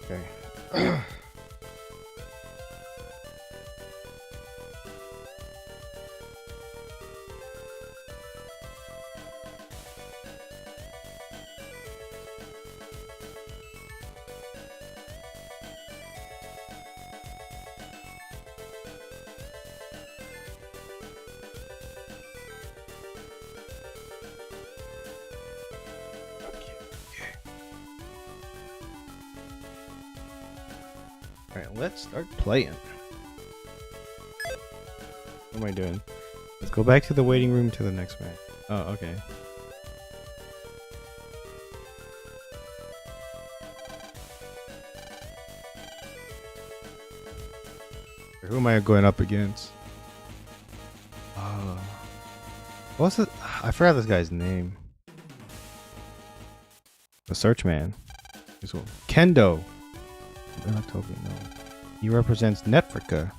Okay. All right, let's start playing. What am I doing? Let's go back to the waiting room to the next match. Oh, okay. Who am I going up against? What's it? I forgot this guy's name. The Search Man. This one. Kendo. October, no. He represents Netfrica.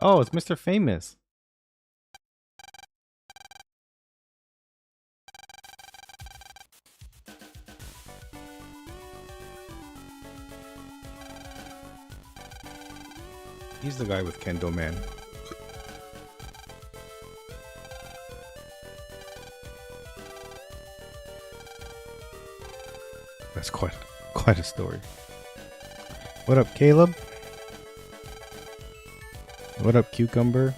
Oh, it's Mr. Famous. He's the guy with Kendo Man. That's quite a story. What up, Caleb? What up, Cucumber?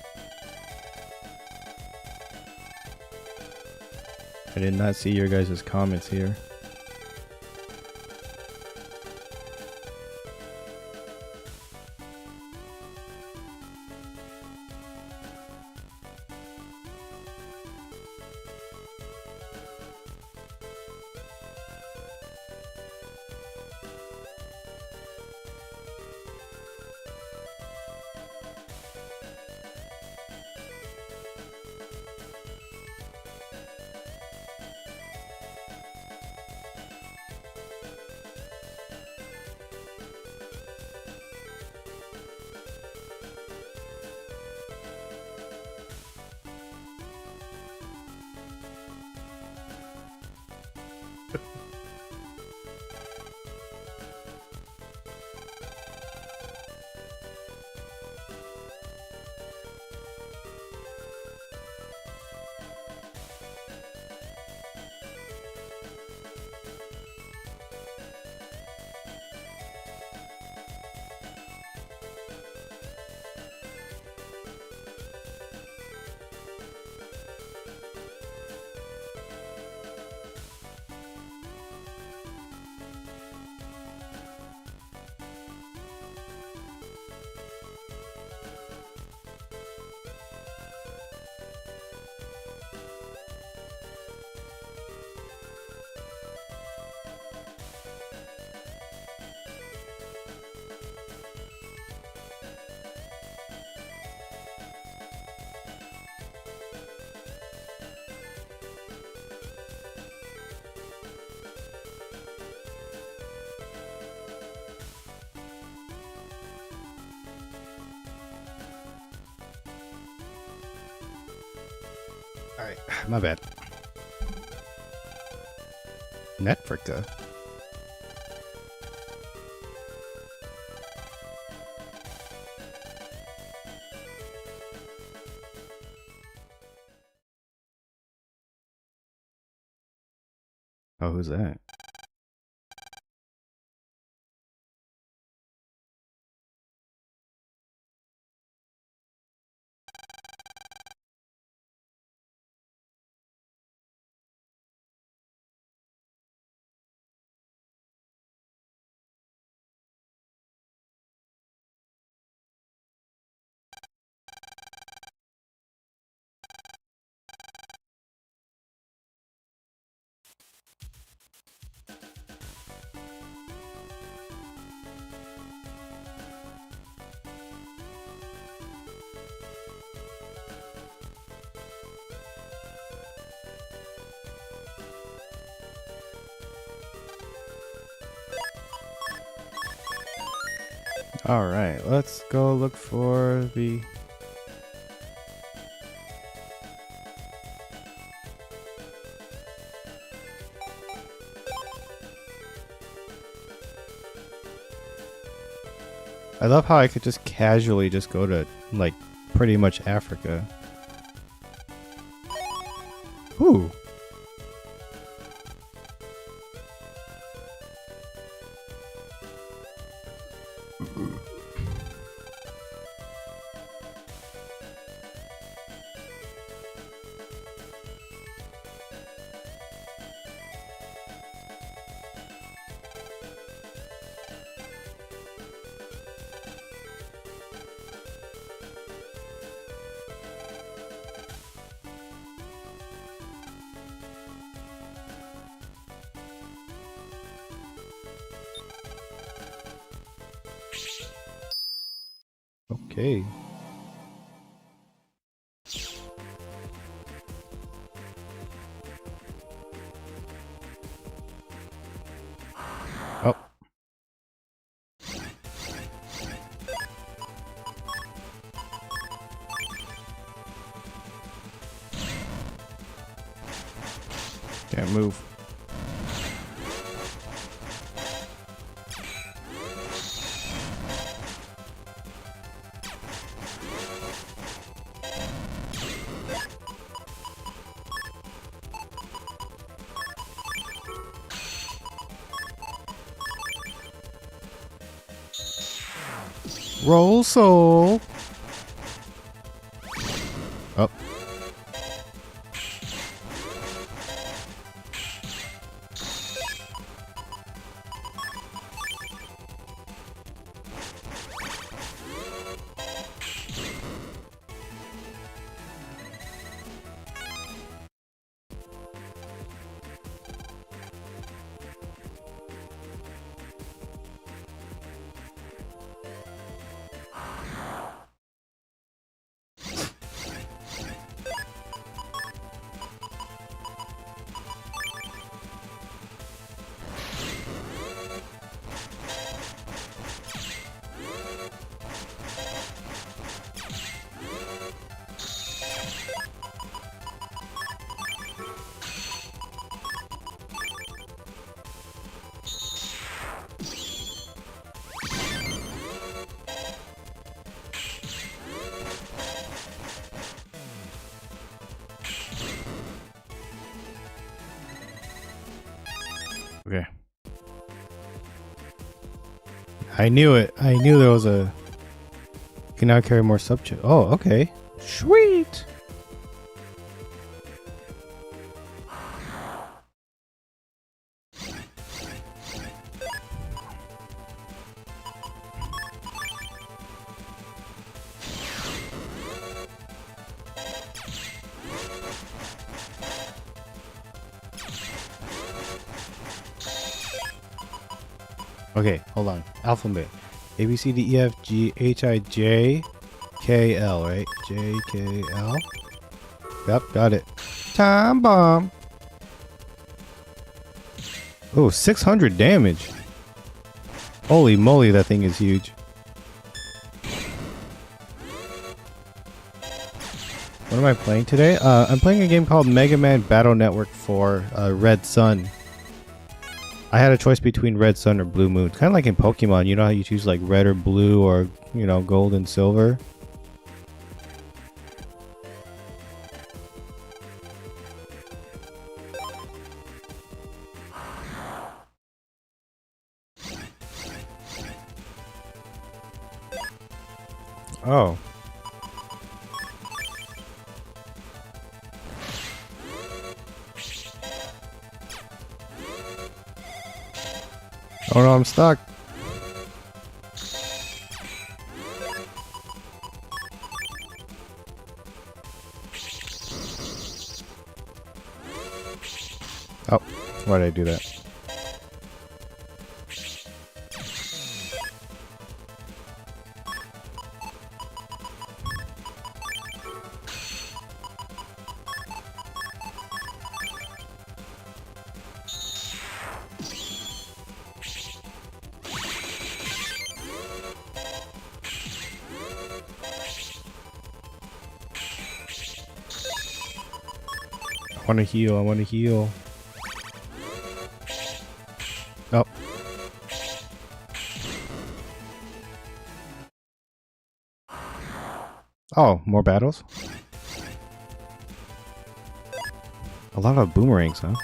I did not see your guys' comments here. Alright, my bad. Netfrica? Oh, who's that? All right, let's go look for the... I love how I could just casually just go to, like, pretty much Africa. Ooh. Okay. Oh. Can't move. Roll soul. Oh. Okay. I knew it. I knew there was a... You can now carry more subject. Oh, okay. Sweet. Okay, hold on. Alphabet. A, B, C, D, E, F, G, H, I, J, K, L, right? J, K, L. Yep, got it. Time bomb. Oh, 600 damage. Holy moly, that thing is huge. What am I playing today? I'm playing a game called Megaman Battle Network 4 Red Sun. I had a choice between Red Sun or Blue Moon. Kind of like in Pokemon, you know how you choose like red or blue or, you know, gold and silver? Oh. Oh no, I'm stuck. Oh. Why did I do that? I want to heal. I want to heal. Oh. Oh, more battles? A lot of boomerangs, huh?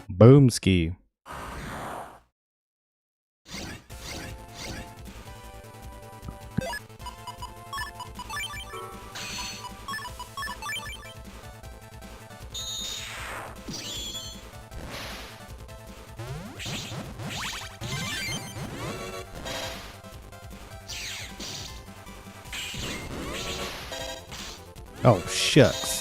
Boomski. Oh, shucks.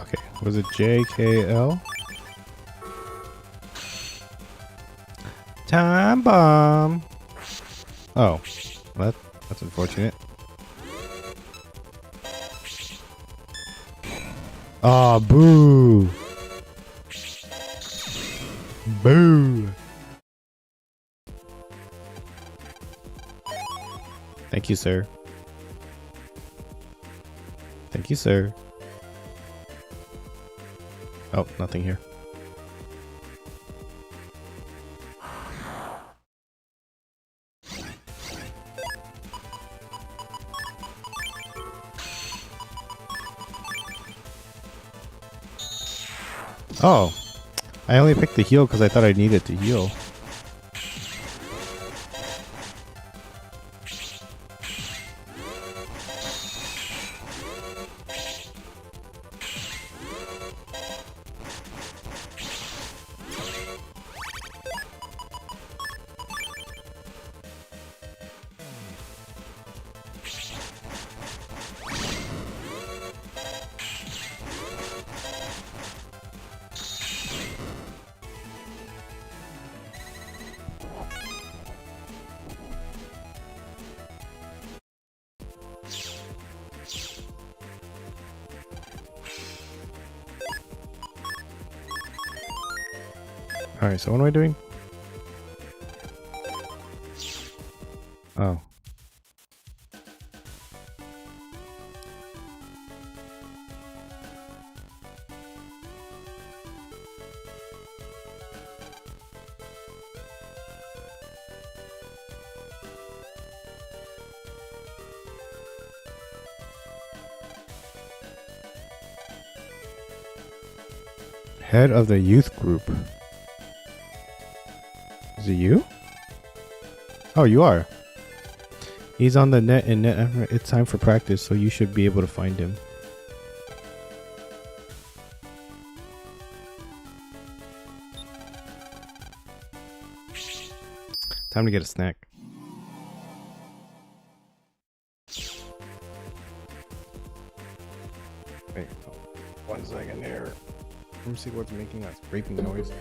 Okay, was it JKL? Time bomb. Oh, that's unfortunate. Oh, boo. Boo. Thank you, sir. Thank you, sir. Oh, nothing here. Oh, I only picked the heal because I thought I needed to heal. Alright, so what am I doing? Oh. Head of the youth group. Is it you? Oh, you are. He's on the net and net. It's time for practice, so you should be able to find him. Time to get a snack. Wait, 1 second here. Let me see what's making that scraping noise.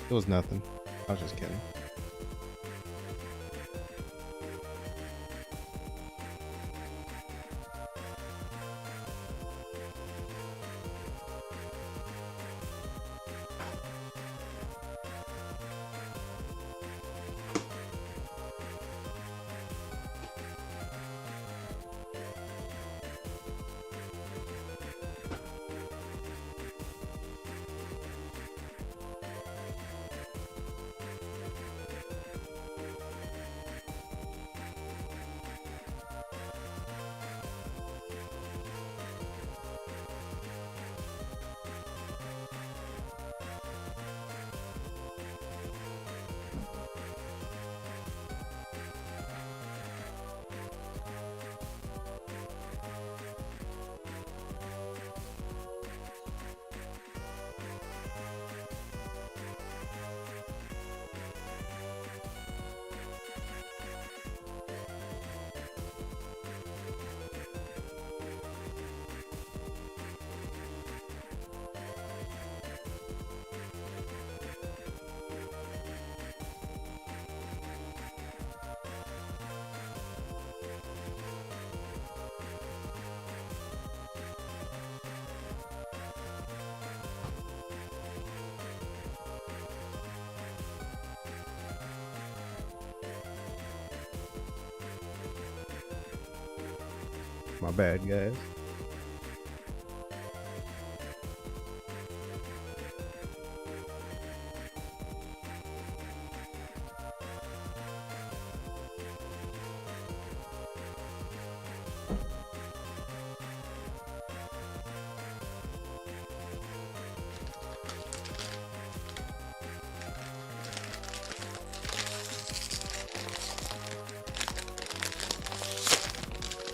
It was nothing. I was just kidding. My bad, guys.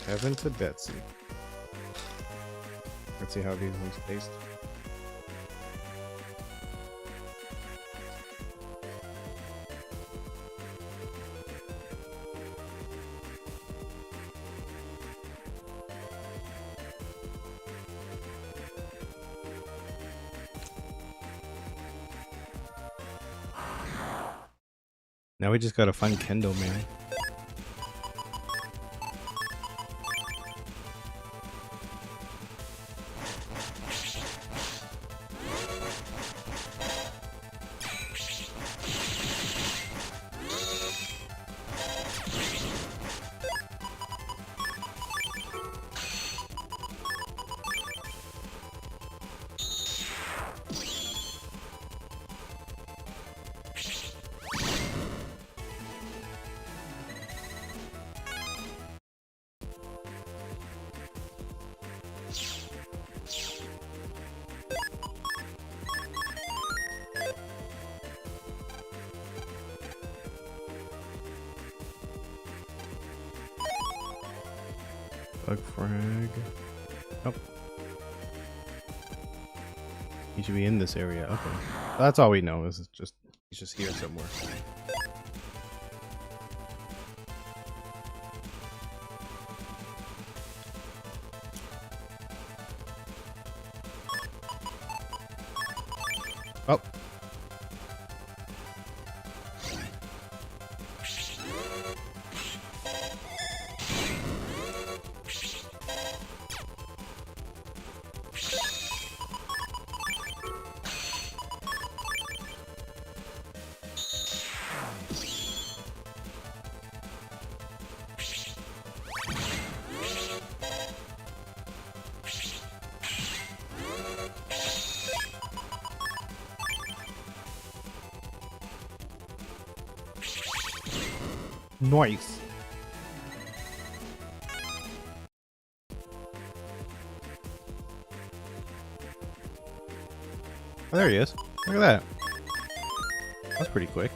Heaven to Betsy. Let's see how these ones taste. Now we just gotta find Kendo Man. Bug frag. Oh. He should be in this area. Okay. That's all we know. Is just he's just here somewhere. Oh. Nice. Oh, there he is. Look at that. That's pretty quick.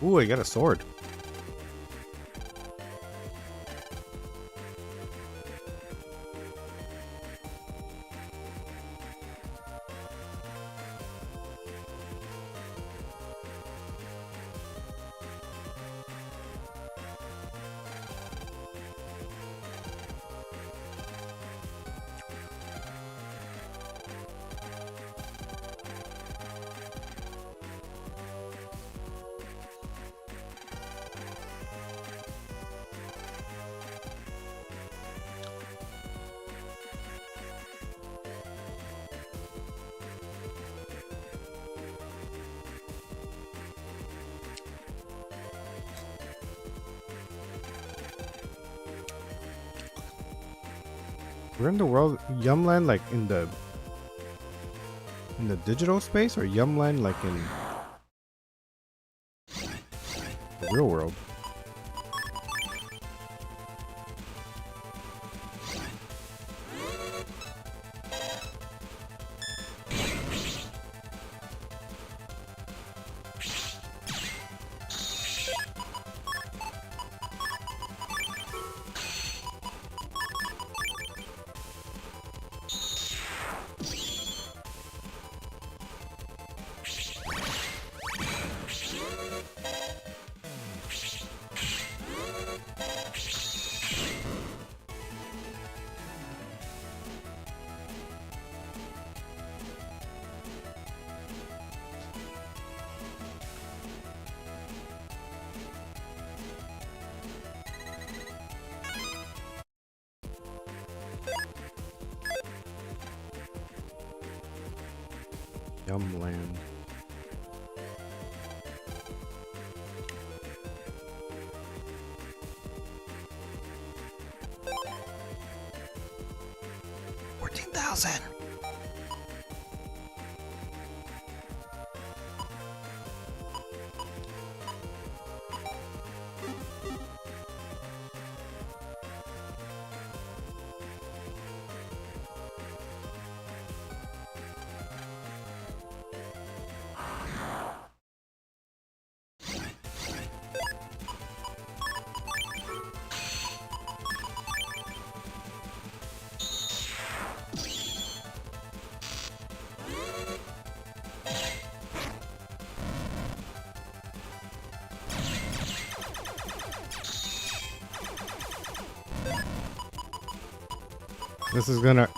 Ooh, I got a sword. We're in the world Yumland, like in the digital space, or Yumland like in the real world? Yumland. $14,000. This is gonna...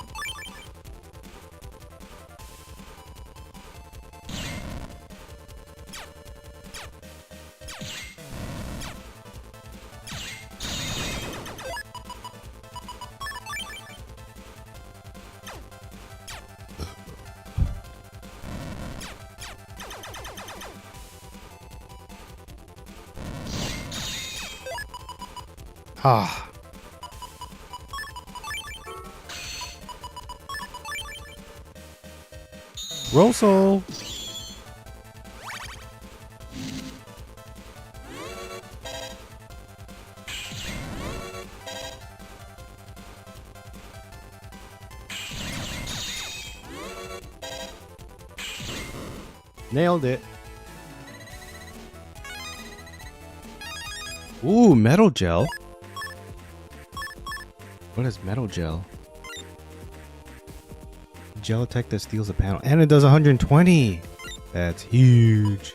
Ah. Roll soul. Nailed it. Ooh, metal gel. What is metal gel? Gel attack that steals a panel. And it does 120. That's huge.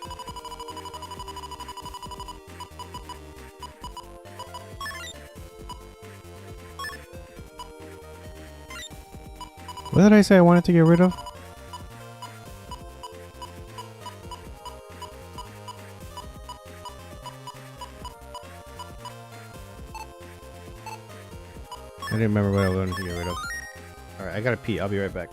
What did I say I wanted to get rid of? I didn't remember what I wanted to get rid of. Alright, I gotta pee. I'll be right back.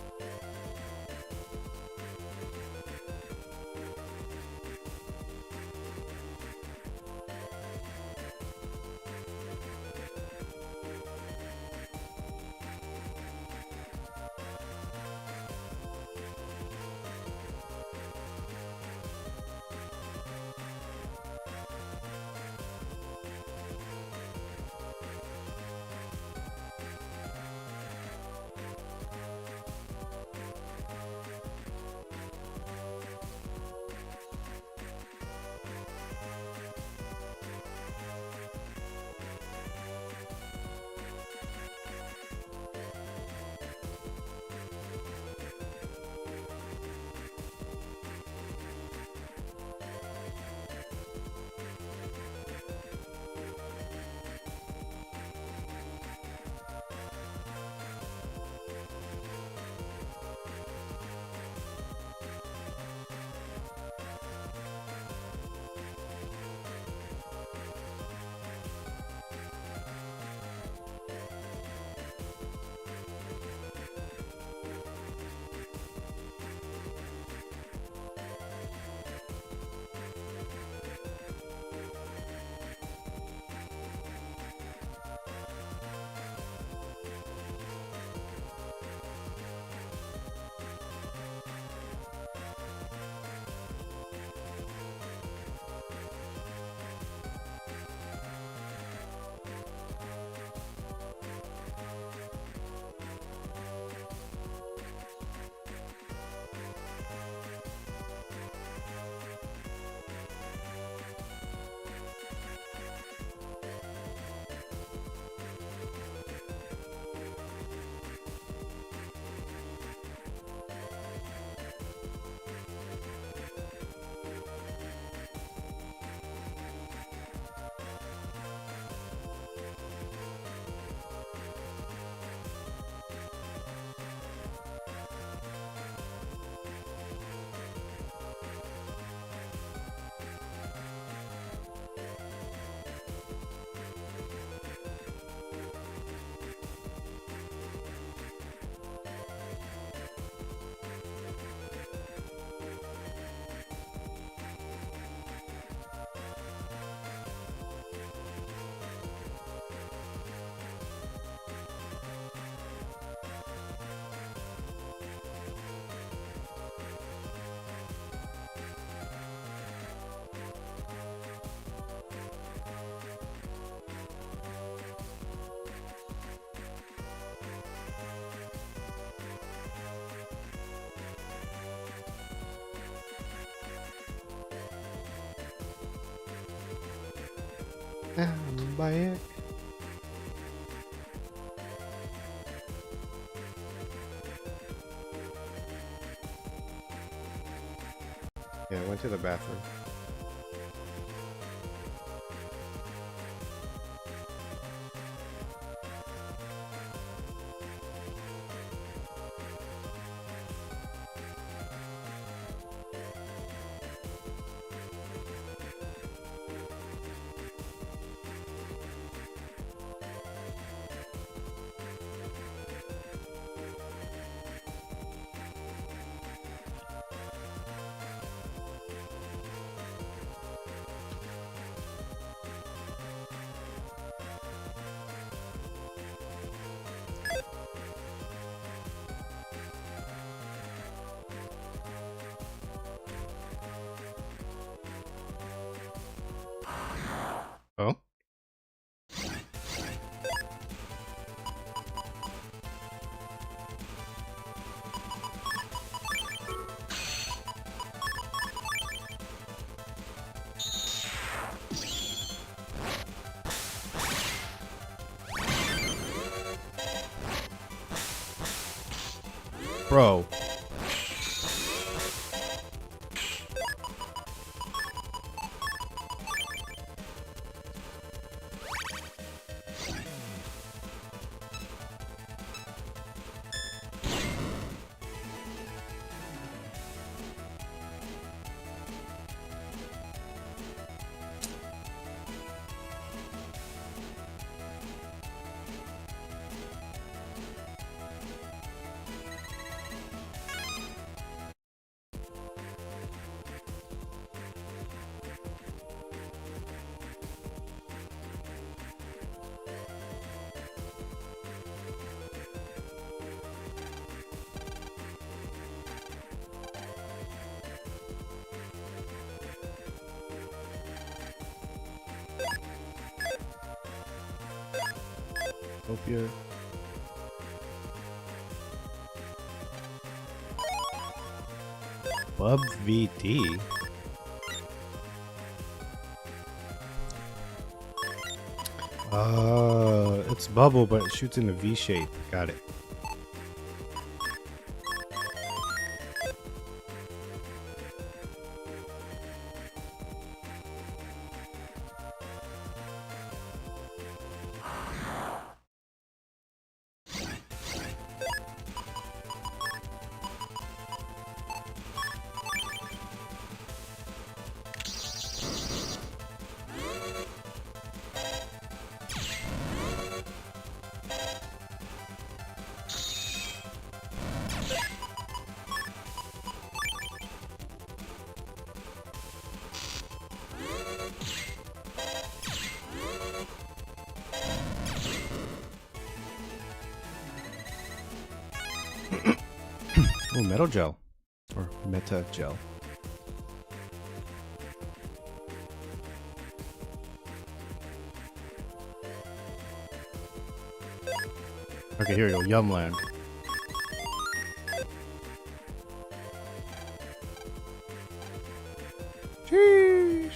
I'm back. Yeah, I went to the bathroom. Oh? Bro. Hope you're... Bub VT? It's bubble, but it shoots in a V shape. Got it. Oh, metal gel. Or meta gel. Okay, here we go. Yumland. Sheesh.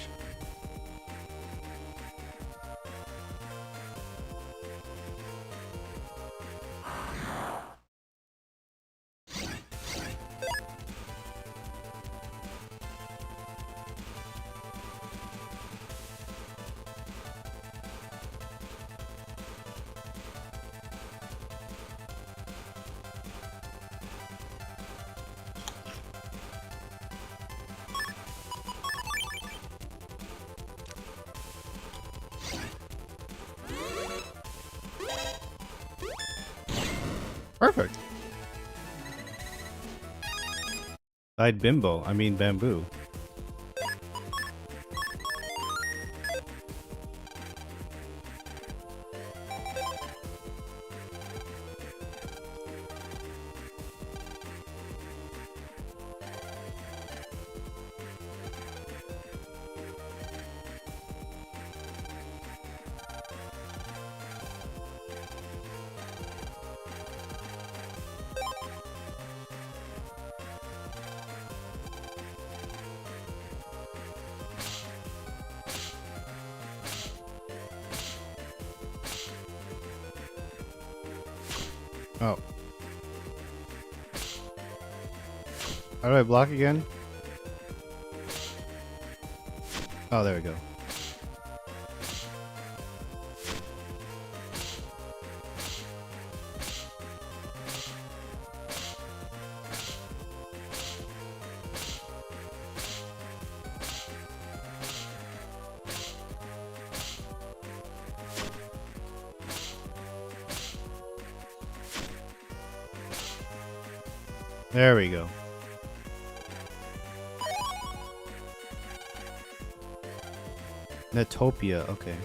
Perfect. Side bimbo. I mean bamboo. Oh. How do I block again? Oh, there we go. There we go. Netopia, okay.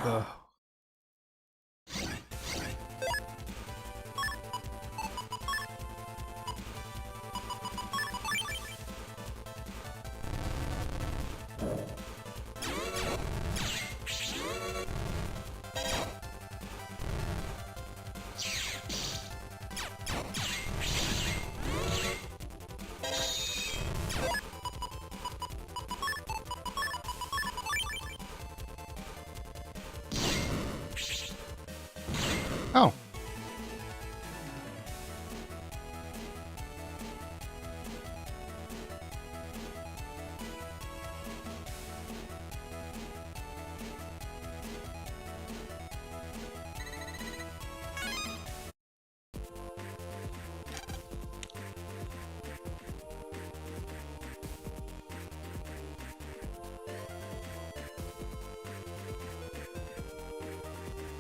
Ugh. Oh.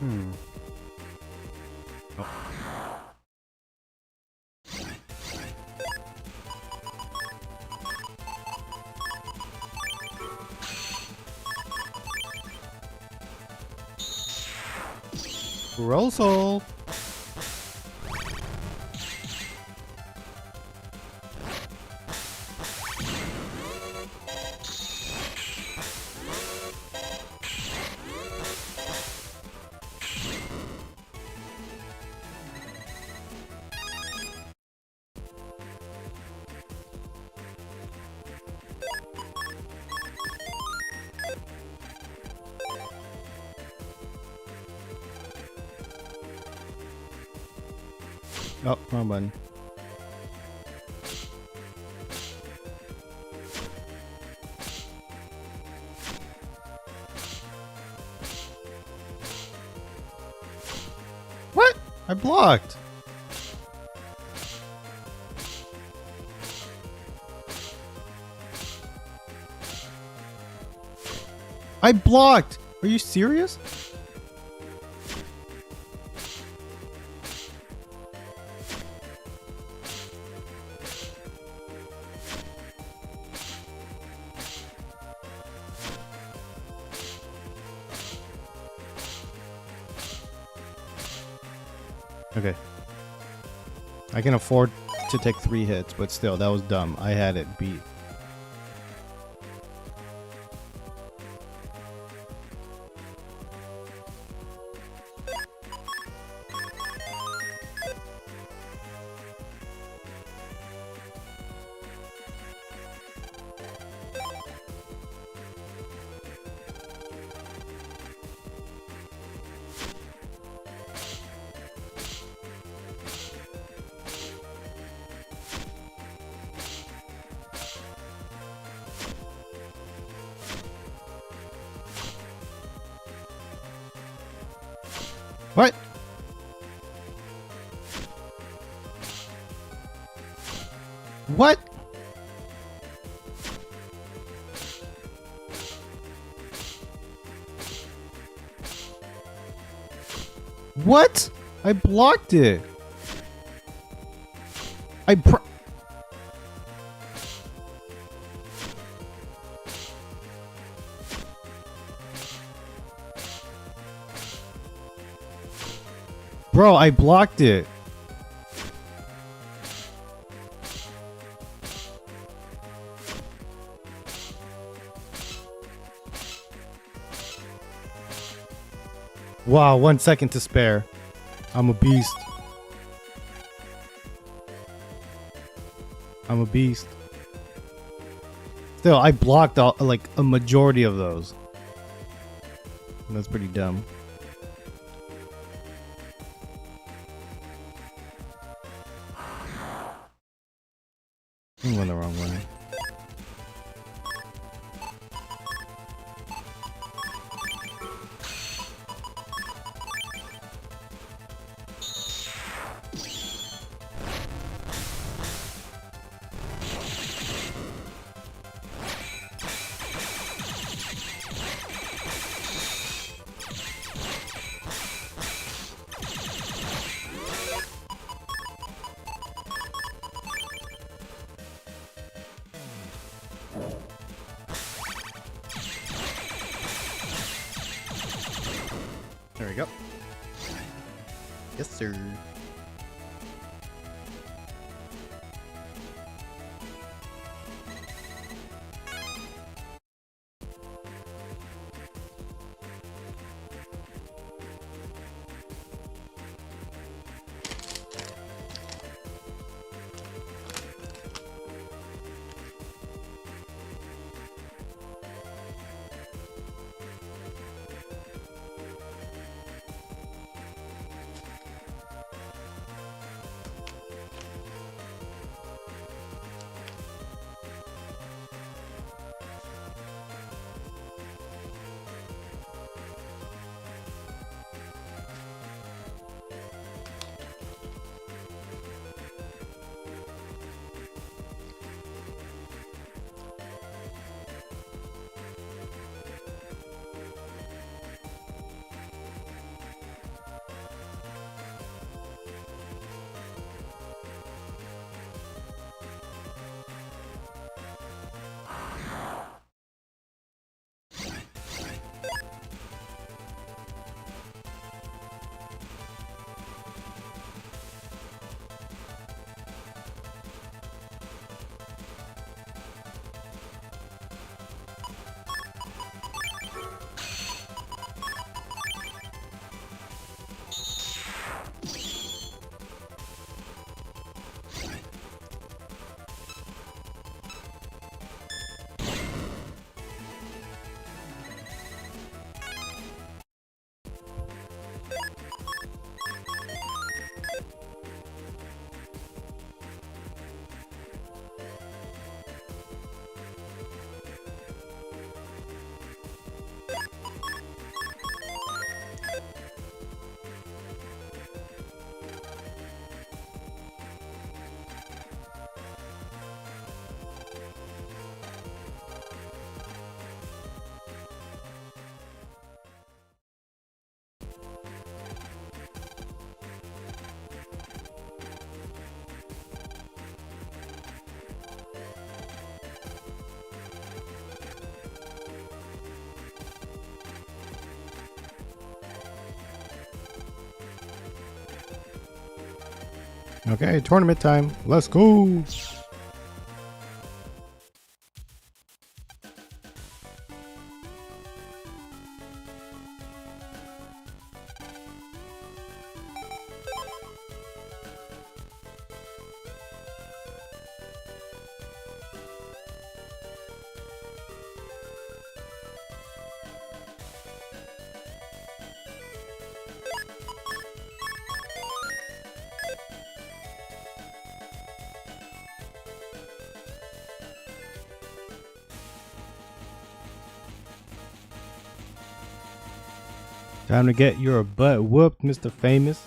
Hmm. Oh. Roll soul. Oh, wrong button. What? I blocked. I blocked. Are you serious? Okay. I can afford to take 3 hits, but still, that was dumb. I had it beat. What? What? What? I blocked it. Bro, I blocked it. Wow, 1 second to spare. I'm a beast. I'm a beast. Still, I blocked all, like a majority of those. That's pretty dumb. I went the wrong way. There we go. Yes, sir. Okay, tournament time. Let's go. Time to get your butt whooped, Mr. Famous.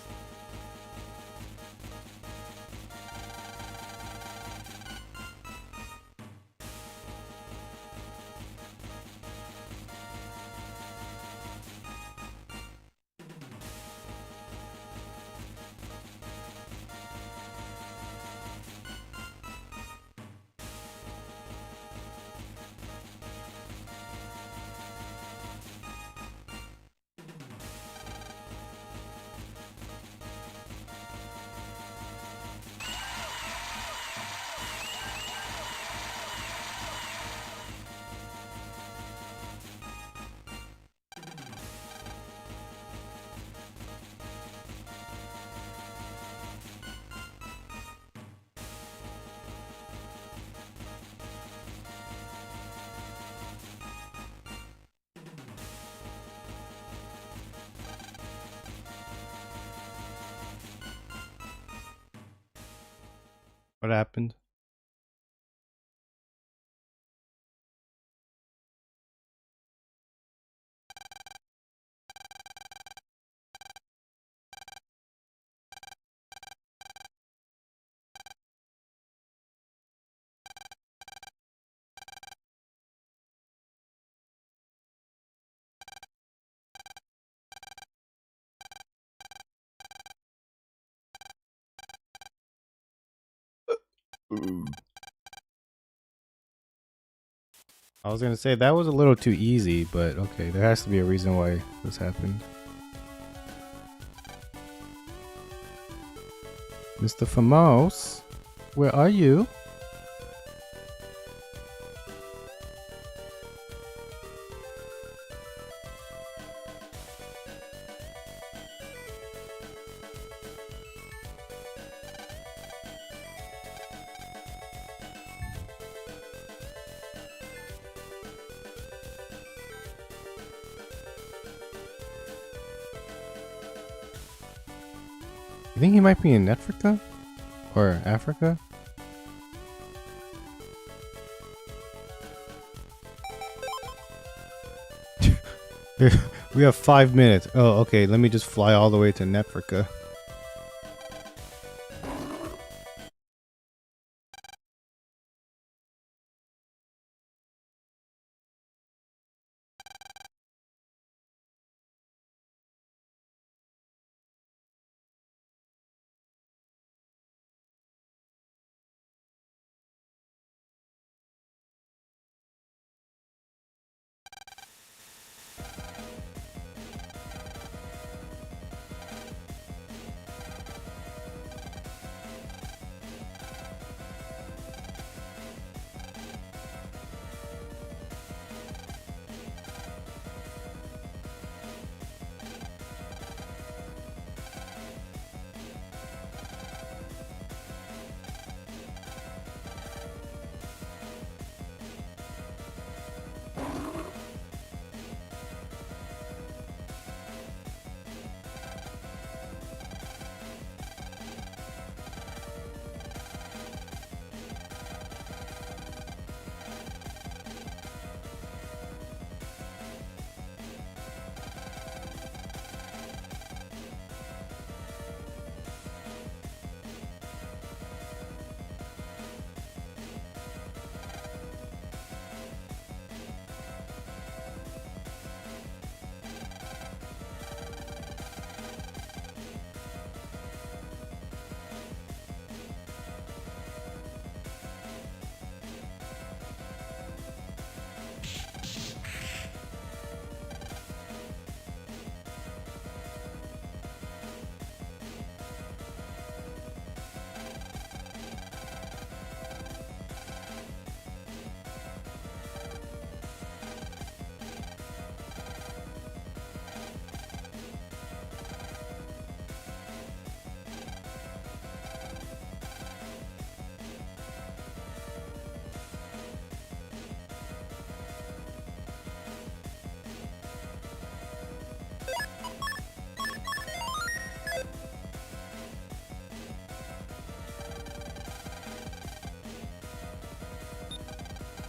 What happened? I was gonna say that was a little too easy, but okay, there has to be a reason why this happened. Mr. Famos, where are you? You think he might be in Africa? Or Africa? We have 5 minutes. Oh, okay. Let me just fly all the way to Africa.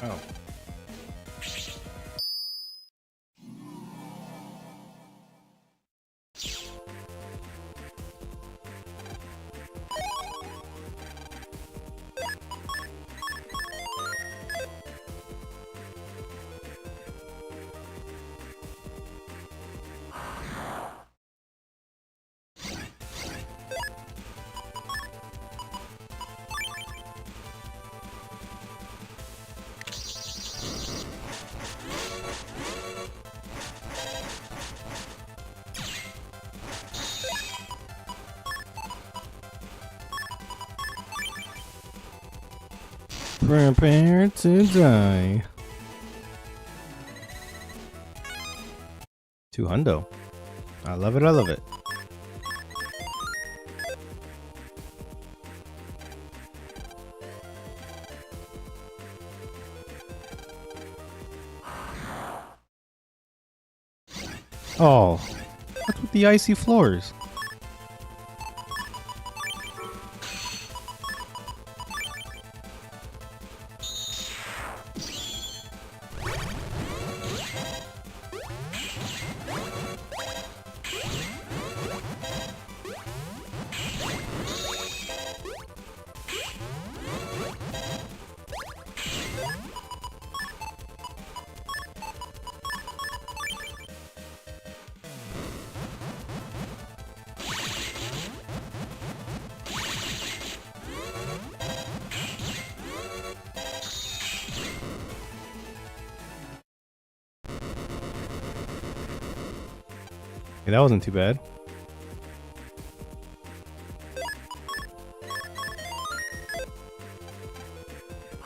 Oh. Prepare to die. 200. I love it, I love it. Oh, what's with the icy floors? Okay, that wasn't too bad.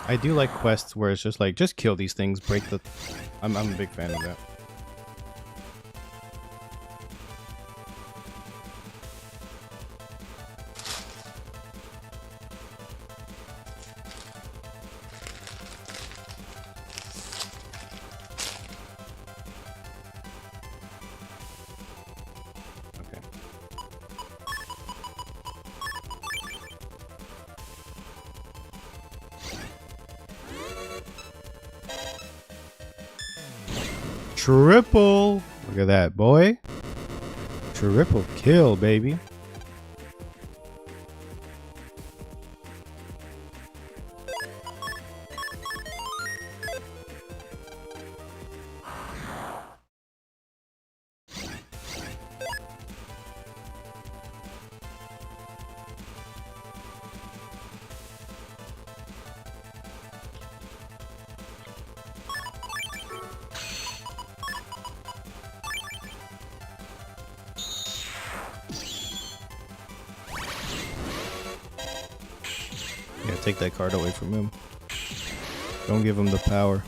I do like quests where it's just like, just kill these things, break the... I'm a big fan of that. Okay. Triple! Look at that, boy. Triple kill, baby. Yeah, take that card away from him. Don't give him the power.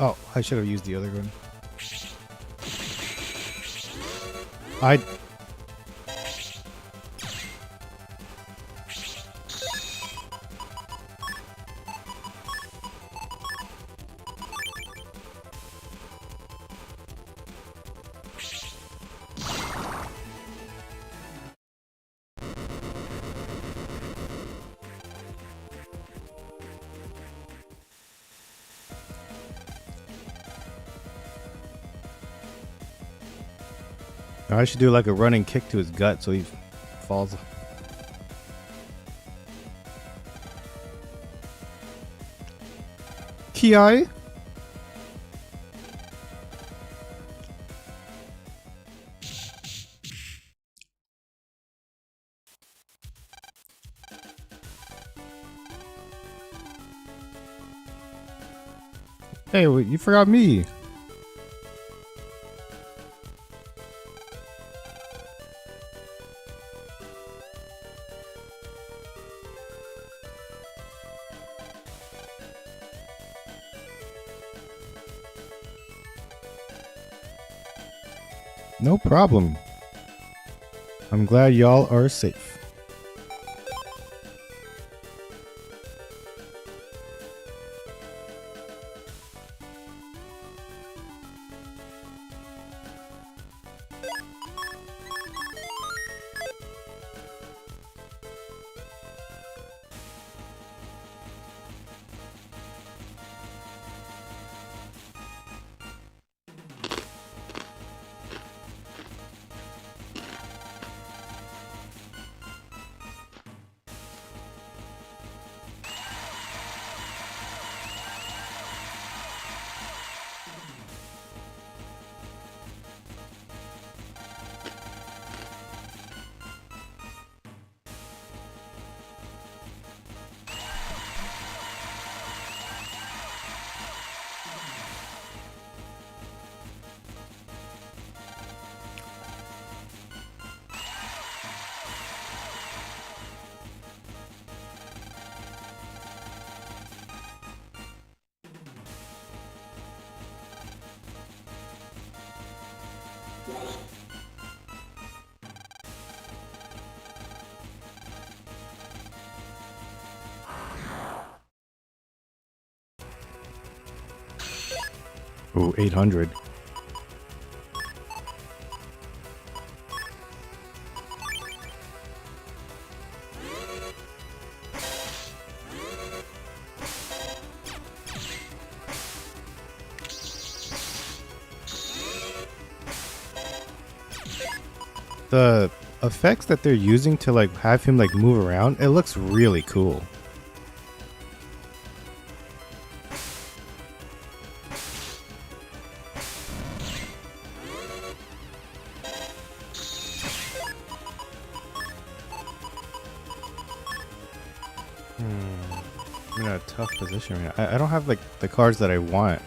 Oh, I should have used the other gun. I... I should do like a running kick to his gut so he falls. Ki? Hey, you forgot me. No problem. I'm glad y'all are safe. Ooh, 800. The effects that they're using to like have him like move around, it looks really cool. I'm in a tough position right now. I don't have like the cards that I want.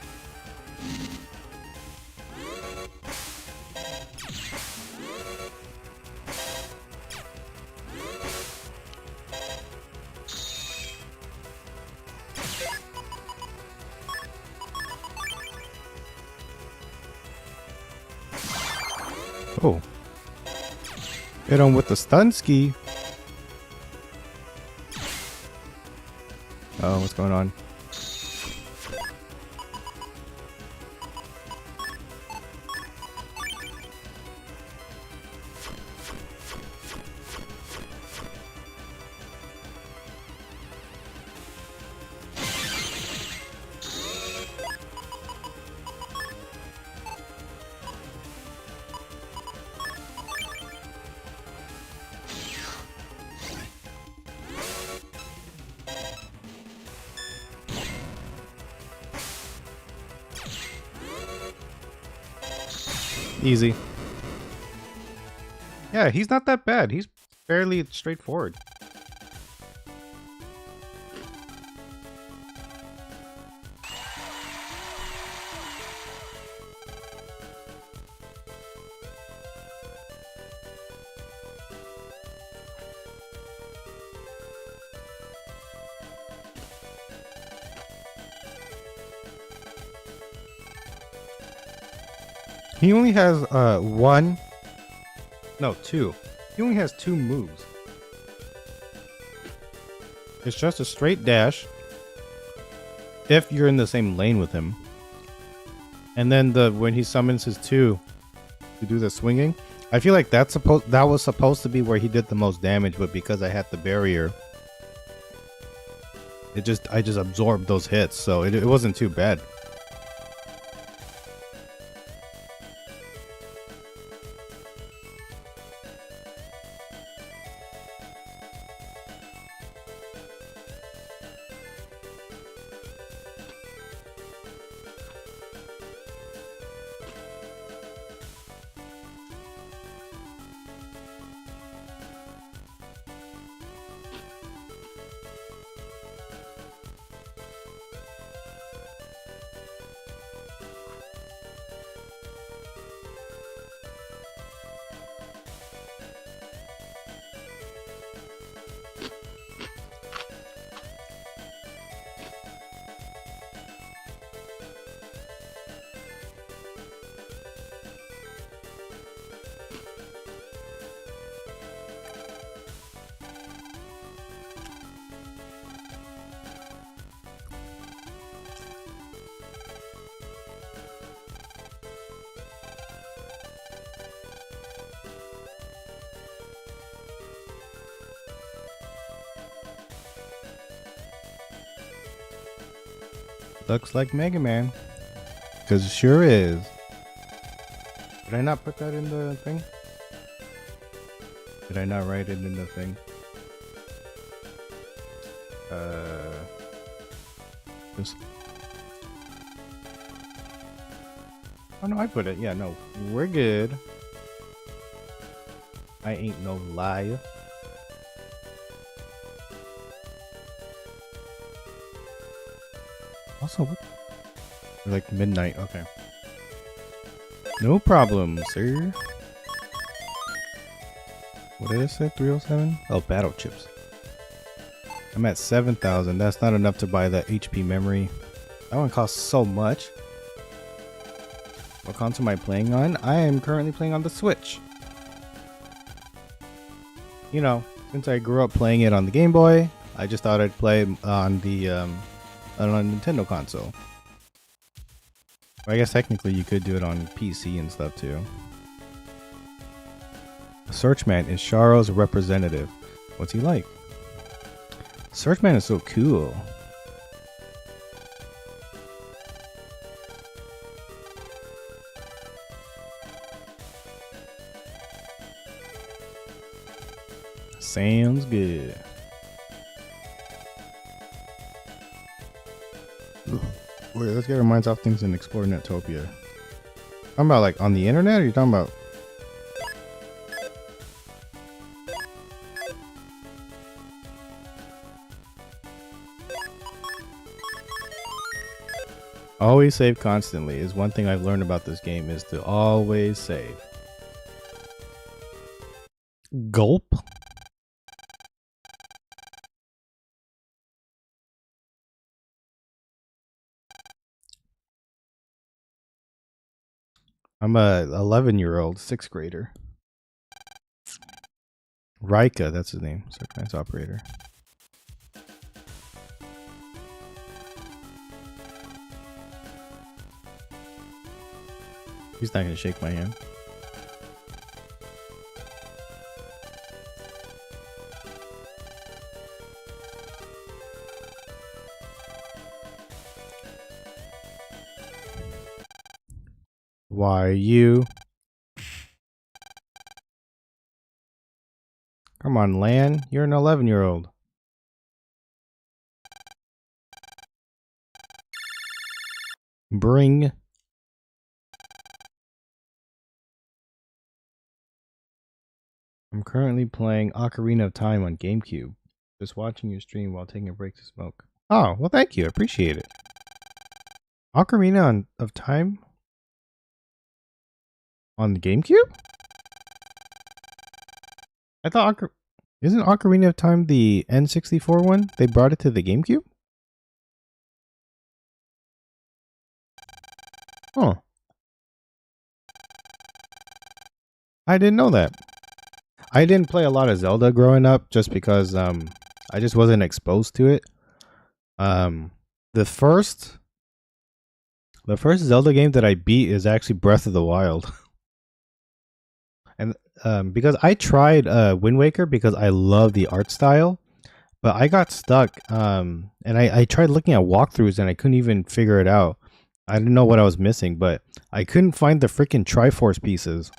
Oh. Hit him with the stun ski. Oh, what's going on? Easy. Yeah, he's not that bad. He's fairly straightforward. He only has two. He only has two moves. It's just a straight dash if you're in the same lane with him. And then when he summons his two to do the swinging, I feel like that was supposed to be where he did the most damage, but because I had the barrier, I just absorbed those hits, so it wasn't too bad. Looks like Megaman. Because it sure is. Did I not put that in the thing? Did I not write it in the thing? This. Oh no, I put it. Yeah, no. We're good. I ain't no liar. Also, what? Like midnight, okay. No problem, sir. What did it say? 307? Oh, battle chips. I'm at 7,000. That's not enough to buy that HP memory. That one costs so much. What console am I playing on? I am currently playing on the Switch. You know, since I grew up playing it on the Game Boy, I just thought I'd play on the on a Nintendo console. I guess technically you could do it on PC and stuff too. Searchman is Sharo's representative. What's he like? Searchman is so cool. Sounds good. Wait, let's get our minds off things and explore Netopia. Talking about like on the internet, or are you talking about? Always save constantly is one thing I've learned about this game, is to always save. Gulp. I'm a 11-year-old 6th grader. Rika, that's his name. Surprise operator. He's not gonna shake my hand. Why you? Come on, Lan. You're an 11-year-old. Bring. I'm currently playing Ocarina of Time on GameCube. Just watching your stream while taking a break to smoke. Oh, well thank you. I appreciate it. Ocarina of Time? On the GameCube? I thought isn't Ocarina of Time the N64 one? They brought it to the GameCube? Huh. I didn't know that. I didn't play a lot of Zelda growing up just because I just wasn't exposed to it. The first Zelda game that I beat is actually Breath of the Wild. And because I tried Wind Waker because I love the art style, but I got stuck. And I tried looking at walkthroughs and I couldn't even figure it out. I didn't know what I was missing, but I couldn't find the freaking Triforce pieces.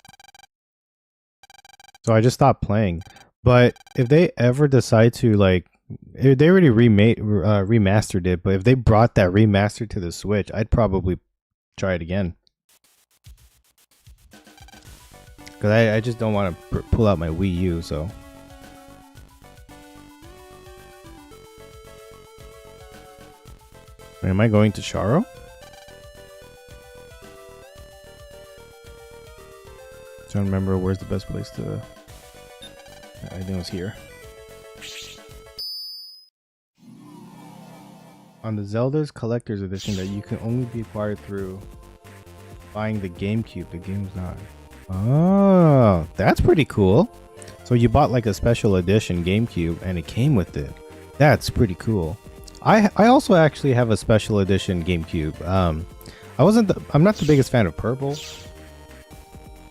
So I just stopped playing. But if they ever decide to, like, they already remastered it, but if they brought that remaster to the Switch, I'd probably try it again. Because I just don't want to pull out my Wii U, so. Wait, am I going to Sharo? Trying to remember where's the best place to. I think it was here. On the Zelda's Collector's Edition that you can only be acquired through buying the GameCube. The game's not. Oh, that's pretty cool. So you bought like a special edition GameCube and it came with it. That's pretty cool. I also actually have a special edition GameCube. I'm not the biggest fan of purple,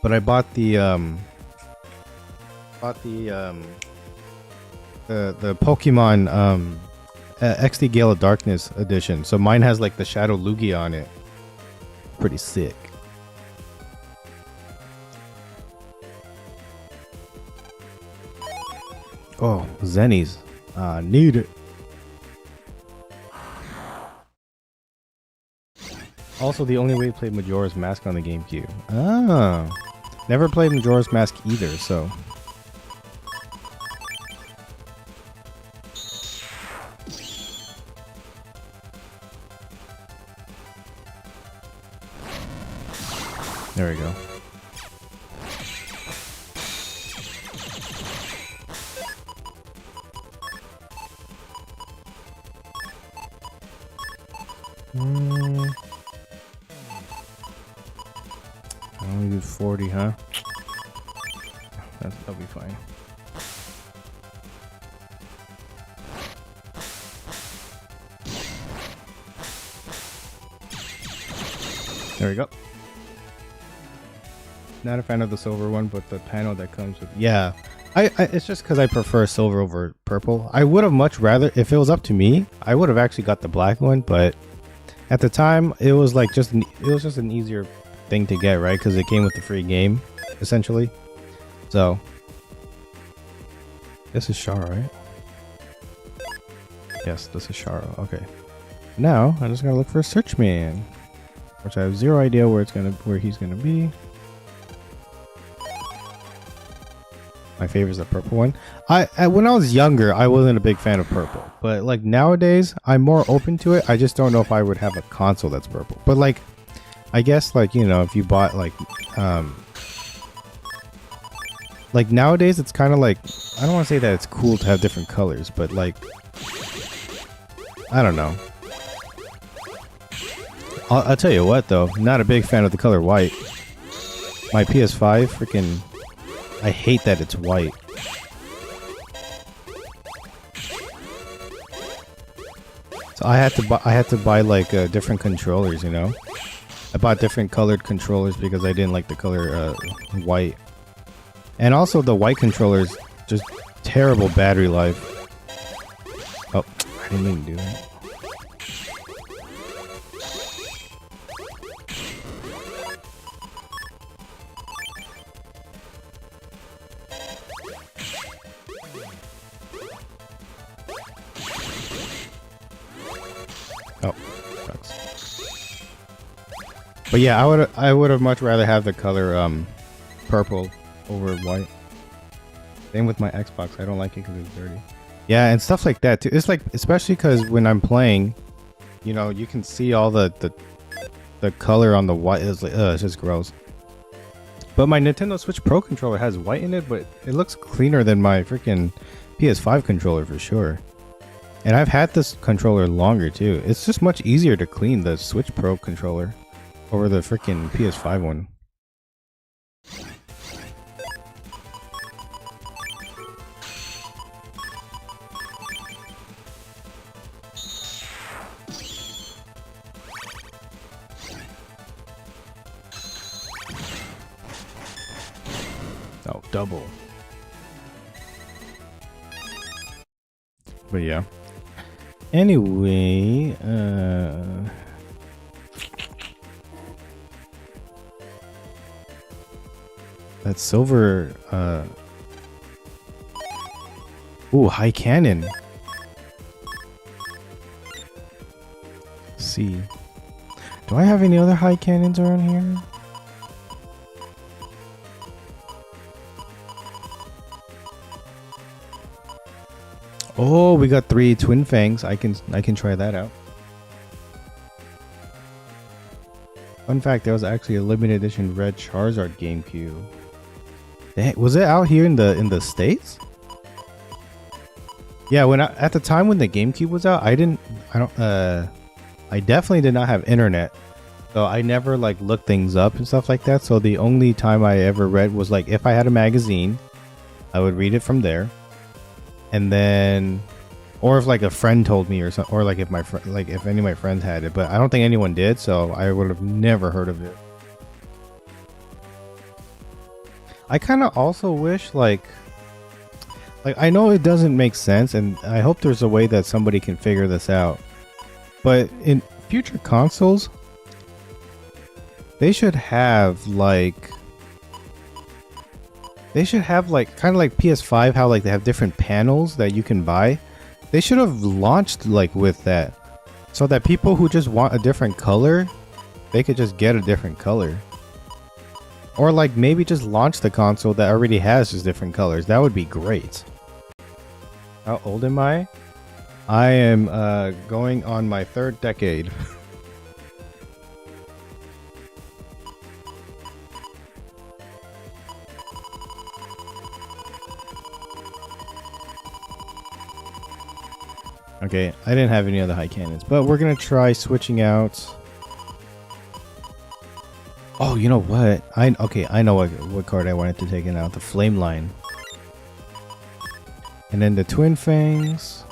but I bought the Pokemon XD Gale of Darkness edition. So mine has like the Shadow Lugia on it. Pretty sick. Oh, Zennies. Need it. Also, the only way to play Majora's Mask on the GameCube. Ah. Never played Majora's Mask either, so. There we go. 40, huh? That'll be fine. There we go. Not a fan of the silver one, but the panel that comes with... Yeah. It's just because I prefer silver over purple. I would have much rather... If it was up to me, I would have actually got the black one, but... At the time, it was like just an easier thing to get, right? Because it came with the free game, essentially. So... This is Shara, right? Yes, this is Shara. Okay. Now, I just gotta look for a search man. Which I have zero idea where he's gonna be. My favorite is the purple one. When I was younger, I wasn't a big fan of purple, but like nowadays, I'm more open to it. I just don't know if I would have a console that's purple. But like, I guess like, you know, if you bought like nowadays, it's kind of like, I don't want to say that it's cool to have different colors, but like, I don't know. I'll tell you what though, not a big fan of the color white. My PS5 freaking, I hate that it's white. So I had to buy like different controllers, you know. I bought different colored controllers because I didn't like the color white. And also the white controllers, just terrible battery life. Oh, I didn't mean to do that. Oh, sucks. But yeah, I would have much rather have the color purple over white. Same with my Xbox. I don't like it because it's dirty. Yeah, and stuff like that too. It's like, especially because when I'm playing, you know, you can see all the color on the white. It's like, it's just gross. But my Nintendo Switch Pro controller has white in it, but it looks cleaner than my freaking PS5 controller for sure. And I've had this controller longer too. It's just much easier to clean the Switch Pro controller over the freaking PS5 one. Oh, double. But yeah. Anyway, that silver, ooh, high cannon. Let's see. Do I have any other high cannons around here? Oh, we got 3 twin fangs. I can try that out. Fun fact, there was actually a limited edition red Charizard GameCube. Dang, was it out here in the States? Yeah, at the time when the GameCube was out, I definitely did not have internet. So I never like looked things up and stuff like that. So the only time I ever read was like if I had a magazine, I would read it from there. And then, or if like a friend told me or something, or like if if any of my friends had it, but I don't think anyone did, so I would have never heard of it. I kind of also wish like I know it doesn't make sense, and I hope there's a way that somebody can figure this out. But in future consoles, they should have like kind of like PS5, how like they have different panels that you can buy. They should have launched like with that, so that people who just want a different color, they could just get a different color. Or like maybe just launch the console that already has just different colors. That would be great. How old am I? I am going on my 3rd decade. Okay, I didn't have any other high cannons, but we're gonna try switching out. Oh, you know what? I know what card I wanted to take it out. The Flame Line. And then the Twin Fangs.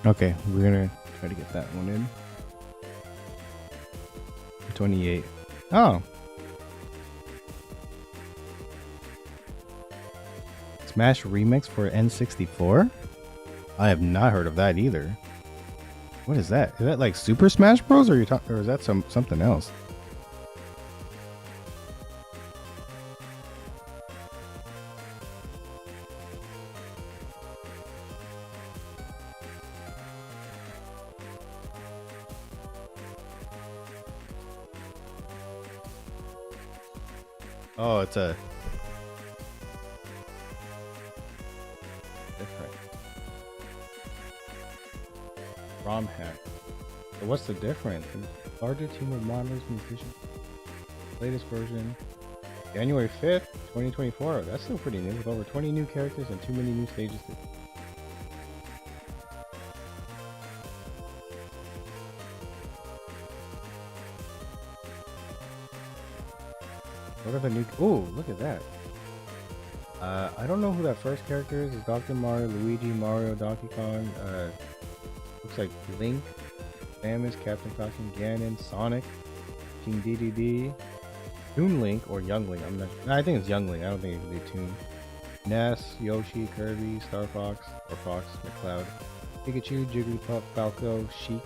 Okay, we're gonna try to get that one in. 28. Oh. Smash Remix for N64? I have not heard of that either. What is that? Is that like Super Smash Bros? Or is that something else? Oh, it's a different ROM hack. So what's the difference? A larger team of modders, musicians. Latest version, January 5th, 2024. That's still pretty new, with over 20 new characters and too many new stages. What are the new? Oh, look at that. I don't know who that first character is. It's Dr. Mario, Luigi, Mario, Donkey Kong. Looks like Link, Samus, Captain Falcon, Ganon, Sonic, King DDD, Toon Link or Young Link. I think it's Young Link. I don't think it could be Toon. Ness, Yoshi, Kirby, Star Fox or Fox, McCloud, Pikachu, Jigglypuff, Falco, Sheik,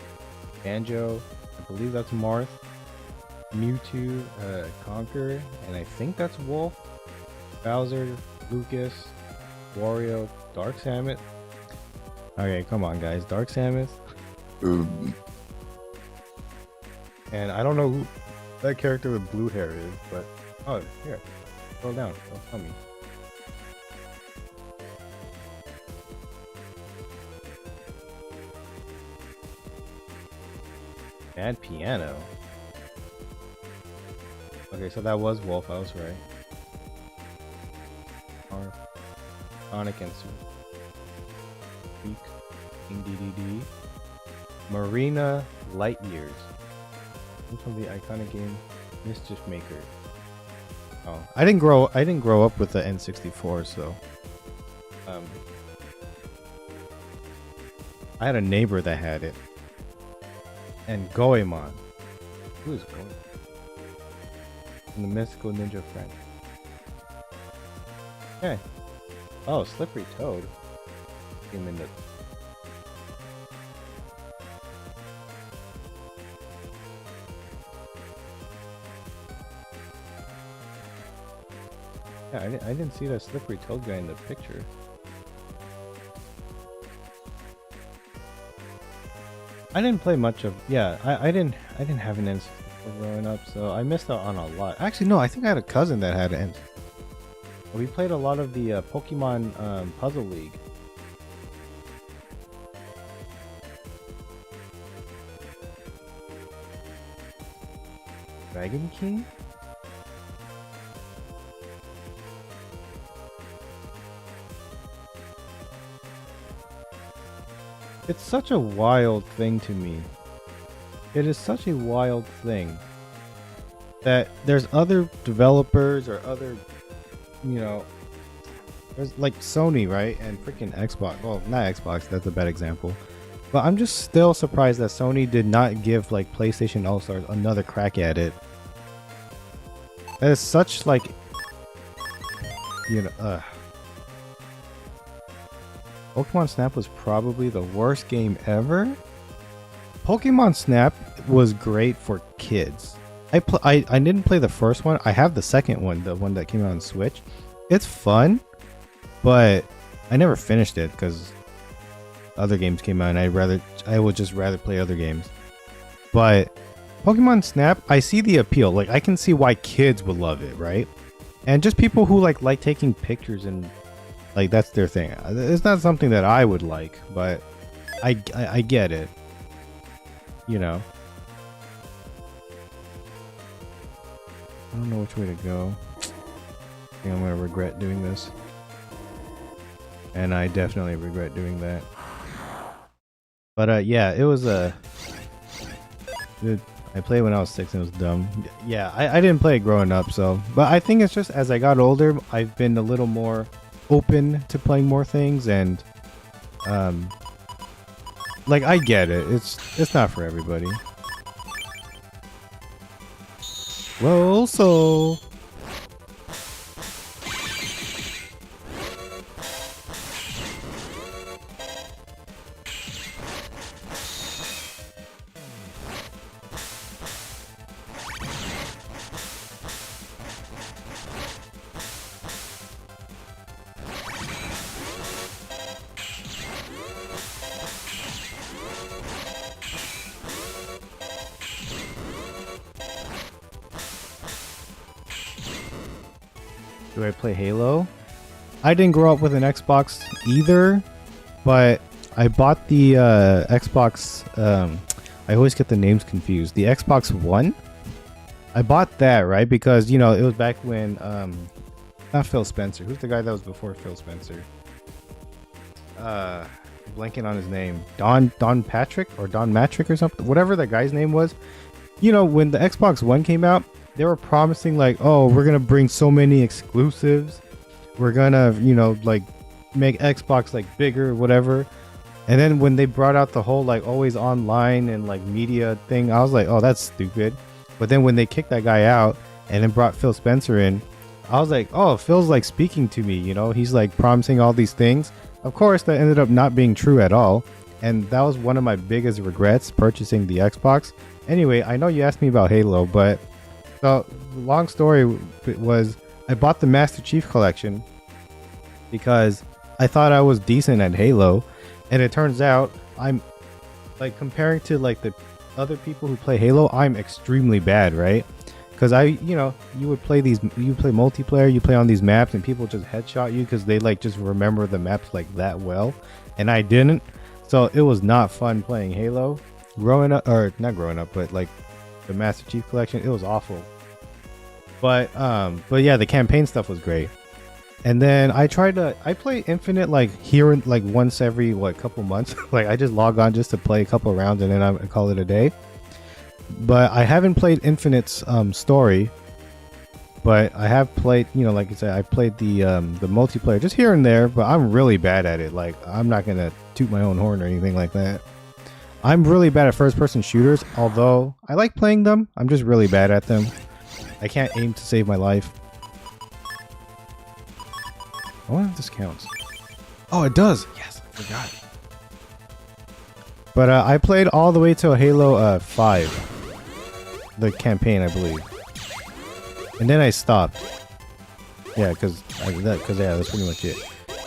Banjo. I believe that's Marth. Mewtwo, Conquer, and I think that's Wolf, Bowser, Lucas, Wario, Dark Samus. Okay, come on, guys, Dark Samus. And I don't know who that character with blue hair is, but oh, here, scroll down. Don't tell me. Bad piano. Okay, so that was Wolf, I was right. Sonic and Speak, King DDD. Marina Light Years. From the iconic game Mischief Maker. Oh, I didn't grow up with the N64, so I had a neighbor that had it. And Goemon. Who is Goemon? And the mystical ninja friend. Okay. Oh, Slippery Toad. Came in the. Yeah, I didn't see that Slippery Toad guy in the picture. I didn't play much of. Yeah, I didn't have an N64 growing up, so I missed out on a lot. Actually, no, I think I had a cousin that had an. We played a lot of the Pokemon Puzzle League. Dragon King? It's such a wild thing to me. It is such a wild thing that there's other developers or other, you know, there's like Sony, right? And freaking Xbox. Well, not Xbox, that's a bad example. But I'm just still surprised that Sony did not give like PlayStation All-Stars another crack at it. That is such like, you know, Pokemon Snap was probably the worst game ever. Pokemon Snap was great for kids. I didn't play the first one. I have the second one, the one that came out on Switch. It's fun, but I never finished it because other games came out, and I would just rather play other games. But Pokemon Snap, I see the appeal. Like, I can see why kids would love it, right? And just people who like taking pictures and like that's their thing. It's not something that I would like, but I get it. You know. I don't know which way to go. I think I'm gonna regret doing this. And I definitely regret doing that. But yeah, it was I played when I was 6 and it was dumb. Yeah, I didn't play it growing up, so. But I think it's just as I got older, I've been a little more open to playing more things, and like I get it. It's not for everybody. Well, so do I play Halo? I didn't grow up with an Xbox either, but I bought the Xbox. I always get the names confused. The Xbox One. I bought that, right, because you know it was back when not Phil Spencer. Who's the guy that was before Phil Spencer? Blanking on his name. Don Patrick or Don Matrick or something. Whatever that guy's name was. You know, when the Xbox One came out, they were promising like, oh, we're gonna bring so many exclusives. We're gonna, you know, like make Xbox like bigger, whatever. And then when they brought out the whole like always online and like media thing, I was like, oh, that's stupid. But then when they kicked that guy out and then brought Phil Spencer in, I was like, oh, Phil's like speaking to me, you know, he's like promising all these things. Of course, that ended up not being true at all. And that was one of my biggest regrets purchasing the Xbox. Anyway, I know you asked me about Halo, but so the long story was I bought the Master Chief Collection because I thought I was decent at Halo. And it turns out I'm like comparing to like the other people who play Halo, I'm extremely bad, right? Because you would play multiplayer, you play on these maps and people just headshot you because they like just remember the maps like that well. And I didn't. So it was not fun playing Halo growing up, or not growing up, but like the Master Chief Collection, it was awful. But yeah, the campaign stuff was great. And then I play Infinite like here like once every couple months. Like I just log on just to play a couple rounds and then I call it a day. But I haven't played Infinite's story. But I have played, you know, like I said, I played the multiplayer just here and there, but I'm really bad at it. Like I'm not gonna toot my own horn or anything like that. I'm really bad at first person shooters, although I like playing them. I'm just really bad at them. I can't aim to save my life. I wonder if this counts. Oh, it does. Yes, I forgot. But I played all the way to Halo 5. The campaign, I believe. And then I stopped. Yeah, because that's pretty much it.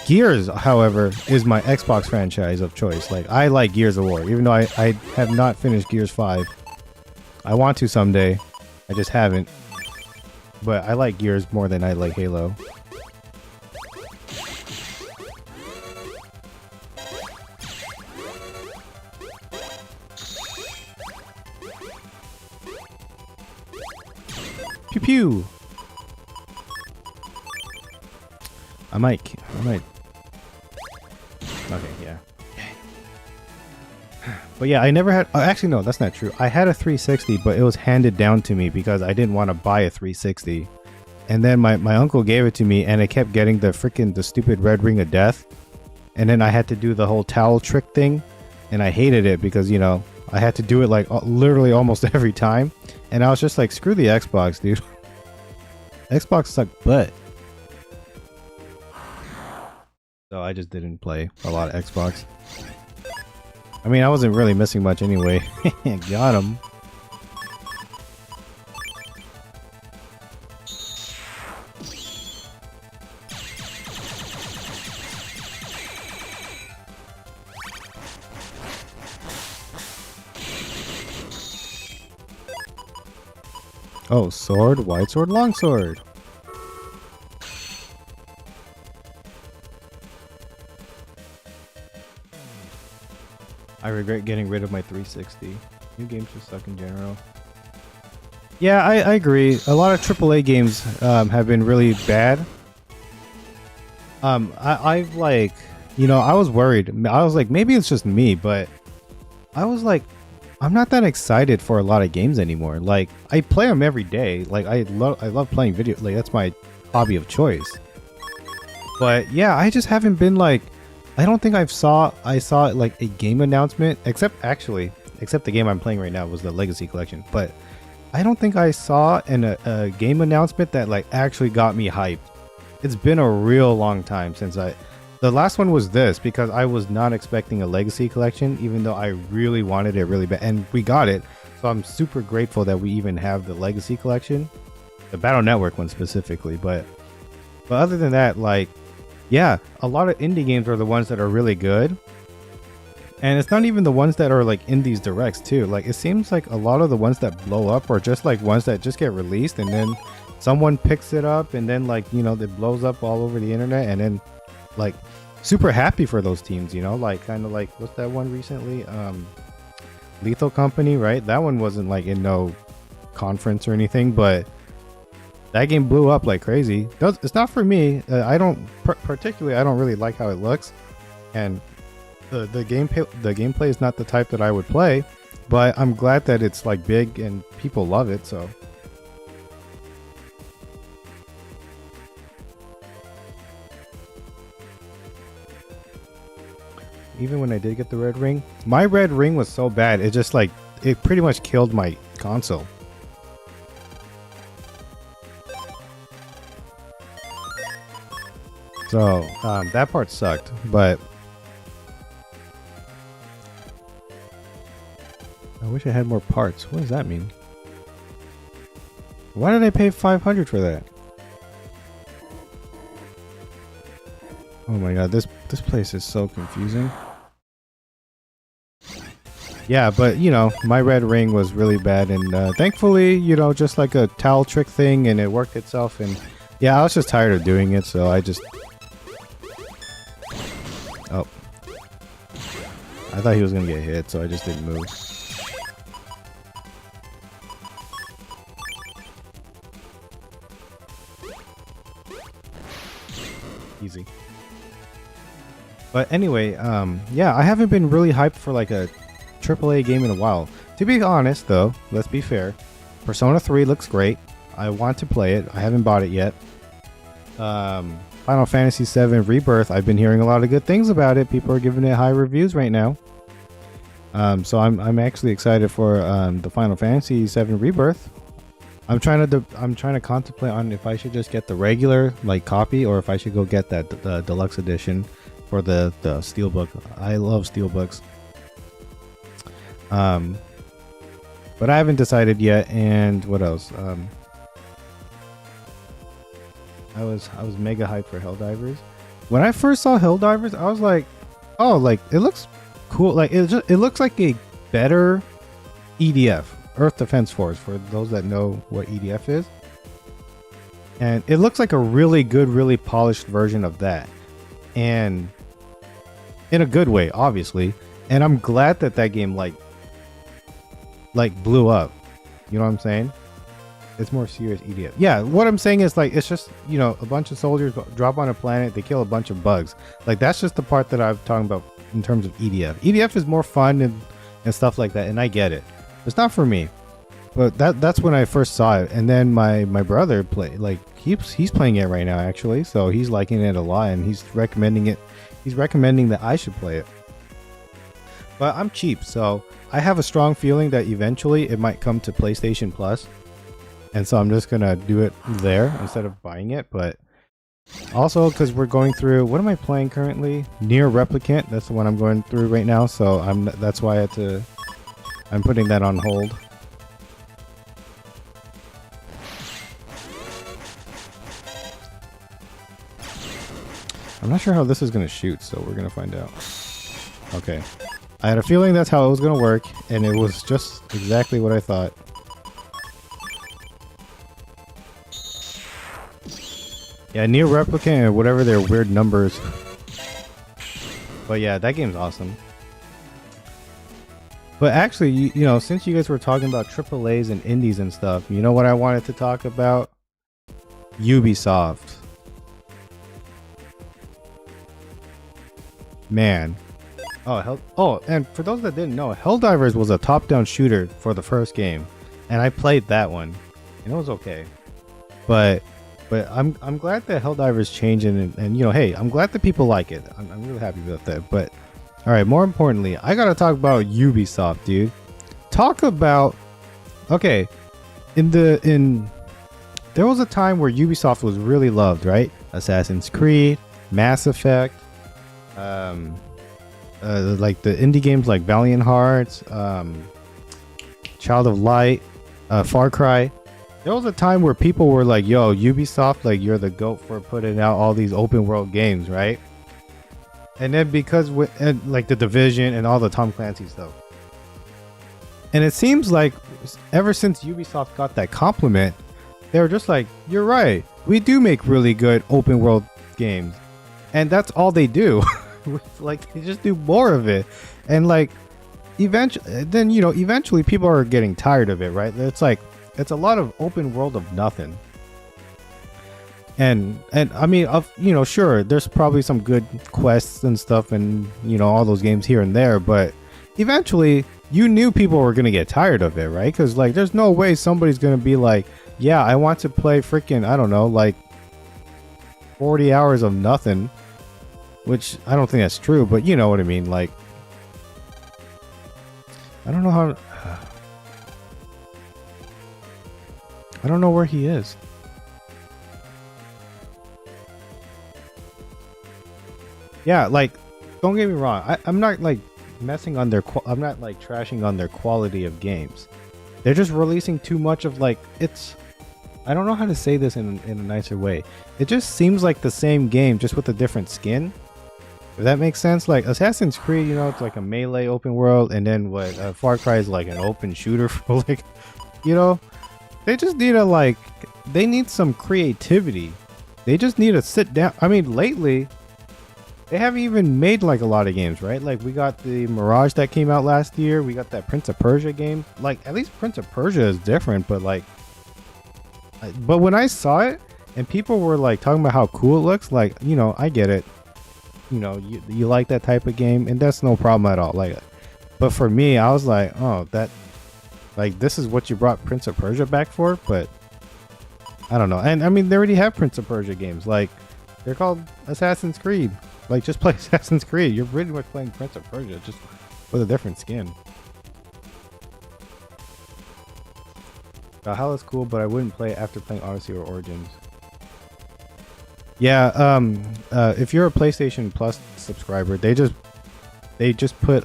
Gears, however, is my Xbox franchise of choice. Like, I like Gears of War, even though I have not finished Gears 5. I want to someday. I just haven't. But I like Gears more than I like Halo. Pew pew. I might. Okay, yeah. But yeah, I never had. Actually, no, that's not true. I had a 360, but it was handed down to me because I didn't want to buy a 360. And then my uncle gave it to me, and it kept getting the stupid red ring of death. And then I had to do the whole towel trick thing, and I hated it because, you know, I had to do it like literally almost every time. And I was just like, screw the Xbox, dude. Xbox sucked butt. So I just didn't play a lot of Xbox. I mean, I wasn't really missing much anyway. Got him. Oh, sword, wide sword, long sword. I regret getting rid of my 360. New games just suck in general. Yeah, I agree. A lot of AAA games have been really bad. I've like, you know, I was worried. I was like, maybe it's just me, but I was like, I'm not that excited for a lot of games anymore. Like, I play them every day. Like, I love playing video. Like, that's my hobby of choice. But yeah, I just haven't been like, I don't think I saw like a game announcement, except the game I'm playing right now was the Legacy Collection. But I don't think I saw a game announcement that like actually got me hyped. It's been a real long time since the last one was this, because I was not expecting a Legacy Collection, even though I really wanted it really bad, and we got it. So I'm super grateful that we even have the Legacy Collection, the Battle Network one specifically. But other than that, like, yeah, a lot of indie games are the ones that are really good. And it's not even the ones that are like in these directs too. Like, it seems like a lot of the ones that blow up are just like ones that just get released and then someone picks it up and then, like, you know, it blows up all over the internet, and then like super happy for those teams, you know, like kind of like, what's that one recently? Lethal Company, right? That one wasn't like in no conference or anything, but that game blew up like crazy. It's not for me. I don't particularly. I don't really like how it looks, and the gameplay is not the type that I would play. But I'm glad that it's like big and people love it. So even when I did get the red ring, my red ring was so bad. It just like, it pretty much killed my console. So that part sucked, but I wish I had more parts. What does that mean? Why did I pay 500 for that? Oh my god, this place is so confusing. Yeah, but you know, my red ring was really bad, and thankfully, you know, just like a towel trick thing, and it worked itself. And yeah, I was just tired of doing it, so I just... Oh. I thought he was gonna get hit, so I just didn't move. Easy. But anyway, yeah, I haven't been really hyped for like a AAA game in a while. To be honest, though, let's be fair. Persona 3 looks great. I want to play it. I haven't bought it yet. Final Fantasy 7 Rebirth, I've been hearing a lot of good things about it. People are giving it high reviews right now. So I'm actually excited for the Final Fantasy 7 Rebirth. I'm trying to contemplate on if I should just get the regular like copy, or if I should go get that deluxe edition for the steelbook. I love steelbooks. But I haven't decided yet. And what else? I was mega hyped for Helldivers. When I first saw Helldivers, I was like, oh, like it looks cool. Like it looks like a better EDF, Earth Defense Force, for those that know what EDF is. And it looks like a really good, really polished version of that. And in a good way, obviously. And I'm glad that that game like blew up. You know what I'm saying? It's more serious EDF. Yeah, what I'm saying is like, it's just, you know, a bunch of soldiers drop on a planet, they kill a bunch of bugs. Like, that's just the part that I'm talking about in terms of EDF. EDF is more fun and stuff like that, and I get it. It's not for me. But that's when I first saw it. And then my brother played, like, he's playing it right now actually, so he's liking it a lot, and he's recommending it. He's recommending that I should play it. But I'm cheap, so I have a strong feeling that eventually it might come to PlayStation Plus. And so I'm just gonna do it there instead of buying it. But also because we're going through, what am I playing currently? Nier Replicant. That's the one I'm going through right now. So that's why I'm putting that on hold. I'm not sure how this is gonna shoot, so we're gonna find out. Okay. I had a feeling that's how it was gonna work, and it was just exactly what I thought. Yeah, Near Replicant and whatever their weird numbers. But yeah, that game's awesome. But actually, you know, since you guys were talking about AAAs and indies and stuff, you know what I wanted to talk about? Ubisoft. Man. Oh, and for those that didn't know, Helldivers was a top-down shooter for the first game, and I played that one, and it was okay. But I'm glad that Helldivers changing, and you know, hey, I'm glad that people like it. I'm really happy about that. But all right, more importantly, I gotta talk about Ubisoft, dude. Talk about okay, there was a time where Ubisoft was really loved, right? Assassin's Creed, Mass Effect, like the indie games like Valiant Hearts, Child of Light, Far Cry. There was a time where people were like, yo, Ubisoft, like, you're the GOAT for putting out all these open world games, right? And then because like the Division and all the Tom Clancy stuff. And it seems like ever since Ubisoft got that compliment, they were just like, you're right, we do make really good open world games. And that's all they do. Like, they just do more of it. And like, eventually people are getting tired of it, right? It's like, it's a lot of open world of nothing. And I mean, you know, sure, there's probably some good quests and stuff and, you know, all those games here and there, but eventually you knew people were going to get tired of it, right? Because like, there's no way somebody's going to be like, yeah, I want to play freaking, I don't know, like 40 hours of nothing, which I don't think that's true, but you know what I mean? Like, I don't know how, I don't know where he is. Yeah, like, don't get me wrong. I'm not like messing on their. I'm not like trashing on their quality of games. They're just releasing too much of like it's. I don't know how to say this in a nicer way. It just seems like the same game, just with a different skin. If that makes sense. Like Assassin's Creed, you know, it's like a melee open world, and then what Far Cry is like an open shooter for like, you know. They just need to like, they need some creativity. They just need to sit down. I mean, lately, they haven't even made like a lot of games, right? Like we got the Mirage that came out last year. We got that Prince of Persia game. Like at least Prince of Persia is different, but like, but when I saw it and people were like talking about how cool it looks, like, you know, I get it. You know, you like that type of game and that's no problem at all. Like, but for me, I was like, oh, that. Like, this is what you brought Prince of Persia back for? But, I don't know. And, I mean, they already have Prince of Persia games. Like, they're called Assassin's Creed. Like, just play Assassin's Creed. You're pretty much playing Prince of Persia, just with a different skin. Valhalla's cool, but I wouldn't play it after playing Odyssey or Origins. Yeah, if you're a PlayStation Plus subscriber, they just put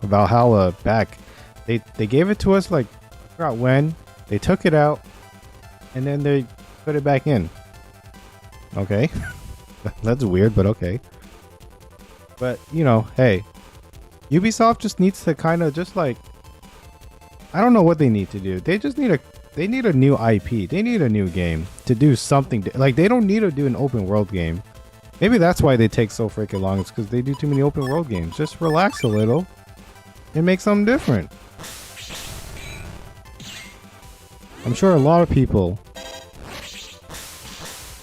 Valhalla back. They gave it to us like I forgot when. They took it out and then they put it back in. Okay. That's weird, but okay. But you know, hey, Ubisoft just needs to kind of just like, I don't know what they need to do. They just need a new IP. They need a new game to do something. Like they don't need to do an open world game. Maybe that's why they take so freaking long. It's because they do too many open world games. Just relax a little and make something different. I'm sure a lot of people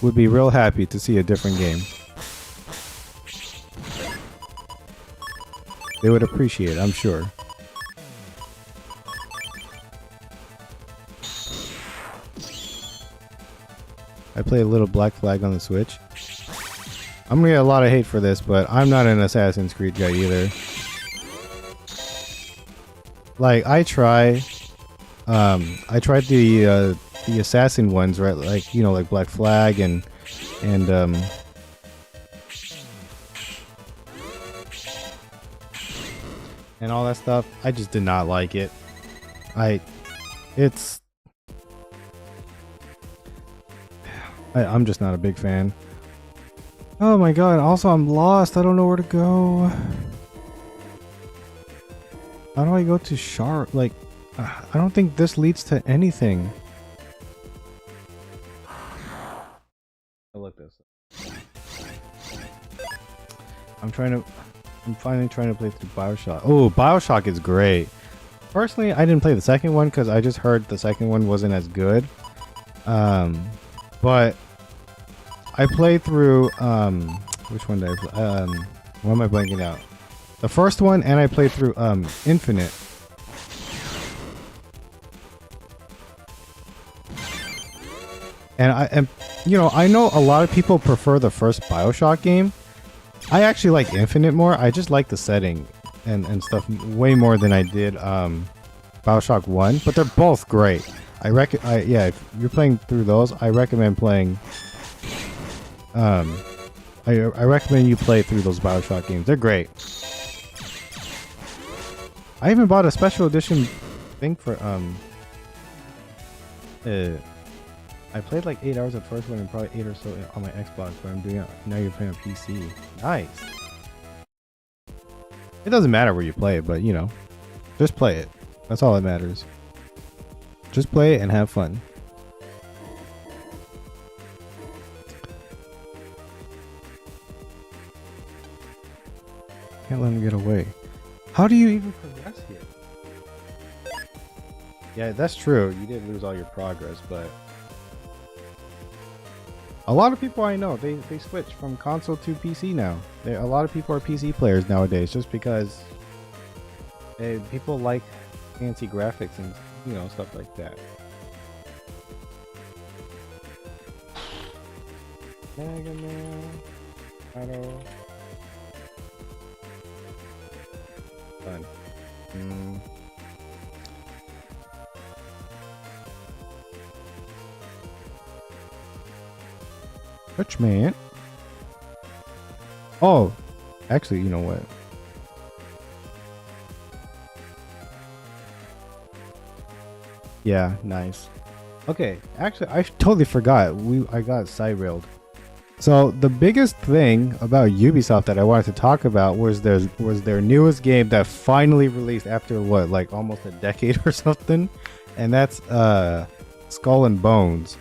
would be real happy to see a different game. They would appreciate it, I'm sure. I play a little Black Flag on the Switch. I'm gonna get a lot of hate for this, but I'm not an Assassin's Creed guy either. Like, I tried the assassin ones, right? Like, you know, like Black Flag and all that stuff. I just did not like it. I'm just not a big fan. Oh my god, also I'm lost. I don't know where to go. How do I go to Shar? Like, I don't think this leads to anything. Oh, look this. I'm finally trying to play through BioShock. Oh, BioShock is great. Personally, I didn't play the second one because I just heard the second one wasn't as good. But I played through which one did I play? What am I blanking out? The first one, and I played through Infinite. And I know a lot of people prefer the first BioShock game. I actually like Infinite more. I just like the setting and stuff way more than I did BioShock 1, but they're both great. Yeah, if you're playing through those, I recommend playing I recommend you play through those BioShock games. They're great. I even bought a special edition thing for I played like 8 hours at first one and probably 8 or so on my Xbox, but I'm doing it now. You're playing on PC. Nice. It doesn't matter where you play it, but just play it. That's all that matters. Just play it and have fun. Can't let him get away. How do you even progress here? Yeah, that's true. You did lose all your progress, but a lot of people I know, they switch from console to PC now. A lot of people are PC players nowadays just because people like fancy graphics and stuff like that. Megaman, Battle. Fun. Which man? Oh, actually, you know what? Yeah, nice. Okay, actually, I totally forgot. I got side railed. So the biggest thing about Ubisoft that I wanted to talk about was their newest game that finally released after what, like almost a decade or something, and that's Skull and Bones.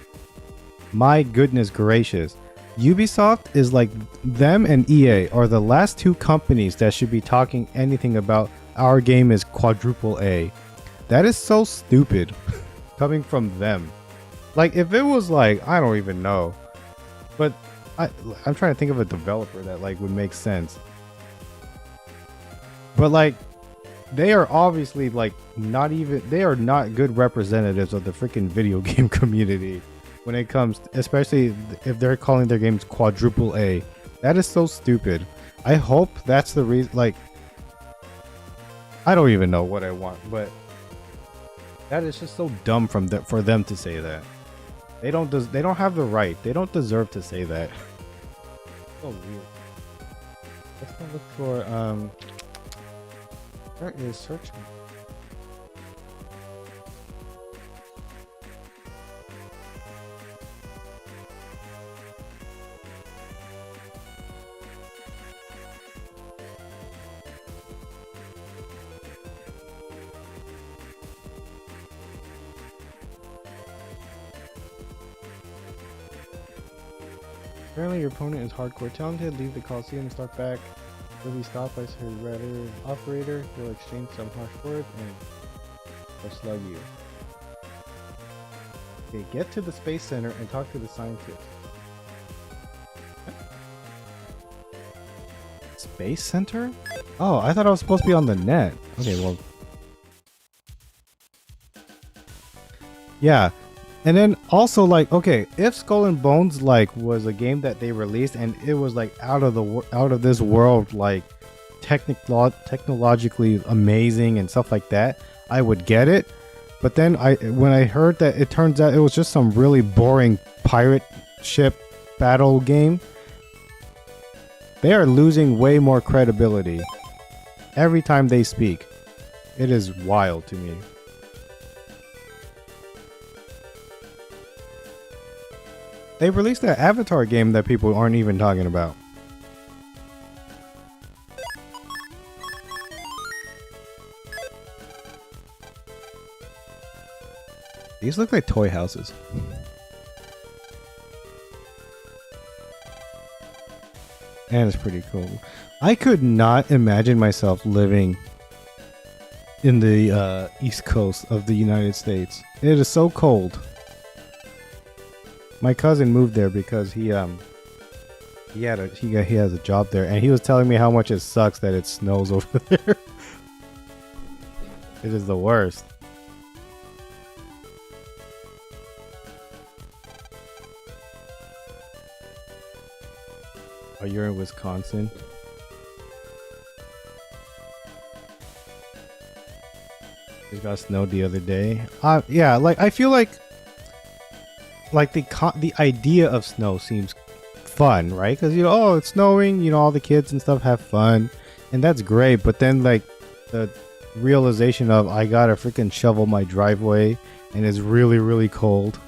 My goodness gracious. Ubisoft is like, them and EA are the last two companies that should be talking anything about our game is quadruple A. That is so stupid coming from them. Like, if it was like, I don't even know, but I'm trying to think of a developer that like would make sense. But like, they are obviously like they are not good representatives of the freaking video game community. When it comes, especially if they're calling their games quadruple A, that is so stupid. I hope that's the reason. Like, I don't even know what I want, but that is just so dumb for them to say that. They don't have the right. They don't deserve to say that. So weird. Let's go look for where is search? Apparently your opponent is hardcore talented. Leave the Coliseum and start back. Will be stopped by his rudder operator. He'll exchange some harsh words and he'll slug you. Okay, get to the Space Center and talk to the scientist. Space Center? Oh, I thought I was supposed to be on the net. Okay, well. Yeah. And then also, like, okay, if Skull and Bones like was a game that they released and it was like out of this world, like technologically amazing and stuff like that, I would get it. But then when I heard that it turns out it was just some really boring pirate ship battle game, they are losing way more credibility every time they speak. It is wild to me. They released that Avatar game that people aren't even talking about. These look like toy houses. And it's pretty cool. I could not imagine myself living in the East Coast of the United States. It is so cold. My cousin moved there because he has a job there, and he was telling me how much it sucks that it snows over there. It is the worst. Oh, you're in Wisconsin? It got snowed the other day. Yeah, like I feel like the idea of snow seems fun, right? Because oh, it's snowing, all the kids and stuff have fun, and that's great. But then like the realization of I gotta freaking shovel my driveway, and it's really, really cold.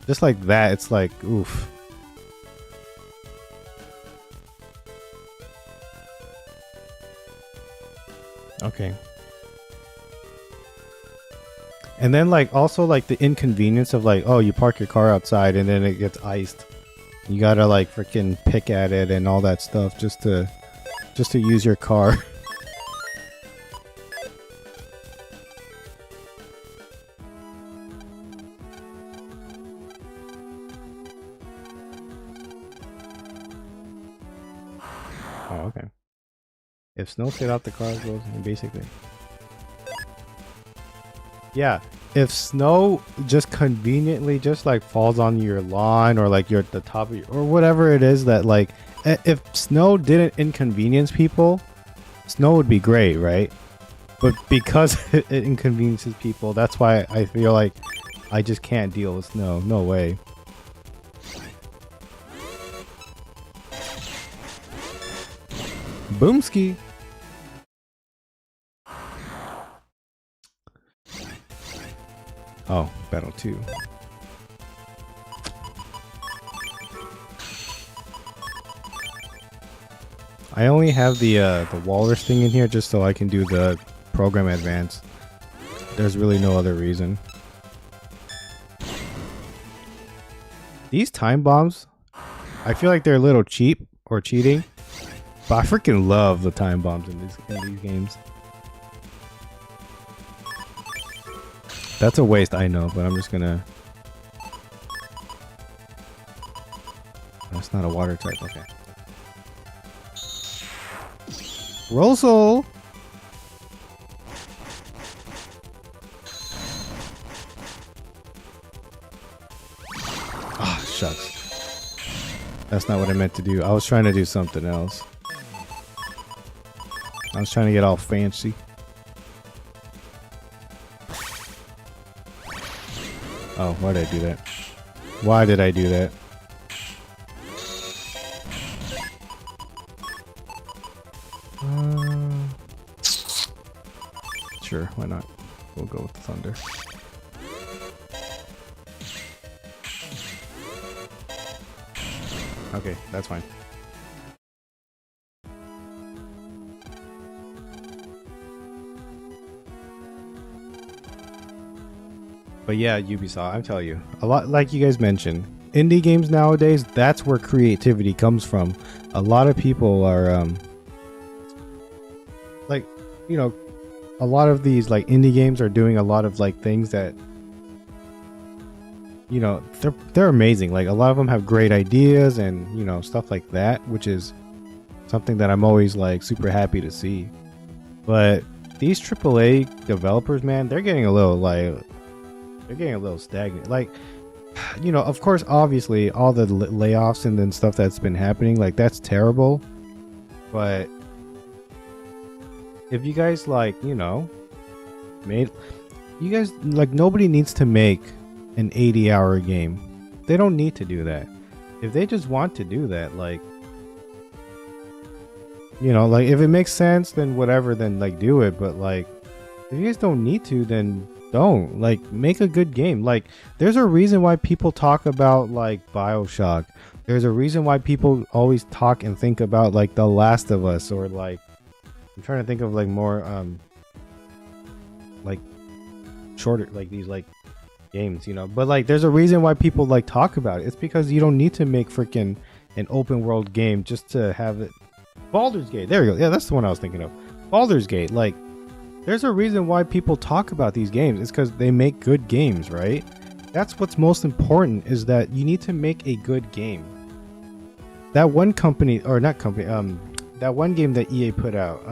Just like that, it's like oof. Okay. And then like also like the inconvenience of like, oh, you park your car outside and then it gets iced. You gotta like freaking pick at it and all that stuff just to use your car. Oh, okay. If snow stayed off the car goes basically. Yeah, if snow just conveniently just like falls on your lawn or like you're at the top of your, or whatever it is that like, if snow didn't inconvenience people, snow would be great, right? But because it inconveniences people, that's why I feel like I just can't deal with snow. No way. Boomski. Oh, Battle 2. I only have the walrus thing in here just so I can do the program advance. There's really no other reason. These time bombs, I feel like they're a little cheap or cheating, but I freaking love the time bombs in these games. That's a waste, I know, but I'm just gonna... That's not a water type, okay. Rosal! Ah, shucks. That's not what I meant to do. I was trying to do something else. I was trying to get all fancy. Oh, why did I do that? Why did I do that? Sure, why not? We'll go with the thunder. Okay, that's fine. But yeah, Ubisoft, I'm telling you, a lot, like you guys mentioned, indie games nowadays, that's where creativity comes from. A lot of people are, like, a lot of these, like, indie games are doing a lot of, like, things that, they're amazing. Like, a lot of them have great ideas and, stuff like that, which is something that I'm always, like, super happy to see. But these AAA developers, man, they're getting a little, like... They're getting a little stagnant. Like, of course, obviously, all the layoffs and then stuff that's been happening, like, that's terrible. But if you guys, like, nobody needs to make an 80-hour game. They don't need to do that. If they just want to do that, like, like, if it makes sense, then whatever, then, like, do it. But, like, if you guys don't need to, then... don't like make a good game. Like, there's a reason why people talk about like BioShock. There's a reason why people always talk and think about like The Last of Us, or like I'm trying to think of like more like shorter, like these like games, but like there's a reason why people like talk about it. It's because you don't need to make freaking an open world game just to have it. Baldur's Gate. There you go. Yeah, that's the one I was thinking of. Baldur's Gate. Like, there's a reason why people talk about these games. It's because they make good games, right? That's what's most important, is that you need to make a good game. That one company, or not company, that one game that EA put out,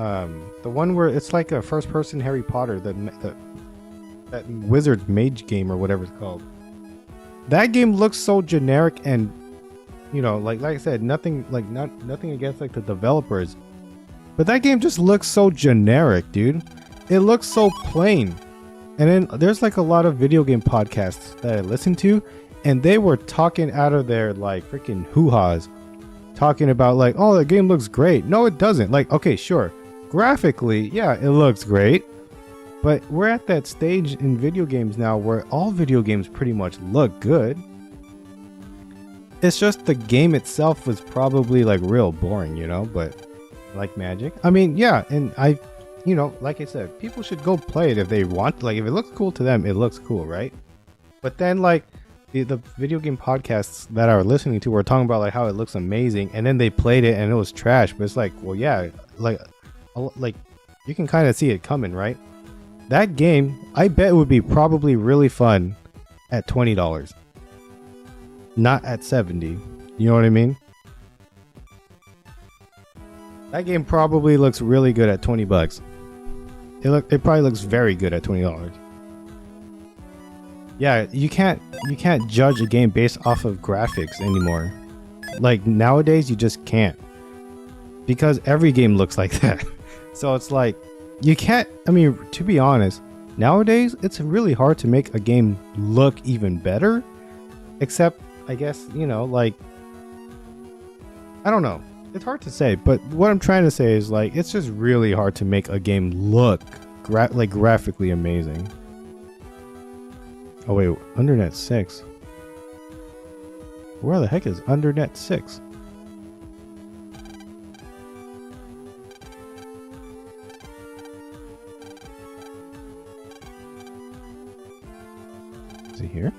the one where it's like a first-person Harry Potter, that Wizard's Mage game or whatever it's called. That game looks so generic, and like I said, nothing against like the developers, but that game just looks so generic, dude. It looks so plain. And then there's like a lot of video game podcasts that I listen to, and they were talking out of their like freaking hoo-has, talking about like, oh, the game looks great. No, it doesn't. Like, okay, sure, graphically, yeah, it looks great, but we're at that stage in video games now where all video games pretty much look good. It's just the game itself was probably like real boring, but like magic. I mean, yeah, and like I said, people should go play it if they want. Like, if it looks cool to them, it looks cool, right? But then like the video game podcasts that I was listening to were talking about like how it looks amazing, and then they played it and it was trash. But it's like, well, yeah, like you can kind of see it coming, right? That game, I bet, would be probably really fun at $20. Not at 70. You know what I mean? That game probably looks really good at 20 bucks. It probably looks very good at $20. Yeah, you can't judge a game based off of graphics anymore. Like nowadays you just can't. Because every game looks like that. So it's like you can't, I mean, to be honest, nowadays it's really hard to make a game look even better, except I guess, like, I don't know. It's hard to say, but what I'm trying to say is like it's just really hard to make a game look graphically amazing. Oh wait, Undernet 6. Where the heck is Undernet 6? Is it here?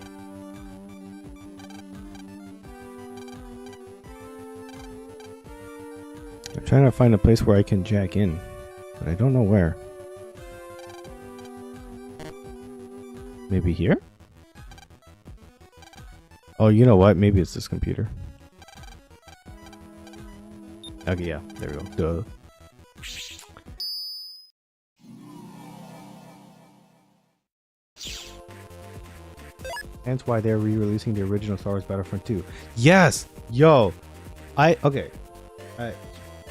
I'm trying to find a place where I can jack in, but I don't know where. Maybe here? Oh, you know what? Maybe it's this computer. Okay, yeah, there we go. Duh. Hence why they're re-releasing the original Star Wars Battlefront 2. Yes! Yo! Okay.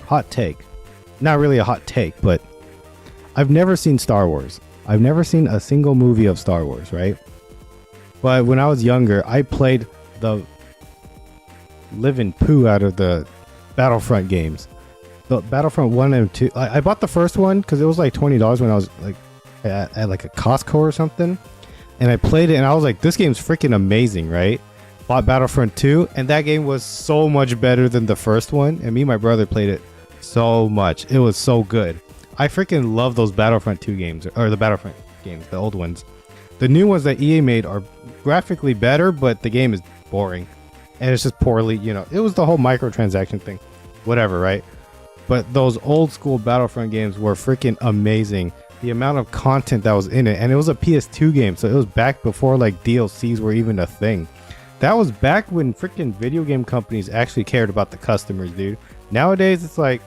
Hot take. Not really a hot take, but I've never seen Star Wars. I've never seen a single movie of Star Wars, right? But when I was younger, I played the living poo out of the Battlefront games. The Battlefront 1 and 2. I bought the first one because it was like $20 when I was like at like a Costco or something. And I played it and I was like, this game's freaking amazing, right? Bought Battlefront 2 and that game was so much better than the first one. And me and my brother played it so much. It was so good. I freaking love those Battlefront 2 games, or the Battlefront games, the old ones. The new ones that EA made are graphically better, but the game is boring. And it's just poorly, it was the whole microtransaction thing. Whatever, right? But those old school Battlefront games were freaking amazing. The amount of content that was in it, and it was a PS2 game, so it was back before like DLCs were even a thing. That was back when freaking video game companies actually cared about the customers, dude. Nowadays, it's like,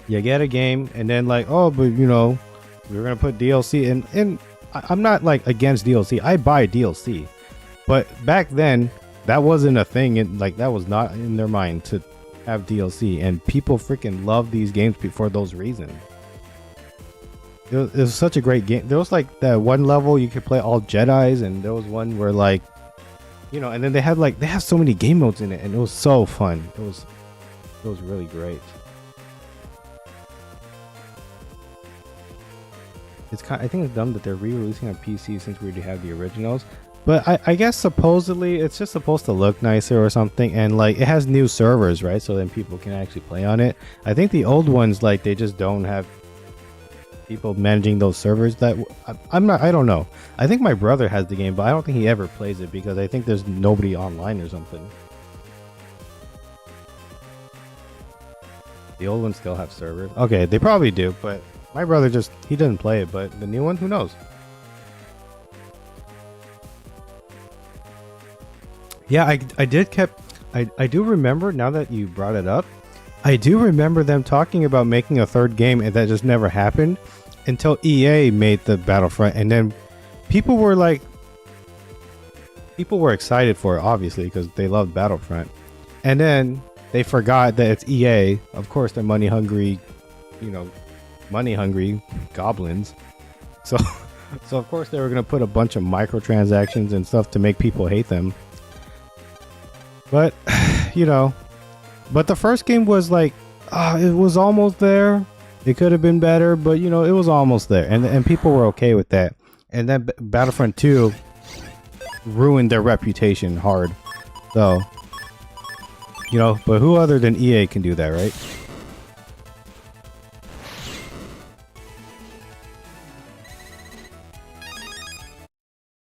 you get a game, and then like, oh, but we're gonna put DLC in. And I'm not like against DLC. I buy DLC, but back then that wasn't a thing, and like that was not in their mind to have DLC. And people freaking love these games for those reasons. It was such a great game. There was like that one level you could play all Jedis, and there was one where like, and then they have so many game modes in it, and it was so fun. It was really great. I think it's dumb that they're re-releasing on PC since we already have the originals. But I guess supposedly it's just supposed to look nicer or something, and like it has new servers, right? So then people can actually play on it. I think the old ones, like, they just don't have people managing those servers. I don't know. I think my brother has the game, but I don't think he ever plays it because I think there's nobody online or something. The old ones still have servers. Okay, they probably do, but my brother he doesn't play it, but the new one, who knows? Yeah, I do remember, now that you brought it up, I do remember them talking about making a third game, and that just never happened until EA made the Battlefront, and then people were excited for it, obviously, because they loved Battlefront. And then they forgot that it's EA. Of course, they're money hungry goblins. So of course they were going to put a bunch of microtransactions and stuff to make people hate them. But, but the first game was like, it was almost there. It could have been better, but it was almost there. And people were okay with that. And then Battlefront 2 ruined their reputation hard. So, but who other than EA can do that, right?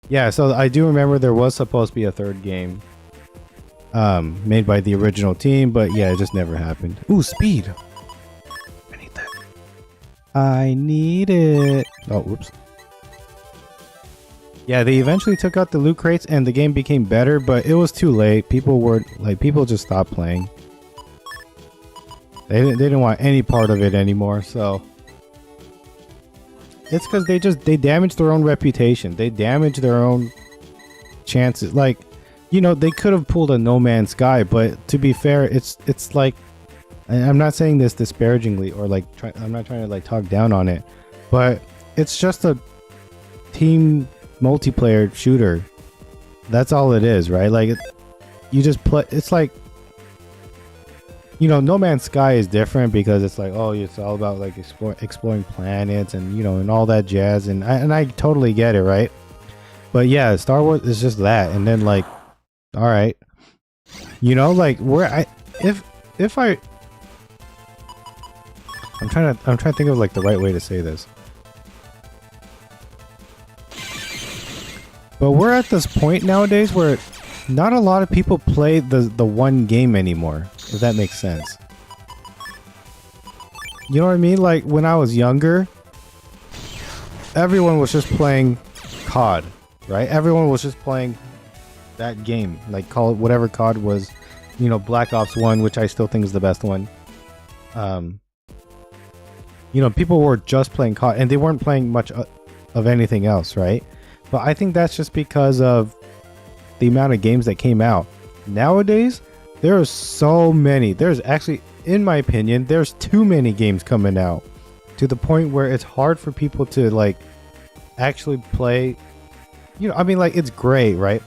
Yeah, so I do remember there was supposed to be a third game made by the original team, but yeah, it just never happened. Ooh, speed! I need that. I need it! Oh, whoops. Yeah, they eventually took out the loot crates and the game became better, but it was too late. People just stopped playing. They didn't want any part of it anymore, so it's because they damaged their own reputation. They damaged their own chances. Like, they could have pulled a No Man's Sky, but to be fair, it's like, I'm not saying this disparagingly or I'm not trying to talk down on it, but it's just a team multiplayer shooter. That's all it is, right? Like, you just play. It's like, No Man's Sky is different because it's like, oh, it's all about like exploring planets and and all that jazz, and I totally get it, right? But yeah, Star Wars is just that, and then like, all right, I'm trying to think of like the right way to say this. But we're at this point nowadays where not a lot of people play the one game anymore, if that makes sense. You know what I mean? Like, when I was younger, everyone was just playing COD, right? Everyone was just playing that game. Like, call it whatever COD was, Black Ops 1, which I still think is the best one. People were just playing COD, and they weren't playing much of anything else, right? But I think that's just because of the amount of games that came out. Nowadays, there are so many. There's actually, in my opinion, there's too many games coming out to the point where it's hard for people to actually play. It's great, right?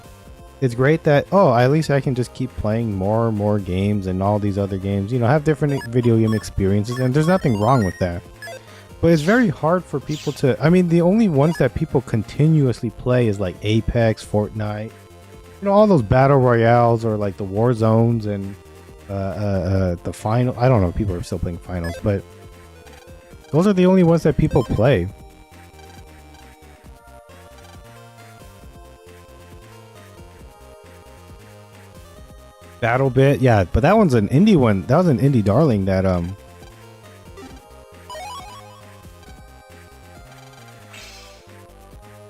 It's great that, at least I can just keep playing more and more games and all these other games, have different video game experiences, and there's nothing wrong with that. But it's very hard for people to, the only ones that people continuously play is like Apex, Fortnite, all those battle royales, or like the war zones and the final. I don't know if people are still playing finals, but those are the only ones that people play. BattleBit, yeah, but that one's an indie one. That was an indie darling that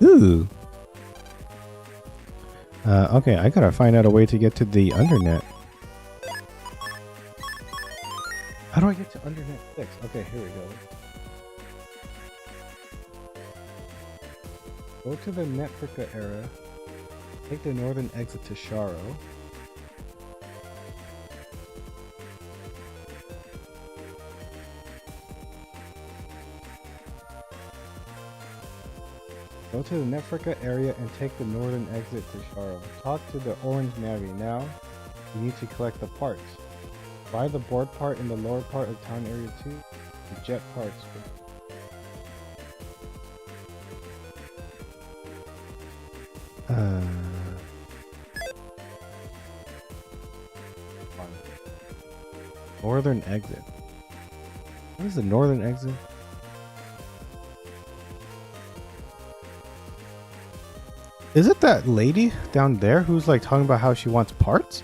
Ooh. Okay, I gotta find out a way to get to the Undernet. How do I get to Undernet 6? Okay, here we go. Go to the Netfrika era. Take the northern exit to Sharo. Go to the Netfrika area and take the northern exit to Sharo. Talk to the orange navvy. Now, you need to collect the parts. Buy the board part in the lower part of town area 2. The jet parts. Northern exit. What is the northern exit? Is it that lady down there who's like talking about how she wants parts?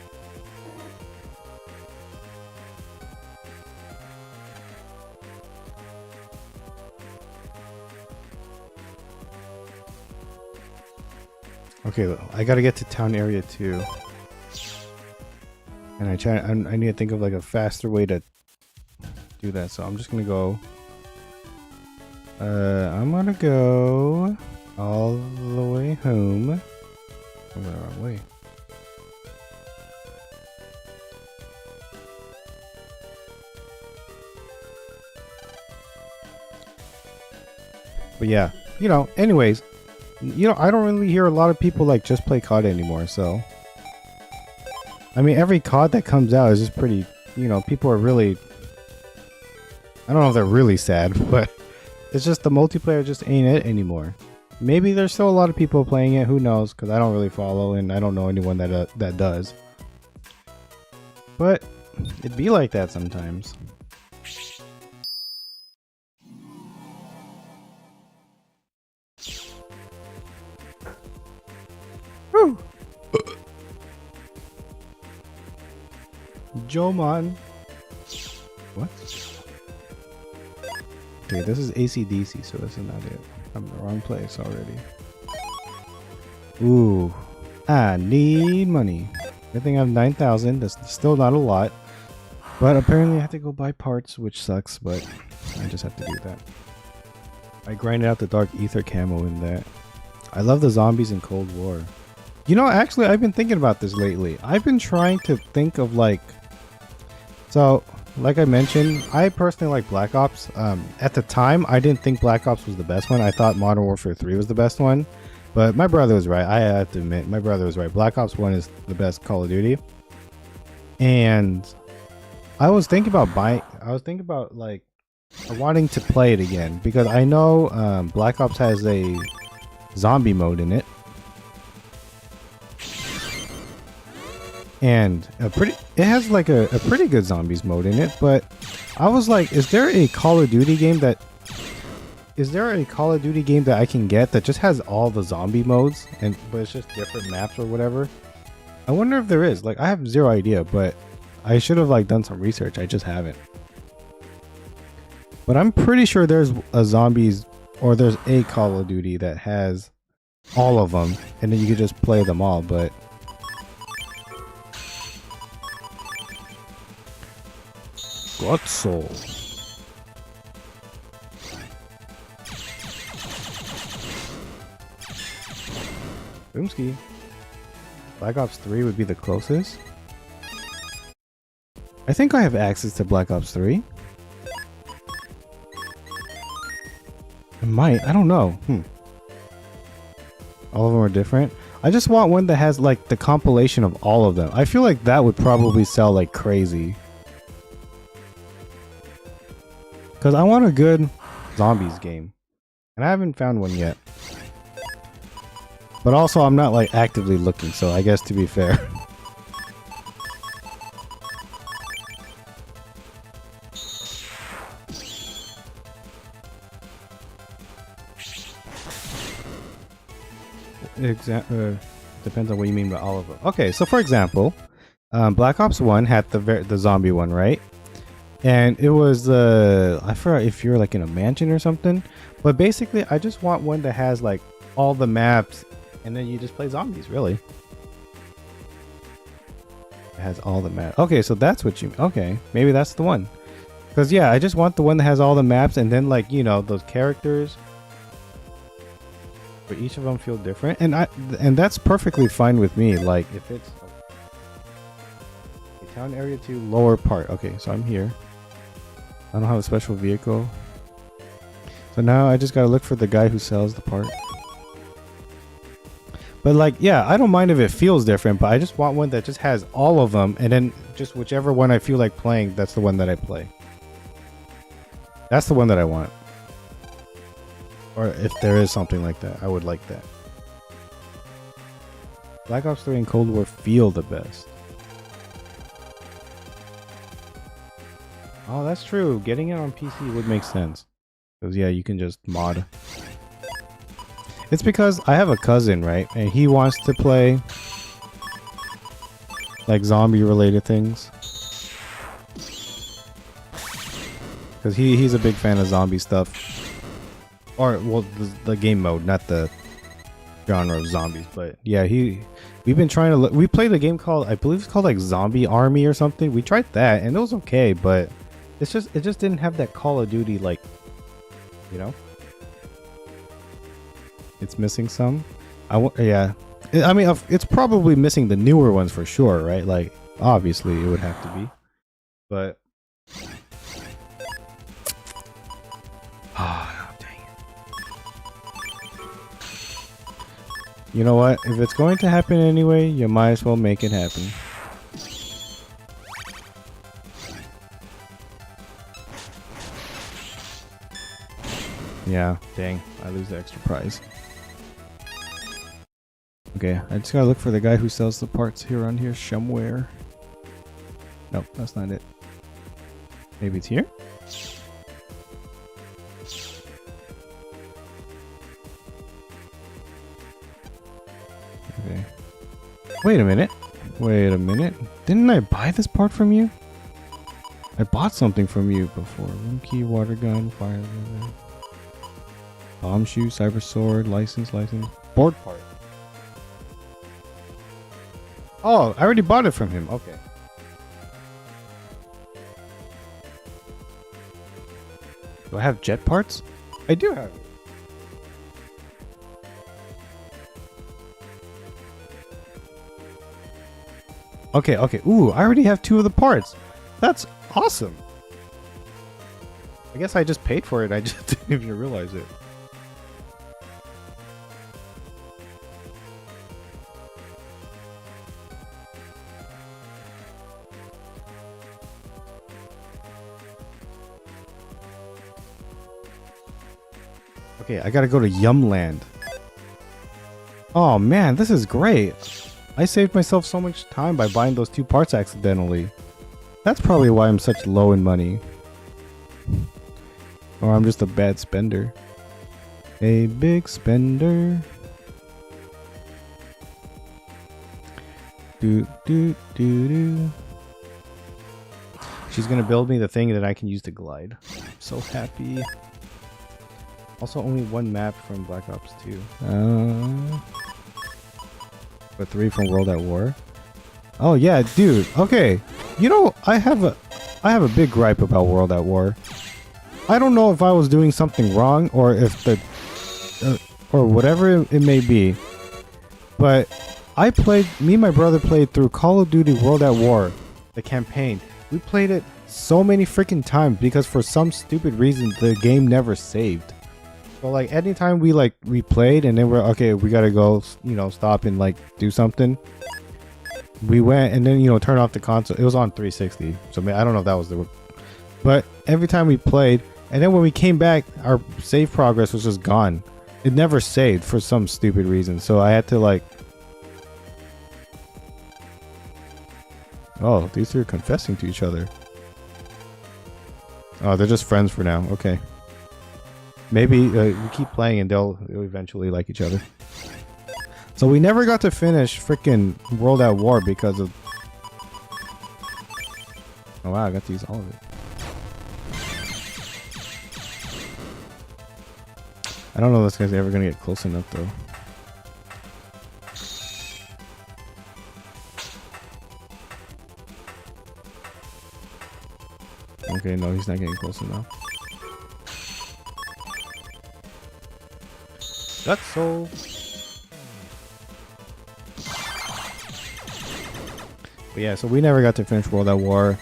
Okay, I gotta get to town area 2. And I need to think of like a faster way to do that. So I'm just gonna go. I'm gonna go all the way home. I went the wrong way. But yeah, anyways, I don't really hear a lot of people like just play COD anymore, so. I mean, every COD that comes out is just pretty, people are really, I don't know if they're really sad, but it's just the multiplayer just ain't it anymore. Maybe there's still a lot of people playing it, who knows, because I don't really follow and I don't know anyone that does. But it'd be like that sometimes. Woo! Jomon. What? Okay, this is AC/DC, so this is not it. I'm in the wrong place already. Ooh, I need money. Good thing I have 9,000. That's still not a lot. But apparently I have to go buy parts, which sucks, but I just have to do that. I grinded out the Dark Ether camo in that. I love the zombies in Cold War. Actually, I've been thinking about this lately. I've been trying to think of like... So, like I mentioned, I personally like Black Ops. At the time, I didn't think Black Ops was the best one. I thought Modern Warfare 3 was the best one. But my brother was right. I have to admit, my brother was right. Black Ops 1 is the best Call of Duty. And I was thinking about like wanting to play it again. Because I know Black Ops has a zombie mode in it. And it has like a pretty good zombies mode in it, but I was like, is there a Call of Duty game that I can get that just has all the zombie modes but it's just different maps or whatever? I wonder if there is. Like, I have zero idea, but I should have like done some research. I just haven't. But I'm pretty sure there's there's a Call of Duty that has all of them, and then you could just play them all, but God Soul. Boomski. Black Ops 3 would be the closest. I think I have access to Black Ops 3. I might. I don't know. All of them are different. I just want one that has like the compilation of all of them. I feel like that would probably sell like crazy. Because I want a good zombies game. And I haven't found one yet. But also I'm not like actively looking, so I guess to be fair. Depends on what you mean by all of them. Okay, so for example, Black Ops 1 had the zombie one, right? And it was I forgot if you're like in a mansion or something, but basically I just want one that has like all the maps, and then you just play zombies. Really, it has all the maps. Okay, so that's what you. Okay, maybe that's the one. Because yeah, I just want the one that has all the maps, and then like those characters, but each of them feel different, and that's perfectly fine with me. Like if it's town area 2 lower part. Okay, so I'm here. I don't have a special vehicle. So now I just gotta look for the guy who sells the part. But like, yeah, I don't mind if it feels different, but I just want one that just has all of them, and then just whichever one I feel like playing, that's the one that I play. That's the one that I want. Or if there is something like that, I would like that. Black Ops 3 and Cold War feel the best. Oh, that's true. Getting it on PC would make sense. Because, yeah, you can just mod. It's because I have a cousin, right? And he wants to play like zombie-related things. Because he's a big fan of zombie stuff. Or, well, the game mode, not the genre of zombies. But yeah, we've been trying to. We played a game called, I believe it's called like Zombie Army or something. We tried that and it was okay, but it just didn't have that Call of Duty like, you know. It's missing some. Yeah. I mean, it's probably missing the newer ones for sure, right? Like, obviously, it would have to be. But, oh, dang it. You know what? If it's going to happen anyway, you might as well make it happen. Yeah, dang. I lose the extra prize. Okay, I just gotta look for the guy who sells the parts here on here somewhere. Nope, that's not it. Maybe it's here? Okay. Wait a minute. Wait a minute. Didn't I buy this part from you? I bought something from you before. Room key, water gun, fire gun, bomb shoe, cyber sword, license, board part. Oh, I already bought it from him. Okay. Do I have jet parts? I do have it. Okay, okay. Ooh, I already have 2 of the parts. That's awesome. I guess I just paid for it. I just didn't even realize it. Okay, I gotta go to Yumland. Oh man, this is great. I saved myself so much time by buying those 2 parts accidentally. That's probably why I'm such low in money. Or I'm just a bad spender. A big spender. Do. She's gonna build me the thing that I can use to glide. I'm so happy. Also, only 1 map from Black Ops 2. But 3 from World at War. Oh yeah, dude. Okay, you know, I have a big gripe about World at War. I don't know if I was doing something wrong or if or whatever it may be, but me and my brother played through Call of Duty World at War, the campaign. We played it so many freaking times because for some stupid reason the game never saved. So like anytime we played and then we're okay, we gotta go, you know, stop and like do something. We went and then, you know, turn off the console. It was on 360, so I don't know if that was the. But every time we played, and then when we came back, our save progress was just gone. It never saved for some stupid reason. So I had to like. Oh, these 2 are confessing to each other. Oh, they're just friends for now. Okay. Maybe we keep playing and they'll eventually like each other. So we never got to finish freaking World at War because of... Oh wow, I got to use all of it. I don't know if this guy's ever going to get close enough though. Okay, no, he's not getting close enough. That's so. But yeah, so we never got to finish World at War.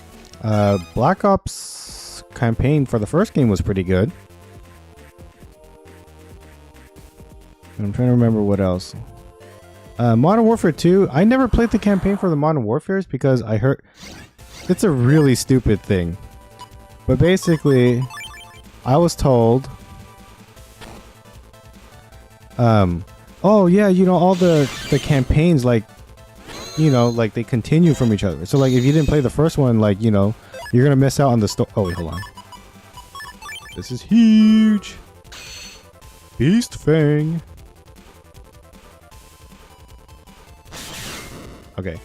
Black Ops campaign for the first game was pretty good. I'm trying to remember what else. Modern Warfare 2. I never played the campaign for the Modern Warfares because I heard it's a really stupid thing. But basically, I was told. Oh yeah, you know, all the campaigns, like, you know, like they continue from each other. So like if you didn't play the first one, like, you know, you're gonna miss out on the story. Oh wait, hold on. This is huge. Beast Fang. Okay.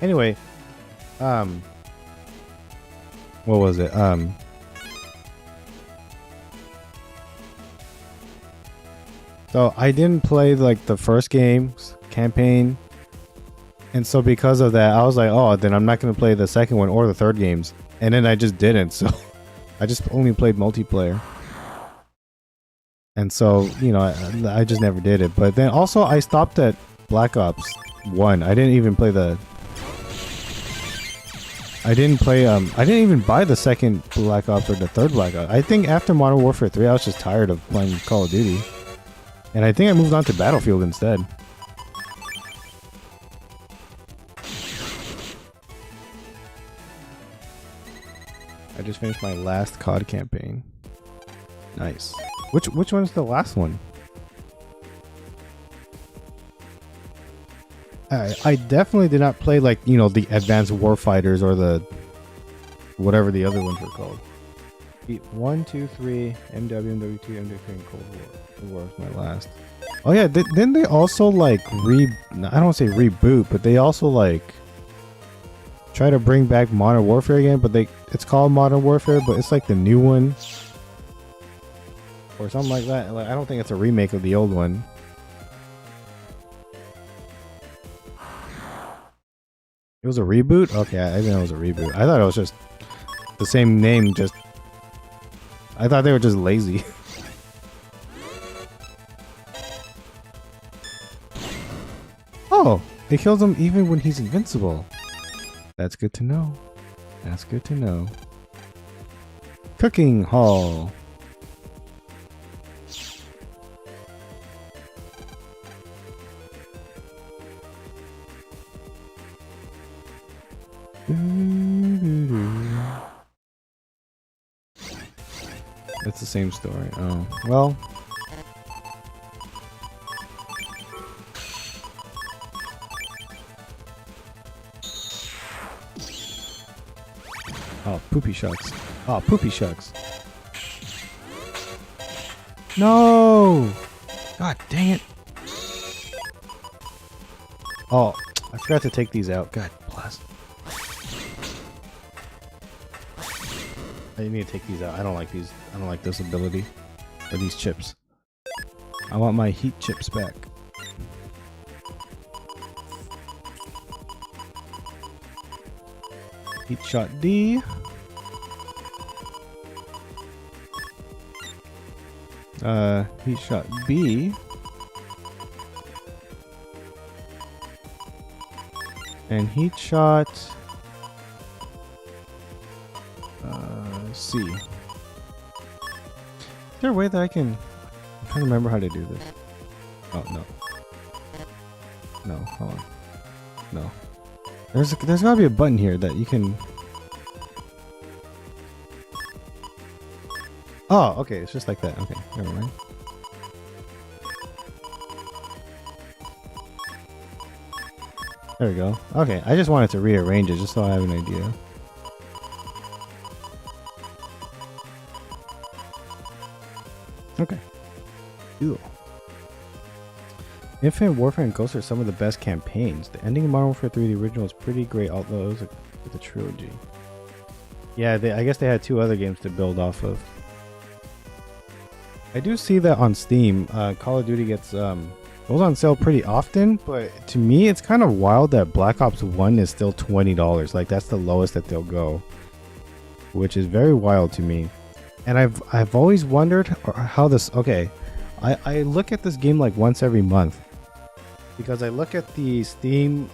Anyway, what was it? 'Cause So I didn't play like the first game's campaign. And so because of that, I was like, oh, then I'm not going to play the second one or the third games. And then I just didn't. So I just only played multiplayer. And so, you know, I just never did it. But then also I stopped at Black Ops 1. I didn't even play the... I didn't even buy the second Black Ops or the third Black Ops. I think after Modern Warfare 3, I was just tired of playing Call of Duty. And I think I moved on to Battlefield instead. I just finished my last COD campaign. Nice. Which one's the last one? I definitely did not play like, you know, the Advanced Warfighters or the whatever the other ones were called. 1, 2, 3, MW, MW2, MW3, and Cold War. Cold War was my last. Oh yeah, didn't they also like I don't want to say reboot, but they also like try to bring back Modern Warfare again, but it's called Modern Warfare, but it's like the new one. Or something like that. Like, I don't think it's a remake of the old one. It was a reboot? Okay, I didn't know it was a reboot. I thought it was just the same name, just... I thought they were just lazy. Oh! It kills him even when he's invincible. That's good to know. That's good to know. Cooking Hall. It's the same story. Oh, well. Oh, poopy shucks. Oh, poopy shucks. No! God dang it. Oh, I forgot to take these out. God bless. I need to take these out. I don't like these. I don't like this ability. Or these chips. I want my heat chips back. Heat shot D. Heat shot B. And heat shot C. Is there a way that I can... I'm trying to remember how to do this. Oh, no. No, hold on. No. There's gotta be a button here that you can... Oh, okay, it's just like that. Okay, never mind. There we go. Okay, I just wanted to rearrange it just so I have an idea. Okay. Ew. Infinite Warfare and Ghost are some of the best campaigns. The ending of Modern Warfare 3, the original, is pretty great, although it was a trilogy. Yeah, I guess they had 2 other games to build off of. I do see that on Steam. Call of Duty gets goes on sale pretty often, but to me, it's kind of wild that Black Ops 1 is still $20. Like, that's the lowest that they'll go, which is very wild to me. And I've always wondered how this... Okay, I look at this game like once every month, because I look at the Steam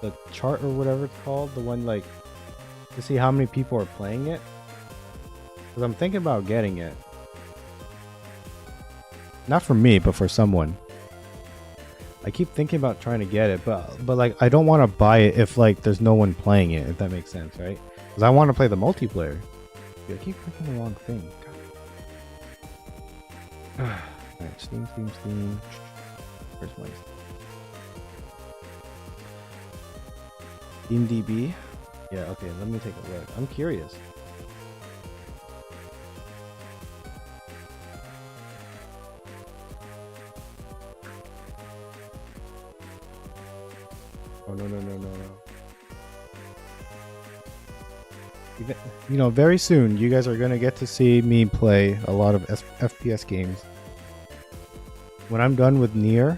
the chart or whatever it's called, the one like to see how many people are playing it, because I'm thinking about getting it. Not for me, but for someone. I keep thinking about trying to get it, but like I don't want to buy it if like there's no one playing it, if that makes sense, right? Because I want to play the multiplayer. I keep clicking the wrong thing. Alright, Steam. Where's my SteamDB? Yeah, okay, let me take a look. I'm curious. Oh, no. You know, very soon you guys are going to get to see me play a lot of FPS games. when I'm done with Nier,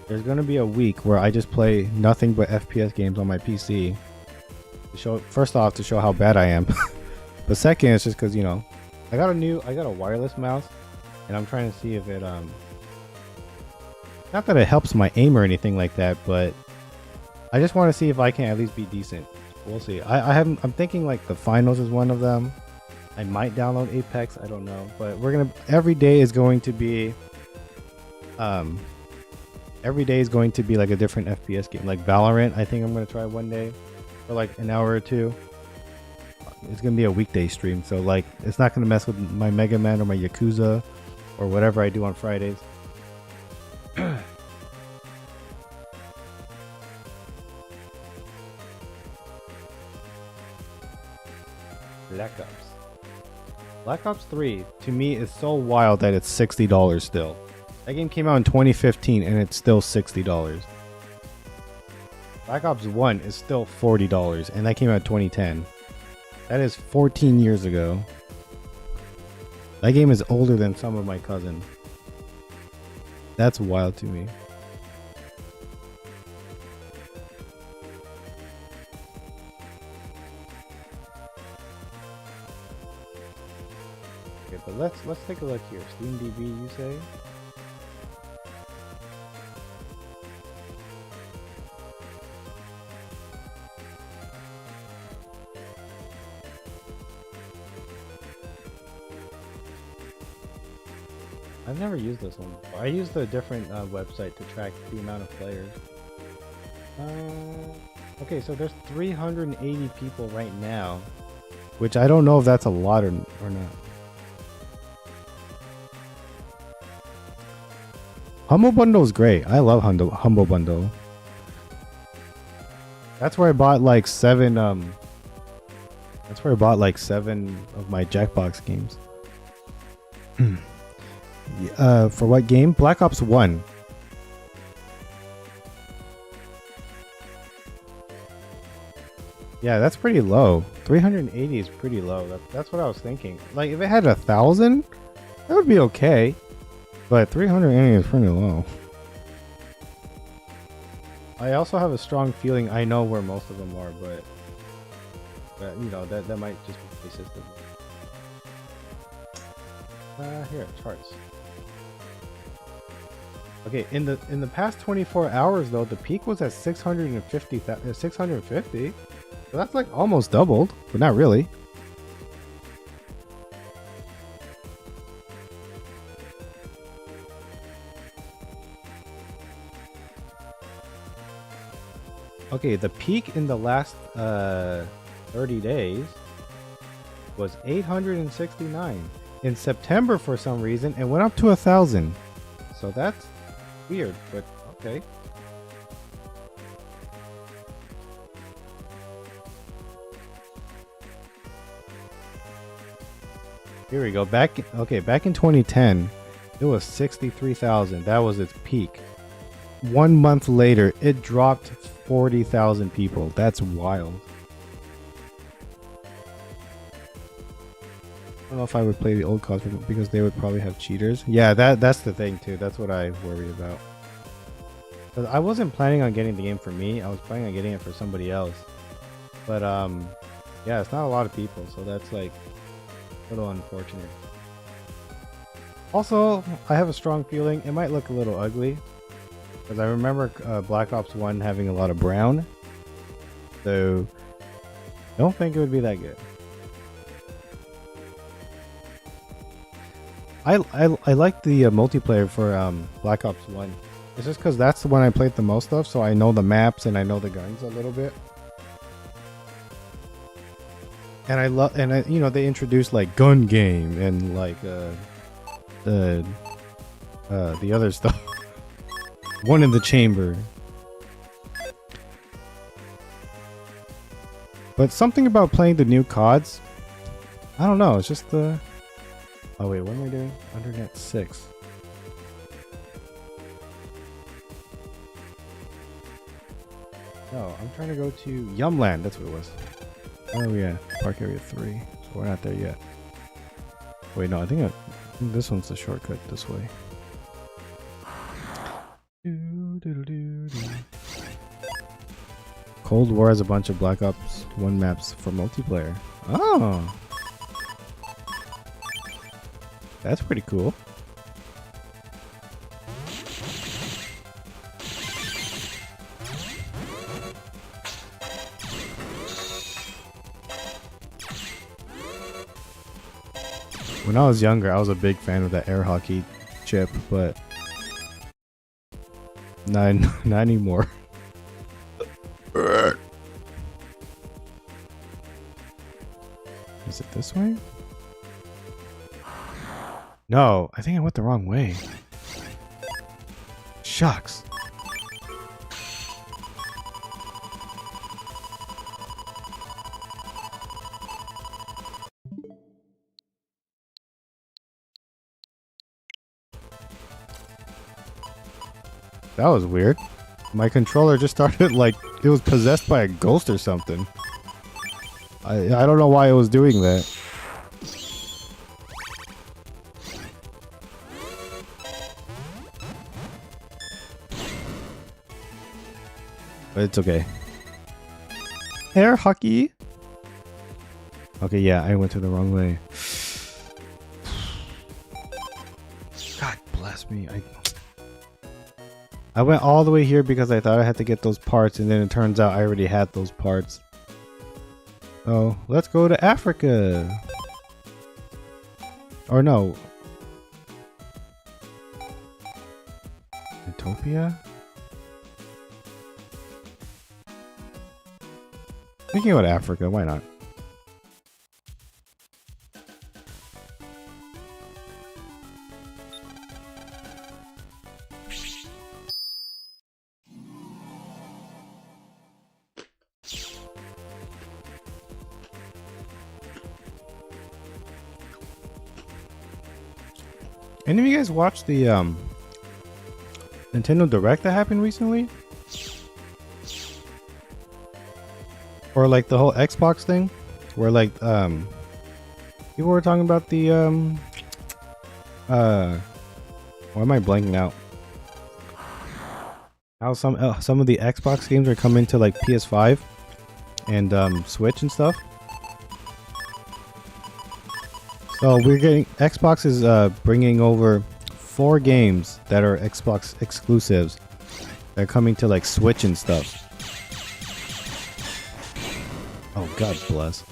there's gonna be a week where I just play nothing but FPS games on my PC. To show, first off, to show how bad I am, but second, it's just because, you know, I got a wireless mouse, and I'm trying to see if it not that it helps my aim or anything like that, but I just want to see if I can at least be decent. We'll see. I'm thinking like the finals is one of them. I might download Apex, I don't know, but every day is going to be like a different FPS game. Like Valorant, I think I'm gonna try one day for like an hour or two. It's gonna be a weekday stream, so like it's not gonna mess with my Mega Man or my Yakuza or whatever I do on Fridays. Black Ops 3 to me is so wild that it's $60 still. That game came out in 2015 and it's still $60. Black Ops 1 is still $40 and that came out in 2010. That is 14 years ago. That game is older than some of my cousins. That's wild to me. Okay, but let's take a look here. SteamDB, you say? I've never used this one before. I used a different website to track the amount of players. Okay, so there's 380 people right now, which I don't know if that's a lot or not. Humble Bundle is great. I love Humble Bundle. That's where I bought like 7 that's where I bought like 7 of my Jackbox games. For what game? Black Ops 1. Yeah, that's pretty low. 380 is pretty low. That's what I was thinking. Like, if it had 1,000, that would be okay. But 380 is pretty low. I also have a strong feeling I know where most of them are, but you know, that might just be the system. Here, charts. Okay, in the past 24 hours though, the peak was at 650. So that's like almost doubled, but not really. Okay, the peak in the last 30 days was 869. In September, for some reason, it went up to 1,000. So that's weird, but okay. Here we go. Back in 2010, it was 63,000. That was its peak. 1 month later, it dropped 40,000 people. That's wild. I don't know if I would play the old COD because they would probably have cheaters. Yeah, that's the thing too. That's what I worry about. Because I wasn't planning on getting the game for me. I was planning on getting it for somebody else. But yeah, it's not a lot of people, so that's like a little unfortunate. Also, I have a strong feeling it might look a little ugly. Because I remember Black Ops 1 having a lot of brown. So, I don't think it would be that good. I like the multiplayer for Black Ops 1. It's just because that's the one I played the most of, so I know the maps and I know the guns a little bit. And you know, they introduced like gun game and like the other stuff. One in the chamber. But something about playing the new CODs, I don't know, it's just the... Oh wait, what am I doing? Undernet 6. No, I'm trying to go to Yumland, that's what it was. Where are we at? Park Area 3. So we're not there yet. Wait, no, I think this one's the shortcut this way. Cold War has a bunch of Black Ops 1 maps for multiplayer. Oh, that's pretty cool. When I was younger, I was a big fan of that air hockey chip, but not anymore. Is it this way? No, I think I went the wrong way. Shucks. That was weird. My controller just started like it was possessed by a ghost or something. I don't know why it was doing that. But it's okay. Air hockey. Okay, yeah, I went to the wrong way. God bless me. I went all the way here because I thought I had to get those parts, and then it turns out I already had those parts. Oh, let's go to Africa. Or no. Utopia? Thinking about Africa, why not? Any of you guys watch the Nintendo Direct that happened recently? Or like the whole Xbox thing? Where like people were talking about the why am I blanking out? How some of the Xbox games are coming to like PS5 and Switch and stuff. So we're getting Xbox is bringing over 4 games that are Xbox exclusives. They're coming to like Switch and stuff. Oh, God bless.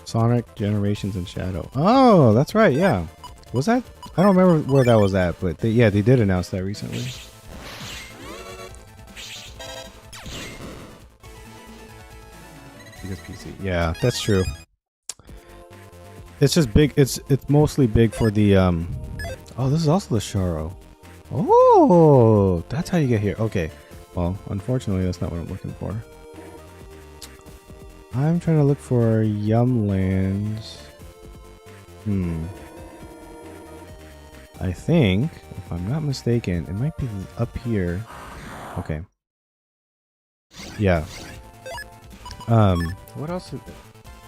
Sonic Generations and Shadow. Oh, that's right. Yeah, was that? I don't remember where that was at, but they did announce that recently. PC. Yeah, that's true. It's just big. It's mostly big for the oh, this is also the Sharo. Oh, that's how you get here. Okay. Well, unfortunately, that's not what I'm looking for. I'm trying to look for Yumlands. I think, if I'm not mistaken, it might be up here. Okay. Yeah. What else is it?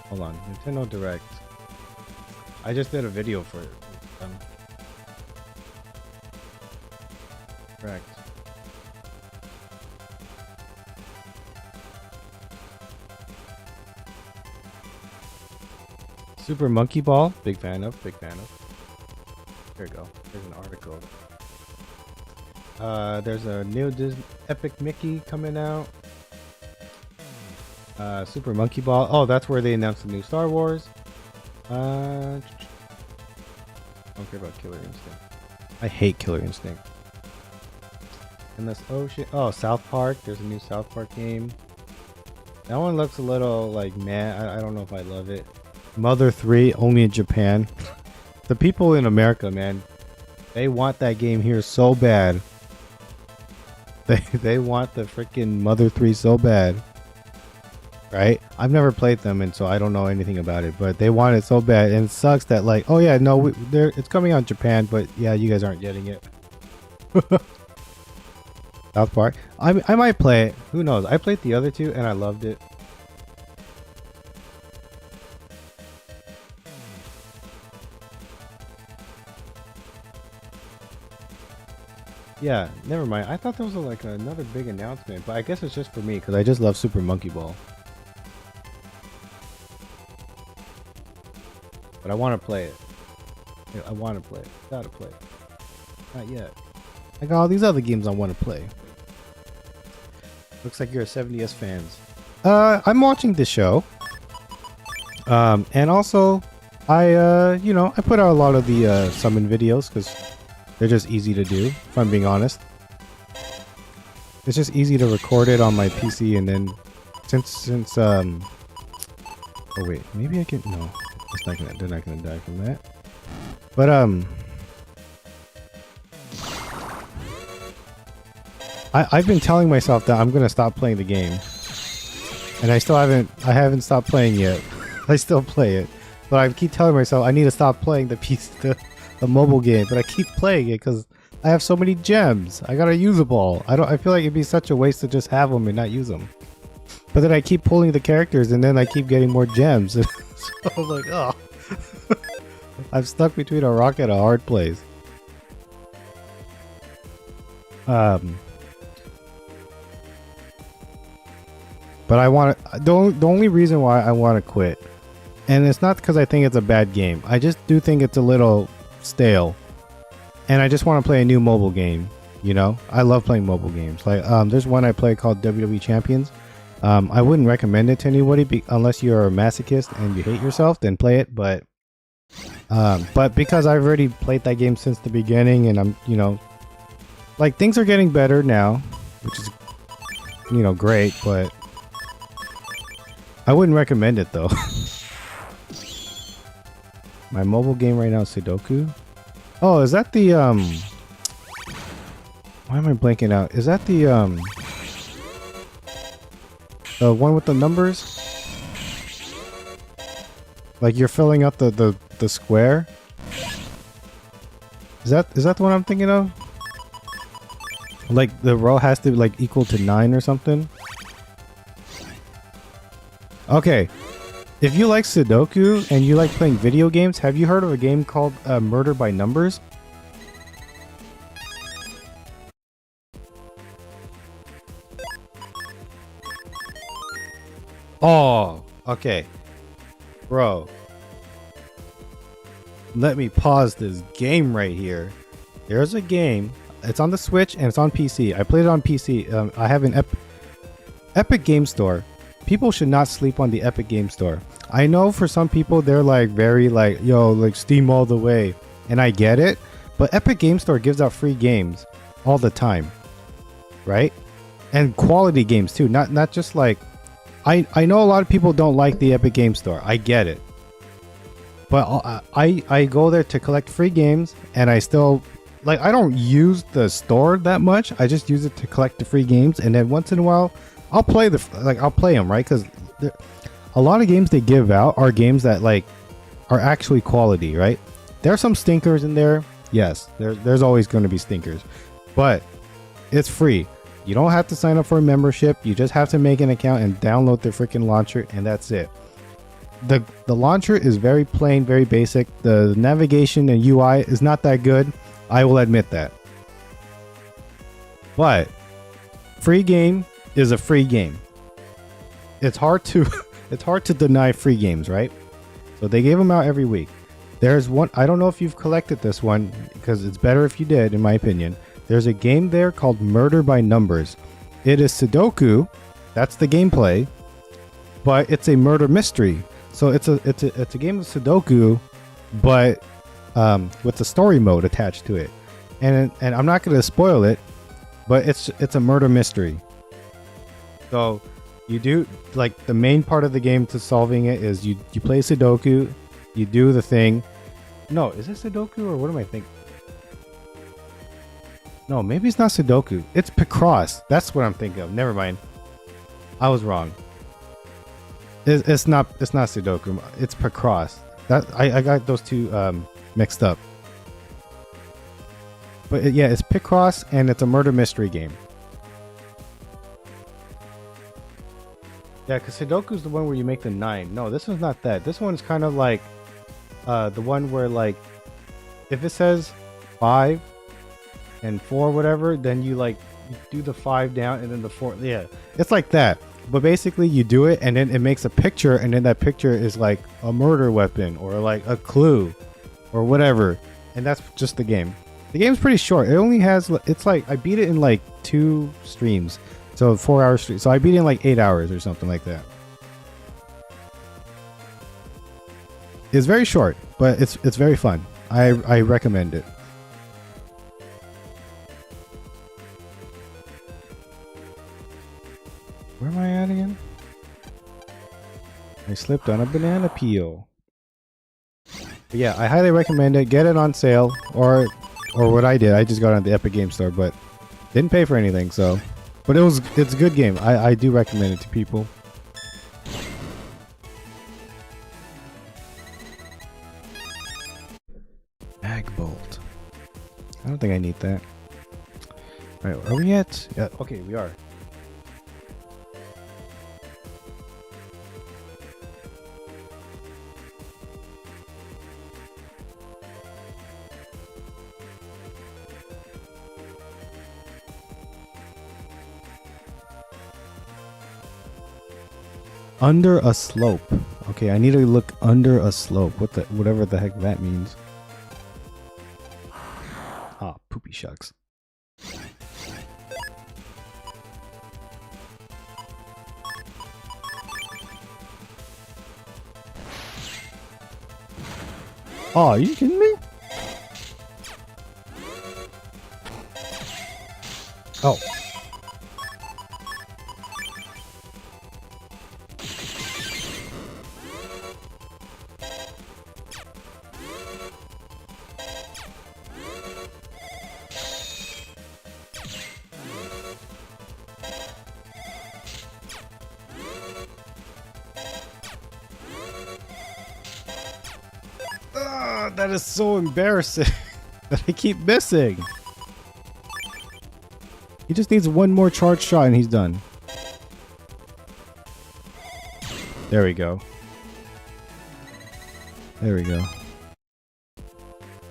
Hold on. Nintendo Direct. I just did a video for it. Direct. Super Monkey Ball. Big fan of. Here we go. There's an article. There's a new Disney Epic Mickey coming out. Super Monkey Ball. Oh, that's where they announced the new Star Wars. I don't care about Killer Instinct. I hate Killer Instinct. Endless Ocean. Oh, South Park. There's a new South Park game. That one looks a little like meh. I don't know if I love it. Mother 3 only in Japan. The people in America, man, they want that game here so bad. They want the freaking Mother 3 so bad. Right? I've never played them, and so I don't know anything about it, but they want it so bad, and it sucks that like, oh yeah, no, it's coming out in Japan, but yeah, you guys aren't getting it. South Park. I might play it. Who knows? I played the other two, and I loved it. Yeah, never mind. I thought there was like another big announcement, but I guess it's just for me because I just love Super Monkey Ball. But I want to play it. Yeah, I want to play it. Gotta play it. Not yet. I got all these other games I want to play. Looks like you're a 70s fans. I'm watching the show. And also, I put out a lot of the summon videos because they're just easy to do, if I'm being honest. It's just easy to record it on my PC, and then since oh wait, maybe I can, no, it's not gonna, they're not gonna die from that. But I've been telling myself that I'm gonna stop playing the game, and I haven't stopped playing yet. I still play it, but I keep telling myself I need to stop playing the mobile game, but I keep playing it because I have so many gems. I gotta use them all. I feel like it'd be such a waste to just have them and not use them. But then I keep pulling the characters, and then I keep getting more gems. So I'm like, oh, I'm stuck between a rock and a hard place. But I want to. The only reason why I want to quit, and it's not because I think it's a bad game. I just do think it's a little stale, and I just want to play a new mobile game. You know, I love playing mobile games. Like, there's one I play called WWE Champions. I wouldn't recommend it to anybody unless you're a masochist and you hate yourself. Then play it. But because I've already played that game since the beginning, and I'm, like, things are getting better now, which is, great. But I wouldn't recommend it though. My mobile game right now is Sudoku. Oh, is that the why am I blanking out? Is that the one with the numbers? Like you're filling out the square? Is that the one I'm thinking of? Like the row has to like equal to 9 or something? Okay, if you like Sudoku and you like playing video games, have you heard of a game called Murder by Numbers? Oh, okay. Bro. Let me pause this game right here. There's a game. It's on the Switch and it's on PC. I played it on PC. I have an Epic Game Store. People should not sleep on the Epic Game Store. I know for some people they're like very like, yo, like Steam all the way. And I get it. But Epic Game Store gives out free games all the time. Right? And quality games too. Not just like... I know a lot of people don't like the Epic Game Store. I get it. But I go there to collect free games, and I still... Like, I don't use the store that much. I just use it to collect the free games, and then once in a while... I'll play them, right? Because a lot of games they give out are games that like are actually quality, right? There are some stinkers in there. Yes, there's always going to be stinkers, but it's free. You don't have to sign up for a membership. You just have to make an account and download the freaking launcher, and that's it. The launcher is very plain, very basic. The navigation and UI is not that good. I will admit that. But free game is a free game. It's hard to deny free games, right? So they gave them out every week. There's one, I don't know if you've collected this one because it's better if you did, in my opinion. There's a game there called Murder by Numbers. It is Sudoku, that's the gameplay, but it's a murder mystery. So it's a game of Sudoku, but with the story mode attached to it. And I'm not going to spoil it, but it's a murder mystery. So you do, like, the main part of the game to solving it is you play Sudoku, you do the thing. No, is it Sudoku or what am I thinking? No, maybe it's not Sudoku. It's Picross. That's what I'm thinking of. Never mind. I was wrong. It's not Sudoku. It's Picross. That I got those two mixed up. But yeah, it's Picross and it's a murder mystery game. Yeah, because Sudoku's the one where you make the 9. No, this one's not that. This one's kind of like the one where, like, if it says 5, and 4 whatever, then you like you do the 5 down and then the 4. Yeah, it's like that. But basically you do it and then it makes a picture, and then that picture is like a murder weapon or like a clue or whatever, and that's just the game. The game's pretty short. It only has, it's like I beat it in like 2 streams, so 4-hour stream. So I beat it in like 8 hours or something like that. It's very short, but it's very fun. I recommend it. Where am I at again? I slipped on a banana peel. But yeah, I highly recommend it. Get it on sale, or what I did. I just got it on the Epic Game Store, but didn't pay for anything. So, but it's a good game. I do recommend it to people. Mag bolt. I don't think I need that. All right, are we at? Yeah, okay, we are. Under a slope. Okay, I need to look under a slope. Whatever the heck that means. Ah, poopy shucks. Oh, are you kidding me? Oh. That is so embarrassing that I keep missing. He just needs one more charge shot and he's done. There we go. There we go.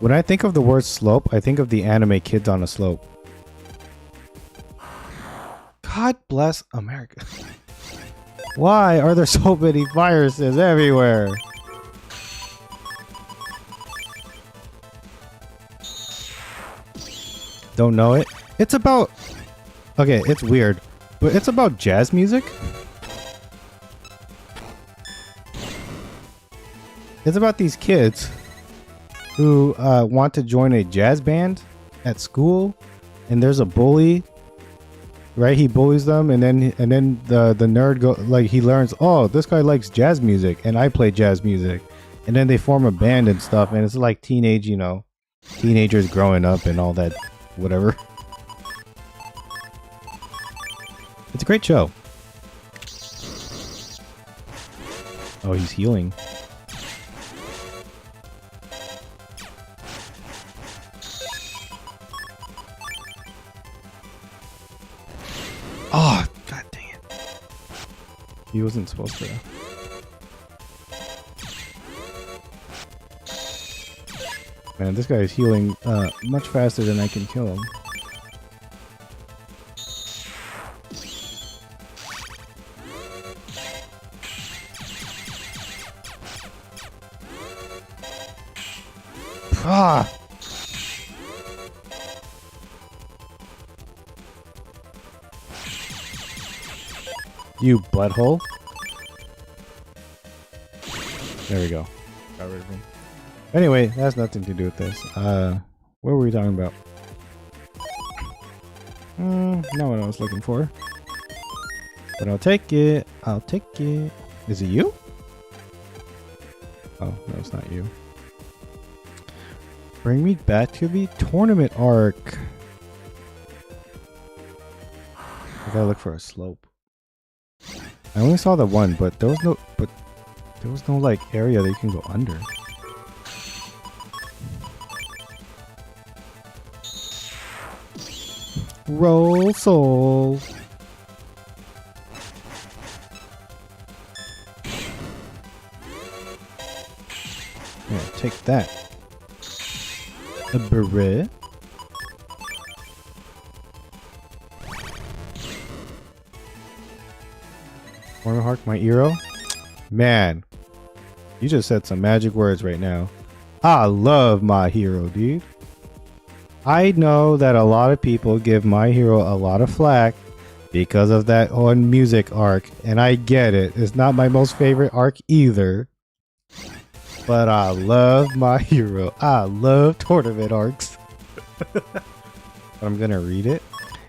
When I think of the word slope, I think of the anime Kids on a Slope. God bless America. Why are there so many viruses everywhere? Don't know it. It's about... Okay, it's weird, but it's about jazz music. It's about these kids who want to join a jazz band at school, and there's a bully, right? He bullies them, and then the nerd go like he learns, oh, this guy likes jazz music, and I play jazz music, and then they form a band and stuff, and it's like teenage, you know, teenagers growing up and all that. Whatever. It's a great show. Oh, he's healing. Oh, god dang it. He wasn't supposed to. Man, this guy is healing much faster than I can kill him. Ah! You butthole. There we go. Got rid of him. Anyway, that has nothing to do with this. What were we talking about? Not what I was looking for. But I'll take it. I'll take it. Is it you? Oh, no, it's not you. Bring me back to the tournament arc. I gotta look for a slope. I only saw the one, but there was no like area that you can go under. Roll soul. Yeah, take that. A beret. Tournament Arc, my hero. Man, you just said some magic words right now. I love My Hero, dude. I know that a lot of people give My Hero a lot of flack because of that one music arc, and I get it. It's not my most favorite arc either. But I love My Hero. I love tournament arcs. I'm gonna read it.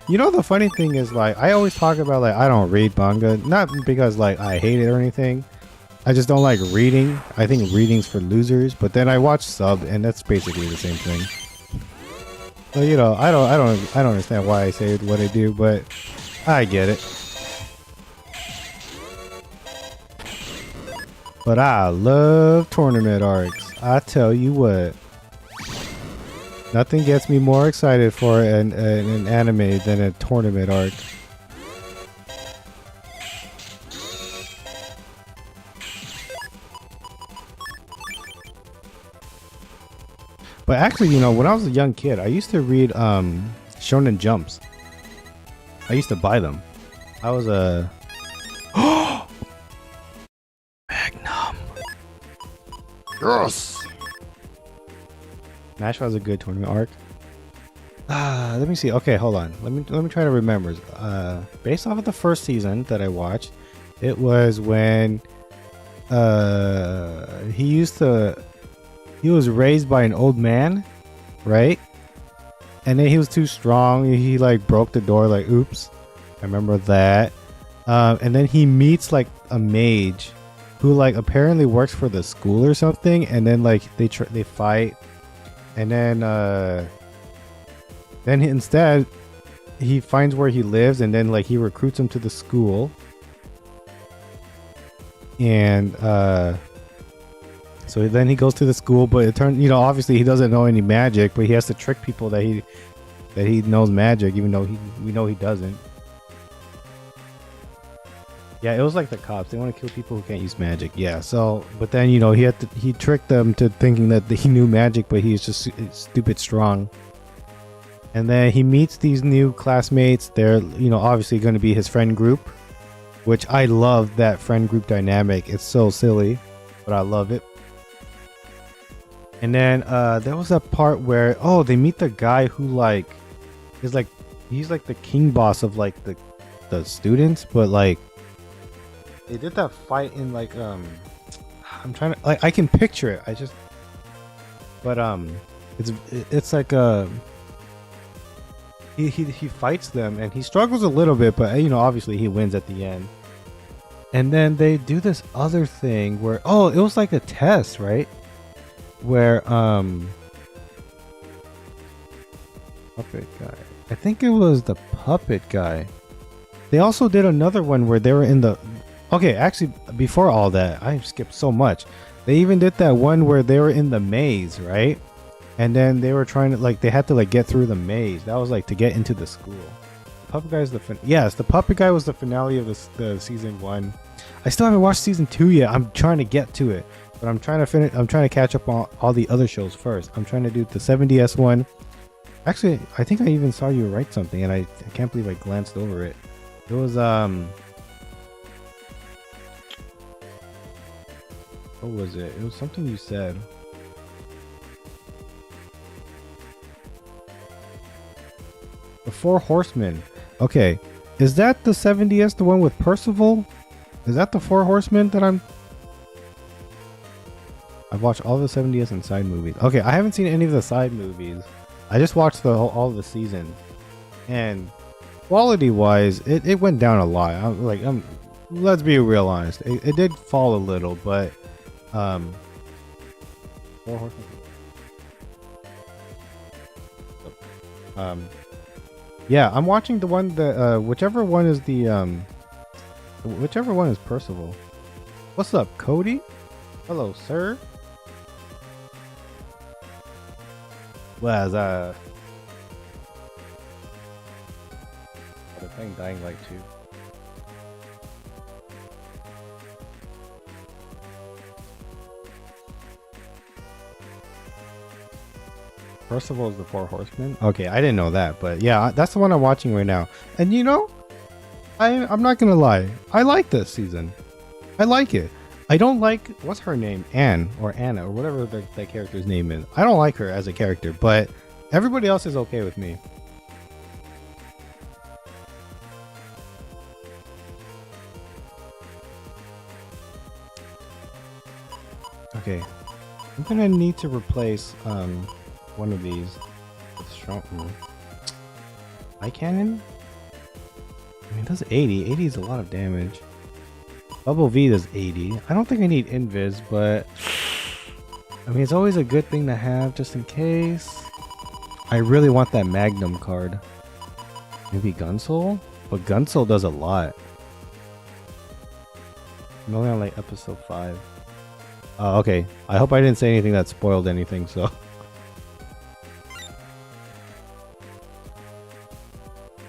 You know, the funny thing is, like, I always talk about, like, I don't read manga. Not because, like, I hate it or anything. I just don't like reading. I think reading's for losers. But then I watch sub, and that's basically the same thing. So, you know, I don't understand why I say what I do, but I get it. But I love tournament arcs. I tell you what. Nothing gets me more excited for an anime than a tournament arc. But actually, you know, when I was a young kid, I used to read Shonen Jumps. I used to buy them. I was a... Magnum! Yes! Nashville has a good tournament arc. Let me see. Okay, hold on. Let me try to remember. Based off of the first season that I watched, it was when he was raised by an old man, right? And then he was too strong. He like broke the door. Like, oops. I remember that. And then he meets like a mage who like apparently works for the school or something. And then like they fight. And then instead he finds where he lives, and then like he recruits him to the school. And so then he goes to the school, but it turns, you know, obviously he doesn't know any magic, but he has to trick people that he knows magic, even though we know he doesn't. Yeah, it was like the cops. They want to kill people who can't use magic. Yeah, so, but then, you know, he tricked them to thinking that he knew magic, but he's just stupid strong. And then he meets these new classmates. They're, you know, obviously going to be his friend group, which I love that friend group dynamic. It's so silly, but I love it. And then there was a part where, oh, they meet the guy who like is like, he's like the king boss of like the students, but like they did that fight in like I'm trying to, like, I can picture it. It's like he fights them and he struggles a little bit, but you know, obviously he wins at the end. And then they do this other thing where, oh, it was like a test, right? Where puppet guy. I think it was the puppet guy. They also did another one where they were in the, okay, actually before all that, I skipped so much. They even did that one where they were in the maze, right? And then they were trying to, like, they had to like get through the maze. That was like to get into the school. The puppet guy is the puppet guy was the finale of the season 1. I still haven't watched season 2 yet. I'm trying to get to it, but I'm trying to catch up on all the other shows first. I'm trying to do the 7DS one. Actually, I think I even saw you write something, and I can't believe I glanced over it. It was what was it? It was something you said. The Four Horsemen. Okay, is that the 7DS, the one with Percival? Is that the Four Horsemen that I've watched all the 7DS and side movies. Okay, I haven't seen any of the side movies. I just watched all the seasons, and quality-wise, it went down a lot. Let's be real honest. It did fall a little, but Four Horsemen. Yeah, I'm watching the one that whichever one is Percival. What's up, Cody? Hello, sir. Was they're playing Dying Light 2. Percival is the Four Horsemen. Okay, I didn't know that, but yeah, that's the one I'm watching right now. And you know, I'm not gonna lie. I like this season. I like it. I don't like, what's her name? Anne or Anna or whatever that character's name is. I don't like her as a character, but everybody else is okay with me. Okay, I'm gonna need to replace one of these with strong high cannon. I mean, that's 80. 80 is a lot of damage. Bubble V does 80. I don't think I need Invis, but I mean, it's always a good thing to have just in case. I really want that Magnum card. Maybe Gunsoul? But Gunsoul does a lot. I'm only on like episode 5. Okay. I hope I didn't say anything that spoiled anything, so.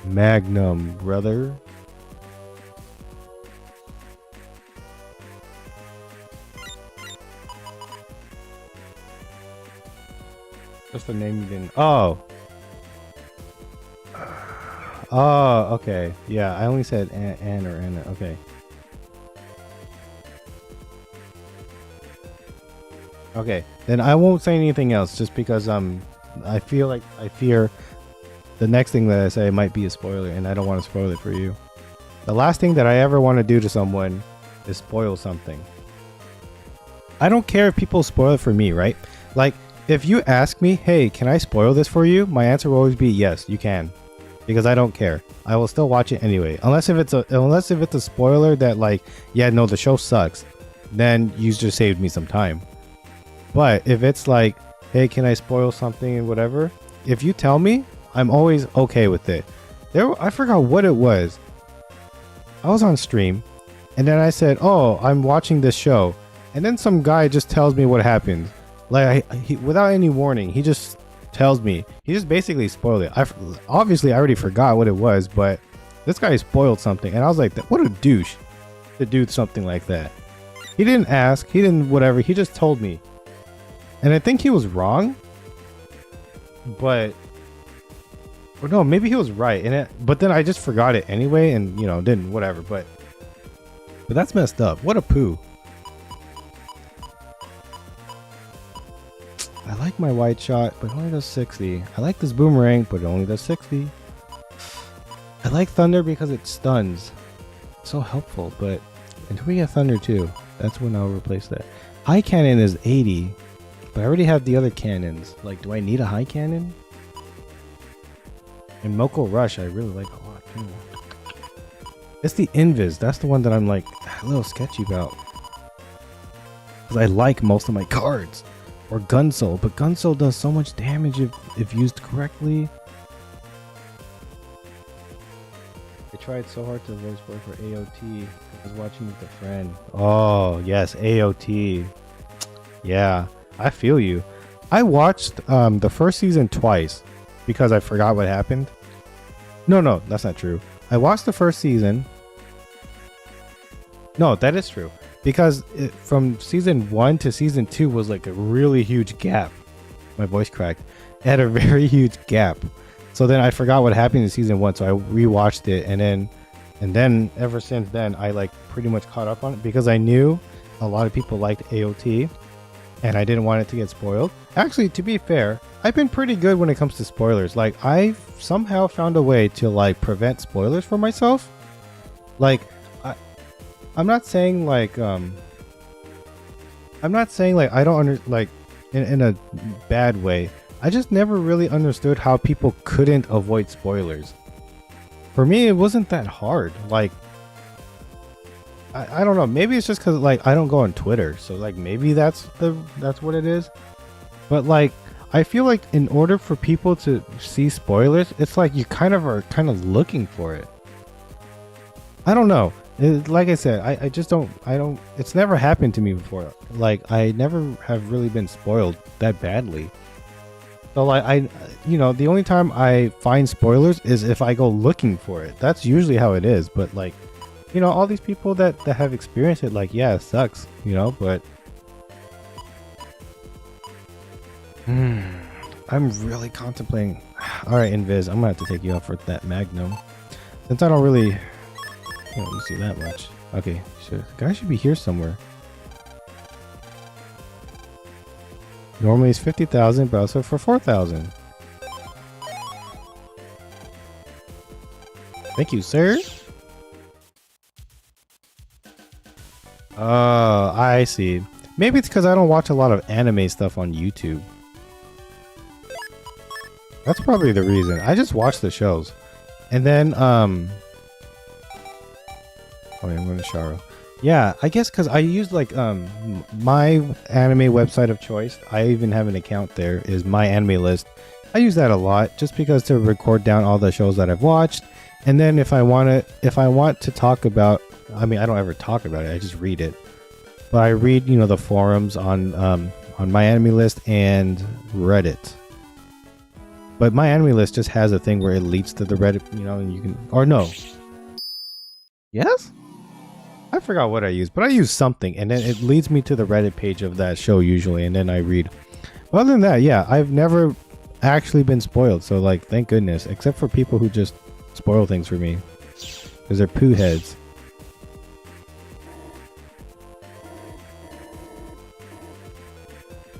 Magnum, brother. Just the name you didn't. Oh. Oh, okay. Yeah, I only said Anne or Anna. Okay. Okay, then I won't say anything else just because I fear the next thing that I say might be a spoiler and I don't want to spoil it for you. The last thing that I ever want to do to someone is spoil something. I don't care if people spoil it for me, right? Like, if you ask me, hey, can I spoil this for you? My answer will always be yes, you can. Because I don't care. I will still watch it anyway. Unless if it's a spoiler that like, yeah, no, the show sucks. Then you just saved me some time. But if it's like, hey, can I spoil something and whatever? If you tell me, I'm always okay with it. I forgot what it was. I was on stream and then I said, oh, I'm watching this show. And then some guy just tells me what happened. Like, without any warning, he just tells me. He just basically spoiled it. Obviously, I already forgot what it was, but this guy spoiled something. And I was like, what a douche to do something like that. He didn't ask. He didn't whatever. He just told me. And I think he was wrong. But... or no, maybe he was right. But then I just forgot it anyway and, you know, didn't whatever. But that's messed up. What a poo. I like my white shot, but it only does 60. I like this boomerang, but it only does 60. I like thunder because it stuns. It's so helpful, but until we get thunder too, that's when I'll replace that. High cannon is 80, but I already have the other cannons. Like, do I need a high cannon? And Moko Rush, I really like a lot too. It's the Invis. That's the one that I'm like a little sketchy about. Because I like most of my cards. Or Gunsoul, but Gunsoul does so much damage if used correctly. I tried so hard to voice work for AOT. I was watching with a friend. Oh, yes, AOT. Yeah, I feel you. I watched the first season twice because I forgot what happened. No, that's not true. I watched the first season. No, that is true. Because from season 1 to season 2 was like a really huge gap. My voice cracked. It had a very huge gap. So then I forgot what happened in season 1, so I rewatched it, and then ever since then I like pretty much caught up on it because I knew a lot of people liked AOT, and I didn't want it to get spoiled. Actually, to be fair, I've been pretty good when it comes to spoilers. Like, I've somehow found a way to like prevent spoilers for myself. Like, I'm not saying like I don't like in a bad way. I just never really understood how people couldn't avoid spoilers. For me, it wasn't that hard. Like, I don't know. Maybe it's just because like I don't go on Twitter, so like maybe that's what it is. But like, I feel like in order for people to see spoilers, it's like you are kind of looking for it. I don't know. Like I said, I don't, it's never happened to me before. Like, I never have really been spoiled that badly. So like, the only time I find spoilers is if I go looking for it. That's usually how it is. But like, all these people that have experienced it, like, yeah, it sucks, but I'm really contemplating. All right, Invis, I'm gonna have to take you out for that Magnum. Since I don't really You don't see that much. Okay, so the guy should be here somewhere. Normally it's 50,000, but also for 4,000. Thank you, sir. Oh, I see. Maybe it's because I don't watch a lot of anime stuff on YouTube. That's probably the reason. I just watch the shows. And then, oh, I'm going to shower. Yeah, I guess because I use like my anime website of choice. I even have an account there. Is My Anime List. I use that a lot just because to record down all the shows that I've watched, and then if I want to talk about, I mean, I don't ever talk about it. I just read it. But I read, you know, the forums on My Anime List and Reddit. But My Anime List just has a thing where it leads to the Reddit, you know, and you can, or no. Yes? I forgot what I use, but I use something, and then it leads me to the Reddit page of that show usually, and then I read. But other than that, yeah, I've never actually been spoiled, so like, thank goodness, except for people who just spoil things for me, because they're poo heads.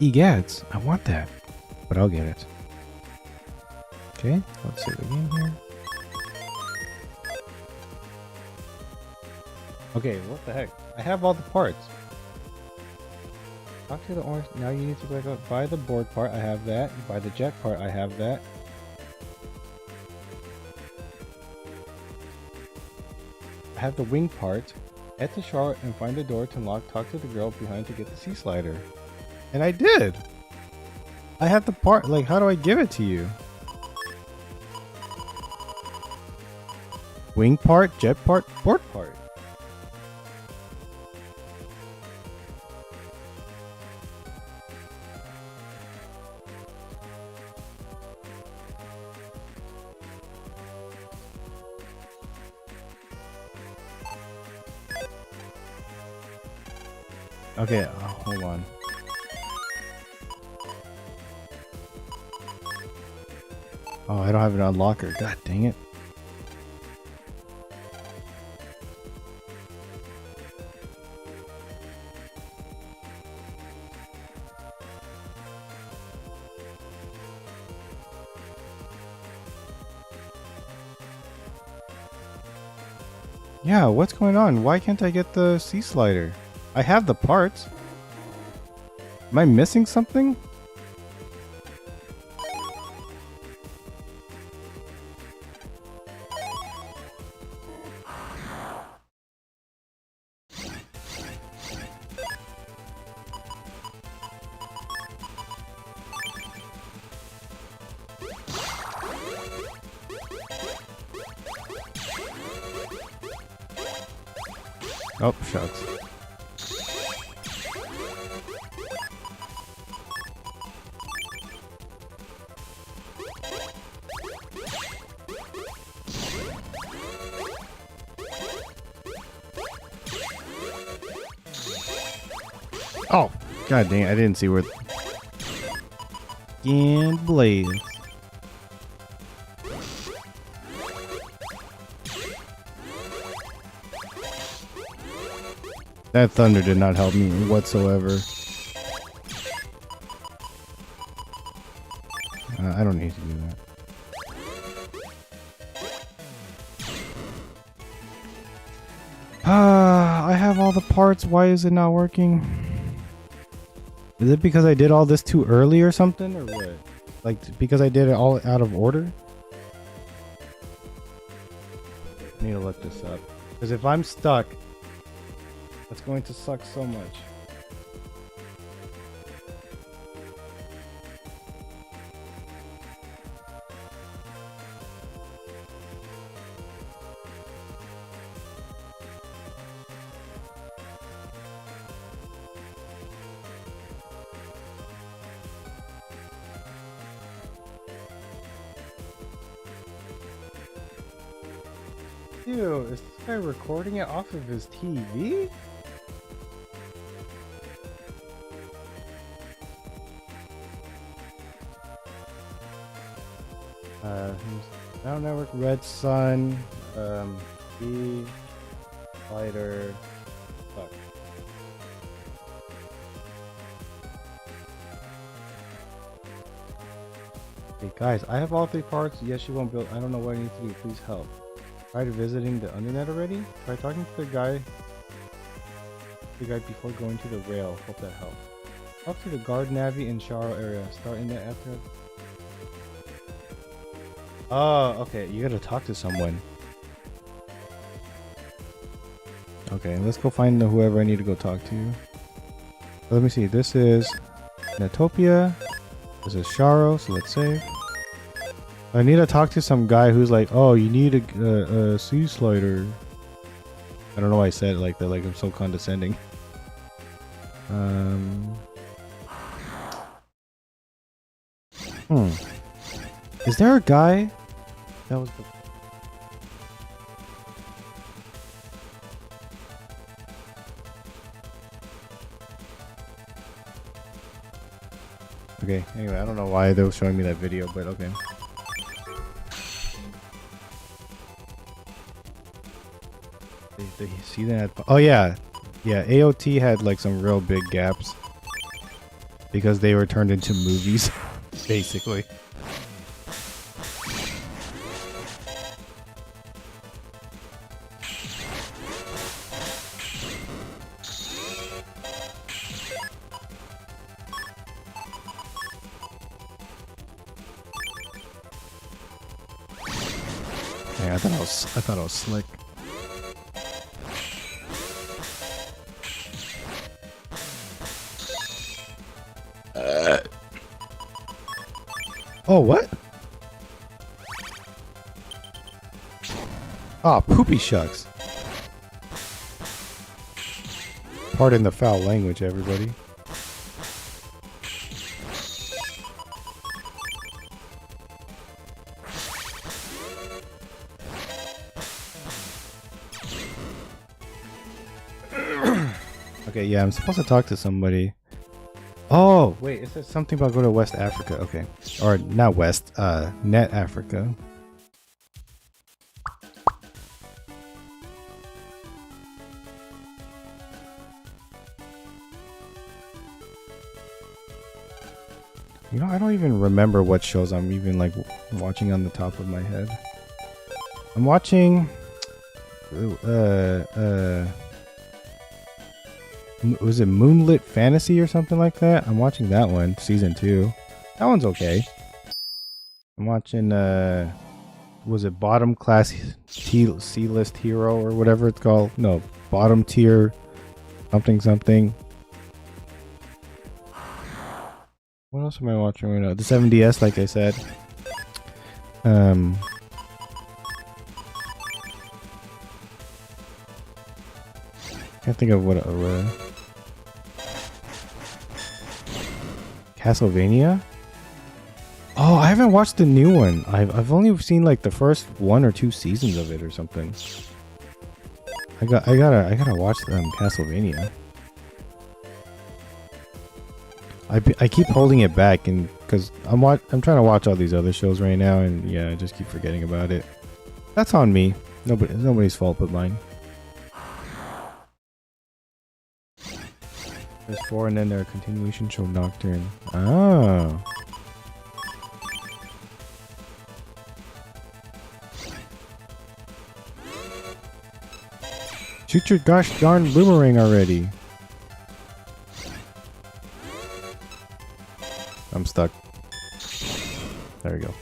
Egads, I want that, but I'll get it. Okay, let's save the game here. Okay, what the heck? I have all the parts. Talk to the orange. Now you need to buy the board part. I have that. Buy the jet part. I have that. I have the wing part. Head to Charlotte and find the door to unlock. Talk to the girl behind to get the sea slider. And I did. I have the part. Like, how do I give it to you? Wing part, jet part, board part. Okay, hold on. Oh, I don't have an unlocker. God dang it. Yeah, what's going on? Why can't I get the sea slider? I have the parts. Am I missing something? Oh, shucks. Oh, god dang it, I didn't see where... And blaze. That thunder did not help me whatsoever. I don't need to do that. I have all the parts. Why is it not working? Is it because I did all this too early or something, or what? Like, because I did it all out of order? I need to look this up. Because if I'm stuck, that's going to suck so much. Ew, is this guy recording it off of his TV? Battle Network, Red Sun, B, Spider. Fuck. Hey guys, I have all 3 parts. Yes, you won't build. I don't know what I need to do. Please help. Tried visiting the internet already? Try talking to the guy before going to the rail. Hope that helps. Talk to the guard Navi in Sharo area. Start in the after. Oh, okay. You gotta talk to someone. Okay, let's go find whoever I need to go talk to. Let me see. This is Netopia. This is Sharo, so let's save. I need to talk to some guy who's like, oh, you need a sea slider. I don't know why I said it like that, like I'm so condescending. Is there a guy? That was the... Okay, anyway, I don't know why they were showing me that video, but okay. Did you see that? Oh yeah. Yeah, AOT had like some real big gaps. Because they were turned into movies, basically. Yeah, I thought I was slick. Oh, what? Ah, poopy shucks. Pardon the foul language, everybody. Okay, yeah, I'm supposed to talk to somebody. Oh, wait, it says something about go to West Africa. Okay. Or not West, Net Africa. You know, I don't even remember what shows I'm even like watching on the top of my head. I'm watching was it Moonlit Fantasy or something like that? I'm watching that one, season 2. That one's okay. I'm watching was it Bottom Class C-List Hero or whatever it's called? No, Bottom Tier something something. What else am I watching right now? The 7DS, like I said. Can't think of what Castlevania? Oh, I haven't watched the new one. I've only seen like the first 1 or 2 seasons of it or something. I gotta watch Castlevania. I keep holding it back and because I'm trying to watch all these other shows right now and yeah, I just keep forgetting about it. That's on me. Nobody's fault but mine. There's 4 and then there are continuation show Nocturne. Oh. Shoot your gosh darn boomerang already. I'm stuck. There we go.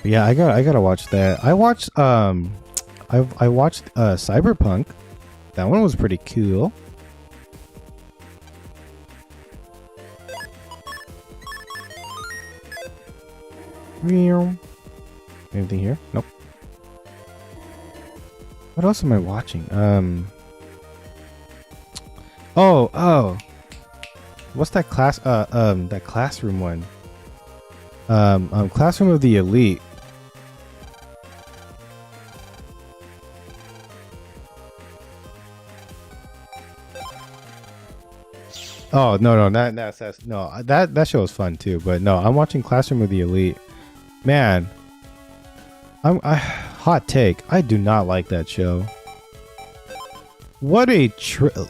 But yeah, I gotta watch that. I watched I watched Cyberpunk. That one was pretty cool. Anything here? Nope. What else am I watching? Oh. What's that class? That classroom one. Classroom of the Elite. Oh no, that show was fun too. But no, I'm watching Classroom of the Elite. Man, hot take. I do not like that show. What a freaking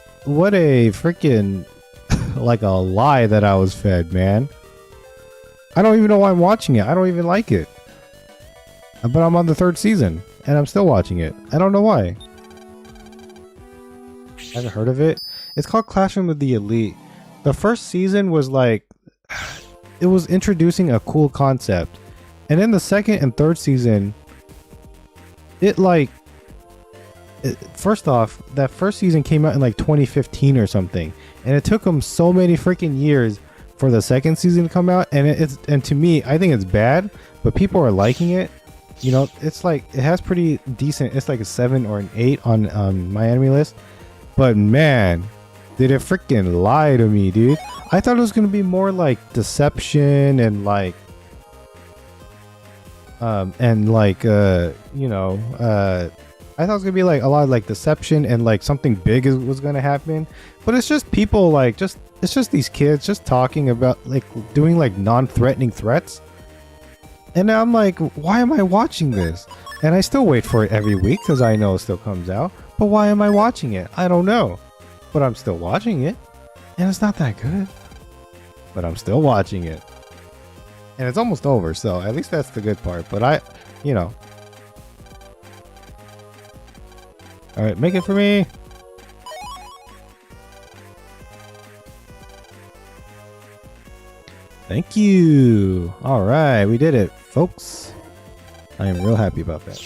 like a lie that I was fed, man. I don't even know why I'm watching it. I don't even like it. But I'm on the 3rd season and I'm still watching it. I don't know why. Haven't heard of it. It's called Clashing with the Elite. The 1st season was like, it was introducing a cool concept. And then the 2nd and 3rd season, first off, that 1st season came out in like 2015 or something. And it took them so many freaking years for the 2nd season to come out. And to me, I think it's bad, but people are liking it. You know, it's like, it has pretty decent, it's like a 7 or an 8 on my anime list. But man, did it freaking lie to me, dude. I thought it was going to be more like deception and like, you know, I thought it was going to be like a lot of like deception and like something big was going to happen. But it's just people like, it's just these kids just talking about like doing like non-threatening threats. And I'm like, why am I watching this? And I still wait for it every week because I know it still comes out. But why am I watching it? I don't know. But I'm still watching it. And it's not that good. But I'm still watching it. And it's almost over, so at least that's the good part. But you know. Alright, make it for me. Thank you. Alright, we did it, folks. I am real happy about that.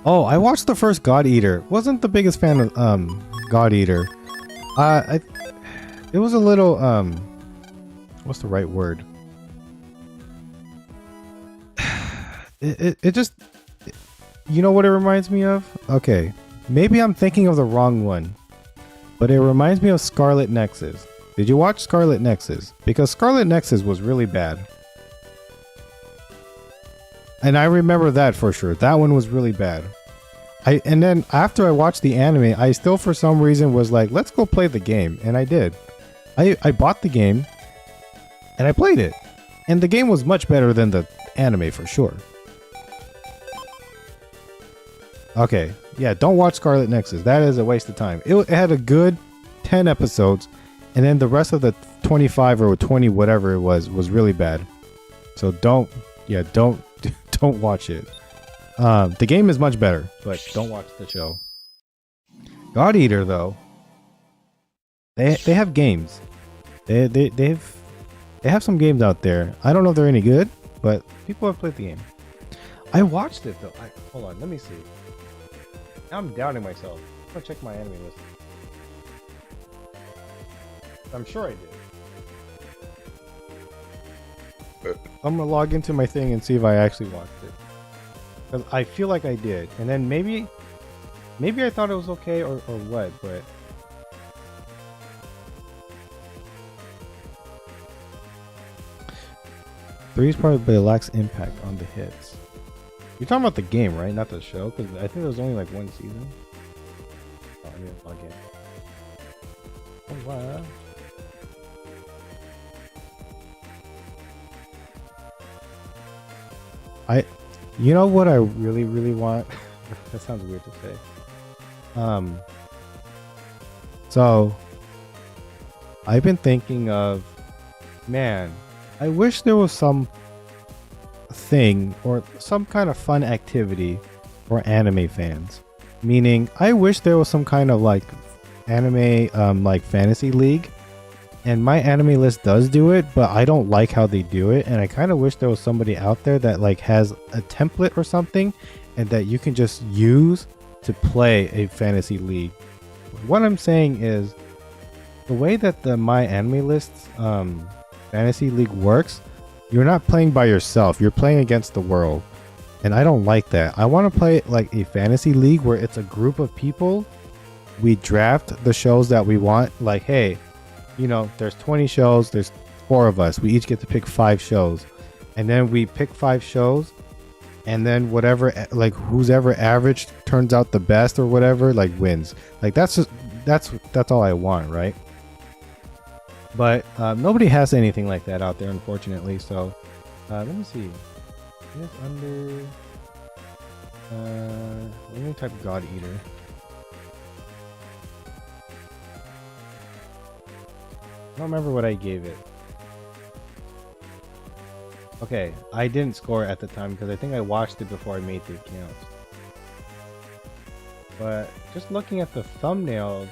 Oh, I watched the first God Eater. Wasn't the biggest fan of God Eater. It was a little what's the right word? It just, you know what it reminds me of? Okay, maybe I'm thinking of the wrong one, but it reminds me of Scarlet Nexus. Did you watch Scarlet Nexus? Because Scarlet Nexus was really bad. And I remember that for sure. That one was really bad. And then after I watched the anime, I still for some reason was like, let's go play the game. And I did. I bought the game and I played it. And the game was much better than the anime for sure. Okay. Yeah, don't watch Scarlet Nexus. That is a waste of time. It had a good 10 episodes. And then the rest of the 25 or 20, whatever it was really bad. So don't watch it. The game is much better, but don't watch the show. God Eater though, they have games. They have some games out there. I don't know if they're any good, but people have played the game. I watched it though. Hold on, let me see. Now I'm doubting myself. I'm gonna check my anime list. I'm sure I did. I'm gonna log into my thing and see if I actually watched it. Because I feel like I did. And then maybe I thought it was okay or what, but... Three is part, but it lacks impact on the hits. You're talking about the game, right? Not the show? Because I think there was only like one season. Oh, I didn't log in. Oh, wow. You know what I really, really want? That sounds weird to say. So I've been thinking of, man, I wish there was some thing or some kind of fun activity for anime fans. Meaning, I wish there was some kind of like anime, like fantasy league. And my anime list does do it, but I don't like how they do it. And I kind of wish there was somebody out there that like has a template or something and that you can just use to play a fantasy league. What I'm saying is the way that the My Anime List fantasy league works, you're not playing by yourself. You're playing against the world. And I don't like that. I want to play like a fantasy league where it's a group of people. We draft the shows that we want. Like, hey, you know, there's 20 shows, there's 4 of us. We each get to pick 5 shows. And then we pick 5 shows. And then whatever, like, who's ever average turns out the best or whatever, like, wins. Like, that's all I want, right? But nobody has anything like that out there, unfortunately. So, let me see. It's under... let me type God Eater. I don't remember what I gave it. Okay, I didn't score it at the time because I think I watched it before I made the account. But just looking at the thumbnails,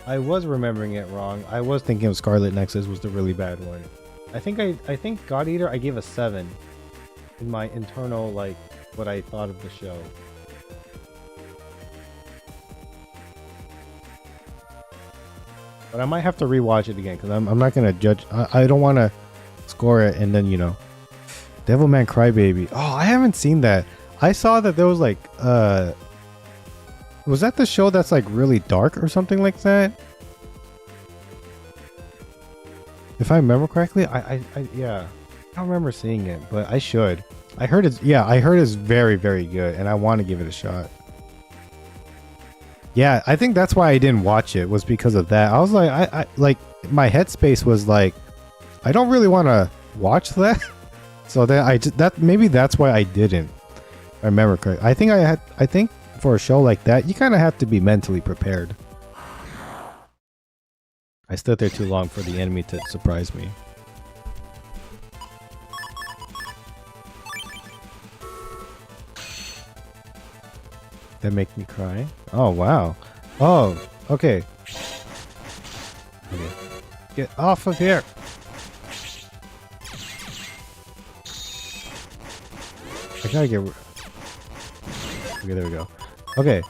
I was remembering it wrong. I was thinking of Scarlet Nexus was the really bad one. I think God Eater I gave a 7 in my internal, like, what I thought of the show. But I might have to rewatch it again because I'm not gonna judge. I don't want to score it and then, you know, Devilman Crybaby. Oh, I haven't seen that. I saw that there was like was that the show that's like really dark or something like that? If I remember correctly, I yeah, I don't remember seeing it, but I should. I heard it's very, very good, and I want to give it a shot. Yeah, I think that's why I didn't watch it, was because of that. I was like, I like, my headspace was like, I don't really want to watch that. So then maybe that's why I didn't. I remember correctly. I think for a show like that, you kind of have to be mentally prepared. I stood there too long for the enemy to surprise me. That make me cry? Oh, wow. Oh, okay. Okay. Get off of here! I gotta get... Okay, there we go. Okay.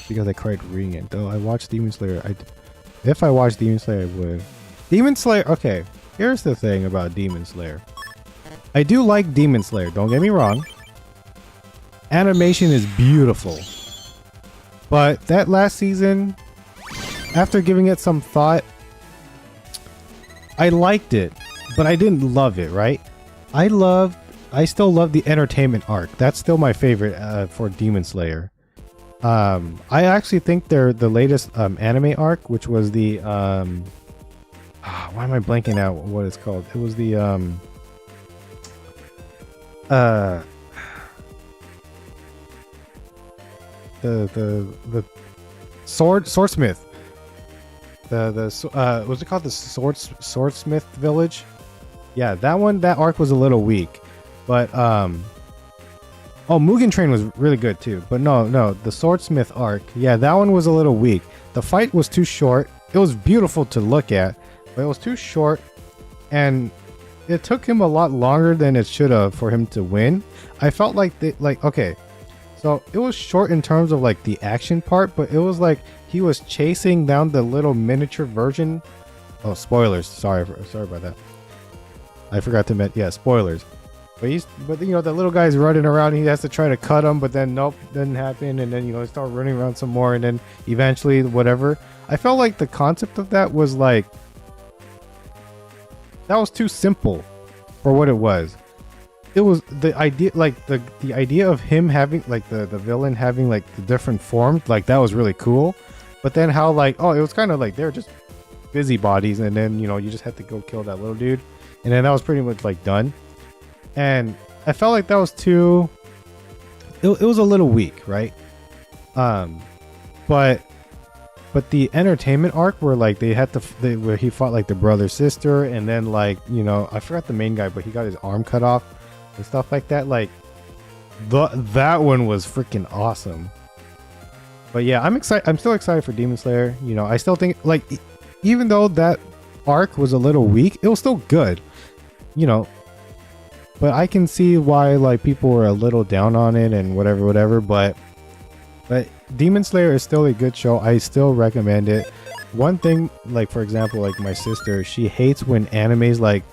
Because I cried reading it. Though I watched Demon Slayer, if I watched Demon Slayer, I would. Demon Slayer... Okay, here's the thing about Demon Slayer. I do like Demon Slayer, don't get me wrong. Animation is beautiful. But that last season, after giving it some thought, I liked it, but I didn't love it, right? I still love the entertainment arc. That's still my favorite for Demon Slayer. I actually think they're the latest anime arc, which was the why am I blanking out what it's called? It was the the swordsmith. What's it called? The swordsmith village. Yeah, that arc was a little weak, but oh, Mugen Train was really good too. But no, the swordsmith arc. Yeah, that one was a little weak. The fight was too short. It was beautiful to look at, but it was too short, and it took him a lot longer than it should have for him to win. I felt like okay. So it was short in terms of like the action part, but it was like he was chasing down the little miniature version. Oh, spoilers! Sorry about that. I forgot to mention. Yeah, spoilers. But you know, the little guy's running around. He has to try to cut him, but then nope, doesn't happen. And then, you know, he started running around some more, and then eventually whatever. I felt like the concept of that was like that was too simple for what it was. It was the idea, like the idea of him having like the villain having like the different forms, like that was really cool. But then how like, oh, it was kind of like they're just busybodies, and then, you know, you just had to go kill that little dude, and then that was pretty much like done. And I felt like that was too. It was a little weak, right? But the entertainment arc where like they had to where he fought like the brother sister, and then like, you know, I forgot the main guy, but he got his arm cut off and stuff like that. Like that one was freaking awesome. But yeah, I'm excited. I'm still excited for Demon Slayer. You know, I still think like even though that arc was a little weak, it was still good. You know, but I can see why like people were a little down on it and whatever. But Demon Slayer is still a good show. I still recommend it. One thing, like for example, like my sister, she hates when animes like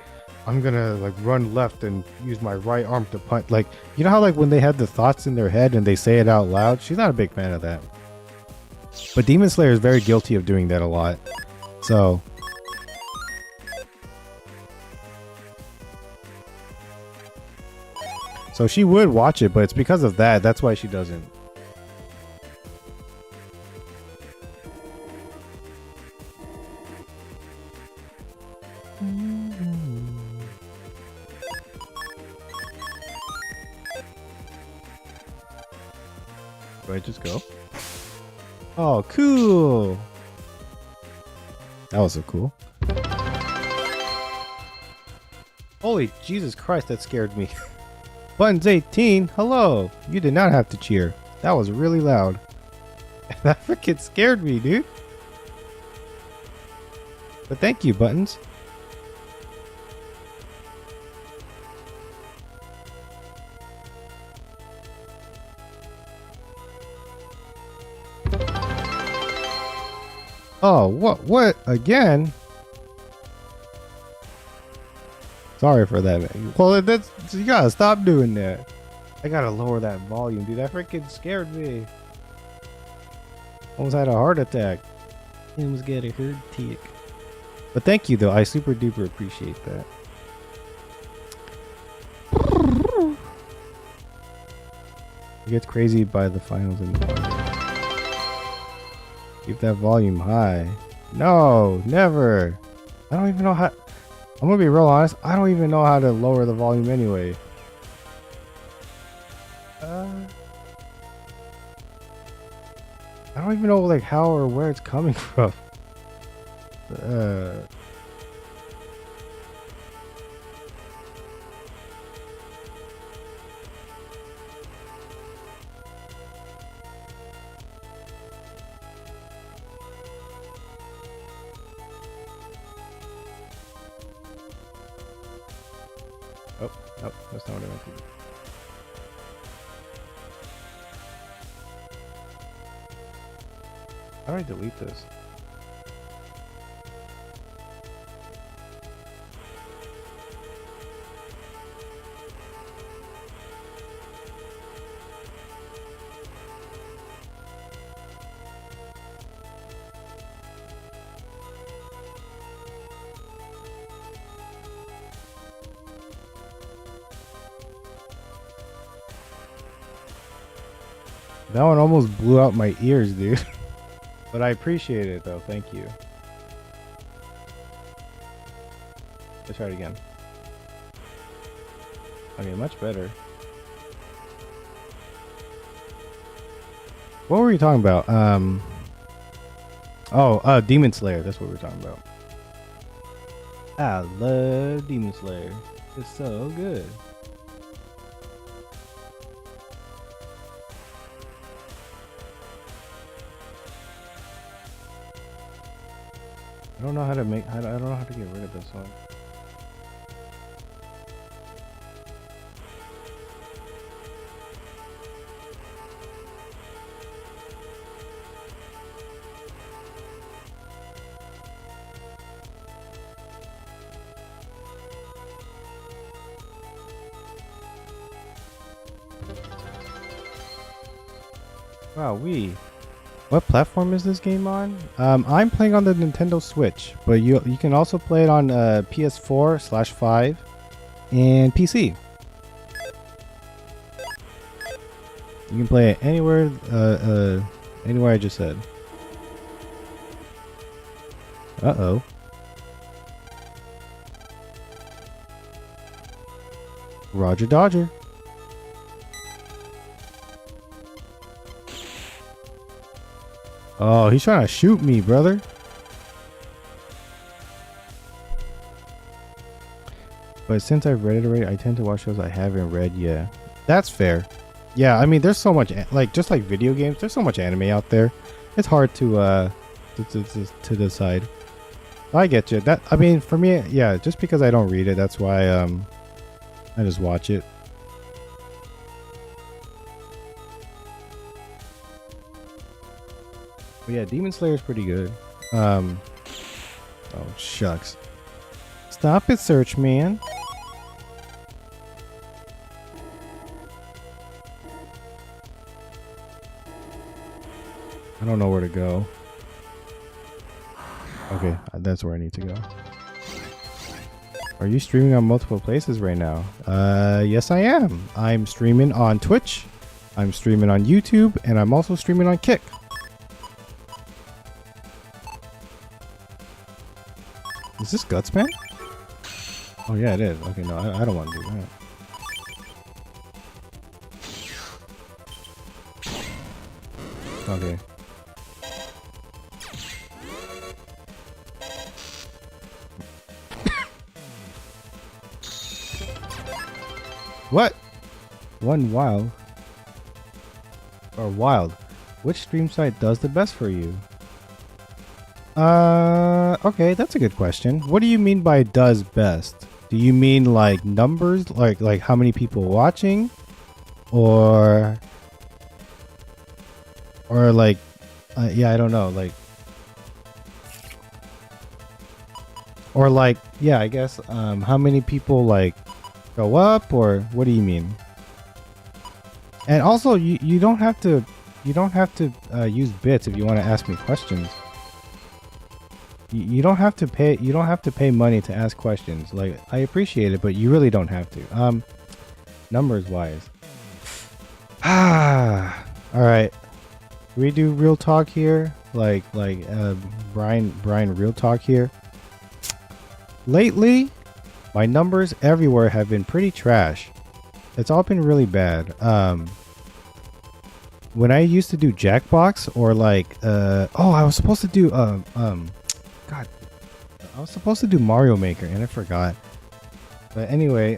I'm gonna like run left and use my right arm to punch. Like, you know how like when they have the thoughts in their head and they say it out loud? She's not a big fan of that. But Demon Slayer is very guilty of doing that a lot. So she would watch it, but it's because of that. That's why she doesn't. Do I just go? Oh, cool. That was so cool. Holy Jesus Christ, that scared me. Buttons 18, hello. You did not have to cheer. That was really loud. That freaking scared me, dude. But thank you, Buttons. Oh, what again? Sorry for that, man. Well, that's, you gotta stop doing that. I gotta lower that volume, dude. That freaking scared me. Almost had a heart attack. Almost got a heart attack. But thank you, though. I super duper appreciate that. It gets crazy by the finals and keep that volume high. No, never. I don't even know how. I'm gonna be real honest. I don't even know how to lower the volume anyway. I don't even know like how or where it's coming from. Oh, nope, that's not what I meant to do. How do I delete this? That one almost blew out my ears, dude. But I appreciate it, though. Thank you. Let's try it again. Okay, much better. What were we talking about? Demon Slayer. That's what we were talking about. I love Demon Slayer. It's so good. I don't know how to make. I don't know how to get rid of this one. Wow, what platform is this game on? I'm playing on the Nintendo Switch, but you can also play it on PS4/5 and PC. You can play it anywhere, anywhere I just said. Uh-oh. Roger Dodger. Oh, he's trying to shoot me, brother. But since I've read it already, I tend to watch shows I haven't read yet. That's fair. Yeah, I mean, there's so much, like, just like video games, there's so much anime out there. It's hard to decide. I get you. That, I mean, for me, yeah, just because I don't read it, that's why I just watch it. But yeah, Demon Slayer is pretty good. Oh, shucks. Stop it, search man. I don't know where to go. Okay, that's where I need to go. Are you streaming on multiple places right now? Yes I am. I'm streaming on Twitch, I'm streaming on YouTube, and I'm also streaming on Kick. Is this Gutsman? Oh yeah, it is. Okay, no, I don't want to do that. Okay. What? One wild or wild. Which stream site does the best for you? Okay, that's a good question. What do you mean by does best? Do you mean like numbers, like how many people watching, or like, yeah, I don't know, like, or like, yeah, I guess, how many people like go up, or what do you mean? And also, you don't have to use bits if you want to ask me questions. You don't have to pay money to ask questions. Like, I appreciate it, but you really don't have to. Numbers wise. All right. We do real talk here, like Brian real talk here. Lately, my numbers everywhere have been pretty trash. It's all been really bad. When I used to do Jackbox, or like I was supposed to do God, I was supposed to do Mario Maker and I forgot. But anyway,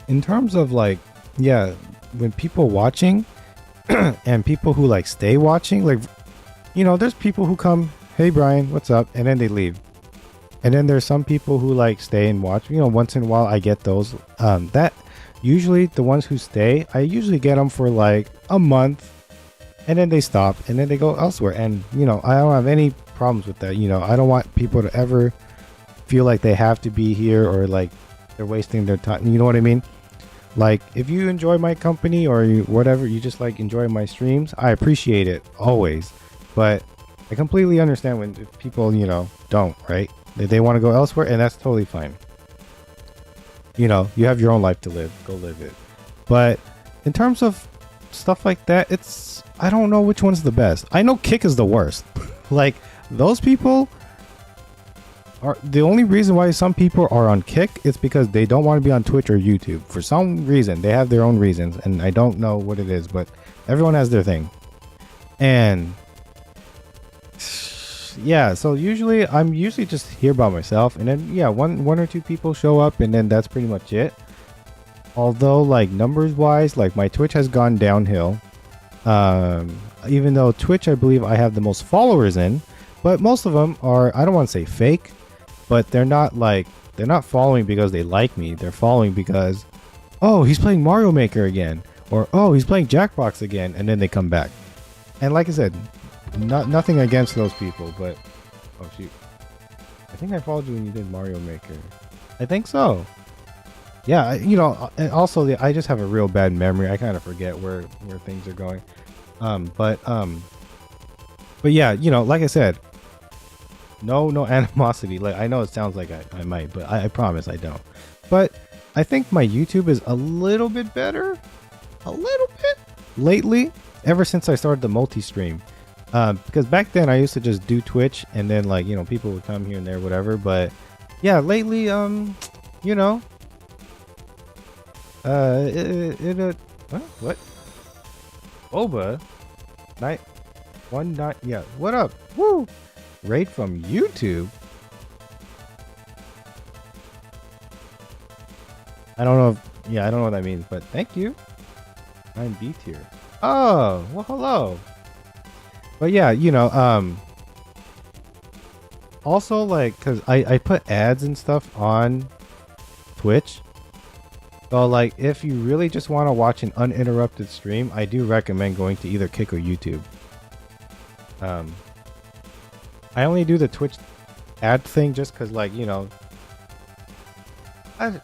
in terms of like, yeah, when people watching and people who like stay watching, like, you know, there's people who come, hey Brian, what's up? And then they leave. And then there's some people who like stay and watch, you know, once in a while I get those. That usually the ones who stay, I usually get them for like a month and then they stop and then they go elsewhere. And, you know, I don't have any problems with that. You know, I don't want people to ever feel like they have to be here or like they're wasting their time. You know what I mean? Like, if you enjoy my company or whatever, you just like enjoy my streams, I appreciate it always. But I completely understand when people, you know, don't, right? They want to go elsewhere, and that's totally fine. You know, you have your own life to live. Go live it. But in terms of stuff like that, I don't know which one's the best. I know Kick is the worst. Like, those people are the only reason why some people are on Kick is because they don't want to be on Twitch or YouTube. For some reason, they have their own reasons, and I don't know what it is, but everyone has their thing. And yeah, so I'm usually just here by myself, and then yeah, one or two people show up, and then that's pretty much it. Although, like, numbers wise, like, my Twitch has gone downhill. Even though Twitch, I believe I have the most followers in, but most of them are, I don't want to say fake, but they're not following because they like me. They're following because, oh, he's playing Mario Maker again, or oh, he's playing Jackbox again, and then they come back. And like I said, nothing against those people, but oh shoot, I think I followed you when you did Mario Maker. I think so. Yeah, you know, and also I just have a real bad memory. I kind of forget where things are going. But yeah, you know, like I said, no animosity. Like, I know it sounds like I might, but I promise I don't. But I think my YouTube is a little bit better, a little bit lately, ever since I started the multi-stream. Because back then I used to just do Twitch and then, like, you know, people would come here and there, whatever. But yeah, lately, you know, what? Boba, night, one night, yeah. What up? Woo! Raid from YouTube. I don't know. I don't know what that means, but thank you. I'm B tier. Oh, well, hello. But yeah, you know, also, like, because I put ads and stuff on Twitch. So, like, if you really just want to watch an uninterrupted stream, I do recommend going to either Kick or YouTube. I only do the Twitch ad thing just because, like, you know, I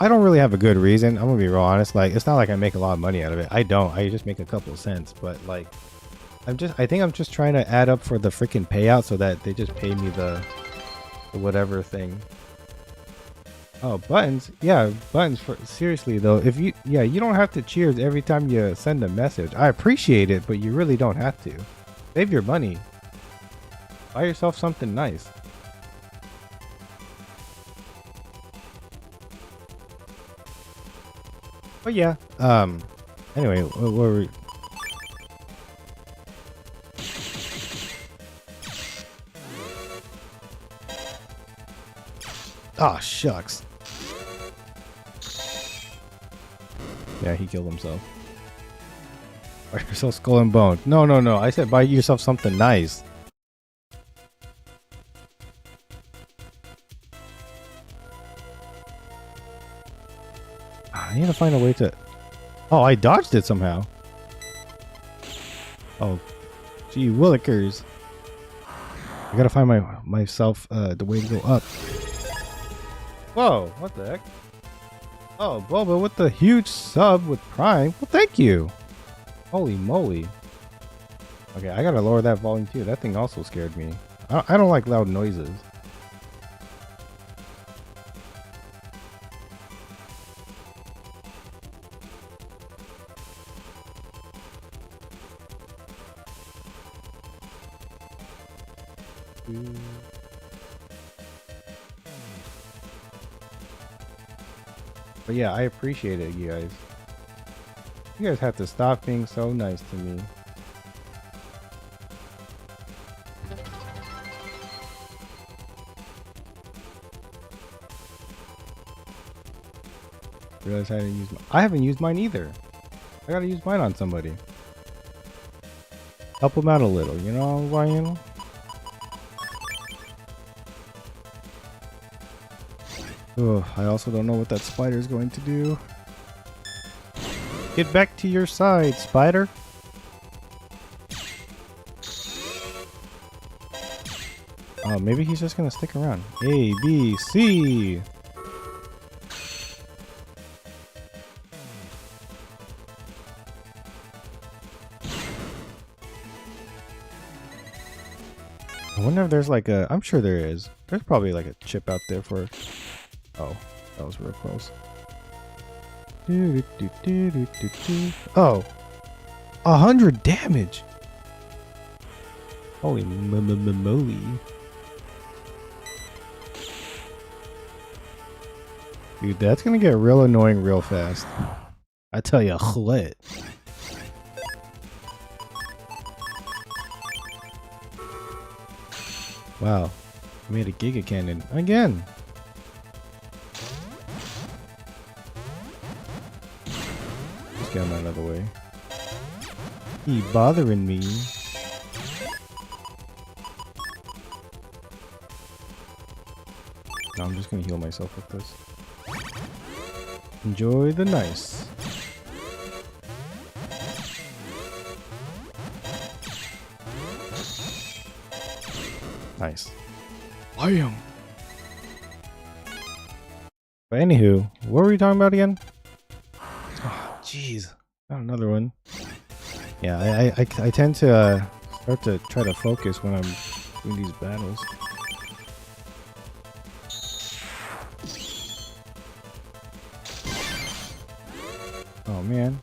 don't really have a good reason. I'm gonna be real honest. Like, it's not like I make a lot of money out of it. I don't. I just make a couple of cents. But, like, I think I'm just trying to add up for the freaking payout so that they just pay me the whatever thing. Oh, buttons. Yeah, buttons. Seriously though, if you don't have to cheers every time you send a message. I appreciate it, but you really don't have to. Save your money. Buy yourself something nice. But yeah, anyway, what were we? Oh, shucks. Yeah, he killed himself. Buy yourself skull and bone. No, no, no. I said buy yourself something nice. I need to find a way to... Oh, I dodged it somehow. Oh, gee willikers. I gotta find myself the way to go up. Whoa, what the heck? Oh, Boba with the huge sub with Prime. Well, thank you. Holy moly. Okay, I gotta lower that volume too. That thing also scared me. I don't like loud noises. But yeah, I appreciate it, you guys. You guys have to stop being so nice to me. Realize how to use I haven't used mine either. I gotta use mine on somebody. Help them out a little, you know, Ryan? Oh, I also don't know what that spider is going to do. Get back to your side, spider. Oh, maybe he's just gonna stick around. A, B, C. I wonder if there's like a... I'm sure there is. There's probably like a chip out there for... Oh, that was real close. Oh, 100 damage. Holy moly. Dude, that's gonna get real annoying real fast. I tell you what. Wow, I made a Giga Cannon again. Just get him out of the way. He bothering me. No, I'm just gonna heal myself with this. Enjoy the nice. Nice. Bam! But anywho, what were we talking about again? Oh, jeez. Got another one. Yeah, I tend to start to try to focus when I'm doing these battles. Oh, man.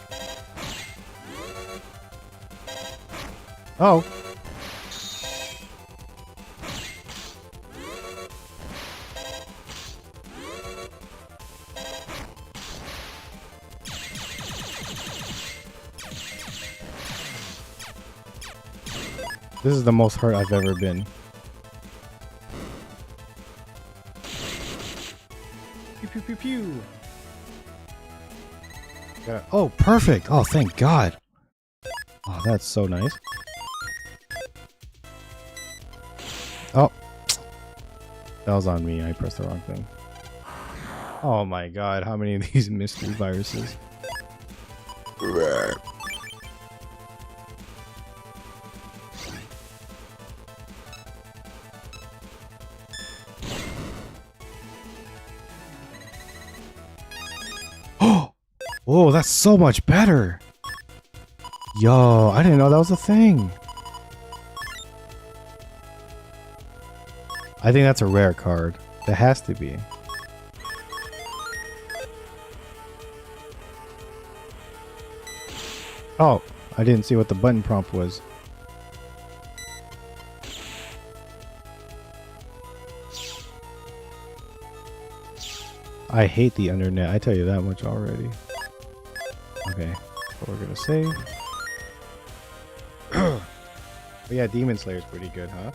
Oh! This is the most hurt I've ever been. Pew pew pew pew! Oh, perfect! Oh, thank God! Oh, that's so nice. Oh! That was on me. I pressed the wrong thing. Oh my God, how many of these mystery viruses? Oh, that's so much better. Yo, I didn't know that was a thing. I think that's a rare card. That has to be. Oh, I didn't see what the button prompt was. I hate the internet, I tell you that much already. Okay, so we're gonna save. But yeah, Demon Slayer's pretty good, huh?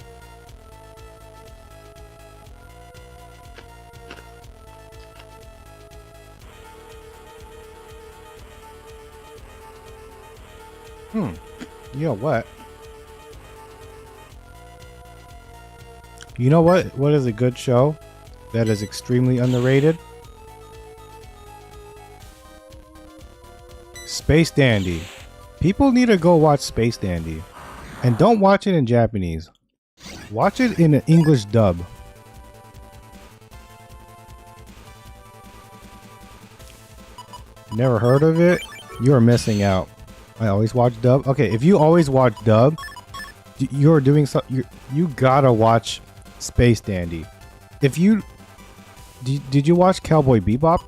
You know what? You know what? What is a good show that is extremely underrated? Space Dandy. People need to go watch Space Dandy. And don't watch it in Japanese. Watch it in an English dub. Never heard of it? You're missing out. I always watch dub. Okay, if you always watch dub, you're doing so. You gotta watch Space Dandy. If you did you watch Cowboy Bebop?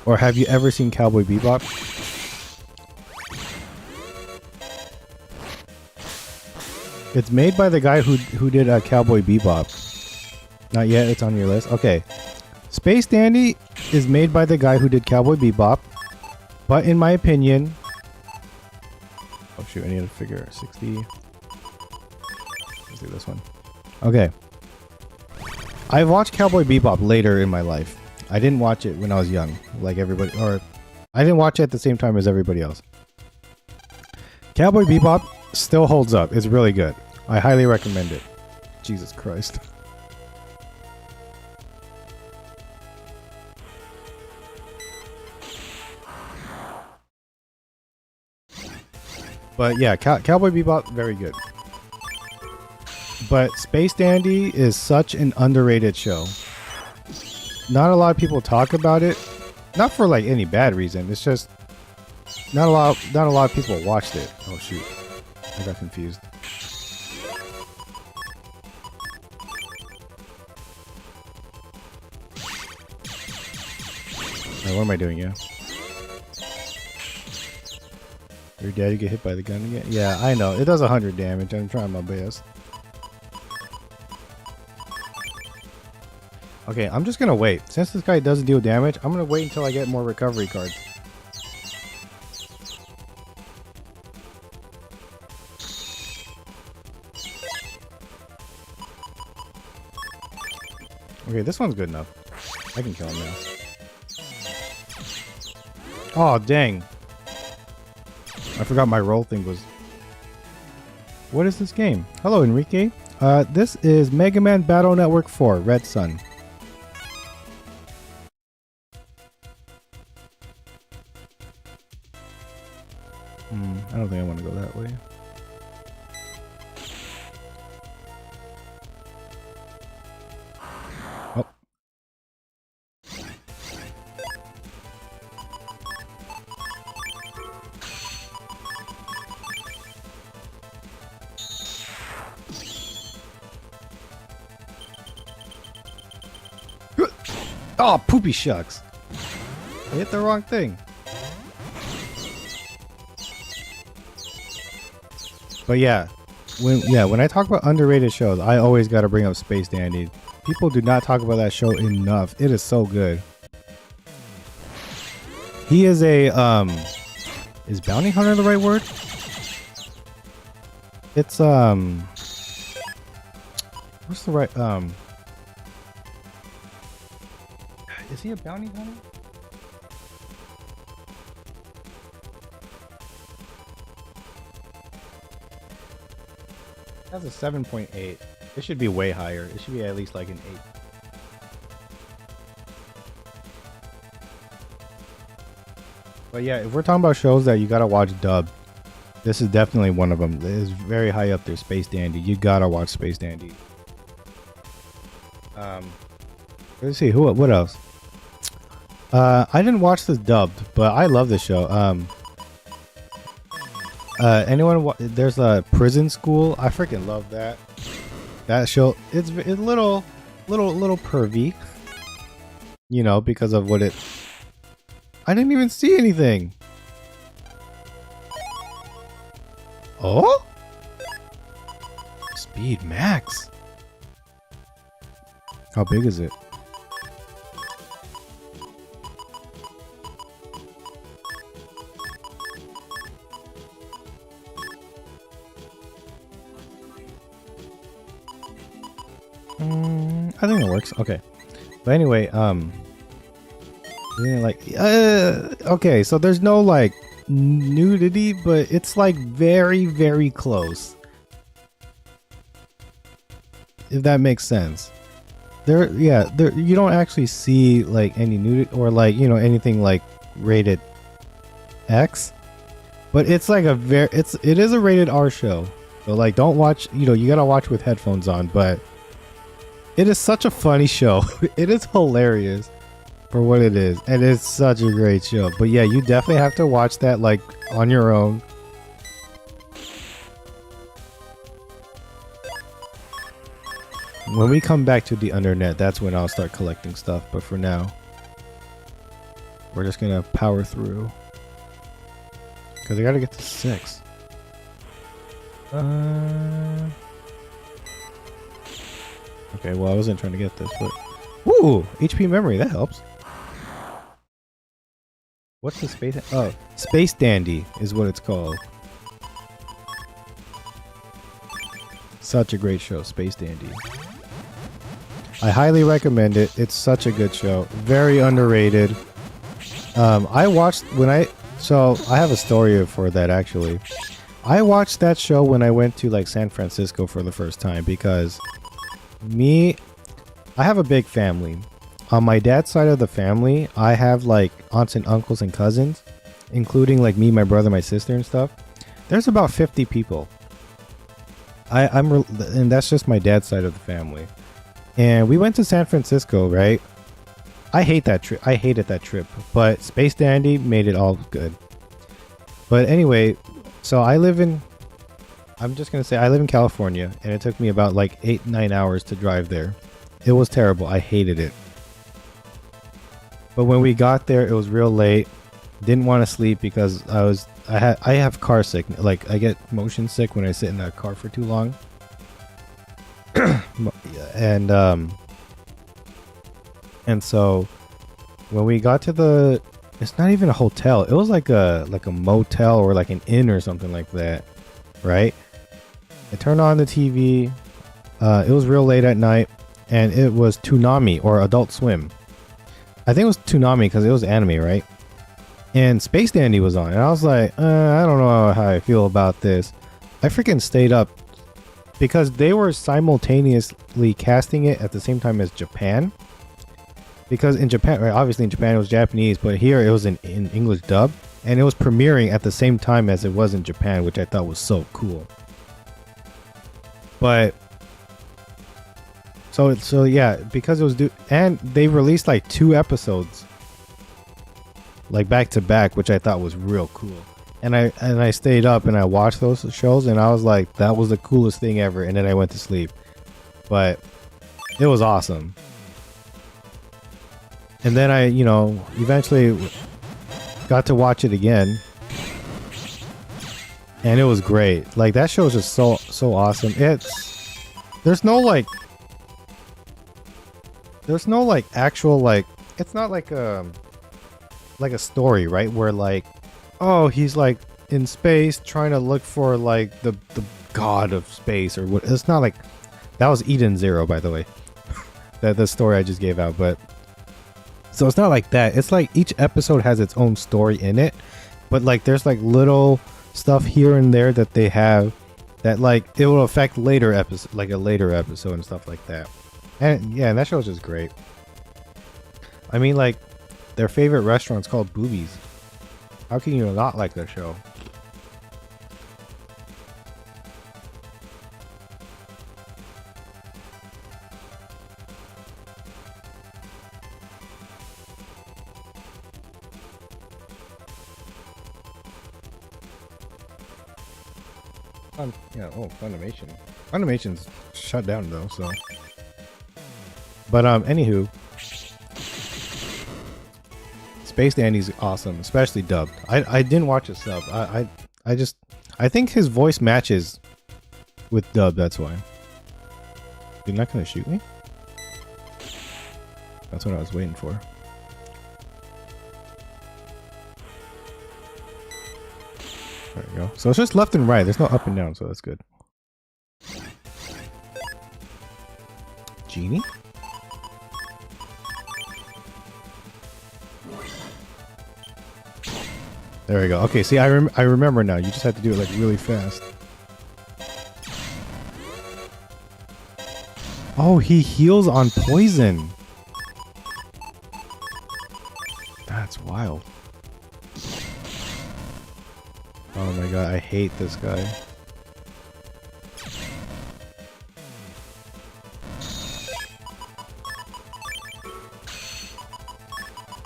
Or have you ever seen Cowboy Bebop? It's made by the guy who did Cowboy Bebop. Not yet. It's on your list. Okay. Space Dandy is made by the guy who did Cowboy Bebop, but in my opinion, oh shoot, I need to figure 60. Let's do this one. Okay. I've watched Cowboy Bebop later in my life. I didn't watch it when I was young, like everybody, or I didn't watch it at the same time as everybody else. Cowboy Bebop still holds up. It's really good. I highly recommend it. Jesus Christ. But yeah, Cowboy Bebop, very good. But Space Dandy is such an underrated show. Not a lot of people talk about it. Not for like any bad reason. It's just not a lot of people watched it. Oh shoot. I got confused. Right, what am I doing, yeah? Your daddy get hit by the gun again? Yeah, I know. It does 100 damage. I'm trying my best. Okay, I'm just gonna wait. Since this guy doesn't deal damage, I'm gonna wait until I get more recovery cards. Okay, this one's good enough. I can kill him now. Oh, dang. I forgot my roll thing was... What is this game? Hello, Enrique. This is Megaman Battle Network 4, Red Sun. I don't think I want to go that way. Oh. Oh, poopy shucks. I hit the wrong thing. But yeah, when I talk about underrated shows, I always got to bring up Space Dandy. People do not talk about that show enough. It is so good. He is a is bounty hunter the right word? It's what's the right is he a bounty hunter? That's a 7.8. It should be way higher. It should be at least like an 8. But yeah, if we're talking about shows that you gotta watch dubbed, this is definitely one of them. It is very high up there. Space Dandy. You gotta watch Space Dandy. Let's see. What else? I didn't watch this dubbed, but I love this show. Anyone? There's a prison school. I freaking love that. That show. It's a little pervy. You know, because of what it. I didn't even see anything. Oh? Speed max. How big is it? I think it works. Okay. But anyway, Yeah, like, okay, so there's no like nudity, but it's like very, very close. If that makes sense. There, you don't actually see like any nudity or like, you know, anything like rated X, but it's like it is a rated R show. So like, don't watch, you know, you gotta watch with headphones on, but it is such a funny show. It is hilarious for what it is, and it's such a great show. But yeah, you definitely have to watch that like on your own. When we come back to the undernet, that's when I'll start collecting stuff. But for now, we're just gonna power through because I gotta get to 6. Okay, well I wasn't trying to get this, but ooh, HP memory, that helps. What's the space? Oh, Space Dandy is what it's called. Such a great show, Space Dandy. I highly recommend it. It's such a good show. Very underrated. I watched so I have a story for that actually. I watched that show when I went to like San Francisco for the first time because I have a big family. On my dad's side of the family, I have like aunts and uncles and cousins, including like me, my brother, my sister and stuff. There's about 50 people. And that's just my dad's side of the family. And we went to San Francisco, right? I hate that trip. I hated that trip, but Space Dandy made it all good. But anyway, so I'm just going to say I live in California, and it took me about like 8-9 hours to drive there. It was terrible. I hated it. But when we got there, it was real late. Didn't want to sleep because I have car sick. Like I get motion sick when I sit in a car for too long. And so when we got to it's not even a hotel. It was like a motel or like an inn or something like that, right? I turned on the TV. It was real late at night, and it was Toonami or Adult Swim. I think it was Toonami because it was anime, right? And Space Dandy was on, and I was like, I don't know how I feel about this. I freaking stayed up because they were simultaneously casting it at the same time as Japan. Because in Japan, right, obviously in Japan it was Japanese, but here it was in English dub, and it was premiering at the same time as it was in Japan, which I thought was so cool. But so yeah, because it was and they released like 2 episodes like back to back, which I thought was real cool. And I stayed up and I watched those shows, and I was like, that was the coolest thing ever. And then I went to sleep, but it was awesome. And then I, you know, eventually got to watch it again, and it was great. Like that show is just so awesome. There's no actual like, it's not like a story, right? Where like, oh, he's like in space trying to look for like the god of space or what. It's not like that. Was Eden Zero, by the way. The story I just gave out, but so it's not like that. It's like each episode has its own story in it, but like there's like little stuff here and there that they have that like it will affect later episode, like a later episode and stuff like that. And yeah, and that show's just great. I mean, like their favorite restaurant's called Boobies. How can you not like that show? Yeah, oh, Funimation. Funimation's shut down though, so. But anywho, Space Dandy's awesome, especially dubbed. I didn't watch it sub. I think his voice matches with dub. That's why. You're not gonna shoot me? That's what I was waiting for. There we go. So it's just left and right. There's no up and down, so that's good. Genie? There we go. Okay, see, I remember now. You just have to do it like really fast. Oh, he heals on poison. That's wild. Oh my god, I hate this guy.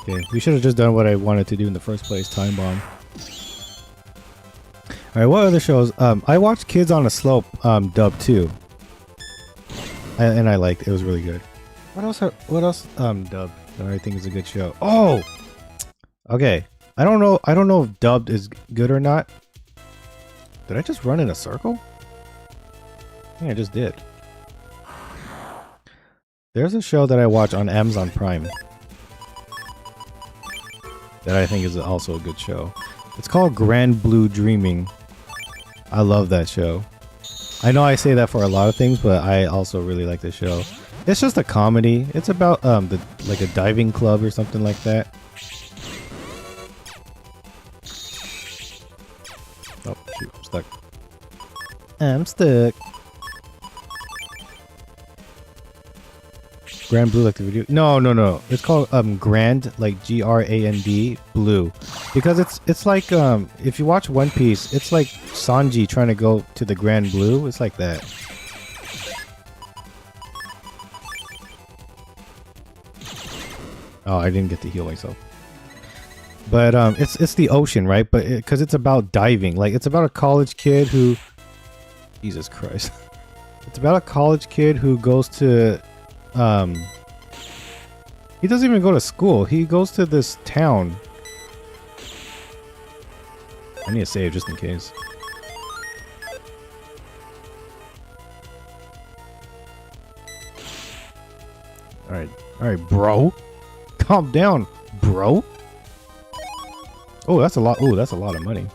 Okay, we should have just done what I wanted to do in the first place, time bomb. Alright, what other shows? I watched Kids on a Slope dub too. And I liked it. It was really good. What else dubbed that I think is a good show? Oh! Okay. I don't know if dubbed is good or not. Did I just run in a circle? I think I just did. There's a show that I watch on Amazon Prime that I think is also a good show. It's called Grand Blue Dreaming. I love that show. I know I say that for a lot of things, but I also really like this show. It's just a comedy. It's about like a diving club or something like that. Oh shoot, I'm stuck. I'm stuck. Grand Blue, like the video. No. It's called Grand, like Grand Blue, because it's like if you watch One Piece, it's like Sanji trying to go to the Grand Blue. It's like that. Oh, I didn't get to heal myself. But it's the ocean, right? But because it's about diving, like it's about a college kid who, Jesus Christ, it's about a college kid who goes to he doesn't even go to school. He goes to this town. I need to save just in case. Alright, bro. Calm down, bro. Oh, that's a lot. Oh, that's a lot of money.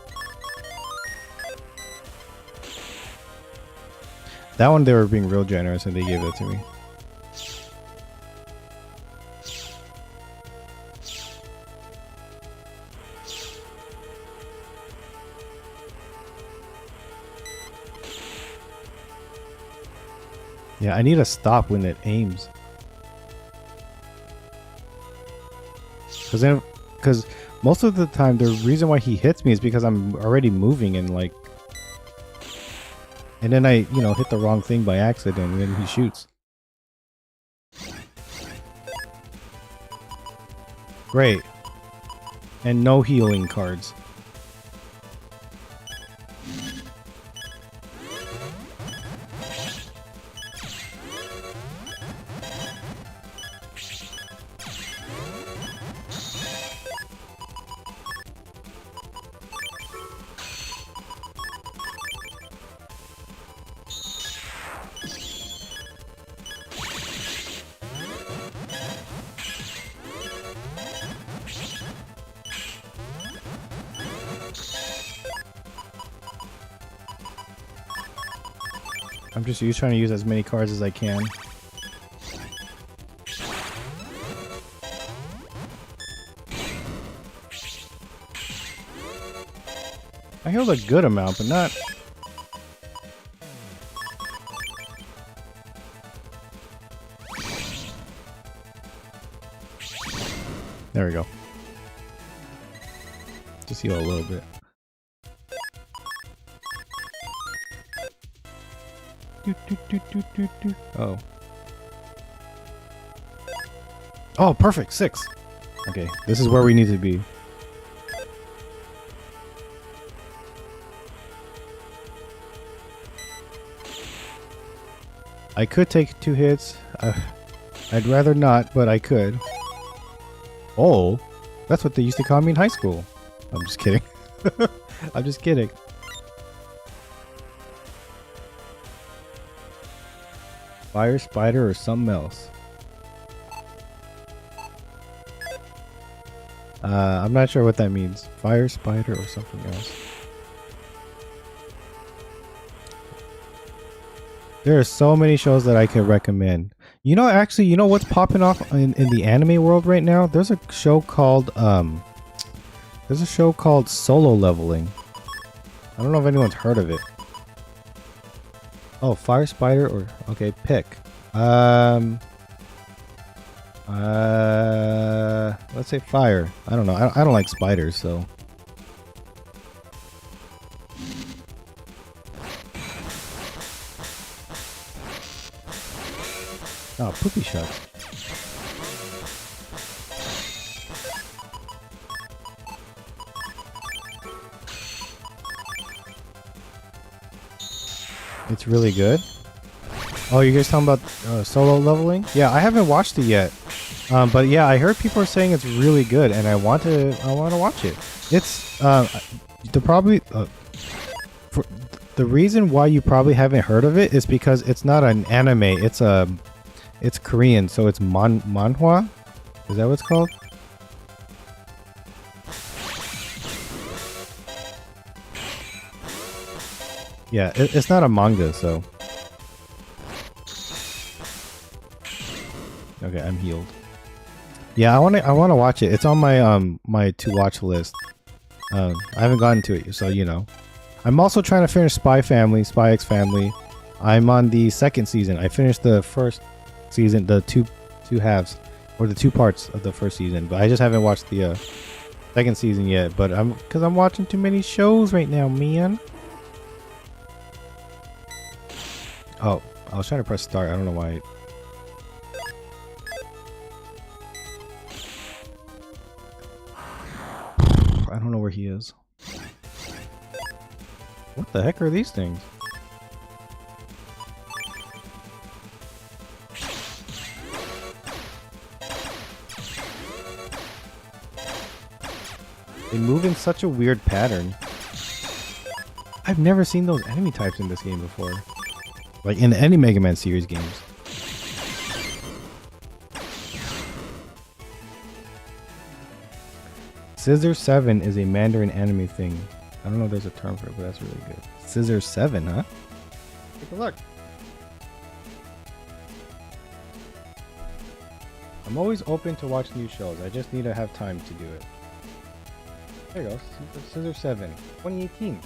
That one, they were being real generous and they gave it to me. Yeah, I need to stop when it aims. Because most of the time, the reason why he hits me is because I'm already moving and like... And then I, you know, hit the wrong thing by accident and then he shoots. Great. And no healing cards. I'm just trying to use as many cards as I can. I healed a good amount, but not... There we go. Just heal a little bit. Oh. Oh, perfect. 6. Okay, this is where we need to be. I could take 2 hits. I'd rather not, but I could. Oh, that's what they used to call me in high school. I'm just kidding. I'm just kidding. Fire spider or something else. I'm not sure what that means. Fire spider or something else. There are so many shows that I could recommend. You know, actually, you know what's popping off in the anime world right now? There's a show called There's a show called Solo Leveling. I don't know if anyone's heard of it. Oh, Fire Spider or okay, pick. Let's say fire. I don't know. I don't like spiders, so. Oh, poopy shucks. It's really good. Oh, you guys talking about Solo Leveling? Yeah, I haven't watched it yet. But yeah, I heard people are saying it's really good, and I want to watch it. It's for the reason why you probably haven't heard of it is because it's not an anime. It's Korean, so it's manhwa. Is that what it's called? Yeah, it's not a manga, so. Okay, I'm healed. Yeah, I want to watch it. It's on my my to watch list. I haven't gotten to it, so you know. I'm also trying to finish Spy X Family. I'm on the second season. I finished the first season, the two halves, or the two parts of the first season, but I just haven't watched the second season yet. But because I'm watching too many shows right now, man. Oh, I was trying to press start. I don't know why. I don't know where he is. What the heck are these things? They move in such a weird pattern. I've never seen those enemy types in this game before. Like in any Mega Man series games. Scissor 7 is a Mandarin anime thing. I don't know if there's a term for it, but that's really good. Scissor 7, huh? Take a look. I'm always open to watch new shows. I just need to have time to do it. There you go. Scissor 7, 2018.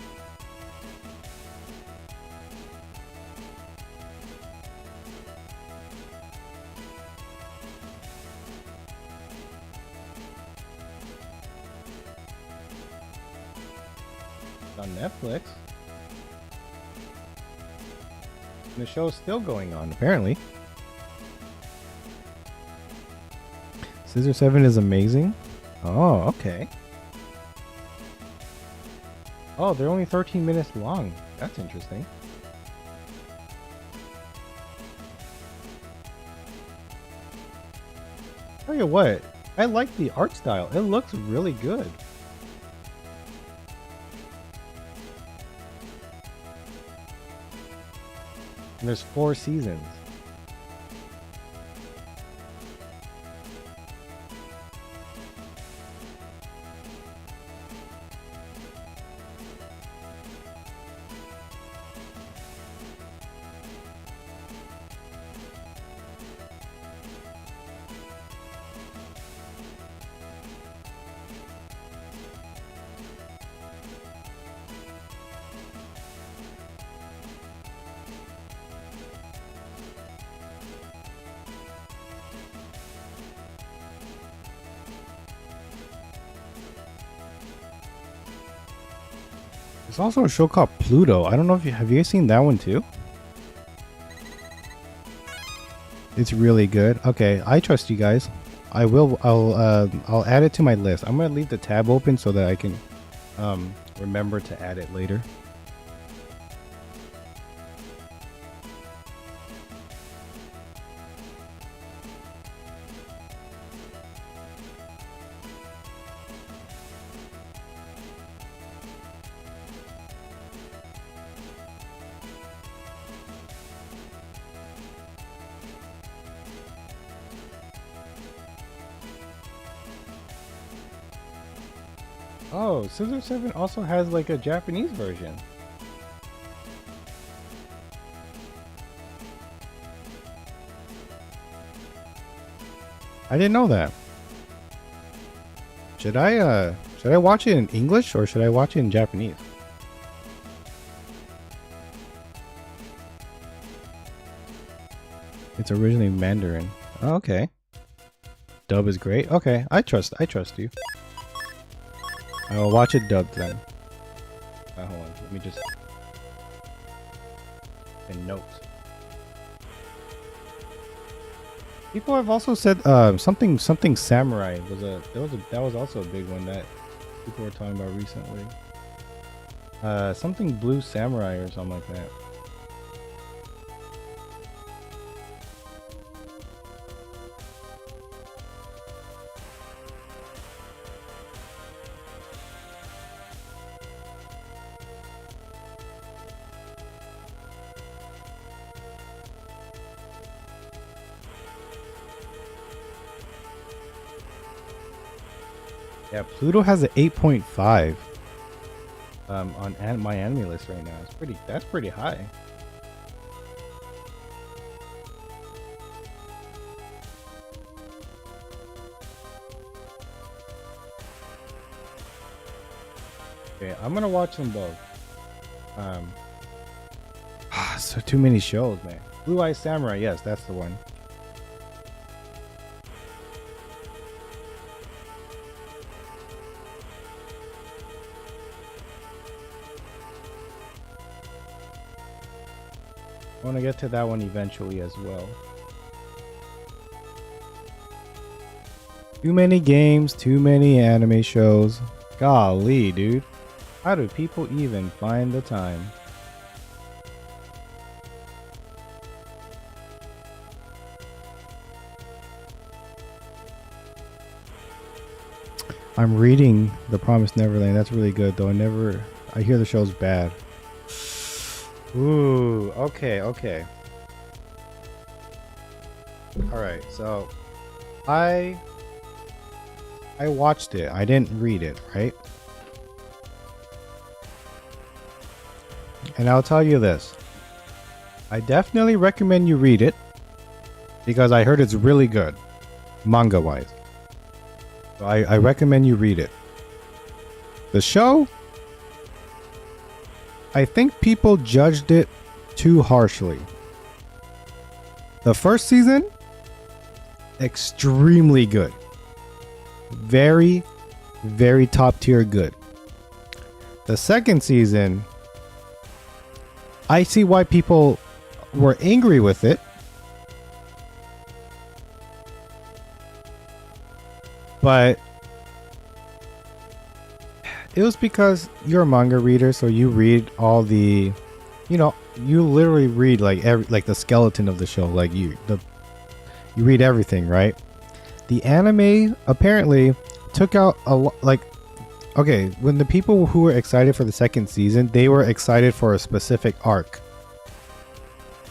On Netflix. And the show's still going on, apparently. Scissor 7 is amazing. Oh, okay. Oh, they're only 13 minutes long. That's interesting. Tell you what, I like the art style. It looks really good. And there's 4 seasons. There's also a show called Pluto. I don't know if have you guys seen that one too? It's really good. Okay, I trust you guys. I'll add it to my list. I'm gonna leave the tab open so that I can remember to add it later. Oh, Scissor 7 also has like a Japanese version. I didn't know that. Should I Should I watch it in English or should I watch it in Japanese? It's originally Mandarin. Oh, okay. Dub is great. Okay, I trust you. I will watch it dubbed then. Hold on, let me just in notes. People have also said something samurai that was also a big one that people were talking about recently. Something blue samurai or something like that. Yeah, Pluto has an 8.5 on my anime list right now. That's pretty high. Okay, I'm gonna watch them both. So too many shows, man. Blue Eye Samurai, yes, that's the one. I want to get to that one eventually as well. Too many games, too many anime shows. Golly, dude. How do people even find the time? I'm reading The Promised Neverland. That's really good, though. I hear the show's bad. Ooh, okay. Alright, so I watched it. I didn't read it, right? And I'll tell you this. I definitely recommend you read it because I heard it's really good, manga-wise. So I recommend you read it. The show, I think people judged it too harshly. The first season, extremely good. Very, very top tier good. The second season, I see why people were angry with it. But it was because you're a manga reader, so you read all the, you literally read like the skeleton of the show, like you read everything, right? The anime apparently took out a lot, okay, when the people who were excited for the second season, they were excited for a specific arc.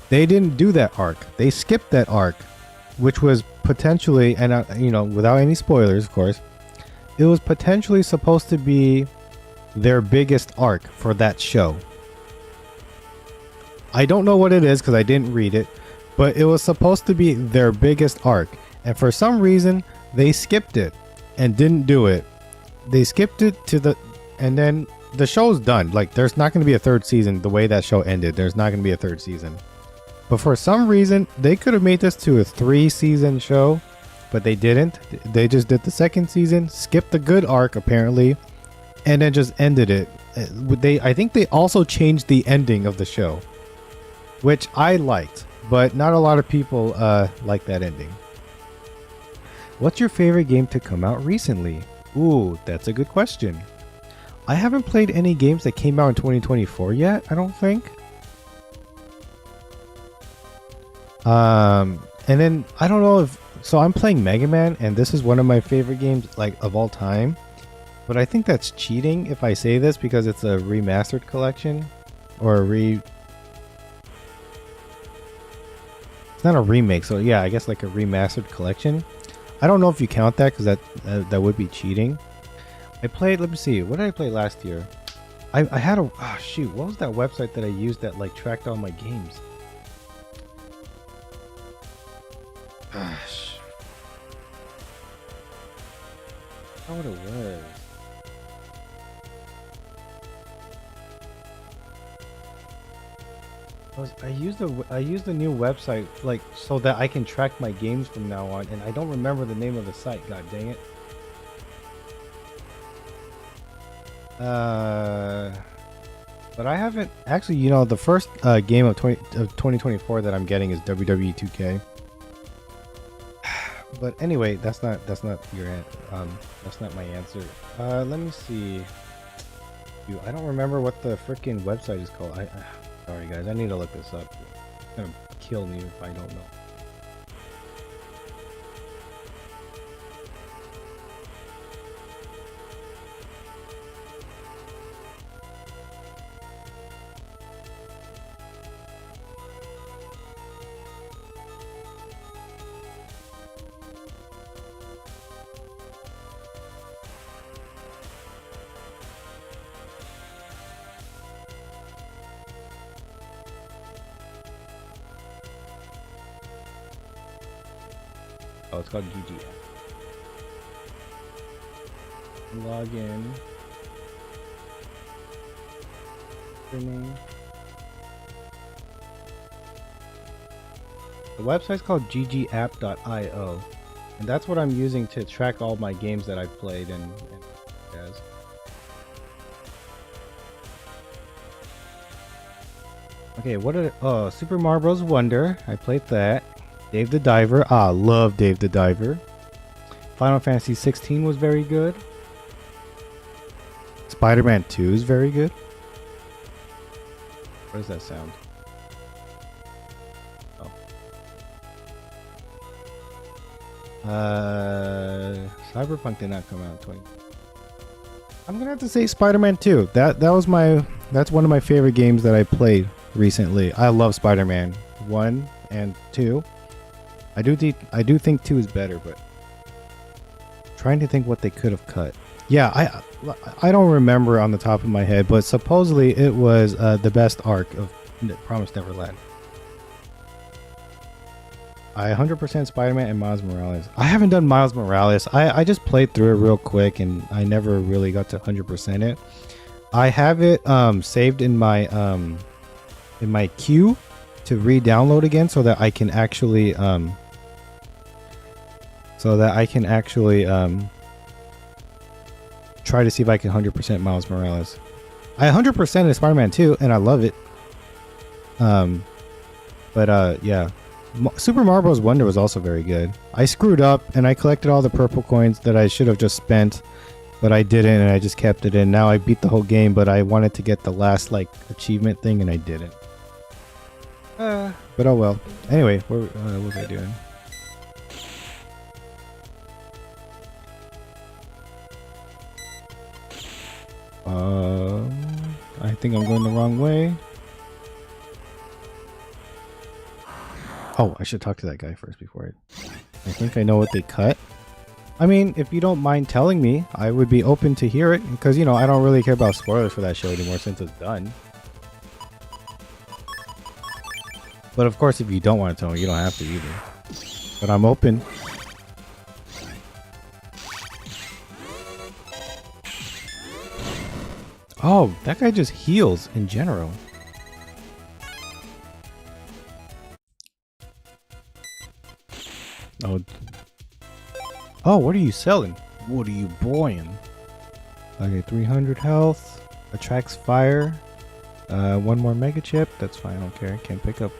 They didn't do that arc. They skipped that arc, which was potentially, and without any spoilers, of course, it was potentially supposed to be their biggest arc for that show. I don't know what it is because I didn't read it, but it was supposed to be their biggest arc. And for some reason, they skipped it and didn't do it. They skipped it and then the show's done. Like, there's not going to be a third season the way that show ended. There's not going to be a third season. But for some reason, they could have made this to a 3-season show, but they didn't. They just did the second season, skipped the good arc apparently, and then just ended it. I think they also changed the ending of the show, which I liked, but not a lot of people like that ending. What's your favorite game to come out recently? Ooh, that's a good question. I haven't played any games that came out in 2024 yet, I don't think. And then I don't know so I'm playing Megaman, and this is one of my favorite games of all time. But I think that's cheating if I say this because it's a remastered collection or it's not a remake, so yeah, I guess like a remastered collection. I don't know if you count that because that would be cheating. I played, let me see, what did I play last year? I had what was that website that I used that tracked all my games? Gosh. I don't know what it was. I use the new website like so that I can track my games from now on, and I don't remember the name of the site. God dang it. But I haven't actually. You know, the first game of 2024 that I'm getting is WWE 2K. But anyway, that's not your that's not my answer. Let me see. I don't remember what the freaking website is called. Sorry guys, I need to look this up. It's gonna kill me if I don't know. Oh, it's called GG. Log in. Name. The website's called ggapp.io, and that's what I'm using to track all my games that I've played and yes. Okay, what are Super Mario Bros. Wonder. I played that. Dave the Diver. Love Dave the Diver. Final Fantasy 16 was very good. Spider-Man 2 is very good. What does that sound? Oh. Cyberpunk did not come out in 20. I'm gonna have to say Spider-Man 2. That's one of my favorite games that I played recently. I love Spider-Man 1 and 2. I do think 2 is better, but trying to think what they could have cut. Yeah, I don't remember on the top of my head, but supposedly it was the best arc of Promised Neverland. I 100% Spider-Man and Miles Morales. I haven't done Miles Morales. I just played through it real quick and I never really got to 100% it. I have it saved in my queue to re-download again so that I can actually try to see if I can 100% Miles Morales. I 100% in Spider-Man 2 and I love it. Yeah. Super Mario Bros. Wonder was also very good. I screwed up and I collected all the purple coins that I should have just spent, but I didn't, and I just kept it in. Now I beat the whole game, but I wanted to get the last like achievement thing and I didn't. But oh well. Anyway, what was I doing? I think I'm going the wrong way. Oh, I should talk to that guy first before I think I know what they cut. I mean, if you don't mind telling me, I would be open to hear it, because, you know, I don't really care about spoilers for that show anymore since it's done. But of course, if you don't want to tell me, you don't have to either. But I'm open. Oh, that guy just heals in general. Oh, what are you selling? What are you buying? Okay, 300 health. Attracts fire. One more mega chip. That's fine. I don't care. Can't pick up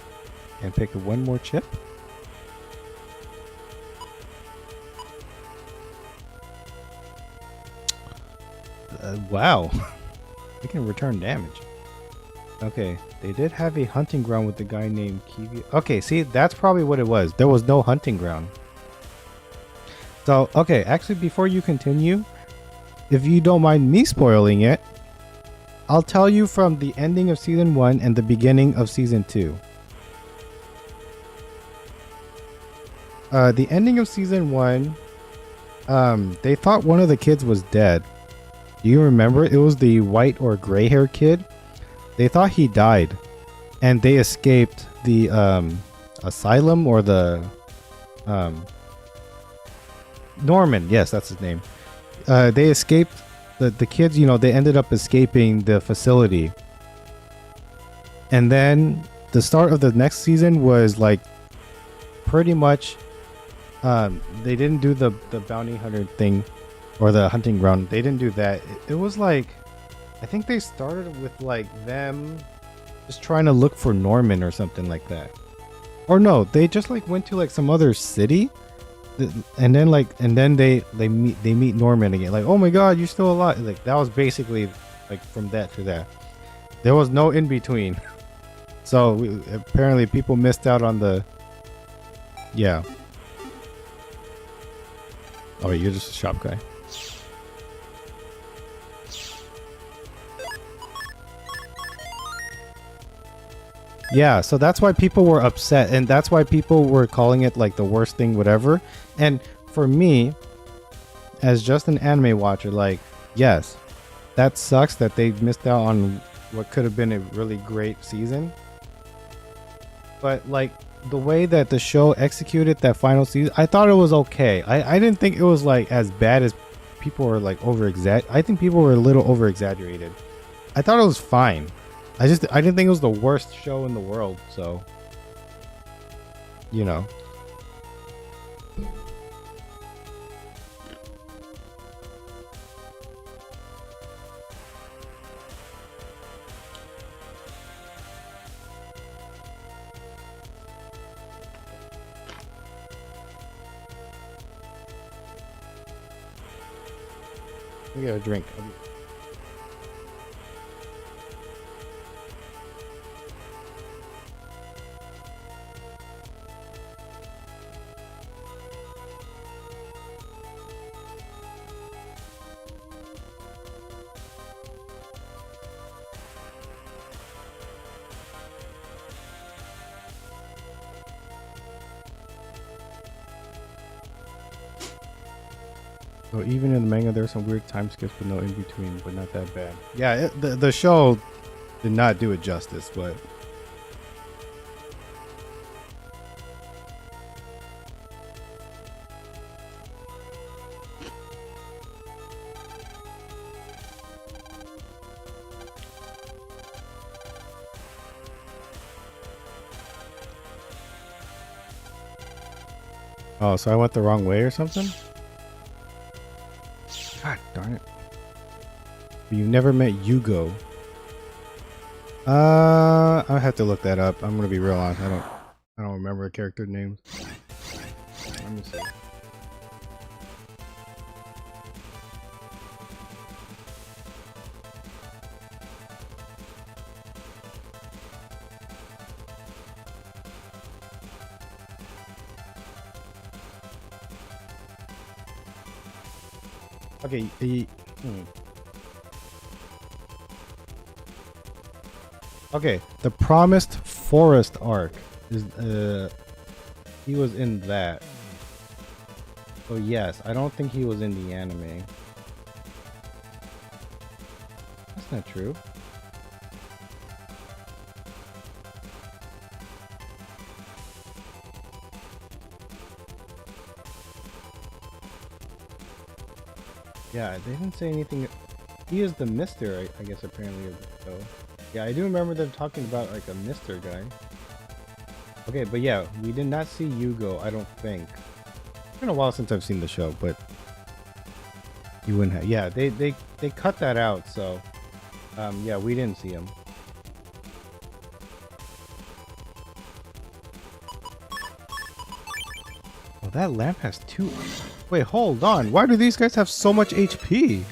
one more chip. Wow. They can return damage. Okay, they did have a hunting ground with the guy named Kiwi. Okay, see, that's probably what it was. There was no hunting ground. So, okay, actually, before you continue, if you don't mind me spoiling it, I'll tell you from the ending of Season 1 and the beginning of Season 2. The ending of Season 1, they thought one of the kids was dead. Do you remember? It was the white or gray hair kid. They thought he died, and they escaped the asylum or the Norman. Yes, that's his name. They escaped the kids. You know, they ended up escaping the facility, and then the start of the next season was like pretty much they didn't do the bounty hunter thing or the hunting ground. They didn't do that. It was like I think they started with like them just trying to look for Norman or something like that. Or no, they just like went to like some other city and then they meet Norman again. Like, "Oh my god, you're still alive." Like that was basically like from that to that. There was no in between. So apparently people missed out on the yeah. Oh, wait, you're just a shop guy. Yeah, so that's why people were upset, and that's why people were calling it like the worst thing, whatever. And for me, as just an anime watcher, like, yes, that sucks that they missed out on what could have been a really great season. But like the way that the show executed that final season, I thought it was okay. I didn't think it was like as bad as people were like I think people were a little over exaggerated. I thought it was fine. I didn't think it was the worst show in the world, so you know. We got a drink. So even in the manga, there's some weird time skips with no in between, but not that bad. Yeah, the show did not do it justice, but oh, so I went the wrong way or something? God darn it. You never met Yugo. I have to look that up. I'm gonna be real honest. I don't remember the character names. Let me see. Okay, Okay, the Promised Forest arc is he was in that. So yes, I don't think he was in the anime. That's not true. Yeah, they didn't say anything. He is the Mister, I guess, apparently, of the show. Yeah, I do remember them talking about like a Mister guy. Okay, but yeah, we did not see Yugo, I don't think. It's been a while since I've seen the show, but you wouldn't have. Yeah, they cut that out, so yeah, we didn't see him. Oh, that lamp has two. Wait, hold on. Why do these guys have so much HP?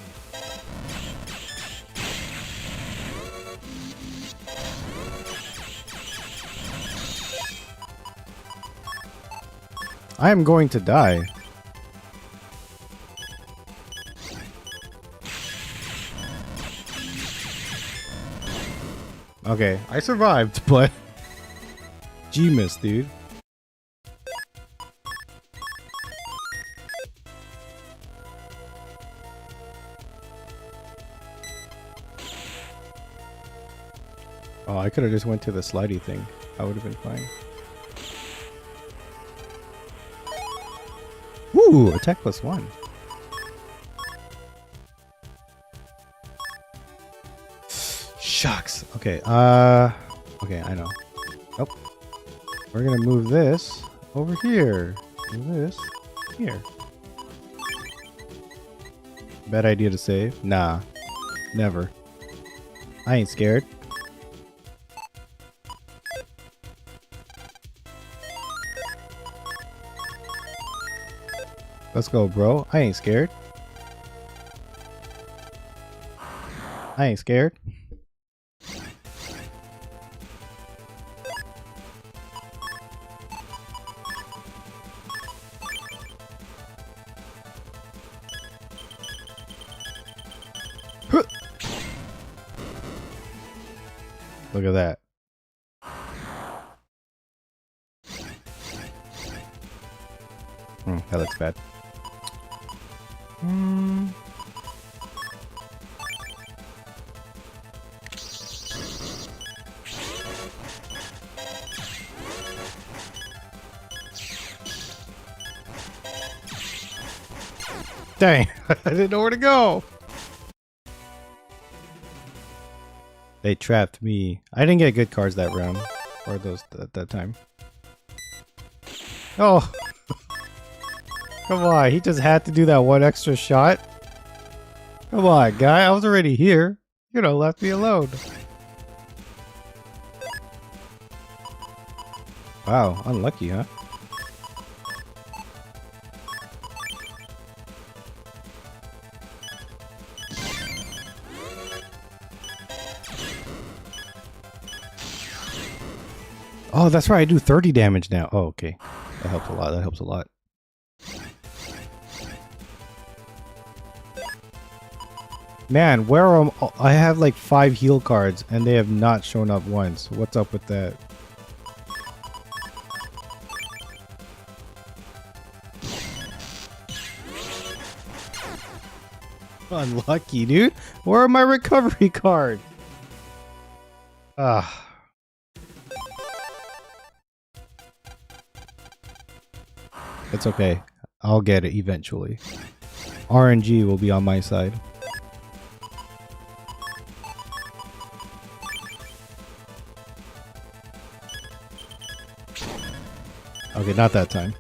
I am going to die. Okay, I survived, but G-miss, dude. Oh, I could have just went to the slidey thing. I would have been fine. Ooh, attack +1. Shucks. Okay, okay, I know. We're gonna move this over here. Move this here. Bad idea to save? Nah, never. I ain't scared. Let's go, bro. I ain't scared. I ain't scared. Look at that. That looks bad. Dang, I didn't know where to go. They trapped me. I didn't get good cards that round, or those at that time. Oh, come on! He just had to do that one extra shot. Come on, guy! I was already here. You know, left me alone. Wow, unlucky, huh? Oh, that's right. I do 30 damage now. Oh, okay. That helps a lot. That helps a lot. Man, where am I? Have like 5 heal cards and they have not shown up once. What's up with that? Unlucky, dude. Where are my recovery cards? Ah. It's okay. I'll get it eventually. RNG will be on my side. Okay, not that time.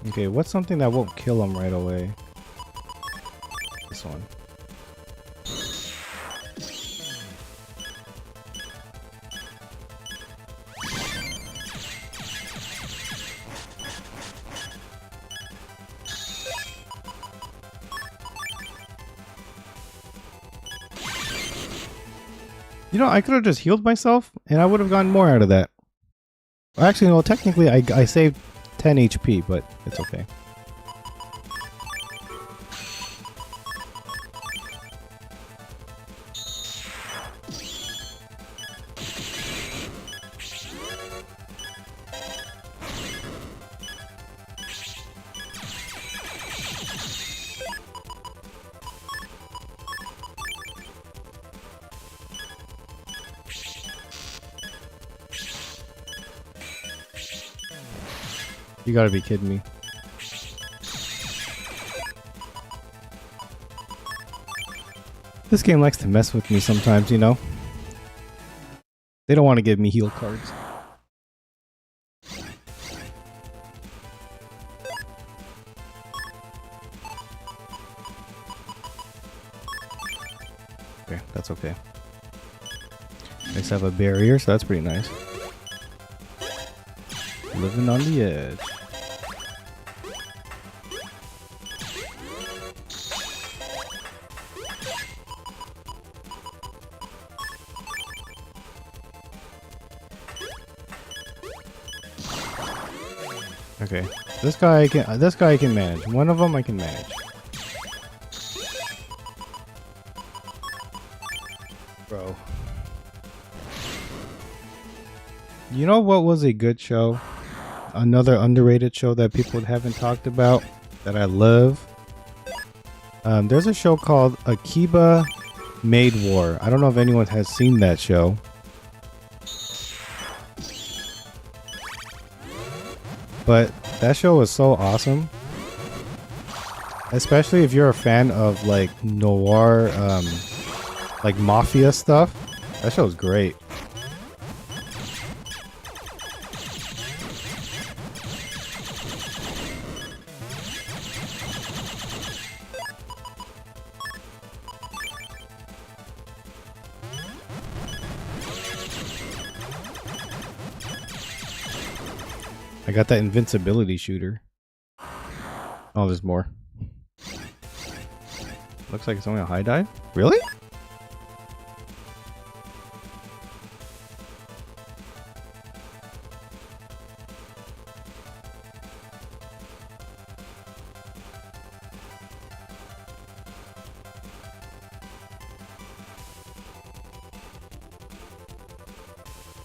Okay, what's something that won't kill him right away? This one. You know, I could have just healed myself and I would have gotten more out of that. Actually, no, technically I saved 10 HP, but it's okay. You gotta be kidding me. This game likes to mess with me sometimes, you know? They don't want to give me heal cards. Okay, that's okay. At least I have a barrier, so that's pretty nice. Living on the edge. Okay, this guy I can manage. One of them I can manage. Bro. You know what was a good show? Another underrated show that people haven't talked about that I love. There's a show called Akiba Maid War. I don't know if anyone has seen that show. But that show was so awesome. Especially if you're a fan of like noir, like mafia stuff. That show's great. I got that invincibility shooter. Oh, there's more. Looks like it's only a high dive. Really?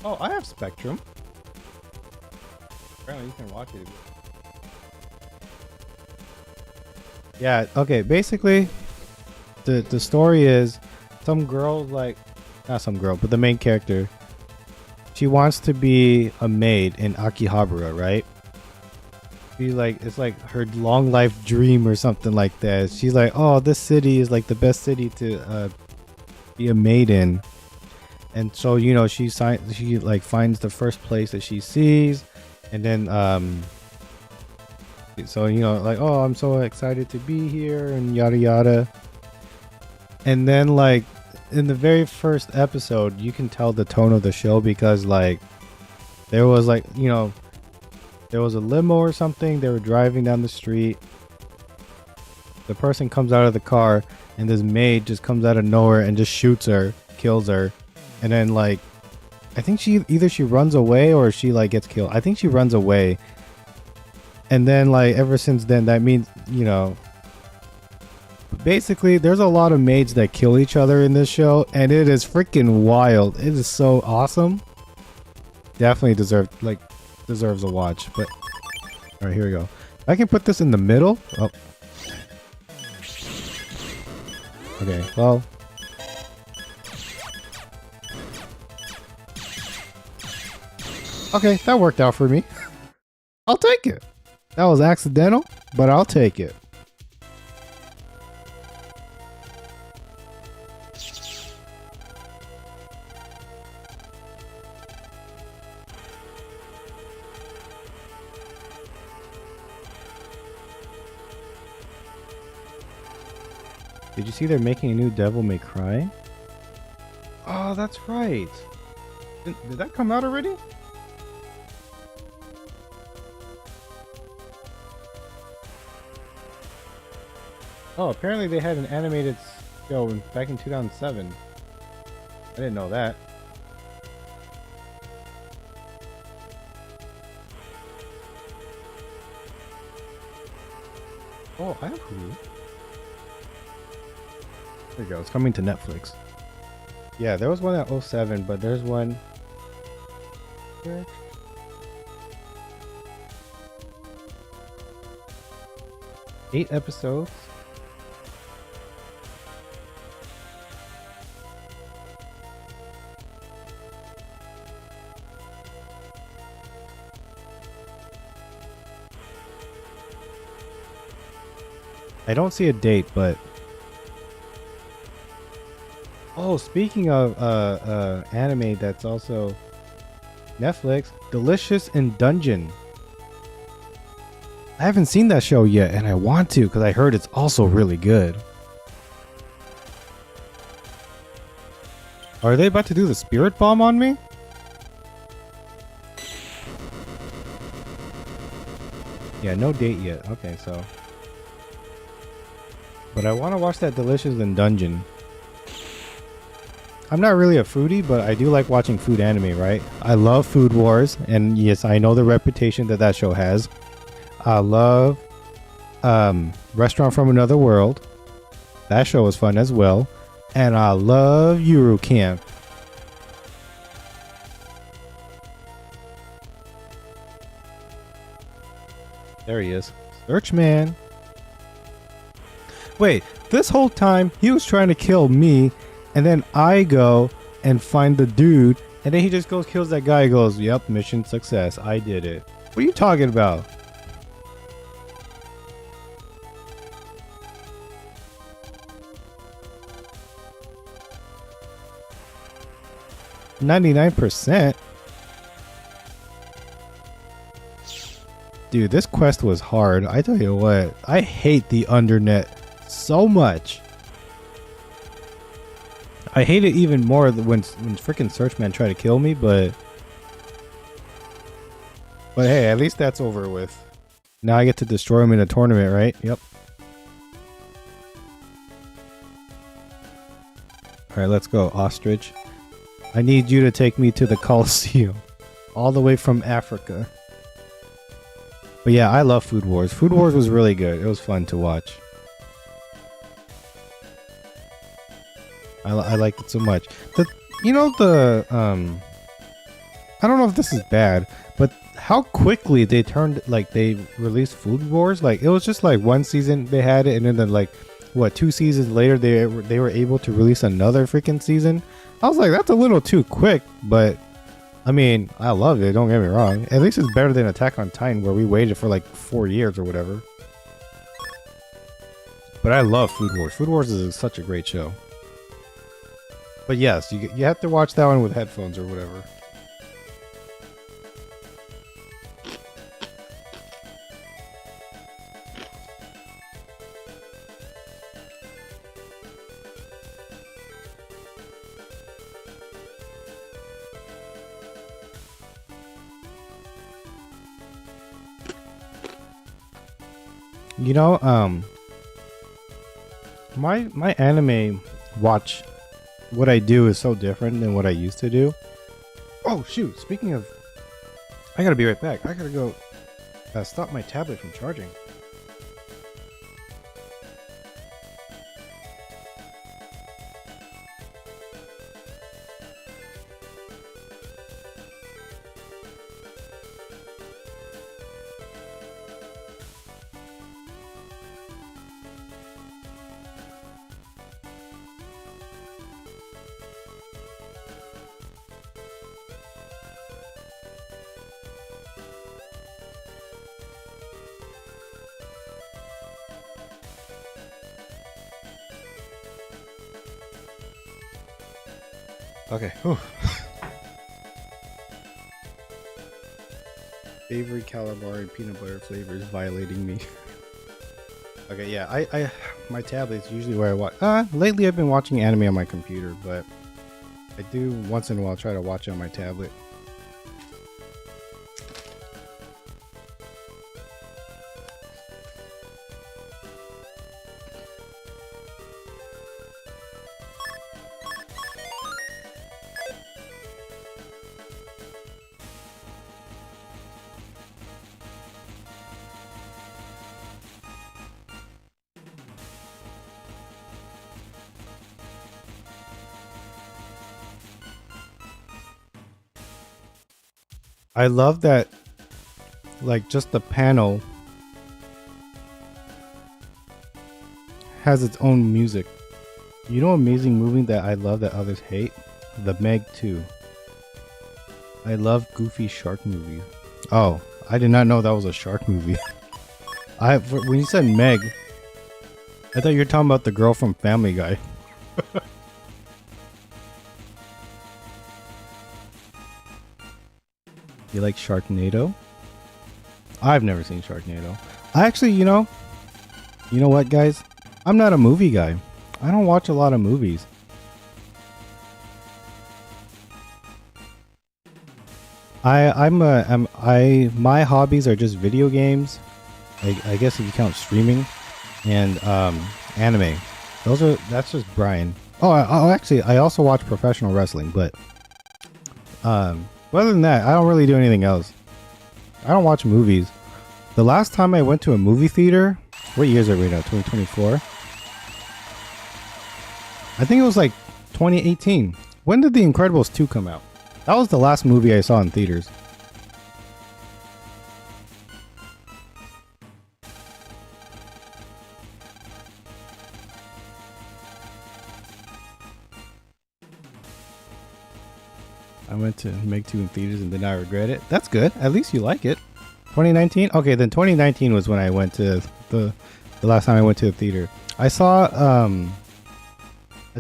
Oh, I have Spectrum. Apparently you can watch it. Yeah, okay, basically the story is some girl, like, not some girl, but the main character, she wants to be a maid in Akihabara, right? She like, it's like her long life dream or something like that. She's like, oh, this city is like the best city to be a maid in. And so, you know, she like finds the first place that she sees, and then so, you know, like, oh, I'm so excited to be here and yada yada. And then like in the very first episode, you can tell the tone of the show because like there was like, you know, there was a limo or something, they were driving down the street, the person comes out of the car, and this maid just comes out of nowhere and just shoots her, kills her. And then like I think she runs away or she like gets killed. I think she runs away. And then like ever since then, that means, you know, basically there's a lot of maids that kill each other in this show, and it is freaking wild. It is so awesome. Definitely deserves a watch. But all right, here we go. I can put this in the middle. Oh. Okay, well, okay, that worked out for me. I'll take it. That was accidental, but I'll take it. Did you see they're making a new Devil May Cry? Oh, that's right. Did that come out already? Oh, apparently they had an animated show back in 2007. I didn't know that. Oh, I have Hulu. There you go. It's coming to Netflix. Yeah, there was one at 07, but there's one here. Eight episodes. I don't see a date, but oh, speaking of anime that's also Netflix, Delicious in Dungeon. I haven't seen that show yet, and I want to because I heard it's also really good. Are they about to do the spirit bomb on me? Yeah, no date yet. Okay, so. But I want to watch that Delicious in Dungeon. I'm not really a foodie, but I do like watching food anime, right? I love Food Wars, and yes, I know the reputation that that show has. I love Restaurant from Another World. That show was fun as well. And I love Euro Camp. There he is. Searchman. Wait, this whole time he was trying to kill me, and then I go and find the dude, and then he just goes kills that guy. He goes, yep, mission success. I did it. What are you talking about? 99%. Dude, this quest was hard. I tell you what, I hate the undernet so much. I hate it even more when freaking Searchman tried to kill me, but hey, at least that's over with. Now I get to destroy him in a tournament, right? Yep. Alright, let's go, Ostrich. I need you to take me to the Coliseum. All the way from Africa. But yeah, I love Food Wars. Food Wars was really good. It was fun to watch. I liked it so much. I don't know if this is bad, but how quickly they released Food Wars. Like, it was just like one season they had it, and then like, what, 2 seasons later they were able to release another freaking season. I was like, that's a little too quick, but I mean, I loved it, don't get me wrong. At least it's better than Attack on Titan, where we waited for like 4 years or whatever. But I love Food Wars. Food Wars is such a great show. But yes, you have to watch that one with headphones or whatever. You know, my anime watch, what I do is so different than what I used to do. Oh shoot, speaking of, I gotta be right back. I gotta go stop my tablet from charging. Okay. Whew. Savory calamari peanut butter flavor is violating me. Okay, yeah, I my tablet's usually where I watch. Lately I've been watching anime on my computer, but I do once in a while try to watch it on my tablet. I love that, like, just the panel has its own music. You know, amazing movie that I love that others hate? The Meg 2. I love goofy shark movies. Oh, I did not know that was a shark movie. When you said Meg, I thought you were talking about the girl from Family Guy. You like Sharknado? I've never seen Sharknado. I actually, you know what, guys? I'm not a movie guy. I don't watch a lot of movies. My hobbies are just video games. I guess if you count streaming, and anime. That's just Brian. Actually, I also watch professional wrestling, but other than that, I don't really do anything else. I don't watch movies. The last time I went to a movie theater, what year is it right now? 2024? I think it was like 2018. When did The Incredibles 2 come out? That was the last movie I saw in theaters. I went to Meg 2 in theaters and then I regret it. That's good. At least you like it. 2019? Okay, then 2019 was when I went to the last time I went to the theater. I saw The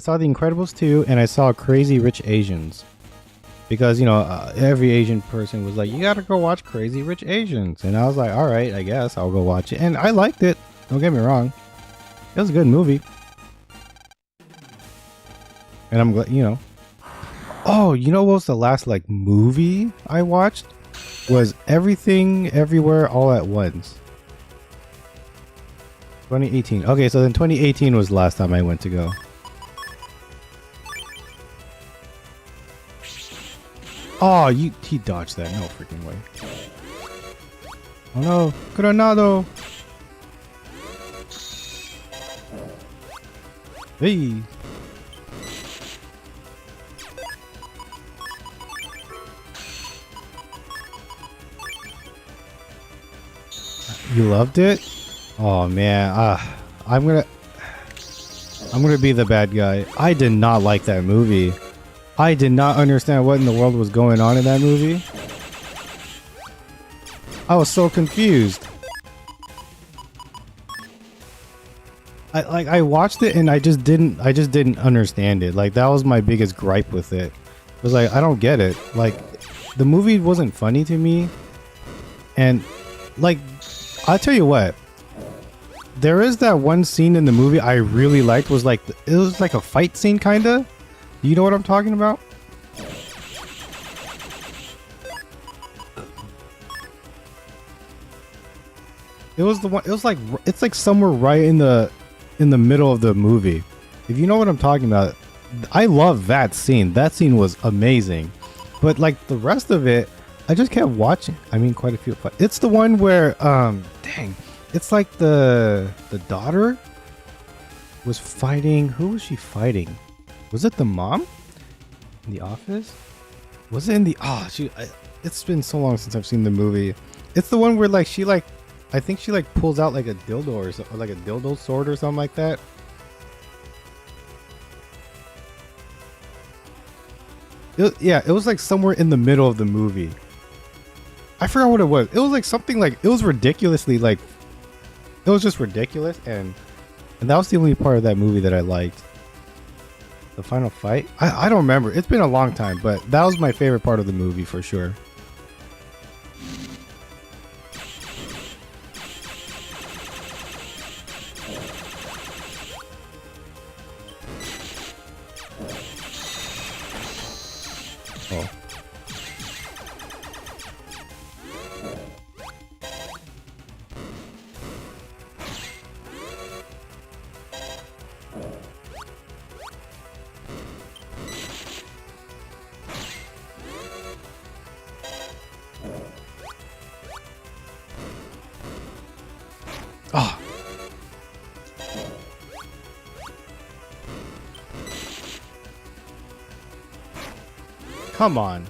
Incredibles 2 and I saw Crazy Rich Asians. because every Asian person was like, you gotta go watch Crazy Rich Asians, and I was like, all right, I guess I'll go watch it, and I liked it. Don't get me wrong, it was a good movie, and I'm glad. Oh, what was the last like movie I watched? Was Everything Everywhere All at Once. 2018. Okay, so then 2018 was the last time I went to go. Oh, he dodged that. No freaking way. Oh no, Granado. Hey. You loved it? Oh man, I'm gonna be the bad guy. I did not like that movie. I did not understand what in the world was going on in that movie. I was so confused. I watched it and I just didn't understand it. Like that was my biggest gripe with it. It was like I don't get it. Like the movie wasn't funny to me. And like I'll tell you what. There is that one scene in the movie I really liked. It was like a fight scene kinda. You know what I'm talking about? It was the one. It was like it's like somewhere right in the middle of the movie. If you know what I'm talking about, I love that scene. That scene was amazing. But like the rest of it, I just kept watching. I mean, quite a few. It's the one where dang, it's like the daughter was fighting. Who was she fighting? Was it the mom in the office? Was it in the it's been so long since I've seen the movie. It's the one where like she like I think she like pulls out like a dildo or something, like a dildo sword or something like that. It was like somewhere in the middle of the movie. I forgot what it was. It was like something like it was ridiculously like it was just ridiculous, and that was the only part of that movie that I liked. The final fight? I don't remember. It's been a long time, but that was my favorite part of the movie for sure. Oh. Oh. Come on.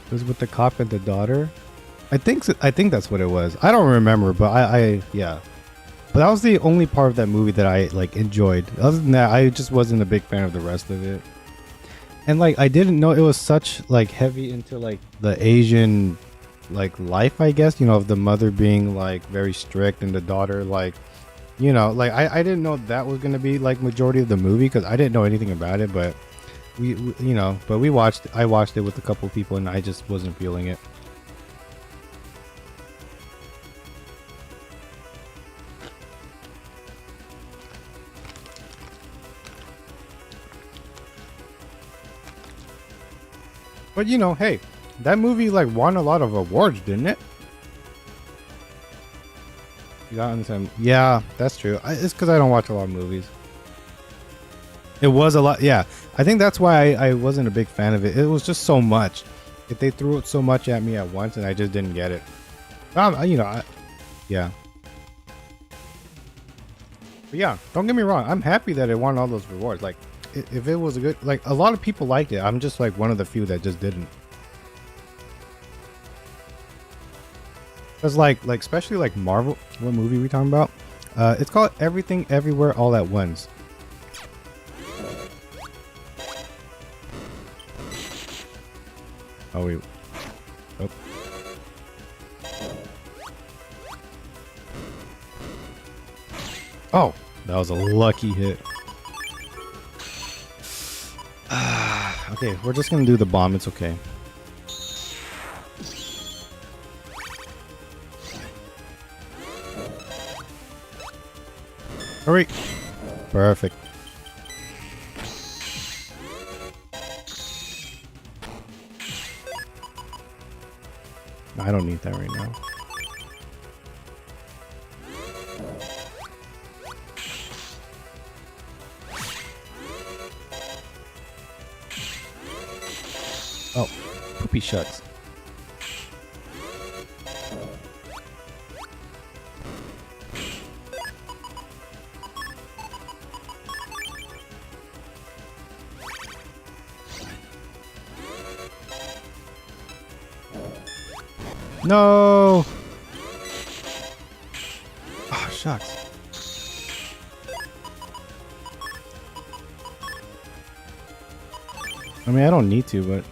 It was with the cop and the daughter. I think that's what it was. I don't remember, but I yeah. But that was the only part of that movie that I like enjoyed. Other than that, I just wasn't a big fan of the rest of it. And like I didn't know it was such like heavy into like the Asian like life, I guess, of the mother being like very strict and the daughter like like I didn't know that was going to be like majority of the movie because I didn't know anything about it, but I watched it with a couple people and I just wasn't feeling it. But hey, that movie like won a lot of awards, didn't it? You gotta understand. Yeah, that's true. It's because I don't watch a lot of movies. It was a lot. Yeah, I think that's why I wasn't a big fan of it. It was just so much. If they threw it so much at me at once, and I just didn't get it. Yeah. But yeah, don't get me wrong. I'm happy that it won all those rewards. Like, if it was a good, like a lot of people liked it. I'm just like one of the few that just didn't. Cause like especially like Marvel. What movie are we talking about? It's called Everything Everywhere All at Once. Oh wait. Oh. Oh, that was a lucky hit. Okay, we're just gonna do the bomb. It's okay. Hurry! Perfect. I don't need that right now. Oh, poopy shucks. No! Oh, shucks. I mean, I don't need to, but...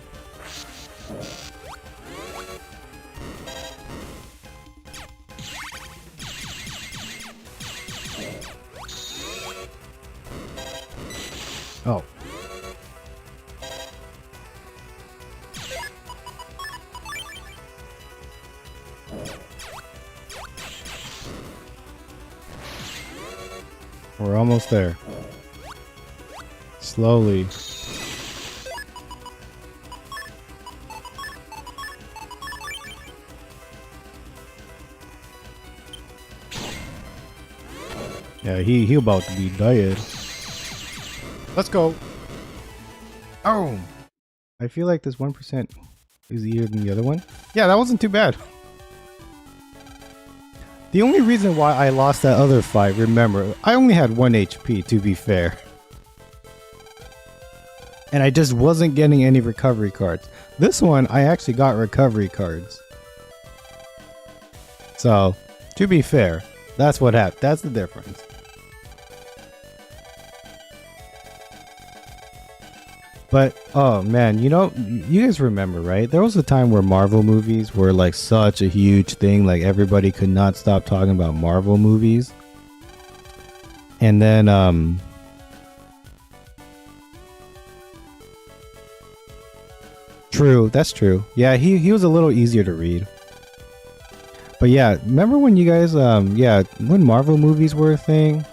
Oh. We're almost there. Slowly. Yeah, he about to be dead. Let's go. Oh, I feel like this 1% is easier than the other one. Yeah, that wasn't too bad. The only reason why I lost that other fight, remember, I only had 1 HP to be fair. And I just wasn't getting any recovery cards. This one, I actually got recovery cards. So, to be fair, that's what happened. That's the difference. But, oh man, you know, you guys remember, right? There was a time where Marvel movies were like such a huge thing. Like everybody could not stop talking about Marvel movies. And then, true, that's true. Yeah, he was a little easier to read. But yeah, remember when you guys, yeah, when Marvel movies were a thing?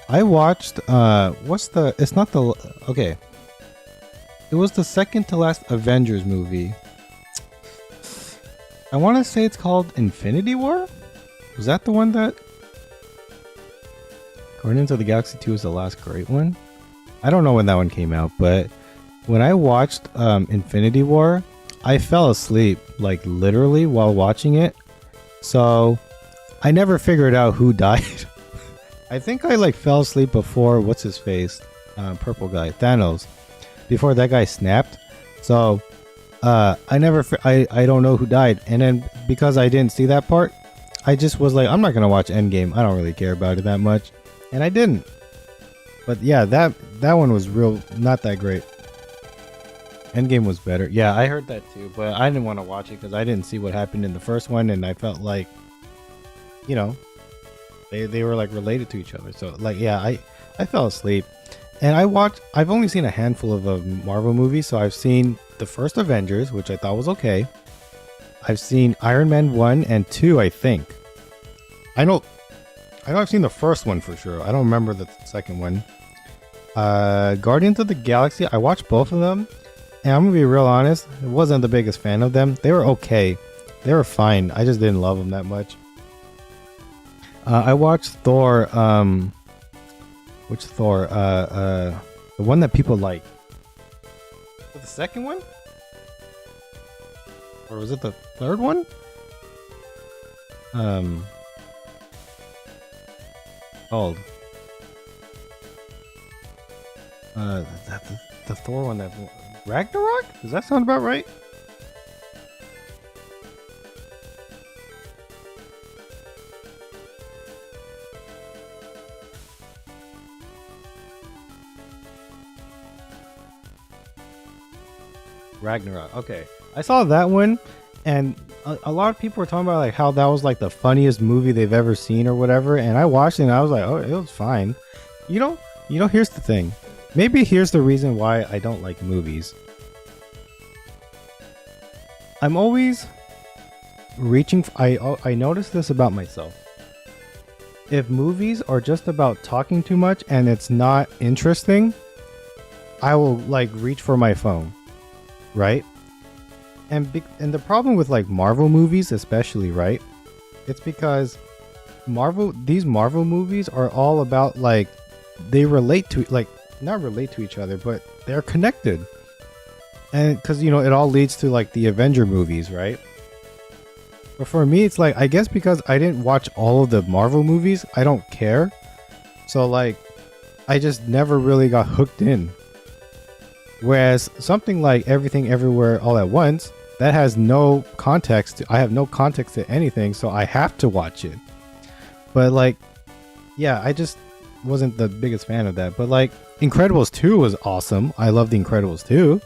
I watched, it's not the, okay. It was the second to last Avengers movie. I want to say it's called Infinity War? Was that the one that... Guardians of the Galaxy 2 is the last great one? I don't know when that one came out, but when I watched Infinity War, I fell asleep, like literally while watching it. So I never figured out who died. I think I like fell asleep before what's his face, purple guy, Thanos, before that guy snapped. So I don't know who died, and then because I didn't see that part, I just was like, I'm not gonna watch Endgame. I don't really care about it that much, and I didn't. But yeah, that one was not that great. Endgame was better. Yeah, I heard that too, but I didn't want to watch it because I didn't see what happened in the first one, and I felt like, you know, they were like related to each other. So like, yeah, I fell asleep, and I've only seen a handful of Marvel movies. So I've seen the first Avengers, which I thought was okay. I've seen Iron Man 1 and 2, I think. I know I've seen the first one for sure. I don't remember the second one. Guardians of the Galaxy, I watched both of them, and I'm gonna be real honest, I wasn't the biggest fan of them. They were okay. They were fine. I just didn't love them that much. I watched Thor, which Thor? The one that people like. Was it the second one? Or was it the third one? Called. The Thor one that... Ragnarok? Does that sound about right? Ragnarok. Okay. I saw that one, and a lot of people were talking about like how that was like the funniest movie they've ever seen or whatever, and I watched it and I was like, oh, it was fine. You know, here's the thing. Maybe here's the reason why I don't like movies. I'm always reaching. I noticed this about myself. If movies are just about talking too much and it's not interesting, I will like reach for my phone, right? And the problem with like Marvel movies, especially, right? It's because these Marvel movies are all about like they relate to like not relate to each other, but they're connected. And because it all leads to like the Avenger movies, right? But for me, it's like I guess because I didn't watch all of the Marvel movies, I don't care. So like I just never really got hooked in. Whereas something like Everything Everywhere All at Once, that has no context. I have no context to anything, so I have to watch it. But like, yeah, I just wasn't the biggest fan of that. But like, Incredibles 2 was awesome. I love The Incredibles 2.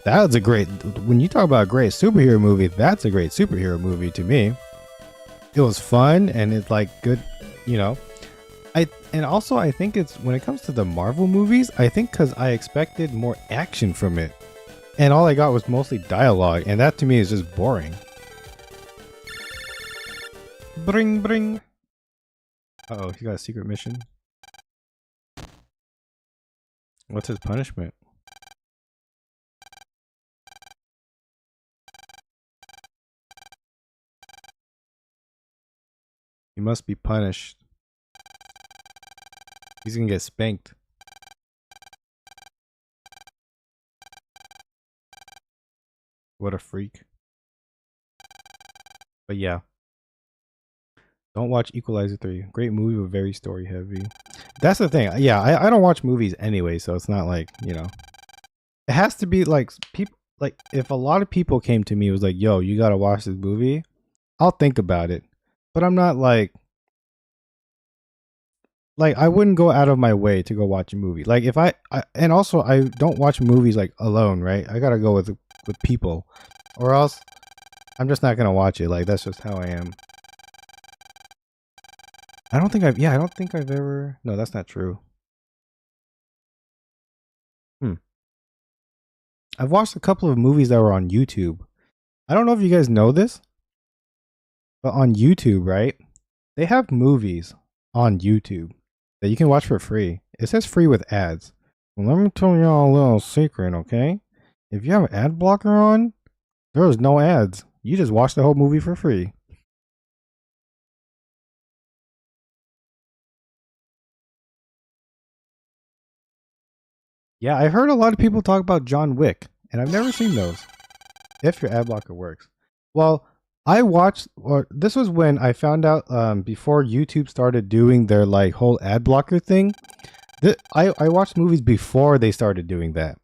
That was a great, when you talk about a great superhero movie, that's a great superhero movie to me. It was fun and it's like good, and also I think it's when it comes to the Marvel movies, I think because I expected more action from it, and all I got was mostly dialogue, and that to me is just boring. Bring bring. Uh-oh, he got a secret mission. What's his punishment? He must be punished. He's gonna get spanked. What a freak. But yeah. Don't watch Equalizer 3. Great movie, but very story heavy. That's the thing. Yeah, I don't watch movies anyway, so it's not like, it has to be like people like if a lot of people came to me and was like, yo, you gotta watch this movie, I'll think about it. But I'm not like I wouldn't go out of my way to go watch a movie. Like if and also I don't watch movies like alone, right? I gotta go with people, or else I'm just not gonna watch it. Like that's just how I am. I don't think I've ever. No, that's not true. I've watched a couple of movies that were on YouTube. I don't know if you guys know this, but on YouTube, right? They have movies on YouTube that you can watch for free. It says free with ads. Well, let me tell y'all a little secret, okay? If you have an ad blocker on, there is no ads. You just watch the whole movie for free. Yeah, I heard a lot of people talk about John Wick, and I've never seen those. If your ad blocker works. Well, I watched, or this was when I found out before YouTube started doing their like whole ad blocker thing. I watched movies before they started doing that,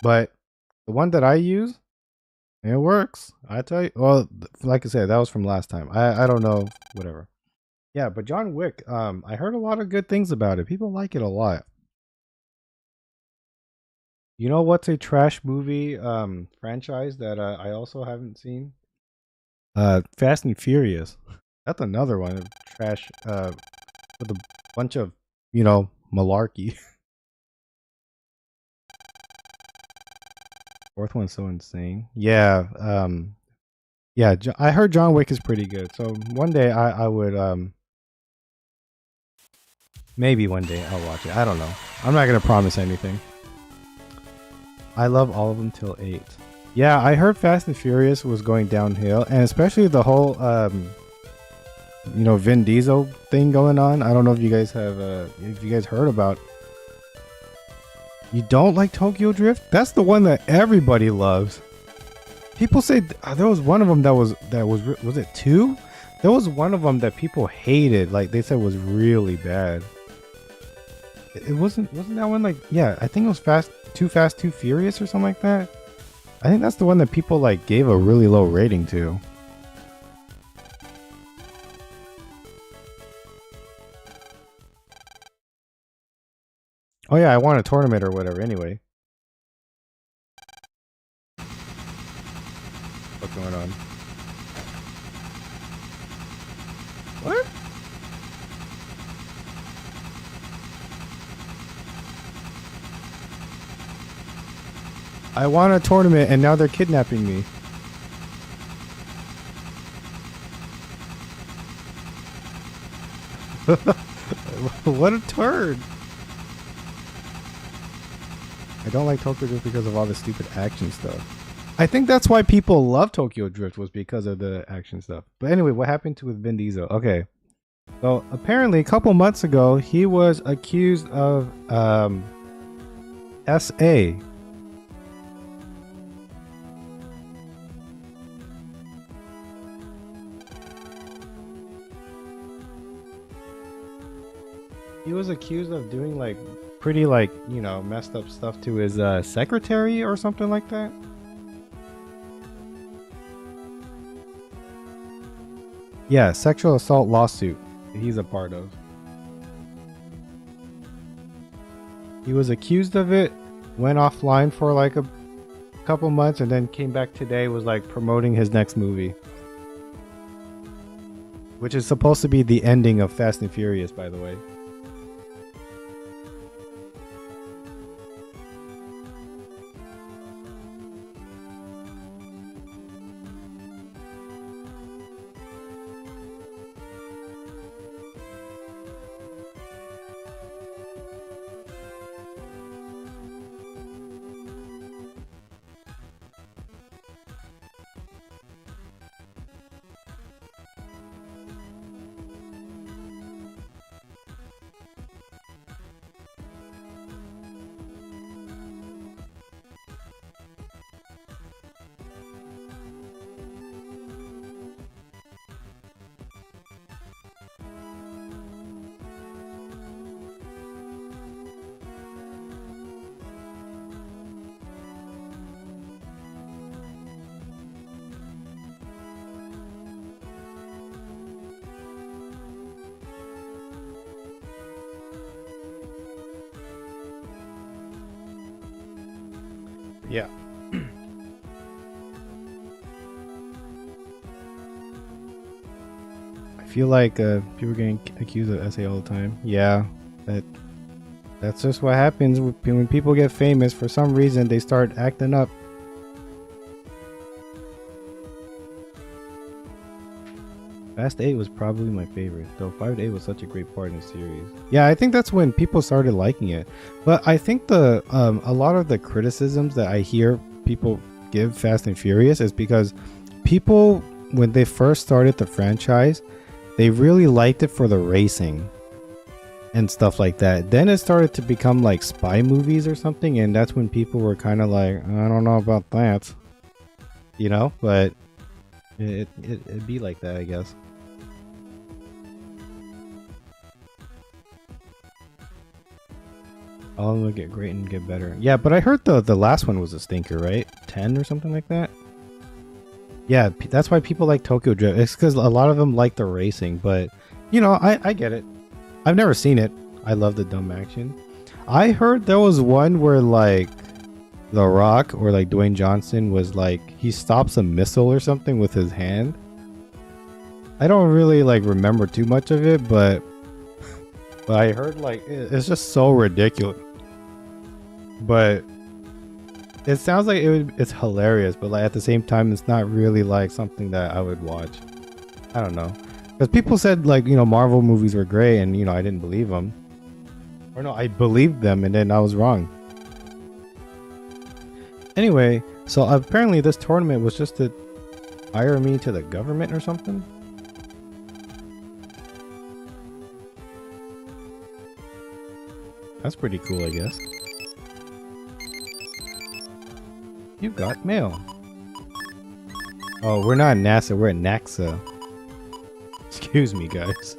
but the one that I use, it works. I tell you. Well, like I said, that was from last time. I don't know, whatever. Yeah, but John Wick, I heard a lot of good things about it. People like it a lot. You know what's a trash movie franchise that I also haven't seen? Fast and Furious. That's another one of trash with a bunch of, malarkey. Fourth one's so insane. Yeah, yeah, I heard John Wick is pretty good. So one day I would maybe one day I'll watch it. I don't know. I'm not gonna promise anything. I love all of them till 8. Yeah, I heard Fast and Furious was going downhill, and especially the whole Vin Diesel thing going on. I don't know if you guys have if you guys heard about. You don't like Tokyo Drift? That's the one that everybody loves. People say there was one of them that was it 2? There was one of them that people hated, like they said was really bad. It wasn't that one like, yeah, I think it was Too Fast, Too Furious or something like that. I think that's the one that people like gave a really low rating to. Oh yeah, I won a tournament or whatever anyway. What's going on? What? I won a tournament and now they're kidnapping me. What a turd. I don't like Tokyo Drift because of all the stupid action stuff. I think that's why people love Tokyo Drift was because of the action stuff. But anyway, what happened to with Vin Diesel? Okay. So apparently a couple months ago, he was accused of SA. He was accused of doing like pretty like, you know, messed up stuff to his secretary or something like that. Yeah, sexual assault lawsuit he's a part of. He was accused of it, went offline for like a couple months and then came back today, was like promoting his next movie. Which is supposed to be the ending of Fast and Furious, by the way. Yeah. I feel like people are getting accused of SA all the time. Yeah, that's just what happens when people get famous. For some reason, they start acting up. Fast 8 was probably my favorite, though 5 to 8 was such a great part in the series. Yeah, I think that's when people started liking it. But I think the a lot of the criticisms that I hear people give Fast and Furious is because people, when they first started the franchise, they really liked it for the racing and stuff like that. Then it started to become like spy movies or something, and that's when people were kind of like, I don't know about that, you know. But it'd be like that, I guess. All of them get great and get better. Yeah, but I heard the last one was a stinker, right? 10 or something like that. Yeah, that's why people like Tokyo Drift. It's because a lot of them like the racing, but you know, I get it. I've never seen it. I love the dumb action. I heard there was one where like The Rock or like Dwayne Johnson was like he stops a missile or something with his hand. I don't really like remember too much of it, but I heard like it's just so ridiculous. But it sounds like it's hilarious, but like at the same time, it's not really like something that I would watch. I don't know, because people said like, you know, Marvel movies were great, and you know, I didn't believe them, or no, I believed them, and then I was wrong. Anyway, so apparently this tournament was just to hire me to the government or something. That's pretty cool, I guess. You got mail. Oh, we're not at NASA, we're at NAXA. Excuse me, guys.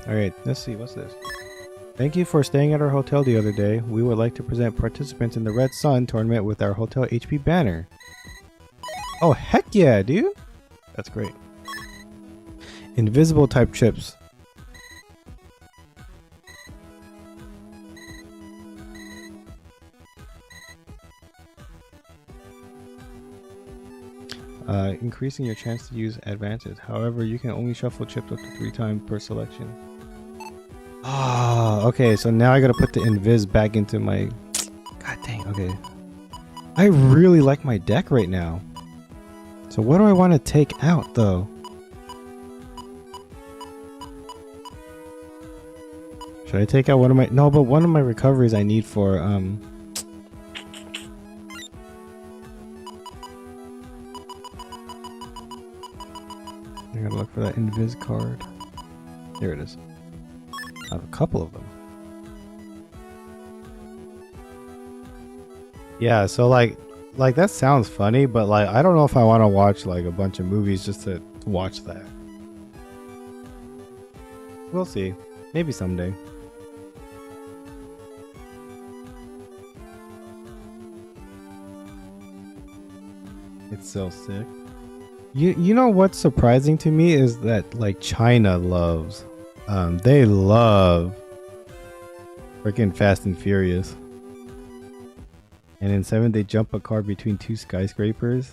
Alright, let's see, what's this? Thank you for staying at our hotel the other day. We would like to present participants in the Red Sun tournament with our Hotel HP banner. Oh, heck yeah, dude! That's great. Invisible type chips. increasing your chance to use advances. However, you can only shuffle chips up to 3 times per selection. Ah, okay, so now I gotta put the invis back into my... God dang, okay. I really like my deck right now. So what do I want to take out, though? Should I take out one of my... No, but one of my recoveries I need for, I gotta look for that invis card. Here it is. I have a couple of them. Yeah, so like that sounds funny, but like I don't know if I want to watch like a bunch of movies just to watch that. We'll see. Maybe someday. It's so sick. You know what's surprising to me is that like China loves they love freaking Fast and Furious. And in 7 they jump a car between 2 skyscrapers.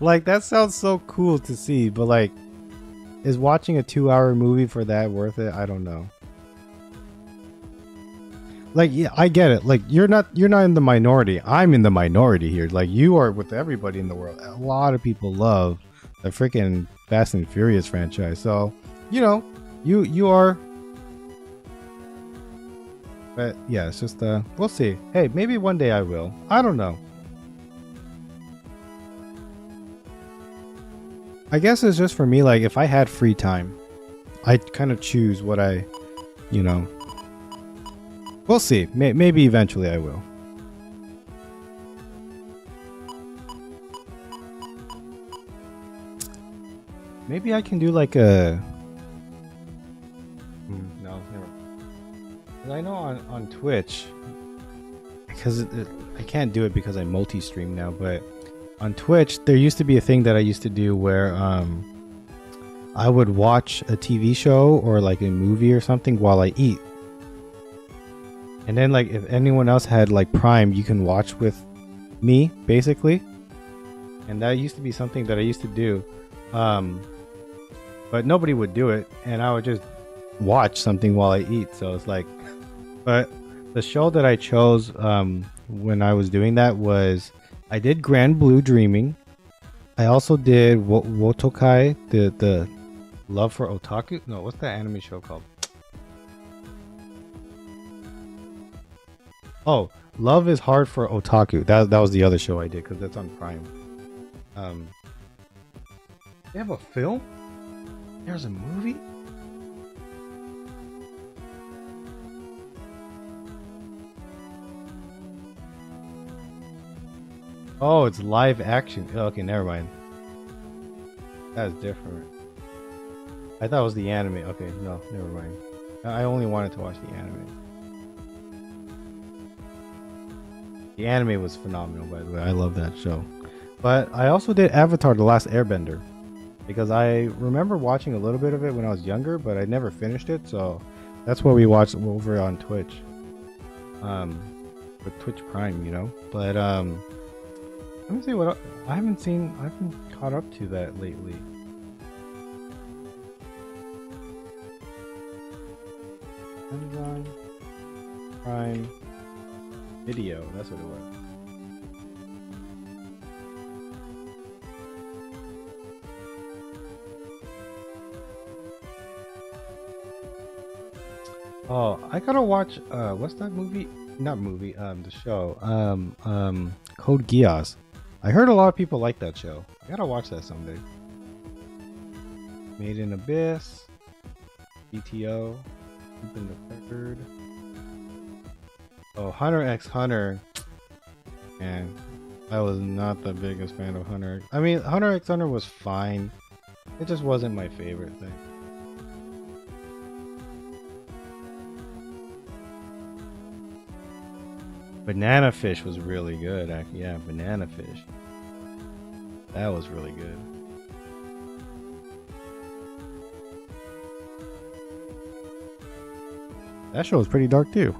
Like that sounds so cool to see, but like is watching a 2-hour movie for that worth it? I don't know. Like yeah, I get it. Like you're not in the minority. I'm in the minority here. Like you are with everybody in the world. A lot of people love the freaking Fast and Furious franchise. So, you know, you are. But yeah, it's just we'll see. Hey, maybe one day I will. I don't know. I guess it's just for me, like if I had free time, I'd kind of choose what I, you know. We'll see. Maybe eventually I will. Maybe I can do like a... No, never. I know on Twitch, because I can't do it because I multi-stream now, but on Twitch there used to be a thing that I used to do where I would watch a TV show or like a movie or something while I eat. And then like if anyone else had like Prime, you can watch with me basically. And that used to be something that I used to do. But nobody would do it, and I would just watch something while I eat. So it's like, but the show that I chose when I was doing that was, I did Grand Blue Dreaming. I also did Wotokai, the Love for Otaku. No, what's that anime show called? Oh, Love is Hard for Otaku. That was the other show I did because that's on Prime. They have a film? There's a movie? Oh, it's live action. Oh, okay, never mind. That's different. I thought it was the anime. Okay, no, never mind. I only wanted to watch the anime. The anime was phenomenal, by the way. I love that show. But I also did Avatar: The Last Airbender, because I remember watching a little bit of it when I was younger, but I never finished it. So that's what we watched over on Twitch, with Twitch Prime, you know. But let me see what I haven't caught up to that lately. Amazon Prime Video, that's what it was. Oh, I gotta watch what's that movie? Not movie, the show. Code Geass. I heard a lot of people like that show. I gotta watch that someday. Made in Abyss, BTO, Open the Third. Oh, Hunter x Hunter. Man, I was not the biggest fan of Hunter. I mean, Hunter x Hunter was fine. It just wasn't my favorite thing. Banana Fish was really good. Yeah, Banana Fish. That was really good. That show was pretty dark too.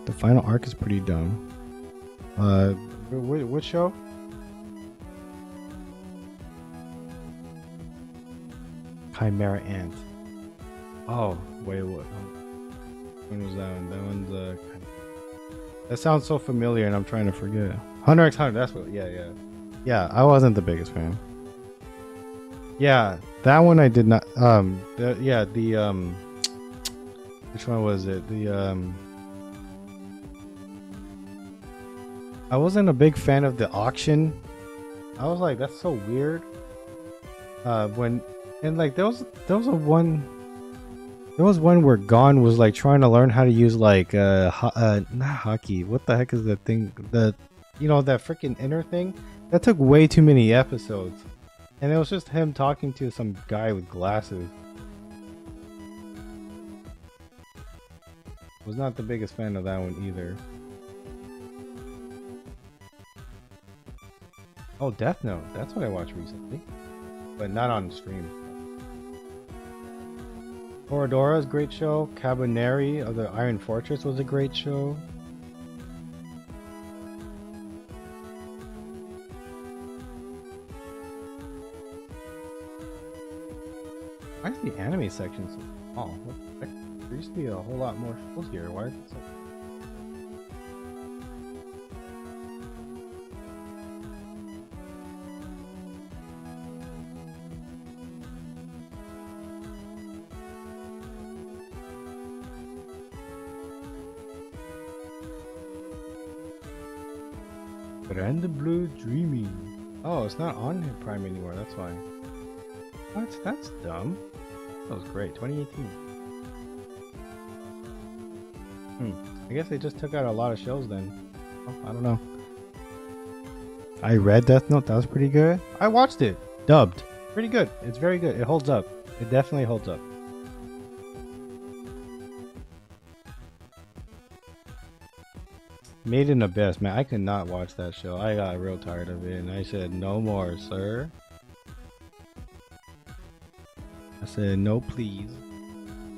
The final arc is pretty dumb. Which show? Chimera Ant. Oh, wait, what? When was that one? That one's that sounds so familiar, and I'm trying to forget. Hunter x Hunter. That's what. Yeah, yeah, yeah. I wasn't the biggest fan. Yeah, that one I did not. Which one was it? I wasn't a big fan of the auction. I was like, that's so weird. When and like there was one where Gon was like trying to learn how to use like not hockey. What the heck is that thing? That freaking inner thing. That took way too many episodes, and it was just him talking to some guy with glasses. Was not the biggest fan of that one either. Oh, Death Note. That's what I watched recently, but not on stream. Toradora is a great show. Cabaneri of the Iron Fortress was a great show. Why is the anime section so small? What the heck? There used to be a whole lot more shows here. Why is it so? Grand Blue Dreaming. Oh, it's not on Prime anymore. That's why. What? That's dumb. That was great. 2018. I guess they just took out a lot of shows then. Oh, I don't know. I read Death Note. That was pretty good. I watched it. Dubbed. Pretty good. It's very good. It holds up. It definitely holds up. Made in Abyss, man. I could not watch that show. I got real tired of it, and I said, no more, sir. I said, no, please.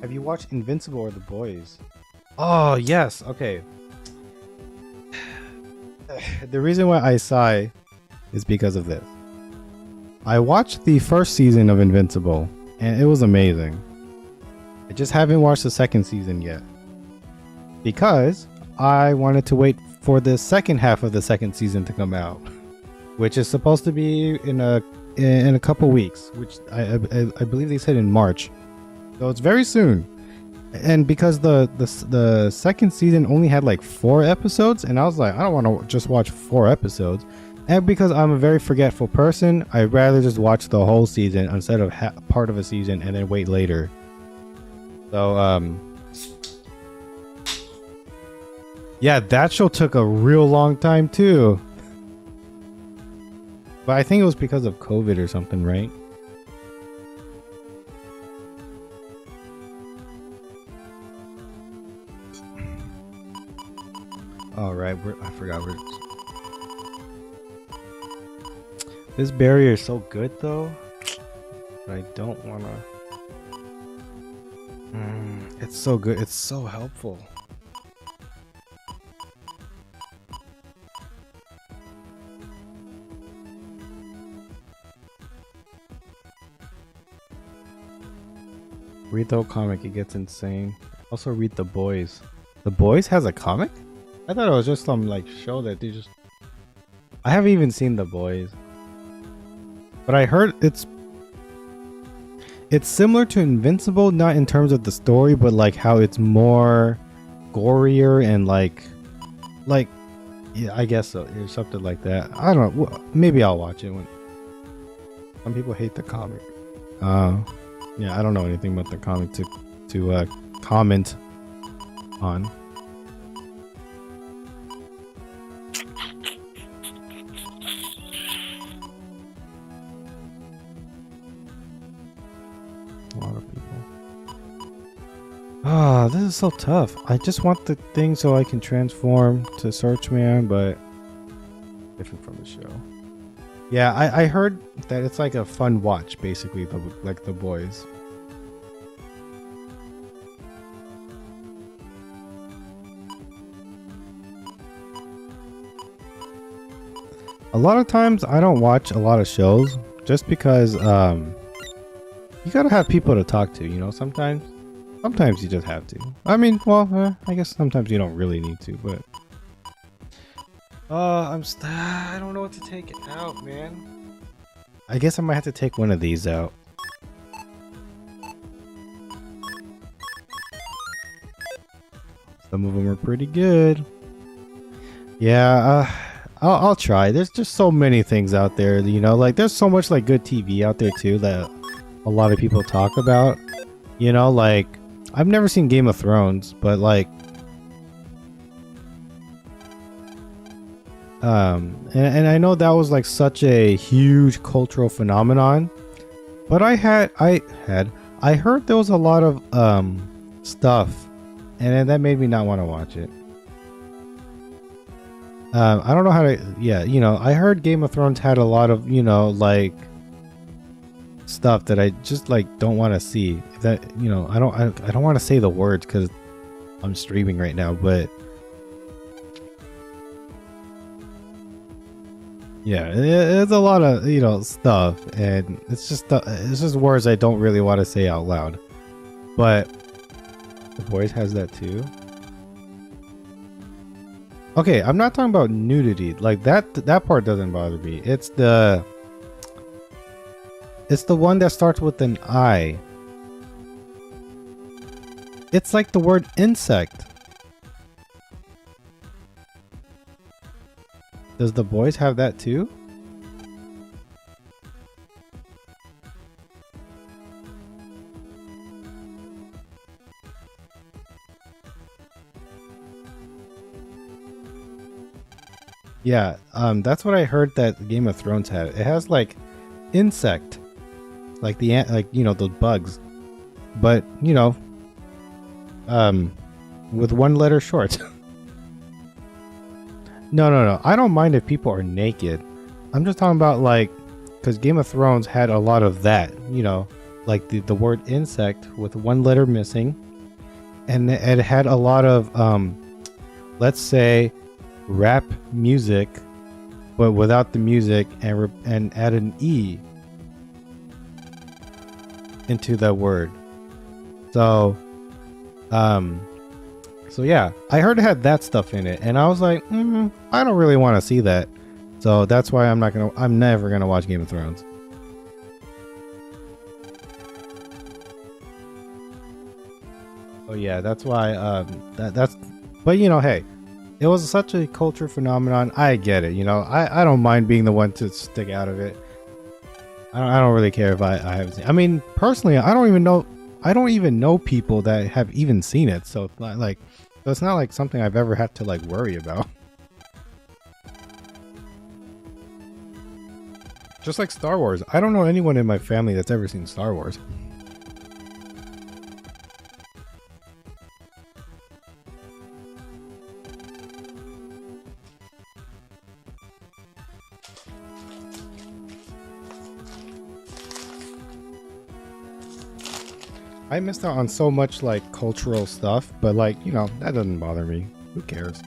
Have you watched Invincible or The Boys? Oh, yes. Okay. The reason why I sigh is because of this. I watched the first season of Invincible, and it was amazing. I just haven't watched the second season yet, because I wanted to wait for the second half of the second season to come out, which is supposed to be in a couple weeks, which I believe they said in March, so it's very soon. And because the second season only had like 4 episodes, and I was like, I don't want to just watch 4 episodes, and because I'm a very forgetful person, I'd rather just watch the whole season instead of part of a season and then wait later. So yeah, that show took a real long time too. But I think it was because of COVID or something, right? All right, I forgot. This barrier is so good though, but I don't want to. It's so good. It's so helpful. Read the whole comic, it gets insane. Also read The Boys. The Boys has a comic? I thought it was just some like show that they just... I haven't even seen The Boys. But I heard it's similar to Invincible, not in terms of the story, but like how it's more gorier and like yeah, I guess so. Or something like that. I don't know. Maybe I'll watch it when... Some people hate the comic. Yeah, I don't know anything about the comic to comment on. A lot of people. Ah, this is so tough. I just want the thing so I can transform to Search Man, but different from the show. Yeah, I heard that it's like a fun watch, basically, like The Boys. A lot of times I don't watch a lot of shows just because you gotta have people to talk to, you know. Sometimes you just have to. I mean, well, I guess sometimes you don't really need to, but I don't know what to take out, man. I guess I might have to take one of these out. Some of them are pretty good. Yeah, I'll try. There's just so many things out there, you know, like there's so much like good TV out there too that a lot of people talk about, you know, like I've never seen Game of Thrones, but like and I know that was like such a huge cultural phenomenon, but I heard there was a lot of stuff, and then that made me not want to watch it. I don't know how to, yeah, you know, I heard Game of Thrones had a lot of, you know, like stuff that I just like don't want to see. That, you know, I don't want to say the words because I'm streaming right now, but yeah, it's a lot of, you know, stuff, and it's just words I don't really want to say out loud. But The Boys has that too. Okay, I'm not talking about nudity. Like that part doesn't bother me. It's the one that starts with an I. It's like the word insect. Does The Boys have that too? Yeah, that's what I heard that Game of Thrones had. It has like insect, like the ant, like, you know, those bugs, but you know, with one letter short. No. I don't mind if people are naked. I'm just talking about like, because Game of Thrones had a lot of that, you know, like the word insect with one letter missing, and it had a lot of let's say rap music, but without the music, and add an E into the word. So yeah, I heard it had that stuff in it, and I was like, I don't really want to see that. So that's why I'm never gonna watch Game of Thrones. Oh yeah, that's why that's but you know, hey, it was such a culture phenomenon. I get it, you know. I don't mind being the one to stick out of it. I don't really care if I haven't seen. I mean, personally, I don't even know people that have even seen it. So it's not like something I've ever had to like worry about. Just like Star Wars, I don't know anyone in my family that's ever seen Star Wars. I missed out on so much like cultural stuff, but like, you know, that doesn't bother me. Who cares?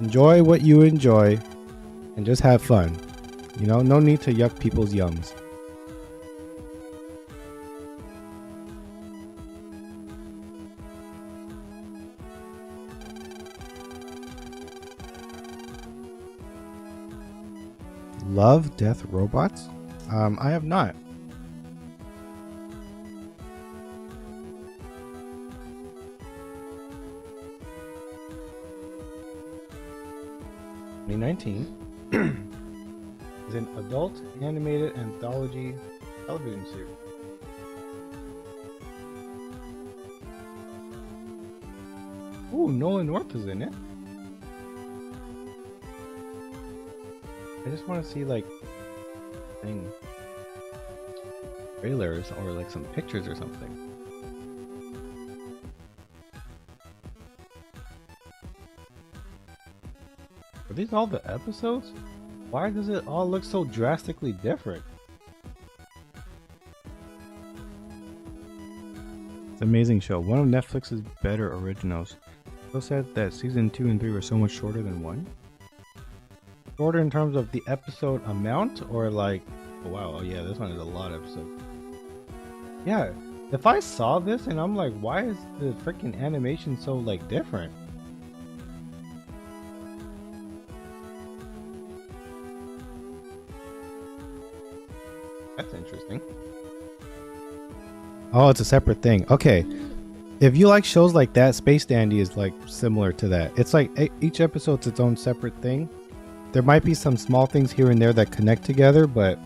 Enjoy what you enjoy and just have fun. You know, no need to yuck people's yums. Love, Death, Robots? I have not. 2019 is an adult animated anthology television series. Ooh, Nolan North is in it. I just want to see like trailers or like some pictures or something. Are these all the episodes? Why does it all look so drastically different? It's an amazing show. One of Netflix's better originals. Still said that season 2 and 3 were so much shorter than 1. Shorter in terms of the episode amount, or like, oh wow, oh yeah, this one is a lot of episodes. Yeah, if I saw this and I'm like, why is the freaking animation so like different? That's interesting. Oh, it's a separate thing. Okay. If you like shows like that, Space Dandy is like similar to that. It's like each episode's its own separate thing. There might be some small things here and there that connect together, but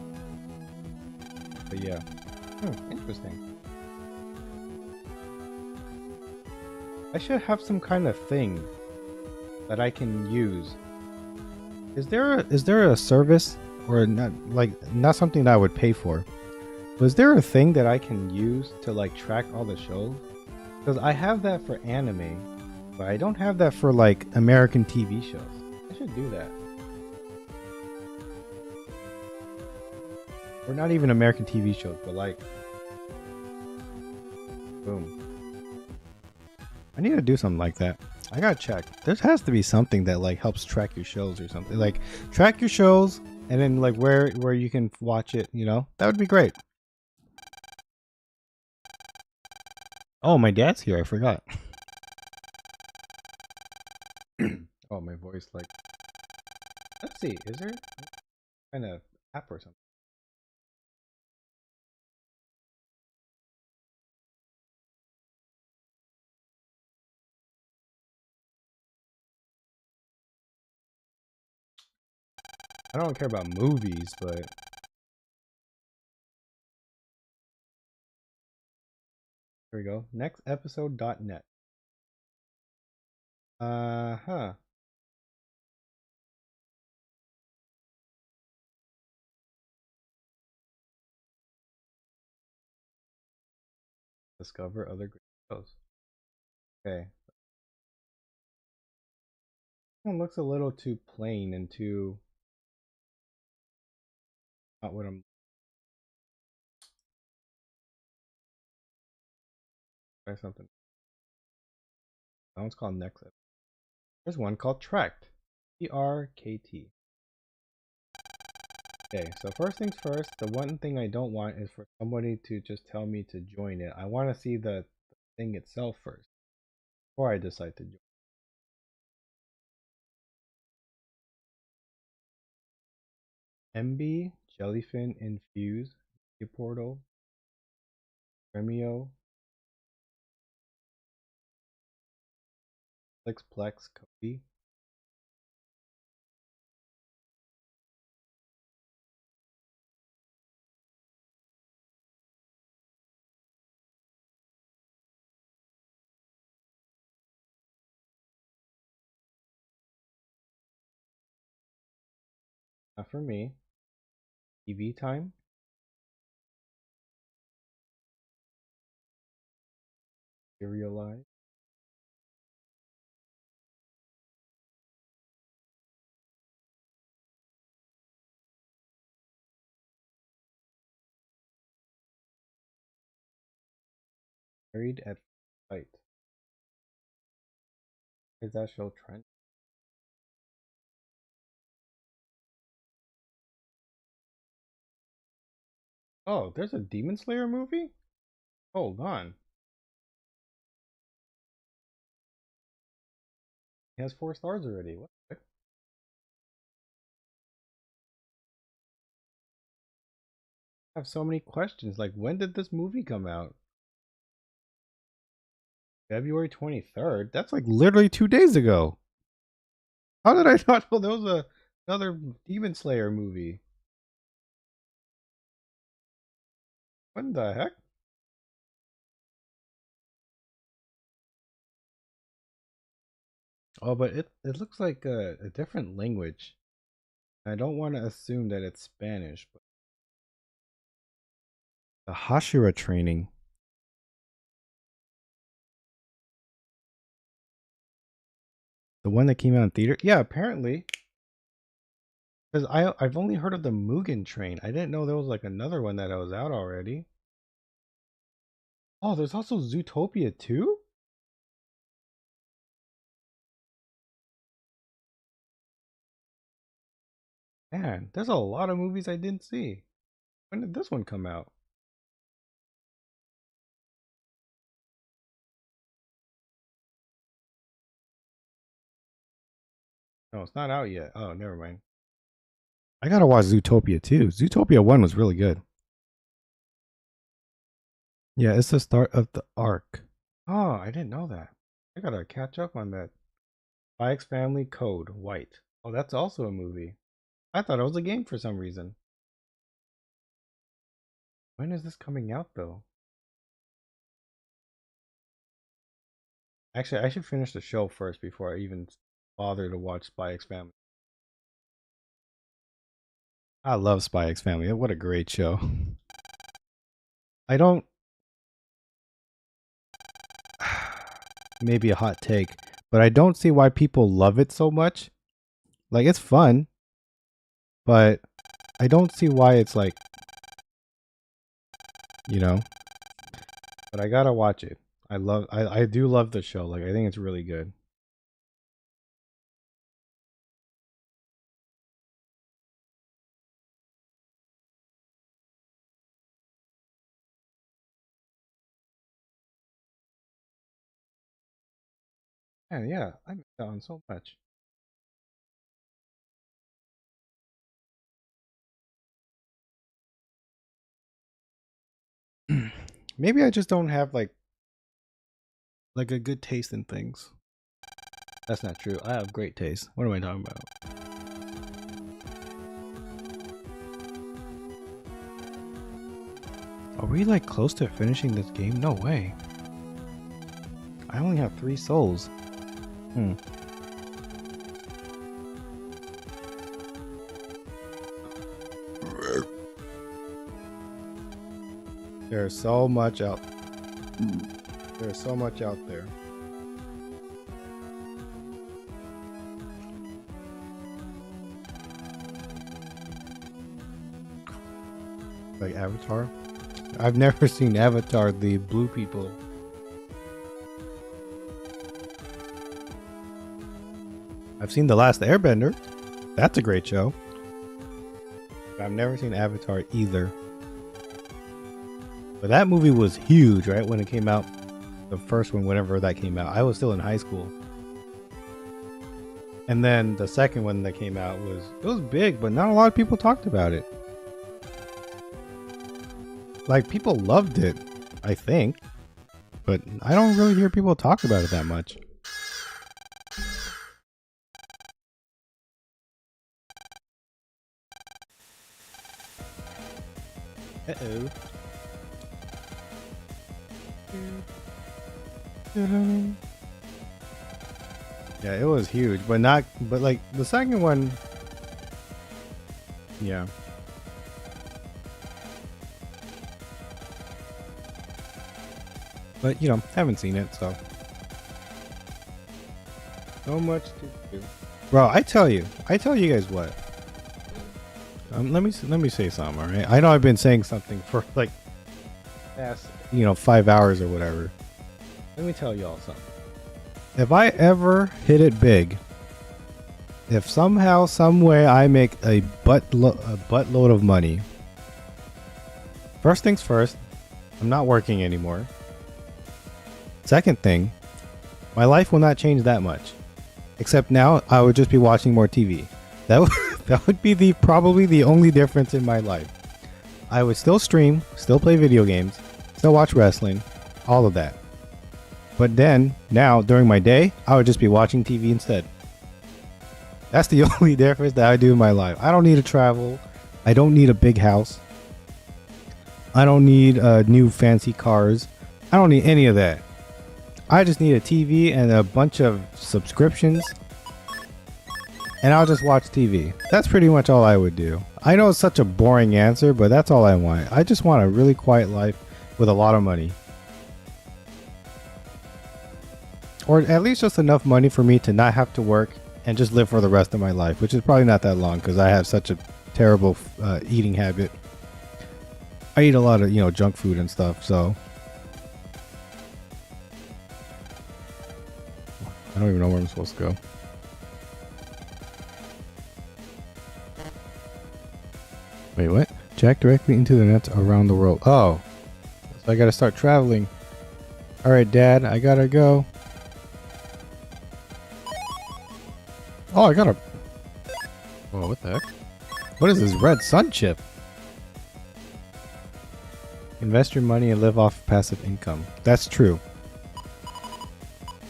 yeah. Interesting. I should have some kind of thing that I can use. Is there a service or not something that I would pay for? Was there a thing that I can use to like track all the shows? Because I have that for anime, but I don't have that for like American TV shows. I should do that. Or not even American TV shows, but like, boom. I need to do something like that. I gotta check. There has to be something that like helps track your shows or something. Like track your shows and then like where you can watch it. You know, that would be great. Oh, my dad's here. I forgot. Oh, my voice like. Let's see. Is there kind of app or something? I don't care about movies, but here we go. Next episode.net. Huh. Discover other great shows. Okay. This one looks a little too plain and too not what I'm. Try something. That one's called Next. There's one called Tracked. TRKT. Okay, so first things first, the one thing I don't want is for somebody to just tell me to join it. I want to see the thing itself first before I decide to join. MB, Jellyfin, Infuse, Portal, Remio, Flexplex, Cody. Not for me. TV time, Serialize, Married at Sight. Is that show trend? Oh, there's a Demon Slayer movie? Hold on. It has 4 stars already. What the heck? I have so many questions. Like, when did this movie come out? February 23rd? That's like literally 2 days ago. How did I not know there was another Demon Slayer movie? What the heck? Oh, but it looks like a different language. I don't want to assume that it's Spanish, but the Hashira training. The one that came out in theater? Yeah, apparently. Because I've only heard of the Mugen train. I didn't know there was like another one that was out already. Oh, there's also Zootopia too? Man, there's a lot of movies I didn't see. When did this one come out? No, it's not out yet. Oh, never mind. I gotta watch Zootopia too. Zootopia 1 was really good. Yeah, it's the start of the arc. Oh, I didn't know that. I gotta catch up on that. Spy X Family Code White. Oh, that's also a movie. I thought it was a game for some reason. When is this coming out though? Actually, I should finish the show first before I even bother to watch Spy X Family. I love Spy X Family. What a great show. I don't. Maybe a hot take, but I don't see why people love it so much. Like, it's fun, but I don't see why it's like, you know. But I gotta watch it. I do love the show. Like, I think it's really good. And yeah, I miss that one so much. Maybe I just don't have like a good taste in things. That's not true. I have great taste. What am I talking about? Are we like close to finishing this game? No way. I only have 3 souls. Hmm. There's so much out. There's so much out there. Like Avatar? I've never seen Avatar, the blue people. I've seen The Last Airbender. That's a great show. I've never seen Avatar either. But that movie was huge, right? When it came out. The first one, whenever that came out. I was still in high school. And then the second one that came out was big, but not a lot of people talked about it. Like, people loved it, I think. But I don't really hear people talk about it that much. Uh-oh. Yeah, it was huge, but like the second one. Yeah. But you know, haven't seen it, so much to do. Bro, I tell you guys what. Let me say something, all right? I know I've been saying something for like past 5 hours or whatever. Let me tell y'all something. If I ever hit it big, if somehow, some way I make a buttload of money, first things first, I'm not working anymore. Second thing, my life will not change that much. Except now I would just be watching more TV. That would be probably the only difference in my life. I would still stream, still play video games, still watch wrestling, all of that. But then, now, during my day, I would just be watching TV instead. That's the only difference that I do in my life. I don't need to travel. I don't need a big house. I don't need new fancy cars. I don't need any of that. I just need a TV and a bunch of subscriptions. And I'll just watch TV. That's pretty much all I would do. I know it's such a boring answer, but that's all I want. I just want a really quiet life with a lot of money. Or at least just enough money for me to not have to work and just live for the rest of my life, which is probably not that long because I have such a terrible eating habit. I eat a lot of, junk food and stuff, so I don't even know where I'm supposed to go. Wait, what? Jack directly into the nets around the world. Oh. So I gotta start traveling. Alright, Dad, I gotta go. Oh, I gotta... Whoa, what the heck? What is this red sun chip? Invest your money and live off passive income. That's true.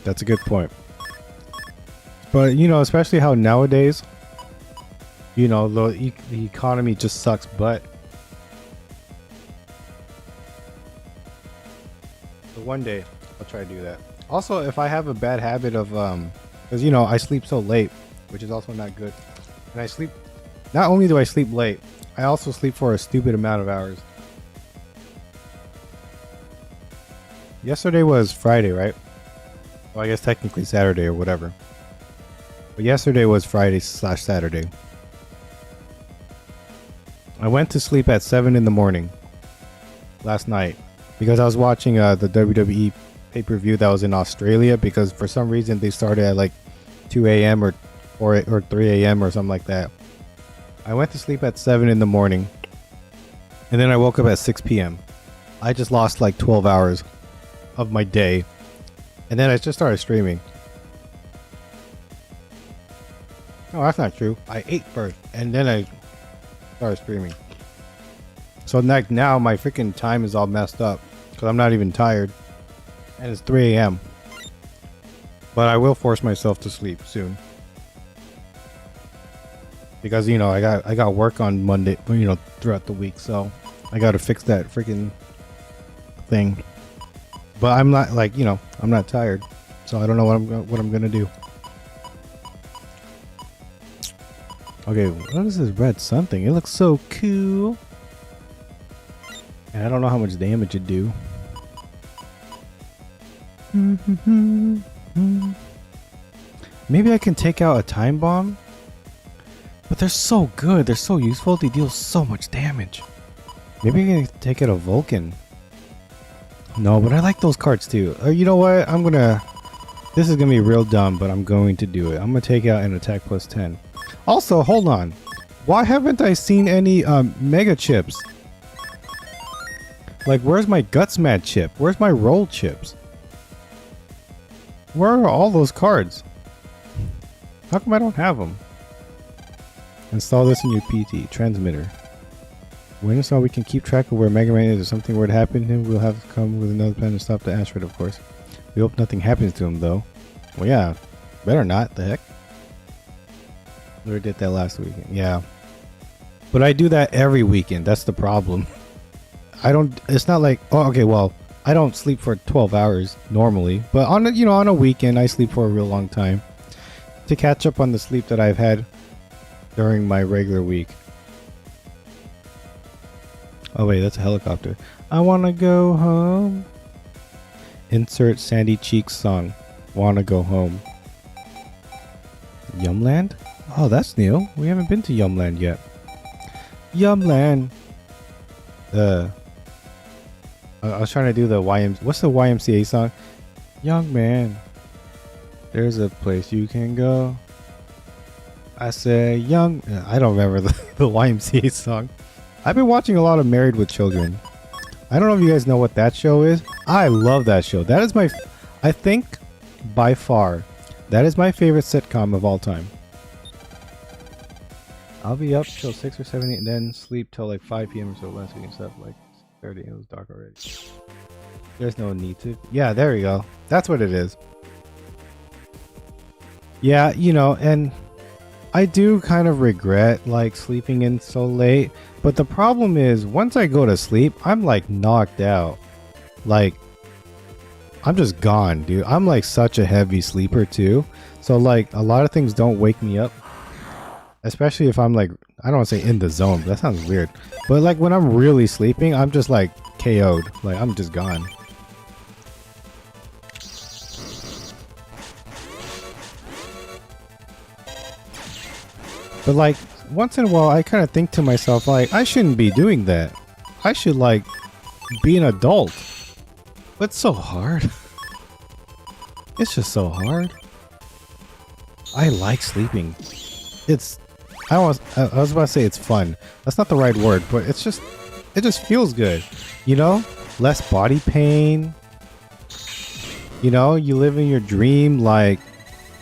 That's a good point. But, you know, especially how nowadays, you know, the economy just sucks butt. So one day, I'll try to do that. Also, if I have a bad habit of, because, you know, I sleep so late, which is also not good. And I sleep, not only do I sleep late, I also sleep for a stupid amount of hours. Yesterday was Friday, right? Well, I guess technically Saturday or whatever. But yesterday was Friday / Saturday. I went to sleep at 7 in the morning last night because I was watching the WWE pay-per-view that was in Australia, because for some reason they started at like 2 a.m. or 3 a.m. or something like that. I went to sleep at 7 in the morning and then I woke up at 6 p.m. I just lost like 12 hours of my day, and then I just started streaming. No, that's not true. I ate first and then I started streaming. So now my freaking time is all messed up because I'm not even tired, and it's 3 a.m. But I will force myself to sleep soon because, you know, I got work on Monday, you know, throughout the week, so I got to fix that freaking thing. But I'm not, like, you know, I'm not tired, so I don't know what I'm gonna do. Okay, what is this red sun thing? It looks so cool, and I don't know how much damage it do. Maybe I can take out a time bomb, but they're so good. They're so useful. They deal so much damage. Maybe I can take out a Vulcan. No, but I like those cards too. You know what? This is gonna be real dumb, but I'm going to do it. I'm gonna take out an attack plus 10. Also, hold on. Why haven't I seen any mega chips? Like, where's my Guts Mad chip? Where's my Roll chips? Where are all those cards? How come I don't have them? Install this in your PT transmitter. When installed, we can keep track of where Megaman is. If something were to happen to him, we'll have to come with another plan to stop the asteroid, of course. We hope nothing happens to him, though. Well, yeah. Better not. The heck? We already did that last weekend. Yeah. But I do that every weekend. That's the problem. I don't... It's not like... Oh, okay, well, I don't sleep for 12 hours normally. But on a weekend, I sleep for a real long time to catch up on the sleep that I've had during my regular week. Oh wait, that's a helicopter. I wanna go home. Insert Sandy Cheeks song. Wanna go home. Yumland? Oh, that's new. We haven't been to Yumland yet. Yumland. I was trying to do the what's the YMCA song? Young man, there's a place you can go. I say young... I don't remember the YMCA song. I've been watching a lot of Married with Children. I don't know if you guys know what that show is. I love that show. That is my... I think, by far, that is my favorite sitcom of all time. I'll be up till 6 or 7, 8, and then sleep till like 5 p.m. or so. Last week and stuff, like 30. It was dark already. There's no need to... Yeah, there we go. That's what it is. Yeah, you know, and... I do kind of regret like sleeping in so late, but the problem is once I go to sleep, I'm like knocked out. Like, I'm just gone, dude. I'm like such a heavy sleeper too. So like a lot of things don't wake me up, especially if I'm like, I don't want to say in the zone, that sounds weird, but like when I'm really sleeping, I'm just like KO'd. Like I'm just gone. But like once in a while I kind of think to myself, like, I shouldn't be doing that. I should like be an adult. But it's so hard. It's just so hard. I like sleeping. It's I was about to say it's fun. That's not the right word, but it just feels good. You know, less body pain. You know, you live in your dream, like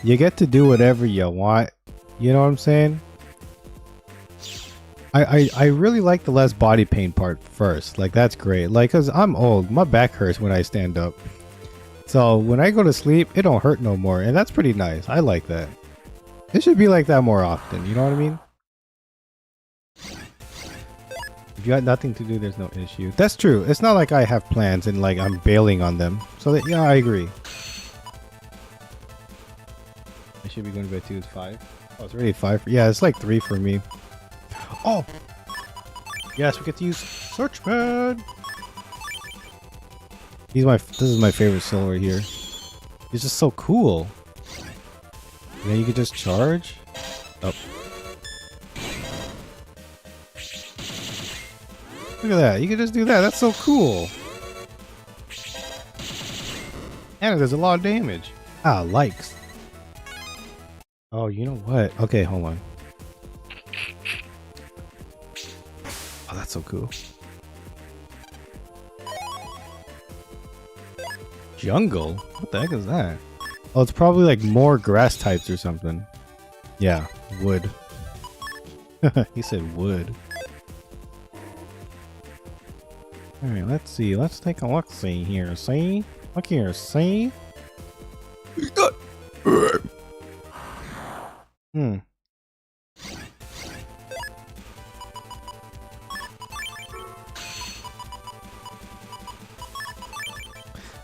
you get to do whatever you want. You know what I'm saying? I really like the less body pain part first. Like that's great. Like, cause I'm old, my back hurts when I stand up. So when I go to sleep, it don't hurt no more, and that's pretty nice. I like that. It should be like that more often. You know what I mean? If you got nothing to do, there's no issue. That's true. It's not like I have plans and like I'm bailing on them. So that, yeah, I agree. I should be going to bed too. It's 5. Oh, it's already 5. Yeah, it's like 3 for me. Oh! Yes, we get to use Search Pad! This is my favorite soul right here. He's just so cool. And then you can just charge. Oh. Look at that. You can just do that. That's so cool. And it does a lot of damage. Ah, likes. Oh, you know what? Okay, hold on. Oh, that's so cool. Jungle? What the heck is that? Oh, it's probably like more grass types or something. Yeah, wood. He said wood. Alright, let's see. Let's take a look. See here. See? Look here. See? Hmm.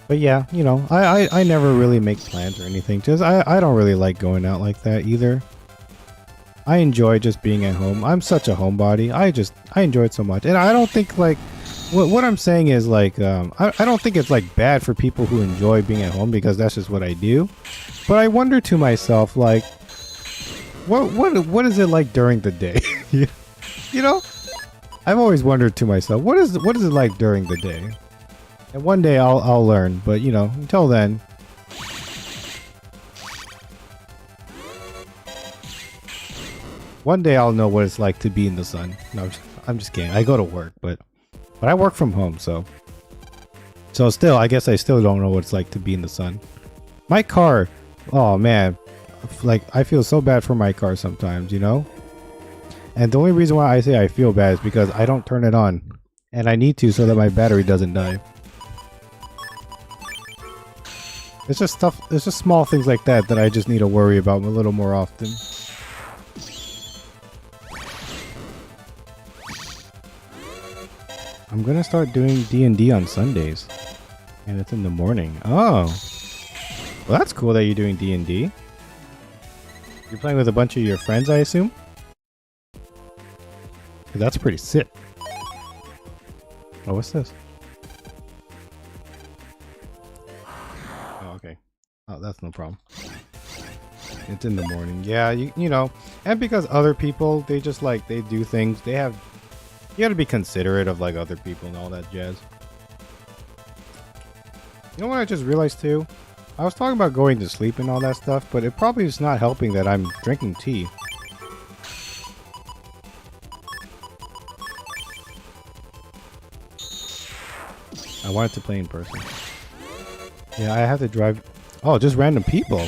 But yeah, you know, I never really make plans or anything. Just I don't really like going out like that either. I enjoy just being at home. I'm such a homebody. I enjoy it so much. And I don't think like what I'm saying is like I don't think it's like bad for people who enjoy being at home because that's just what I do. But I wonder to myself like what is it like during the day? You know? I've always wondered to myself, what is it like during the day? And one day I'll learn, but you know, until then. One day I'll know what it's like to be in the sun. No, I'm just kidding. I go to work, but I work from home, so still, I guess I still don't know what it's like to be in the sun. My car, oh man, like I feel so bad for my car sometimes, you know? And the only reason why I say I feel bad is because I don't turn it on. And I need to so that my battery doesn't die. It's just small things like that that I just need to worry about a little more often. I'm gonna start doing D&D on Sundays. And it's in the morning. Oh. Well, that's cool that you're doing D&D. You're playing with a bunch of your friends, I assume? That's pretty sick. Oh, what's this? Oh, okay. Oh, that's no problem. It's in the morning. Yeah, you know, and because other people, they just like, they do things. They have, you gotta be considerate of like other people and all that jazz. You know what I just realized too? I was talking about going to sleep and all that stuff, but it probably is not helping that I'm drinking tea. I wanted to play in person. Yeah, I have to drive. Oh, just random people.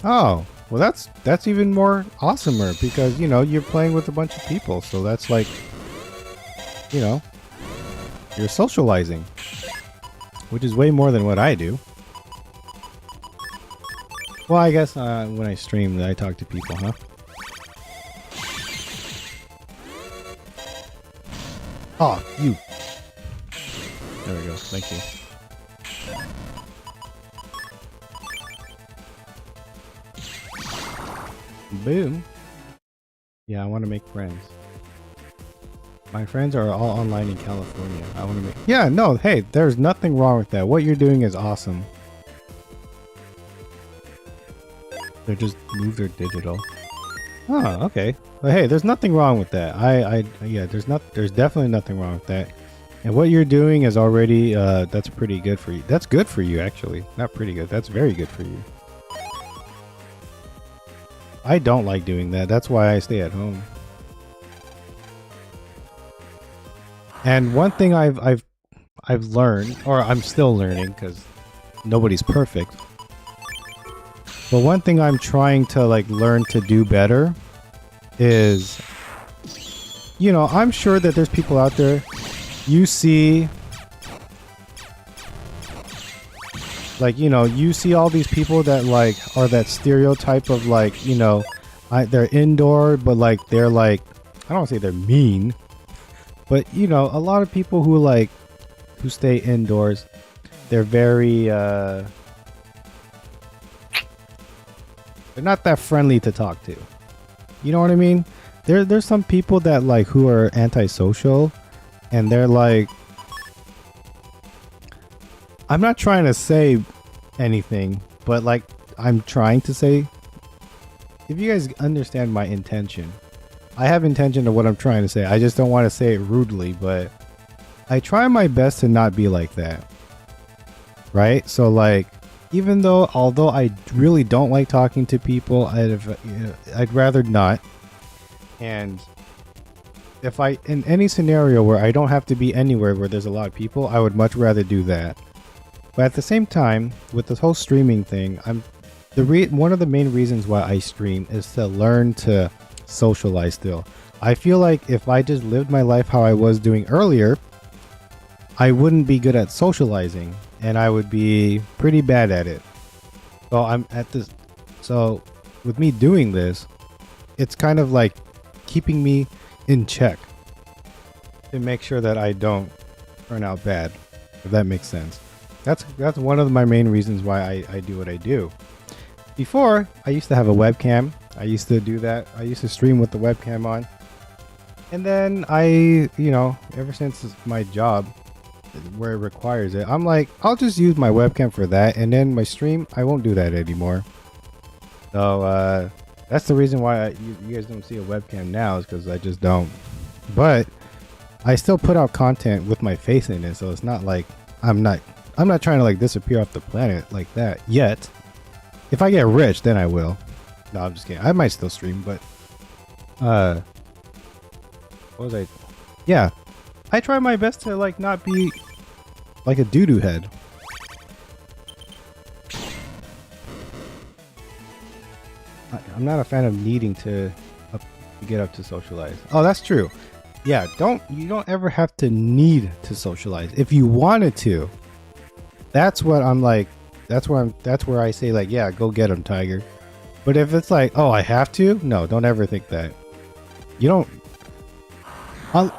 Oh, well that's even more awesomer because, you know, you're playing with a bunch of people. So that's like, you know, you're socializing, which is way more than what I do. Well, I guess when I stream, I talk to people, huh? Oh, you. There we go. Thank you. Boom. Yeah, I want to make friends. My friends are all online in California. I want to make... Yeah, no, hey, there's nothing wrong with that. What you're doing is awesome. They're just moved their digital. Oh, okay. But hey, there's nothing wrong with that. Yeah, there's definitely nothing wrong with that. And what you're doing is already, that's pretty good for you. That's good for you, actually. Not pretty good. That's very good for you. I don't like doing that. That's why I stay at home. And one thing I've learned, or I'm still learning, because nobody's perfect. But one thing I'm trying to like learn to do better is, you know, I'm sure that there's people out there you see, like, you know, you see all these people that like are that stereotype of like, you know, they're indoor, but like they're like, I don't want to say they're mean, but you know, a lot of people who stay indoors, they're very they're not that friendly to talk to. You know what I mean? There's some people that like who are antisocial, and they're like, I'm not trying to say anything, but like I'm trying to say, if you guys understand my intention, I have intention of what I'm trying to say. I just don't want to say it rudely, but I try my best to not be like that. Right? So like, even though, although I really don't like talking to people, I'd rather not. And if in any scenario where I don't have to be anywhere where there's a lot of people, I would much rather do that. But at the same time, with this whole streaming thing, one of the main reasons why I stream is to learn to socialize still. I feel like if I just lived my life how I was doing earlier, I wouldn't be good at socializing, and I would be pretty bad at it. So with me doing this, it's kind of like keeping me in check to make sure that I don't turn out bad, if that makes sense. That's one of my main reasons why I do what I do. Before, I used to have a webcam. I used to do that. I used to stream with the webcam on. And then ever since my job, where it requires it, I'm like, I'll just use my webcam for that, and then my stream, I won't do that anymore. So that's the reason why you guys don't see a webcam now, is because I just don't. But I still put out content with my face in it, so it's not like I'm not trying to like disappear off the planet like that yet. If I get rich, then I will. No, I'm just kidding. I might still stream, but what was I? Yeah, I try my best to like not be like a doo-doo head. I'm not a fan of needing to get up to socialize. Oh, that's true. Yeah, you don't ever have to need to socialize. If you wanted to, that's what I'm like. That's where I say like, yeah, go get him, Tiger. But if it's like, oh, I have to, no, don't ever think that. You don't. My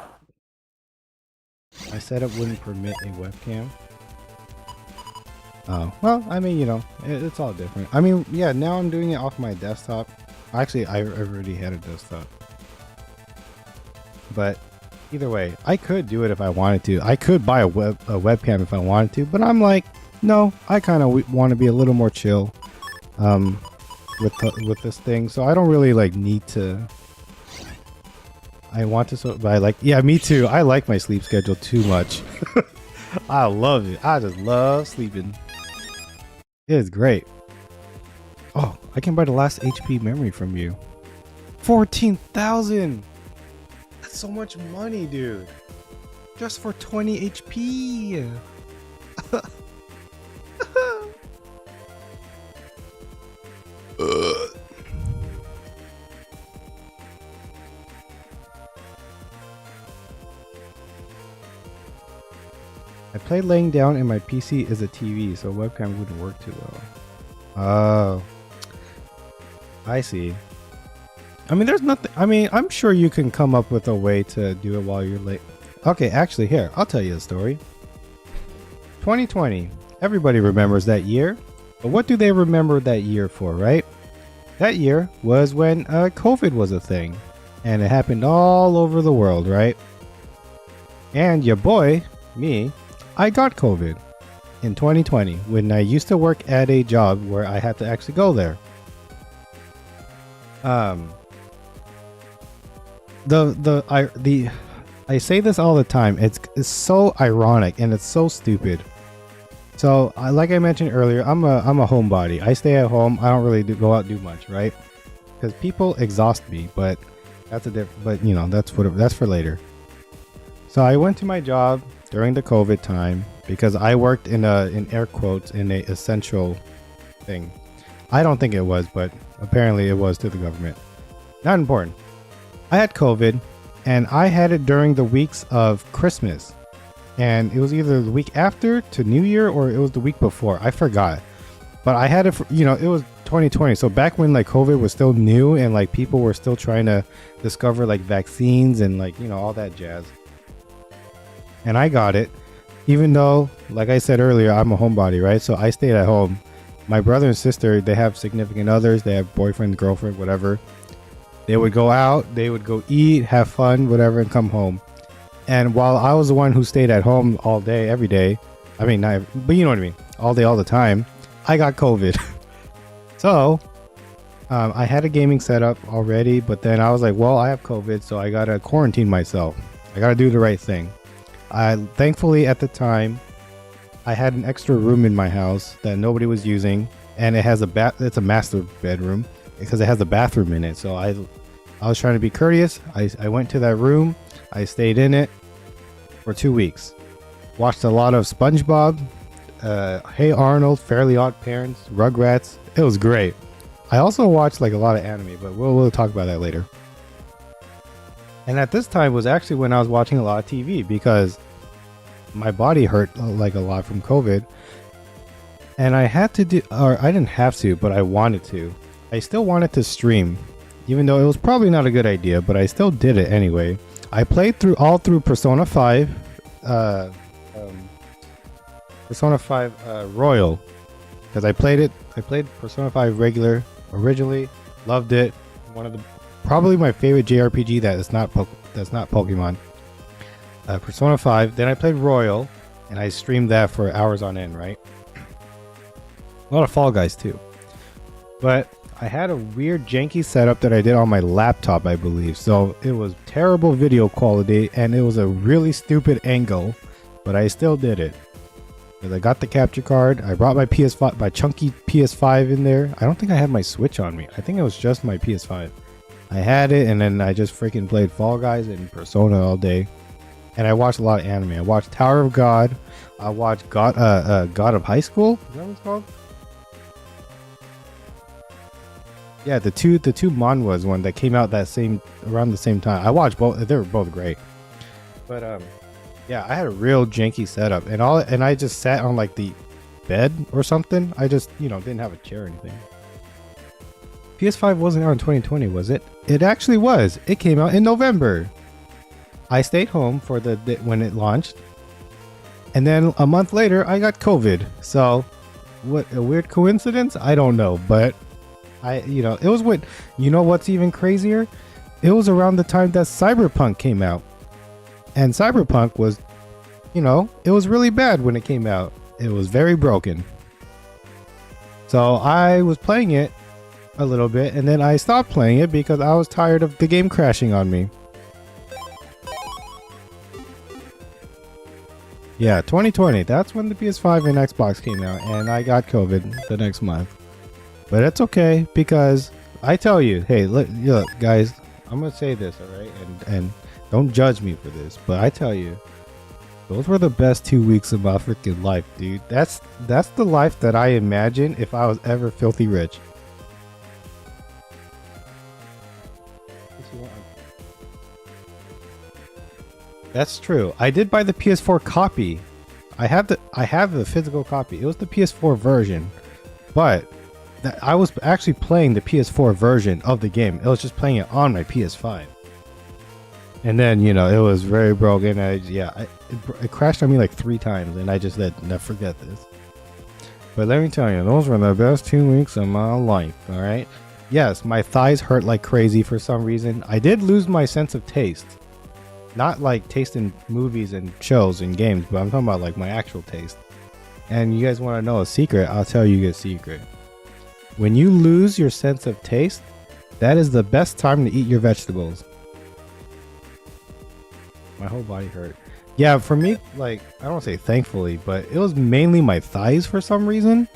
setup wouldn't permit a webcam. Oh, well, I mean, you know, it's all different. I mean, yeah, now I'm doing it off my desktop. Actually, I already had a desktop. But either way, I could do it if I wanted to. I could buy a webcam if I wanted to, but I'm like, no, I kind of want to be a little more chill with this thing. So I don't really like need to. I want to, but I like, yeah, me too. I like my sleep schedule too much. I love it. I just love sleeping. It is great. Oh, I can buy the last HP memory from you. 14,000. That's so much money, dude. Just for 20 HP. I play laying down and my PC is a TV, so webcam wouldn't work too well. Oh, I see. I mean, there's nothing. I mean, I'm sure you can come up with a way to do it while you're late. Okay, actually, here, I'll tell you a story. 2020. Everybody remembers that year. But what do they remember that year for, right? That year was when COVID was a thing. And it happened all over the world, right? And your boy, me, I got COVID in 2020 when I used to work at a job where I had to actually go there. I say this all the time. It's so ironic and it's so stupid. So, like I mentioned earlier, I'm a homebody. I stay at home. I don't really go out and do much, right? because people exhaust me, but that's a different, but you know, that's for later. So I went to my job during the COVID time because I worked in air quotes, in a essential thing. I don't think it was, but apparently it was to the government. Not important. I had COVID, and I had it during the weeks of Christmas. And it was either the week after to New Year, or it was the week before. I forgot. But I had it for, you know, it was 2020. So back when like COVID was still new and like people were still trying to discover like vaccines and like, you know, all that jazz. And I got it, even though, like I said earlier, I'm a homebody, right? So I stayed at home. My brother and sister, they have significant others. They have boyfriend, girlfriend, whatever. They would go out, they would go eat, have fun, whatever, and come home. And while I was the one who stayed at home all day, every day, I mean, not, but you know what I mean, all day, all the time, I got COVID. So I had a gaming setup already, but then I was like, well, I have COVID, so I gotta quarantine myself. I gotta do the right thing. Thankfully at the time, I had an extra room in my house that nobody was using, and it has it's a master bedroom because it has a bathroom in it. So I was trying to be courteous. I went to that room. I stayed in it for 2 weeks. Watched a lot of SpongeBob, Hey Arnold, Fairly Odd Parents, Rugrats. It was great. I also watched like a lot of anime, but we'll talk about that later. And at this time was actually when I was watching a lot of TV because my body hurt like a lot from COVID. And I had to do, or I didn't have to, but I wanted to. I still wanted to stream, even though it was probably not a good idea, but I still did it anyway. I played all through Persona 5, Persona 5 Royal, because I played Persona 5 regular originally, loved it. Probably my favorite JRPG that's not Pokemon. Persona 5. Then I played Royal, and I streamed that for hours on end, right? A lot of Fall Guys too. But I had a weird janky setup that I did on my laptop, I believe. So it was terrible video quality, and it was a really stupid angle, but I still did it. Because I got the capture card, I brought my PS5, my chunky PS5 in there. I don't think I had my Switch on me. I think it was just my PS5. I had it, and then I just freaking played Fall Guys and Persona all day. And I watched a lot of anime. I watched Tower of God. I watched God of High School. Is that what it's called? Yeah, the two manhwas one that came out around the same time. I watched both. They were both great. But yeah, I had a real janky setup, and I just sat on like the bed or something. I just didn't have a chair or anything. PS5 wasn't out in 2020, was it? It actually was. It came out in November. I stayed home for when it launched, and then a month later I got COVID. So, what a weird coincidence? I don't know, but it was what's even crazier? It was around the time that Cyberpunk came out, and Cyberpunk was, it was really bad when it came out. It was very broken. So I was playing it a little bit, and then I stopped playing it because I was tired of the game crashing on me. Yeah, 2020. That's when the PS5 and Xbox came out, and I got COVID the next month. But it's okay, because I tell you, hey, look guys, I'm gonna say this, all right, and don't judge me for this, but I tell you, those were the best 2 weeks of my freaking life, dude. That's the life that I imagine if I was ever filthy rich. That's true. I did buy the PS4 copy. I have the physical copy. It was the PS4 version, but I was actually playing the PS4 version of the game. It was just playing it on my PS5. And then, it was very broken. It crashed on me like 3 times, and I just never forget this. But let me tell you, those were the best 2 weeks of my life, all right? Yes, my thighs hurt like crazy for some reason. I did lose my sense of taste. Not like taste in movies and shows and games, but I'm talking about like my actual taste. And you guys want to know a secret? I'll tell you a secret. When you lose your sense of taste, that is the best time to eat your vegetables. My whole body hurt. Yeah, for me, like, I don't want to say thankfully, but it was mainly my thighs for some reason.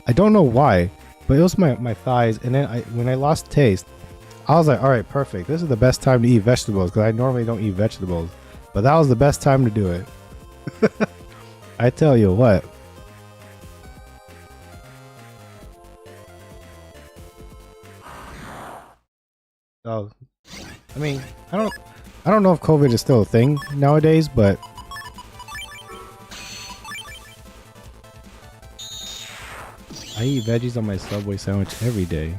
I don't know why, but it was my thighs. And then when I lost taste, I was like, all right, perfect. This is the best time to eat vegetables because I normally don't eat vegetables, but that was the best time to do it. I tell you what. Oh, I mean, I don't know if COVID is still a thing nowadays, but I eat veggies on my Subway sandwich every day.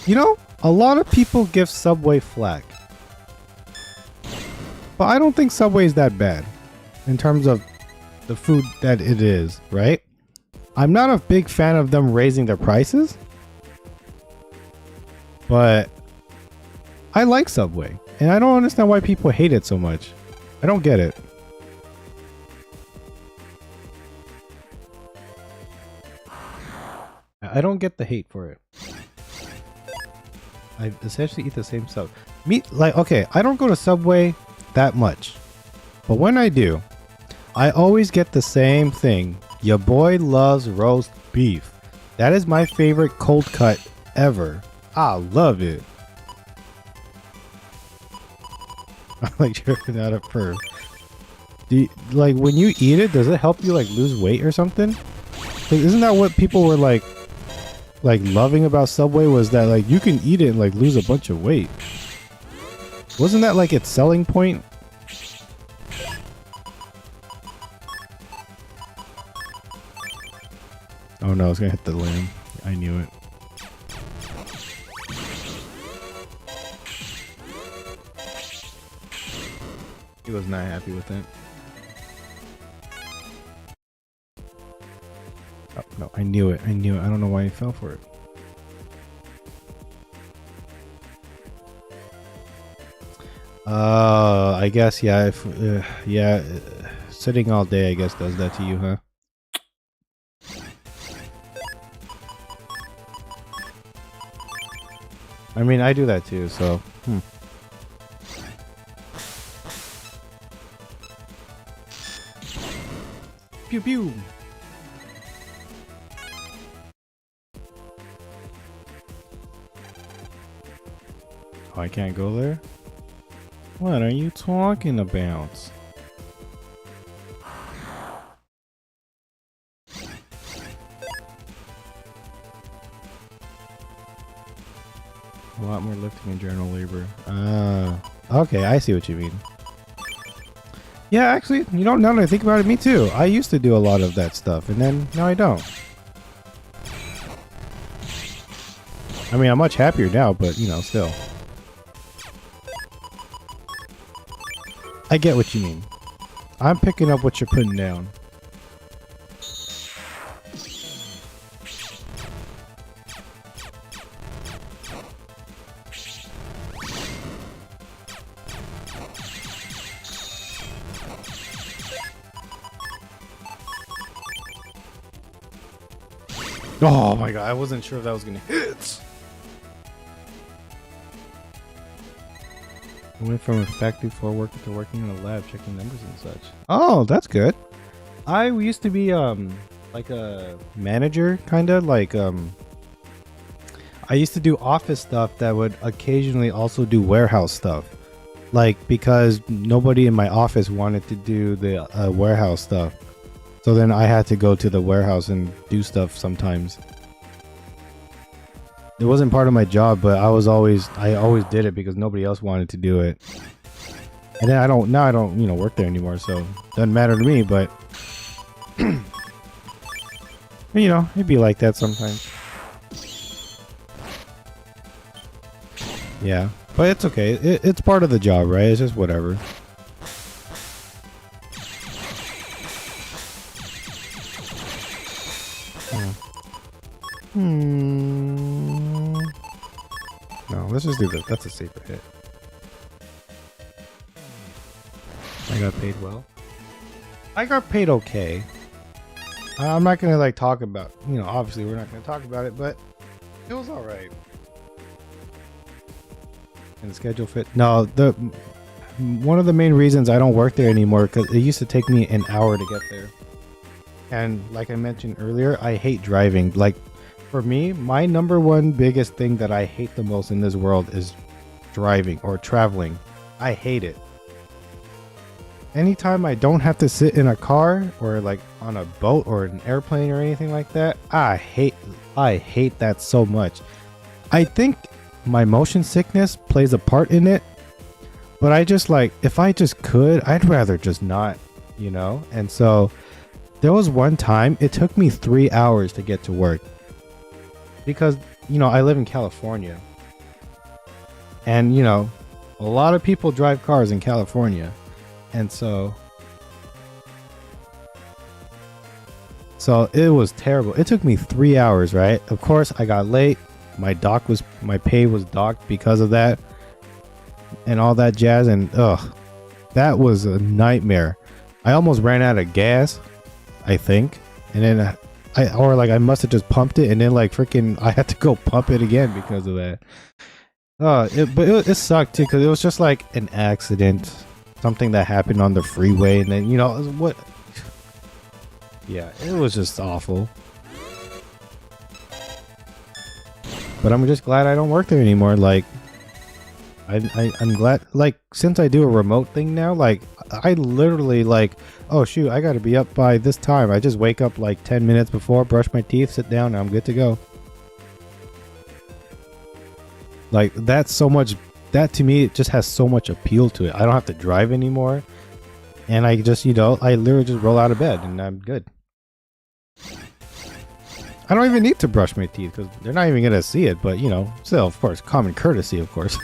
You know, a lot of people give Subway flack, but I don't think Subway is that bad in terms of the food that it is, right? I'm not a big fan of them raising their prices, but I like Subway, and I don't understand why people hate it so much. I don't get it. I don't get the hate for it. I essentially eat the same stuff. Okay, I don't go to Subway that much, but when I do, I always get the same thing. Your boy loves roast beef. That is my favorite cold cut ever. I love it. I like tripping out at perv. Like when you eat it, does it help you like lose weight or something? 'Cause isn't that what people were like loving about Subway, was that like you can eat it and like lose a bunch of weight? Wasn't that like its selling point? Oh no, it's gonna hit the lamb. I knew it. He was not happy with it. Oh, no, I knew it. I knew it. I don't know why he fell for it. I guess, yeah. Sitting all day, I guess, does that to you, huh? I mean, I do that too, so. Pew pew! Oh, I can't go there? What are you talking about? A lot more lifting and general labor. Okay, I see what you mean. Yeah, actually, you know, now that I think about it, me too. I used to do a lot of that stuff, and then now I don't. I mean, I'm much happier now, but, you know, still. I get what you mean. I'm picking up what you're putting down. Oh my god, I wasn't sure if that was gonna hit. I went from a factory floor worker to working in a lab checking numbers and such. Oh, that's good. I used to be like a manager, kinda like I used to do office stuff that would occasionally also do warehouse stuff. Like because nobody in my office wanted to do the warehouse stuff. So then I had to go to the warehouse and do stuff sometimes. It wasn't part of my job, but I always did it because nobody else wanted to do it. And then I don't, you know, work there anymore, so it doesn't matter to me, but you know, it'd be like that sometimes. Yeah, but it's okay. It's part of the job, right? It's just whatever. No, let's just do that. That's a safer hit. I got paid well. I got paid okay. I'm not gonna like talk about, you know, obviously we're not gonna talk about it, but it was all right. And the schedule fit. No, one of the main reasons I don't work there anymore because it used to take me an hour to get there. And like I mentioned earlier, I hate driving. Like for me, my number one biggest thing that I hate the most in this world is driving or traveling. I hate it. Anytime I don't have to sit in a car or like on a boat or an airplane or anything like that, I hate that so much. I think my motion sickness plays a part in it, but I just like, if I just could, I'd rather just not, you know? And so there was one time it took me 3 hours to get to work because, you know, I live in California and, you know, a lot of people drive cars in California. And so it was terrible. It took me 3 hours, right? Of course, I got late. My pay was docked because of that and all that jazz. And that was a nightmare. I almost ran out of gas, I think. And then I must have just pumped it and then like freaking I had to go pump it again because of that. But it sucked too because it was just like an accident. Something that happened on the freeway, and then, you know, what? Yeah, it was just awful. But I'm just glad I don't work there anymore. Like, I'm glad, like, since I do a remote thing now, like, I literally, like, oh shoot, I gotta be up by this time. I just wake up like 10 minutes before, brush my teeth, sit down, and I'm good to go. Like, that's so much. That to me, it just has so much appeal to it. I don't have to drive anymore. And I just, you know, I literally just roll out of bed and I'm good. I don't even need to brush my teeth because they're not even going to see it. But, you know, still, of course, common courtesy, of course.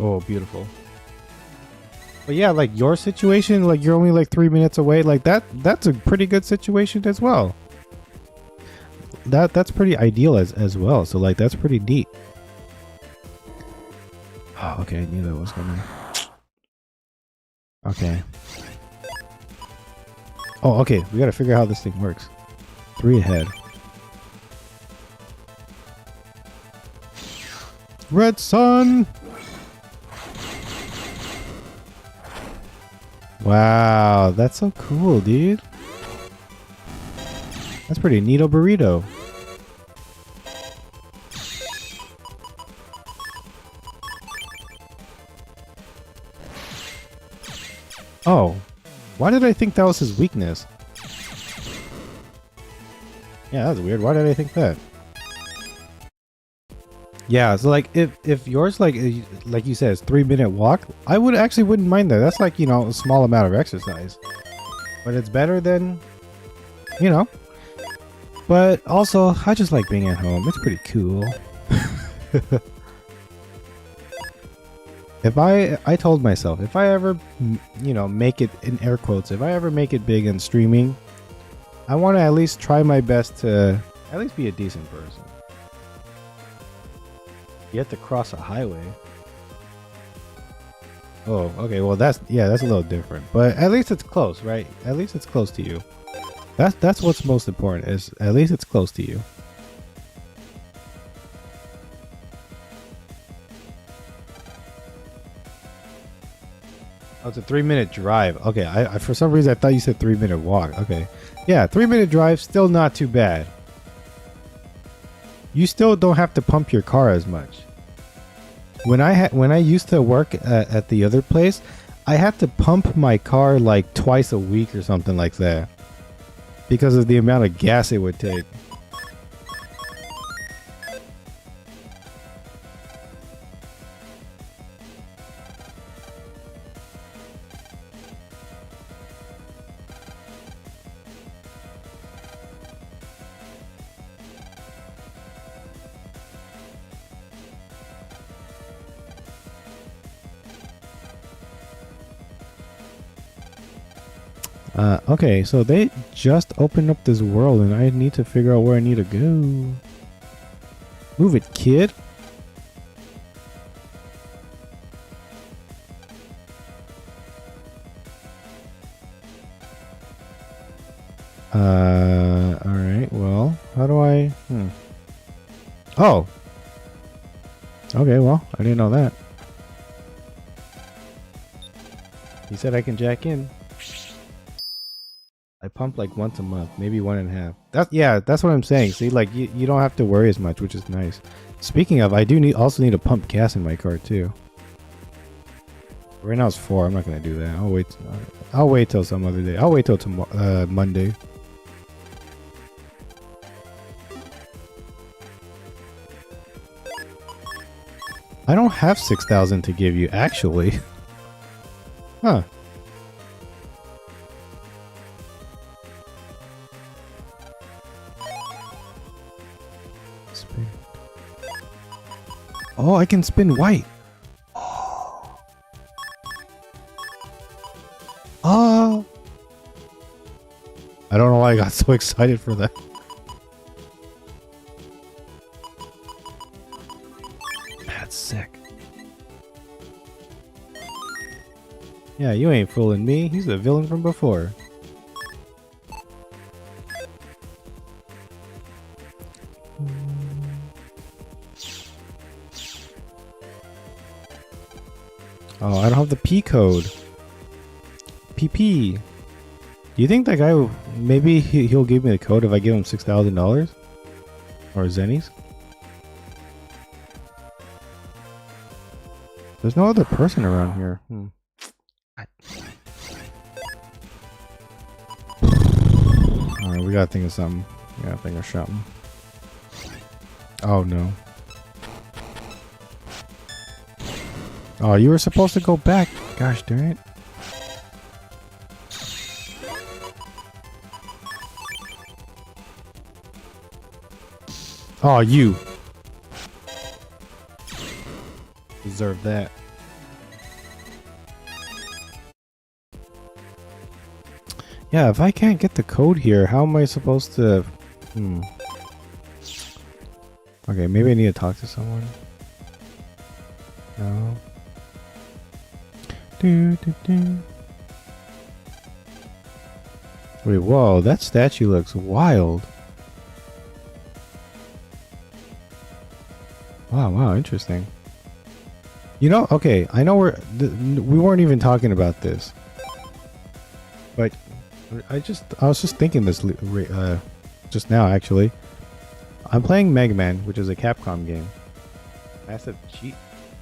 Oh, beautiful. But yeah, like your situation, like you're only like 3 minutes away. Like that's a pretty good situation as well. That's pretty ideal as well. So like that's pretty neat. Oh, okay, I knew that was coming. Okay. Oh, okay. We gotta figure out how this thing works. 3 ahead. Red Sun! Wow, that's so cool, dude. That's pretty neato burrito. Oh, why did I think that was his weakness? Yeah, that's weird. Why did I think that? Yeah, so like if yours like you said, it's 3-minute walk, I wouldn't mind that. That's like, you know, a small amount of exercise, but it's better than, you know. But also, I just like being at home. It's pretty cool. If I told myself, if I ever, you know, make it in air quotes, if I ever make it big in streaming, I want to at least try my best to at least be a decent person. You have to cross a highway. Oh, okay. Well, that's a little different, but at least it's close, right? At least it's close to you. That's what's most important, is at least it's close to you. Oh, it's a 3-minute drive. Okay, I for some reason I thought you said 3-minute walk. Okay, yeah, 3-minute drive, still not too bad. You still don't have to pump your car as much. When I used to work at the other place, I had to pump my car like twice a week or something like that because of the amount of gas it would take. Okay, so they just opened up this world and I need to figure out where I need to go. Move it, kid. Alright, well, how do I... Oh! Okay, well, I didn't know that. said I can jack in. I pump like once a month, maybe 1.5. That's what I'm saying. See, like you don't have to worry as much, which is nice. Speaking of, I do also need to pump gas in my car too. Right now it's 4. I'm not gonna do that. I'll wait till some other day. I'll wait till tomorrow, Monday. I don't have 6,000 to give you, actually. Huh. Spin. Oh, I can spin white. Oh. I don't know why I got so excited for that. That's sick. Yeah, you ain't fooling me. He's a villain from before. Oh, I don't have the P code. PP. Do you think that guy, maybe he'll give me the code if I give him $6,000? Or zennies? There's no other person around here. Alright, we gotta think of something. We gotta think of something. Oh no. Oh, you were supposed to go back. Gosh darn it. Oh, you deserve that. Yeah, if I can't get the code here, how am I supposed to... Okay, maybe I need to talk to someone. No. Wait, whoa, that statue looks wild. Wow, interesting. You know, okay, I know we weren't even talking about this, but I was just thinking this just now actually. I'm playing Megaman, which is a Capcom game. Massive cheat.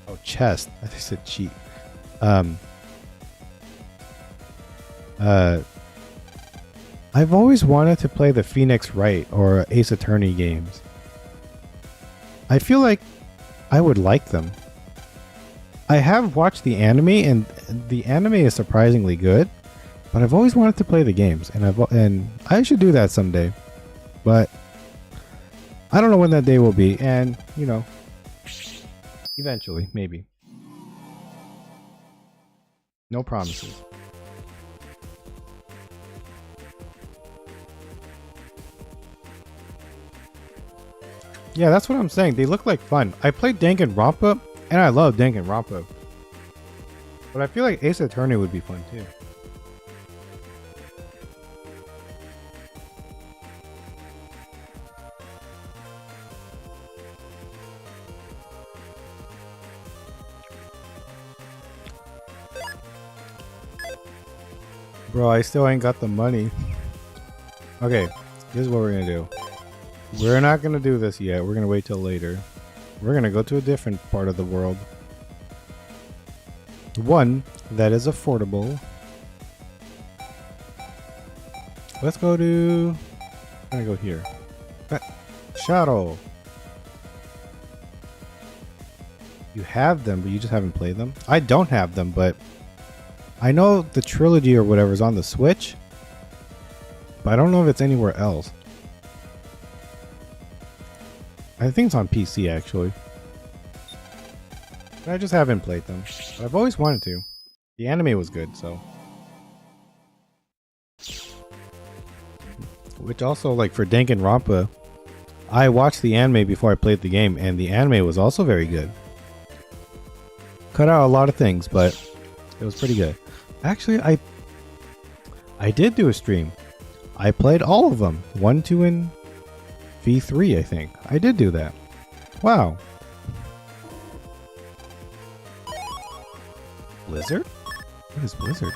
Oh, chest. I think I said cheat. I've always wanted to play the Phoenix Wright or Ace Attorney games. I feel like I would like them. I have watched the anime, and the anime is surprisingly good, but I've always wanted to play the games, and I should do that someday. But I don't know when that day will be, and you know, eventually, maybe. No promises. Yeah, that's what I'm saying. They look like fun. I played Danganronpa, and I love Danganronpa. But I feel like Ace Attorney would be fun too. Bro, I still ain't got the money. Okay, here's what we're gonna do. We're not gonna do this yet. We're gonna wait till later. We're gonna go to a different part of the world. One that is affordable. Let's go to... I'm gonna go here. Shadow. You have them, but you just haven't played them? I don't have them, but I know the trilogy or whatever is on the Switch, but I don't know if it's anywhere else. I think it's on PC actually. But I just haven't played them. But I've always wanted to. The anime was good, so. Which also, like for Danganronpa, I watched the anime before I played the game, and the anime was also very good. Cut out a lot of things, but it was pretty good. Actually, I did do a stream. I played all of them. 1, 2, and V3, I think. I did do that. Wow. Blizzard? What is Blizzard?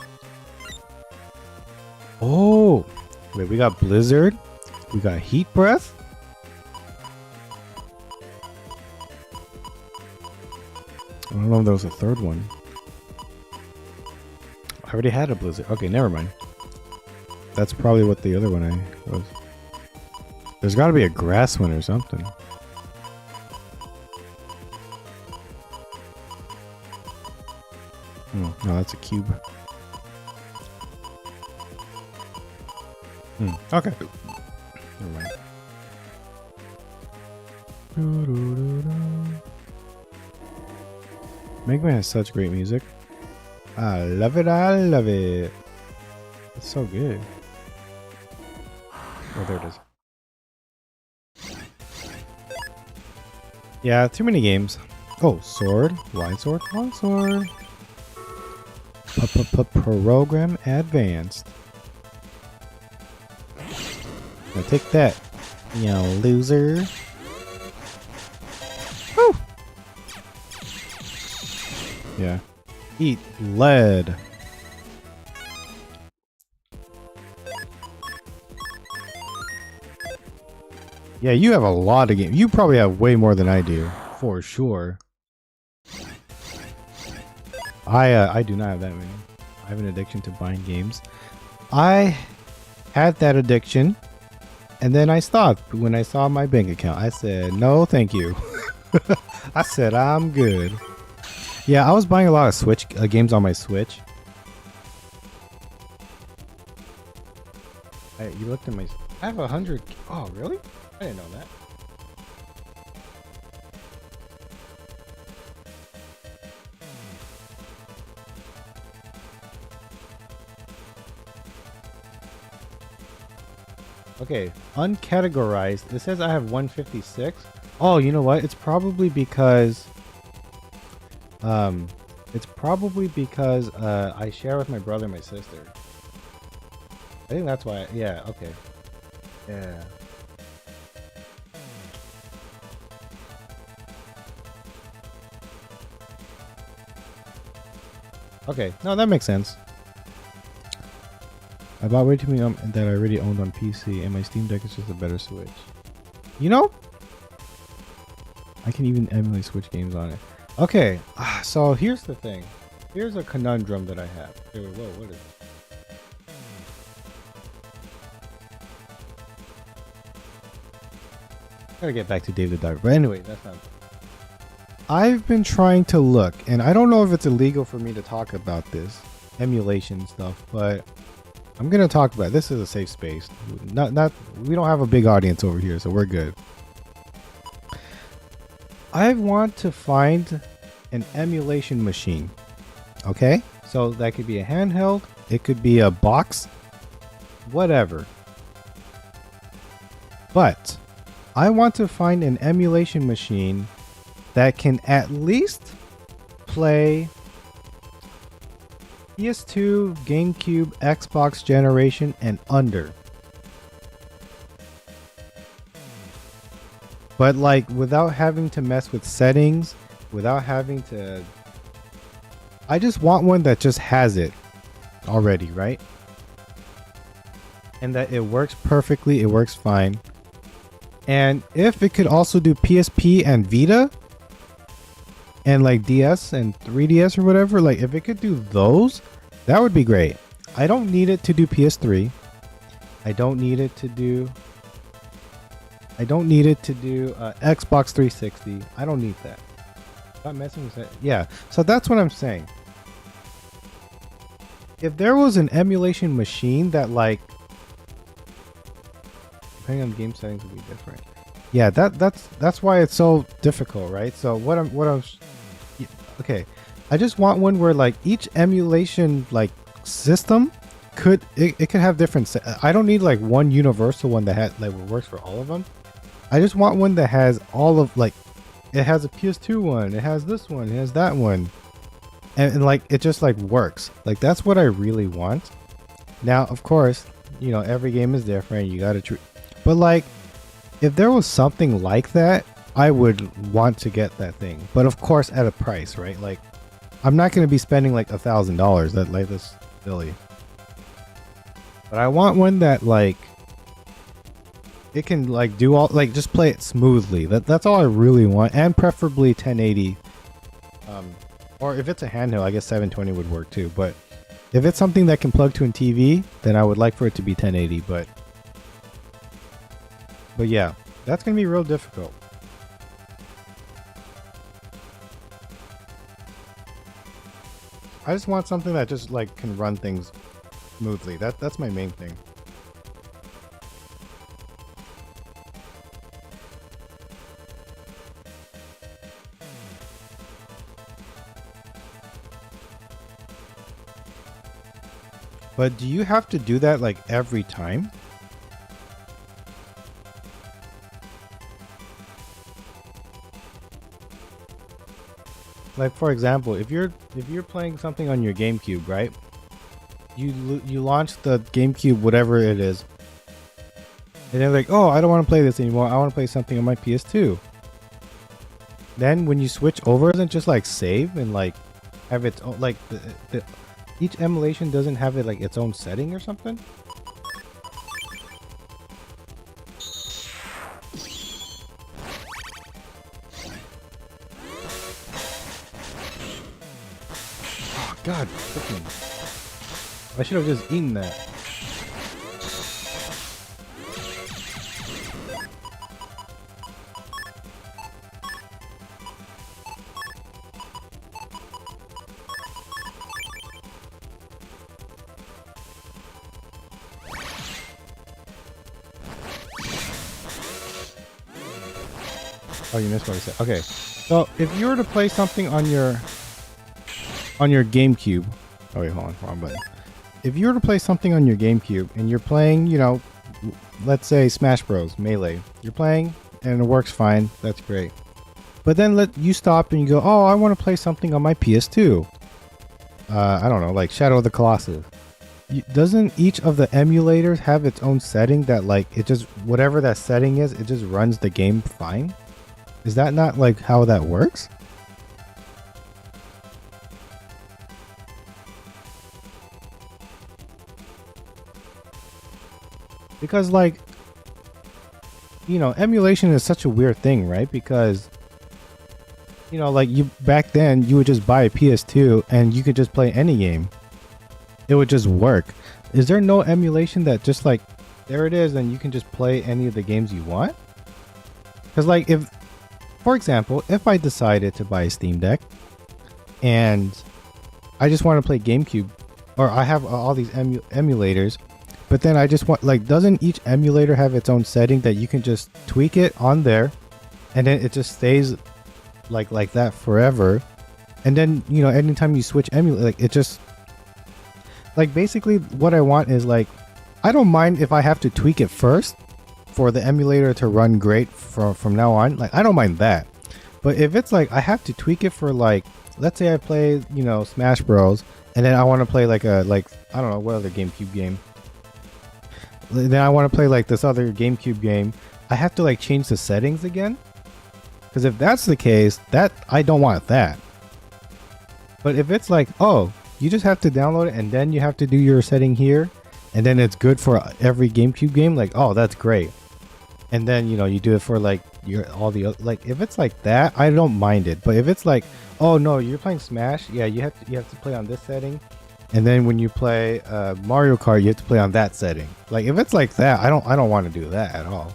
Oh, wait, we got Blizzard. We got Heat Breath. I don't know if there was a third one. I already had a Blizzard. Okay, never mind. That's probably what the other one I was. There's got to be a grass one or something. No, that's a cube. Okay. Never mind. Megaman has such great music. I love it. I love it. It's so good. Oh, there it is. Yeah, too many games. Oh, sword. Wide sword. Long sword. Program advanced. Now take that, you know, loser. Woo! Yeah. Eat lead. Yeah, you have a lot of games. You probably have way more than I do, for sure. I do not have that many. I have an addiction to buying games. I had that addiction, and then I stopped when I saw my bank account. I said, no, thank you. I said, I'm good. Yeah, I was buying a lot of Switch games on my Switch. Hey, you looked at my... I have 100... Oh, really? I didn't know that. Okay, uncategorized. It says I have 156. Oh, you know what? It's probably because I share with my brother and my sister. I think that's why. Yeah, okay. Yeah. Okay, no, that makes sense. I bought way too many that I already owned on PC, and my Steam Deck is just a better Switch. You know? I can even emulate Switch games on it. Okay, so here's the thing. Here's a conundrum that I have. Wait, whoa, what is it? Gotta get back to Dave the Diver. But anyway, that's not... I've been trying to look, and I don't know if it's illegal for me to talk about this emulation stuff, but I'm gonna talk about it. This is a safe space. We don't have a big audience over here, so we're good. I want to find an emulation machine. Okay, so that could be a handheld, it could be a box, whatever. But I want to find an emulation machine that can at least play PS2, GameCube, Xbox generation and under. But like without having to mess with settings, without having to... I just want one that just has it already, right? And that it works perfectly, it works fine. And if it could also do PSP and Vita, and like DS and 3DS or whatever, like if it could do those, that would be great. I don't need it to do PS3. I don't need it to do Xbox 360. I don't need that. Not messing with that. Yeah, so that's what I'm saying. If there was an emulation machine that like, depending on game settings, would be different. Yeah, that's why it's so difficult, right? So what I'm okay, I just want one where like each emulation like system could have different I don't need like one universal one that had like works for all of them. I just want one that has all of like, it has a PS2 one, it has this one, it has that one, and like it just like works. Like that's what I really want. Now of course, you know, every game is different, you gotta treat, but like if there was something like that, I would want to get that thing, but of course at a price, right? Like I'm not going to be spending like $1,000. That's silly. But I want one that like it can like do all like just play it smoothly. That's all I really want, and preferably 1080. Or if it's a handheld, I guess 720 would work too. But if it's something that can plug to a TV, then I would like for it to be 1080. But yeah, that's gonna be real difficult. I just want something that just like can run things smoothly. That's my main thing. But do you have to do that like every time? Like for example, if you're playing something on your GameCube, right? You launch the GameCube, whatever it is, and they're like, "Oh, I don't want to play this anymore. I want to play something on my PS2." Then when you switch over, doesn't just like save and like have its own like each emulation doesn't have it like its own setting or something? Oh god, freaking. I should have just eaten that. Oh, you missed what I said. Okay, so if you were to play something on your GameCube, oh wait, hold on, wrong button. If you were to play something on your GameCube and you're playing, you know, let's say Smash Bros. Melee, you're playing and it works fine, that's great. But then let you stop and you go, oh, I want to play something on my PS2. I don't know, like Shadow of the Colossus. Doesn't each of the emulators have its own setting that like it just whatever that setting is, it just runs the game fine? Is that not like how that works? Because like, you know, emulation is such a weird thing, right? Because, you know, like you back then you would just buy a PS2 and you could just play any game. It would just work. Is there no emulation that just like, there it is and you can just play any of the games you want? Because like if, for example, if I decided to buy a Steam Deck and I just want to play GameCube, or I have all these emulators, but then I just want, like, doesn't each emulator have its own setting that you can just tweak it on there and then it just stays like that forever? And then, you know, anytime you switch emulator, like it just, like basically what I want is like, I don't mind if I have to tweak it first for the emulator to run great from now on. Like, I don't mind that. But if it's like, I have to tweak it for like, let's say I play, you know, Smash Bros. And then I want to play like I don't know, what other GameCube game. Then I want to play like this other GameCube game. I have to like change the settings again. Because if that's the case, that I don't want that. But if it's like, oh, you just have to download it and then you have to do your setting here, and then it's good for every GameCube game, like, oh, that's great. And then, you know, you do it for like all the other, like if it's like that, I don't mind it. But if it's like, oh no, you're playing Smash, yeah, you have to play on this setting, and then when you play Mario Kart, you have to play on that setting. Like if it's like that, I don't want to do that at all.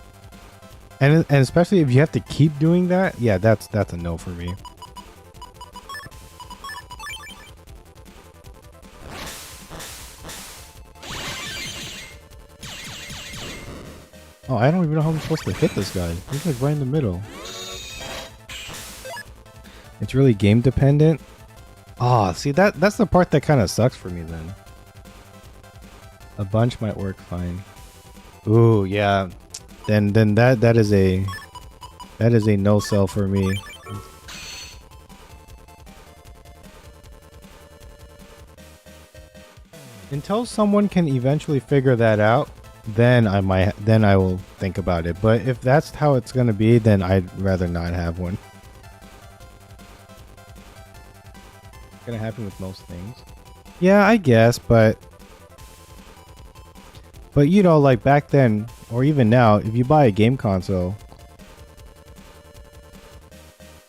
And especially if you have to keep doing that, yeah, that's a no for me. Oh, I don't even know how I'm supposed to hit this guy. He's like right in the middle. It's really game dependent. Oh, see that's the part that kind of sucks for me then. A bunch might work fine. Ooh, yeah. Then that is a no sell for me. Until someone can eventually figure that out, then I will think about it. But if that's how it's gonna be, then I'd rather not have one. It's gonna happen with most things. Yeah, I guess, but But you know, like back then, or even now, if you buy a game console,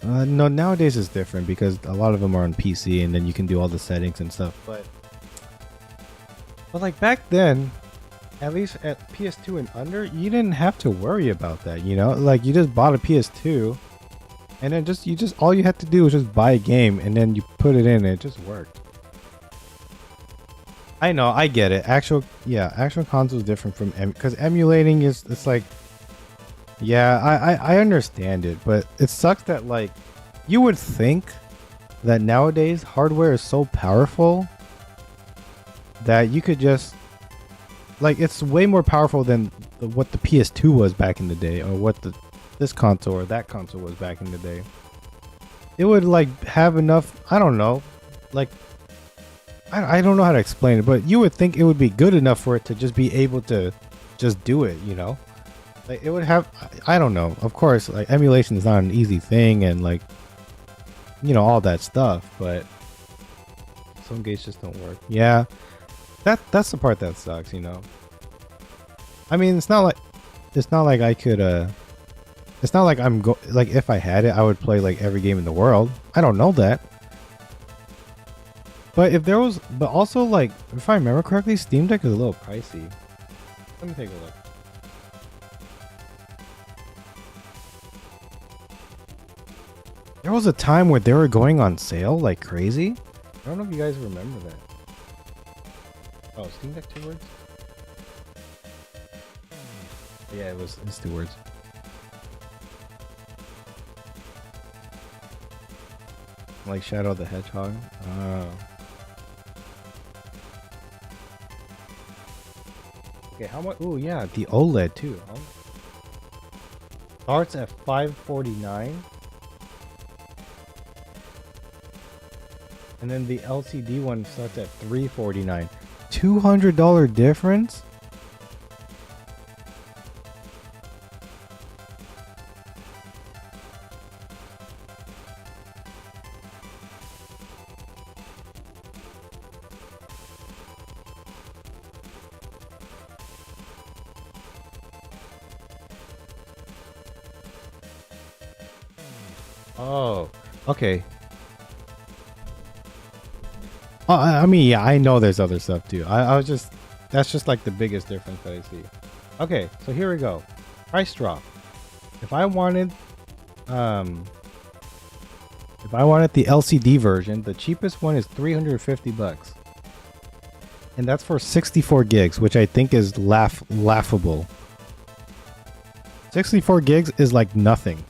no, nowadays it's different because a lot of them are on PC, and then you can do all the settings and stuff. But like back then, at least at PS2 and under, you didn't have to worry about that. You know, like you just bought a PS2, and then all you had to do was just buy a game, and then you put it in, and it just worked. I know, I get it. Actual console is different from because emulating it's like, yeah, I understand it, but it sucks that like you would think that nowadays hardware is so powerful that you could just like it's way more powerful than what the PS2 was back in the day, or what this console or that console was back in the day. It would like have enough, I don't know, like I don't know how to explain it, but you would think it would be good enough for it to just be able to just do it, you know? Like it would have, I don't know. Of course, like emulation is not an easy thing, and like, you know, all that stuff, but some games just don't work. Yeah, that's the part that sucks, you know? I mean, it's not like I could, it's not like like if I had it, I would play like every game in the world. I don't know that. But but also like, if I remember correctly, Steam Deck is a little pricey. Let me take a look. There was a time where they were going on sale like crazy. I don't know if you guys remember that. Oh, Steam Deck 2 words? Yeah, it's 2 words. Like Shadow the Hedgehog. Oh. Okay, how much? Oh yeah, the OLED too. Huh? Starts at $549, and then the LCD one starts at $349. $200 difference. Oh, okay. I mean, yeah, I know there's other stuff too. That's just like the biggest difference that I see. Okay, so here we go. Price drop. If I wanted the LCD version, the cheapest one is $350. And that's for 64 gigs, which I think is laughable. 64 gigs is like nothing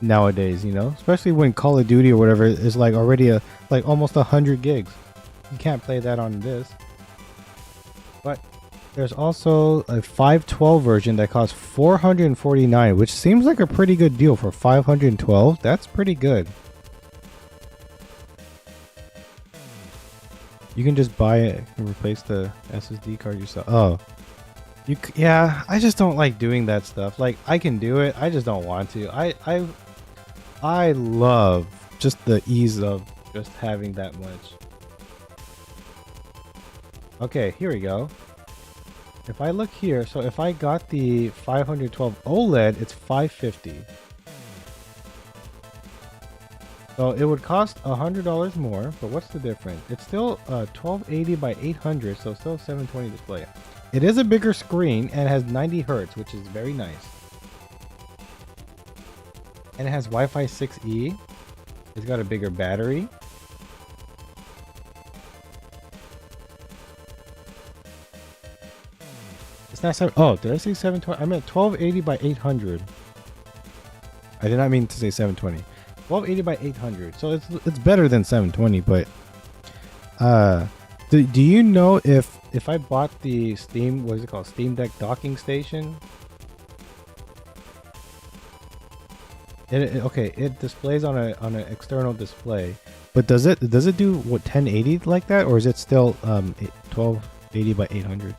nowadays, you know, especially when Call of Duty or whatever is like already like almost 100 gigs. You can't play that on this. But there's also a 512 version that costs $449, which seems like a pretty good deal for 512. That's pretty good. You can just buy it and replace the SSD card yourself. Oh, yeah, I just don't like doing that stuff. Like, I can do it, I just don't want to. I love just the ease of just having that much. Okay, here we go. If I look here, so if I got the 512 OLED, it's $550. So it would cost $100 more, but what's the difference? It's still 1280 by 800, so still 720 display. It is a bigger screen and has 90 Hertz, which is very nice. And it has Wi-Fi 6E. It's got a bigger battery. It's not 7. Oh, did I say 720? I meant 1280 by 800. I did not mean to say 720. 1280 by 800. So it's better than 720, but do you know if I bought the Steam, what is it called, Steam Deck docking station? Okay, it displays on an external display, but does it do what 1080 like that, or is it still 1280 by 800?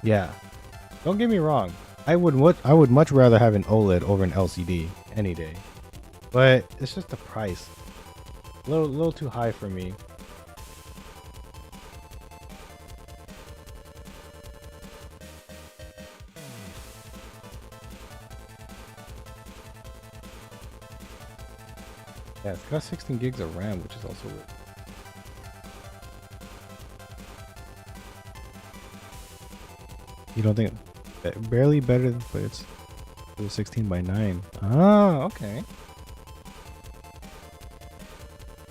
Yeah, don't get me wrong. I would much rather have an OLED over an LCD any day, but it's just the price. A little too high for me. Yeah, it's got 16 gigs of RAM, which is also weird. You don't think barely better, but it's 16 by 9. Oh, okay.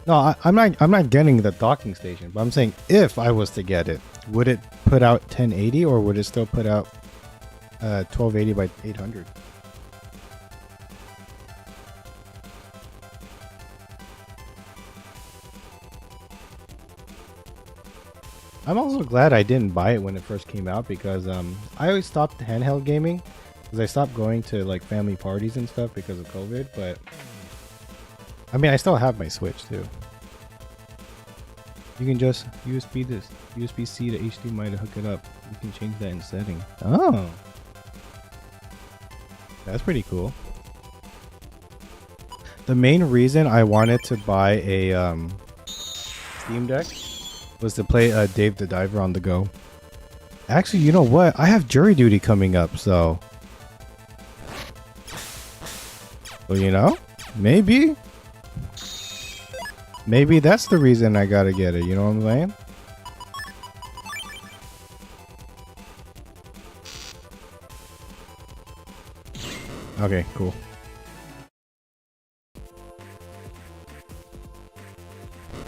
No, I'm not getting the docking station, but I'm saying if I was to get it, would it put out 1080 or would it still put out 1280 by 800? I'm also glad I didn't buy it when it first came out because I always stopped handheld gaming because I stopped going to like family parties and stuff because of COVID. But I mean, I still have my Switch too. You can just USB-C to HDMI to hook it up. You can change that in setting. Oh, that's pretty cool. The main reason I wanted to buy a Steam Deck was to play Dave the Diver on the go. Actually, you know what? I have jury duty coming up, so... Well, you know? Maybe that's the reason I gotta get it, you know what I'm saying? Okay, cool.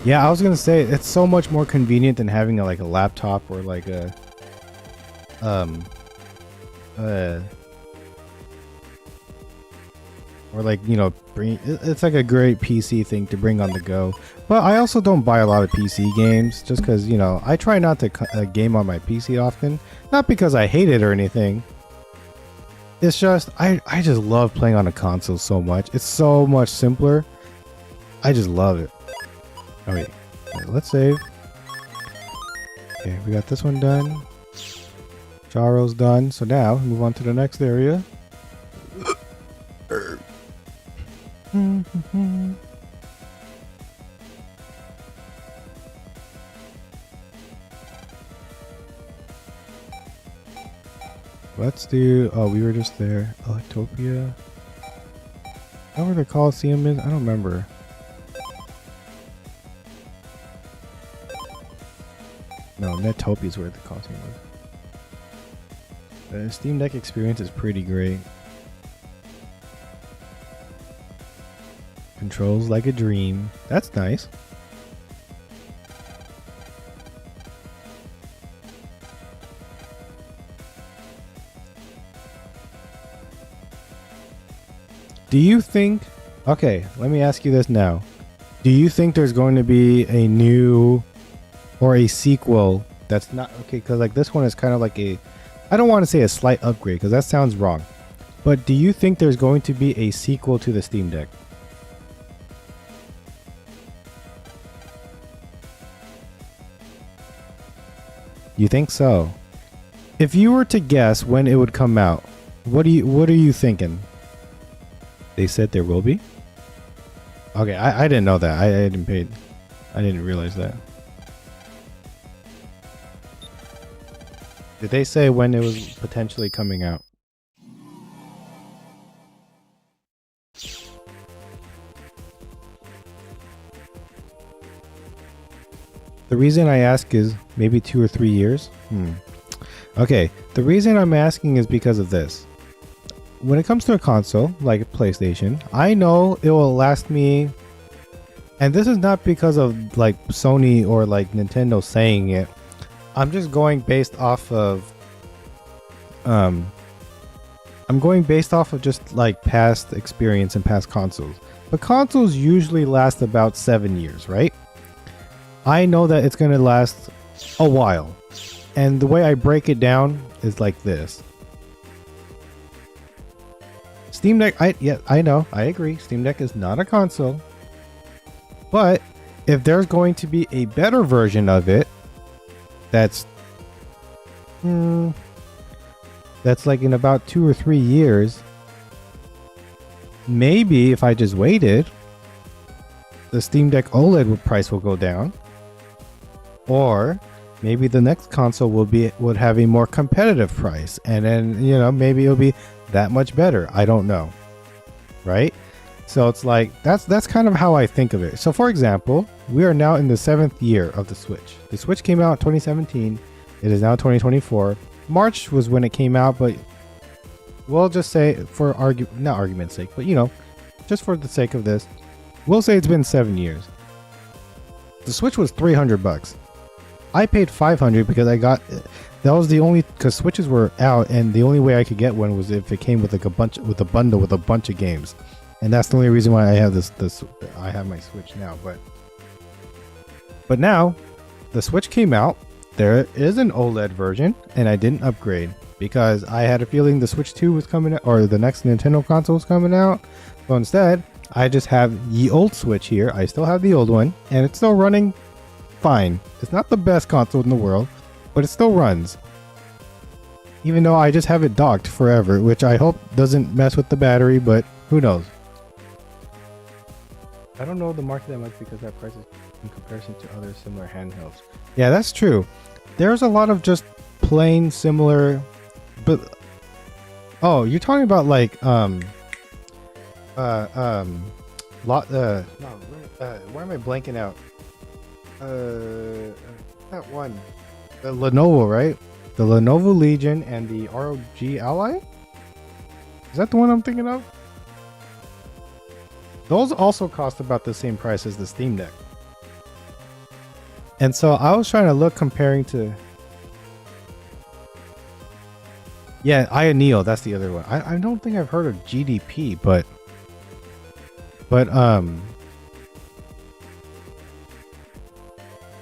Yeah, I was gonna say it's so much more convenient than having like a laptop or like a or like, you know, it's like a great PC thing to bring on the go. But I also don't buy a lot of PC games just because, you know, I try not to game on my PC often. Not because I hate it or anything. It's just I just love playing on a console so much. It's so much simpler. I just love it. Oh wait, let's save. Okay, we got this one done. Charo's done. So now move on to the next area. Let's do. Oh, we were just there. Electopia. Is that where the Coliseum is? I don't remember. No, Netopia is where the Coliseum was. The Steam Deck experience is pretty great. Controls like a dream. That's nice. Do you think... Okay, let me ask you this now. Do you think there's going to be a new or a sequel that's not... Okay, because like this one is kind of like a... I don't want to say a slight upgrade because that sounds wrong. But do you think there's going to be a sequel to the Steam Deck? You think so? If you were to guess when it would come out, what are you thinking? They said there will be? Okay, I didn't know that. I didn't realize that. Did they say when it was potentially coming out? The reason I ask is maybe 2 or 3 years. Okay, the reason I'm asking is because of this. When it comes to a console like a PlayStation, I know it will last me, and this is not because of like Sony or like Nintendo saying it. I'm just going based off of I'm going based off of just like past experience and past consoles. But consoles usually last about 7 years, right? I know that it's going to last a while. And the way I break it down is like this. Steam Deck, I know, I agree. Steam Deck is not a console. But if there's going to be a better version of it, that's like in about 2 or 3 years, maybe if I just waited, the Steam Deck OLED price will go down. Or maybe the next console would have a more competitive price, and then, you know, maybe it'll be that much better. I don't know, right? So it's like that's kind of how I think of it. So for example, we are now in the 7th year of the Switch. The Switch came out in 2017. It is now 2024. March was when it came out, but we'll just say for not argument's sake, but you know, just for the sake of this, we'll say it's been 7 years. The Switch was $300. I paid $500 because that was the only, because Switches were out, and the only way I could get one was if it came with like a bundle with a bunch of games, and that's the only reason why I have this. I have my Switch now, but now the Switch came out. There is an OLED version, and I didn't upgrade because I had a feeling the Switch 2 was coming out, or the next Nintendo console was coming out. So instead, I just have the old Switch here. I still have the old one, and it's still running fine. It's not the best console in the world, but it still runs. Even though I just have it docked forever, which I hope doesn't mess with the battery, but who knows. I don't know the market that much because that price is in comparison to other similar handhelds. Yeah, that's true. There's a lot of just plain similar, but oh, you're talking about like why am I blanking out? That one, the Lenovo, right? The Lenovo Legion and the ROG Ally. Is that the one I'm thinking of? Those also cost about the same price as the Steam Deck. And so I was trying to look comparing to... Yeah, Ioneo, that's the other one. I don't think I've heard of GDP, but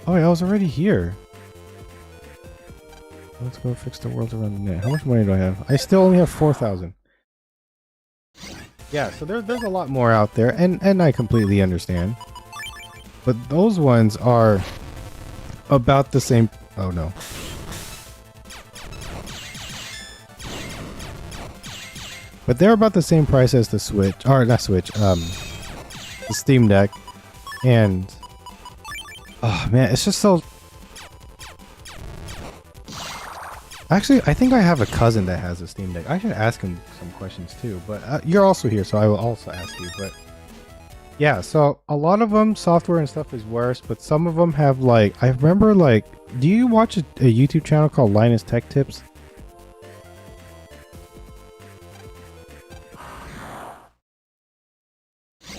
oh yeah, I was already here. Let's go fix the world around the net. How much money do I have? I still only have 4,000. Yeah, so there's a lot more out there, and I completely understand. But those ones are about the same. Oh no. But they're about the same price as the Switch, or not Switch, the Steam Deck. And oh man, it's just so... Actually, I think I have a cousin that has a Steam Deck. I should ask him some questions too, but you're also here, so I will also ask you. But yeah, so a lot of them, software and stuff is worse, but some of them have like, I remember like, do you watch a YouTube channel called Linus Tech Tips?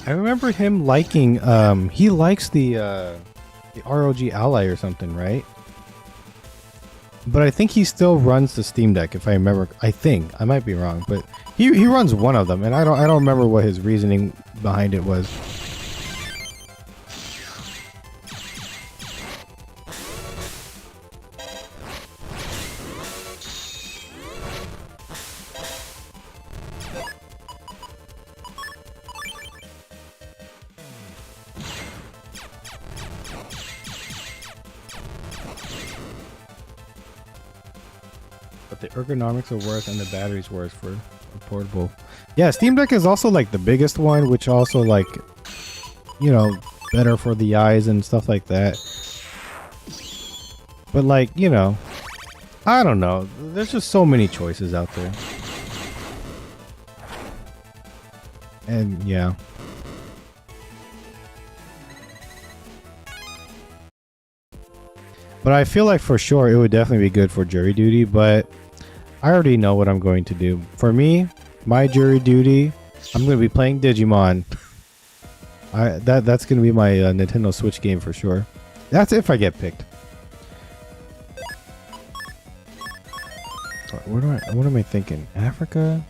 I remember him liking, he likes the ROG Ally or something, right? But I think he still runs the Steam Deck, if I remember. I think I might be wrong, but he runs one of them, and I don't remember what his reasoning behind it was. But the ergonomics are worse and the battery's worse for a portable. Yeah, Steam Deck is also like the biggest one, which also like, you know, better for the eyes and stuff like that. But like, you know, I don't know. There's just so many choices out there. And yeah. But I feel like for sure it would definitely be good for jury duty, but I already know what I'm going to do. For me, my jury duty, I'm going to be playing Digimon. That's going to be my Nintendo Switch game for sure. That's if I get picked. What am I thinking? Africa?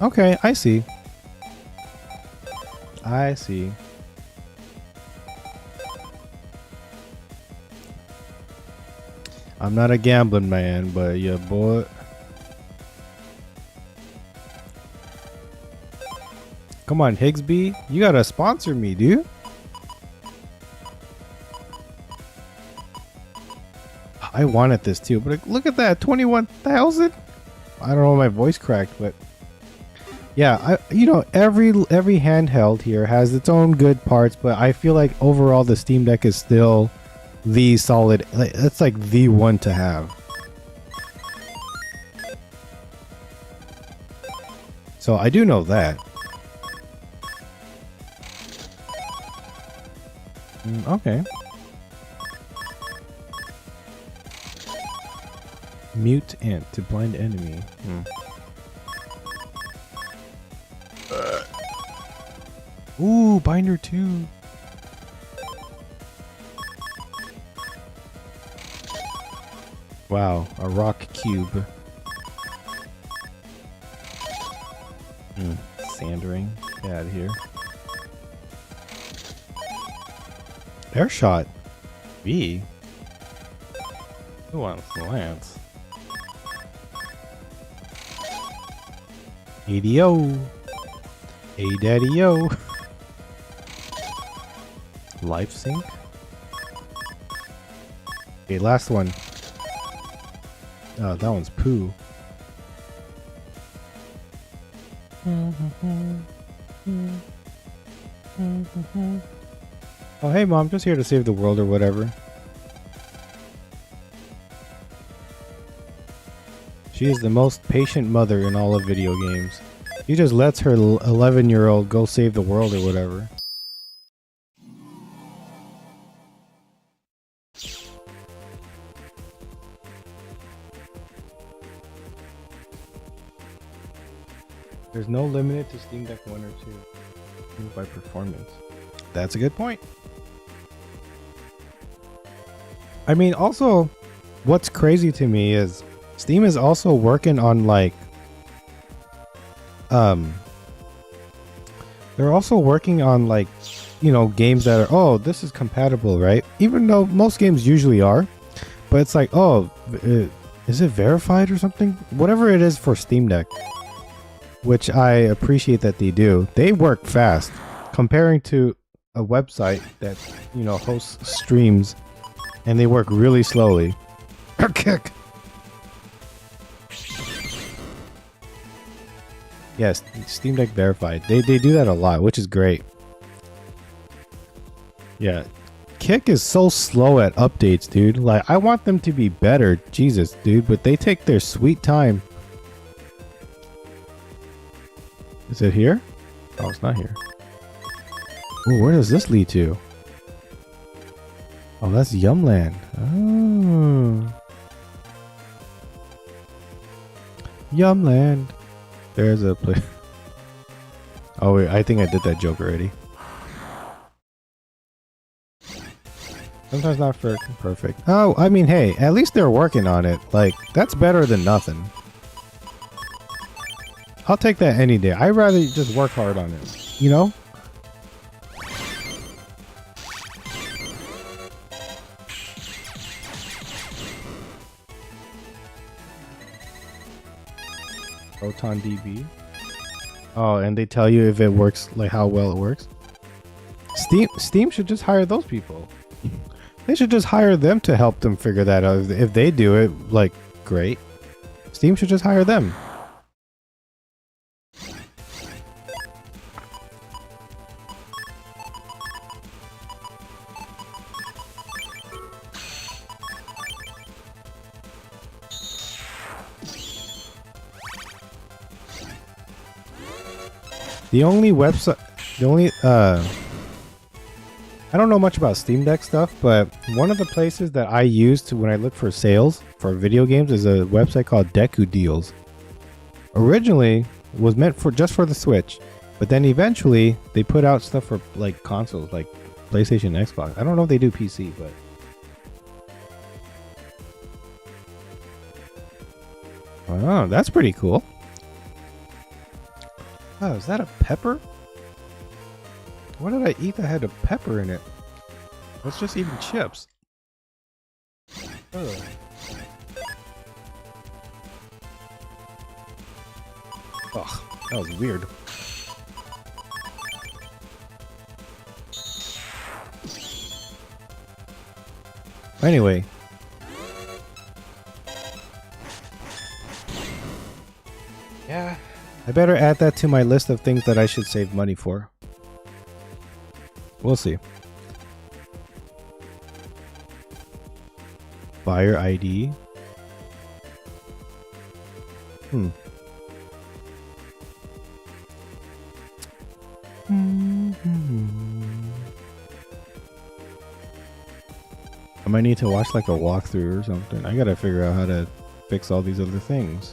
Okay, I see. I see. I'm not a gambling man, but yeah, boy. Come on, Higsby. You gotta sponsor me, dude. I wanted this too, but look at that, 21,000. I don't know, my voice cracked, but yeah, you know, every handheld here has its own good parts, but I feel like overall the Steam Deck is still the solid. It's like the one to have. So I do know that. Okay. Mute ant to blind enemy. Ooh, binder 2. Wow, a rock cube. Sandering. Get out of here. Air shot. B. Who wants Lance? ADO. A daddy O. Life sync. Okay, last one. Oh, that one's poo. Oh, hey mom, just here to save the world or whatever. She is the most patient mother in all of video games. She just lets her 11-year-old go save the world or whatever. There's no limit to Steam Deck 1 or 2. By performance. That's a good point. I mean, also, what's crazy to me is Steam is also working on like they're also working on like, you know, games that are, oh, this is compatible, right? Even though most games usually are, but it's like, oh, is it verified or something? Whatever it is for Steam Deck, which I appreciate that they do. They work fast comparing to a website that, you know, hosts streams, and they work really slowly. Kick. Yes, Steam Deck verified. They do that a lot, which is great. Yeah. Kick is so slow at updates, dude. Like, I want them to be better. Jesus, dude. But they take their sweet time. Is it here? Oh, it's not here. Oh, where does this lead to? Oh, that's Yumland. Oh. Yumland. There's a place. Oh wait, I think I did that joke already. Sometimes not perfect. Oh, I mean, hey, at least they're working on it. Like, that's better than nothing. I'll take that any day. I'd rather just work hard on it, you know? Proton DB. Oh, and they tell you if it works, like how well it works. Steam should just hire those people. They should just hire them to help them figure that out. If they do it, like, great. Steam should just hire them. The only website, I don't know much about Steam Deck stuff, but one of the places that I use to when I look for sales for video games is a website called Deku Deals. Originally, it was meant for just for the Switch, but then eventually they put out stuff for like consoles, like PlayStation, Xbox. I don't know if they do PC, but oh, that's pretty cool. Oh, is that a pepper? What did I eat that had a pepper in it? Let's just eating chips. Ugh. Ugh, that was weird. Anyway. Yeah. I better add that to my list of things that I should save money for. We'll see. Buyer ID. I might need to watch like a walkthrough or something. I gotta figure out how to fix all these other things.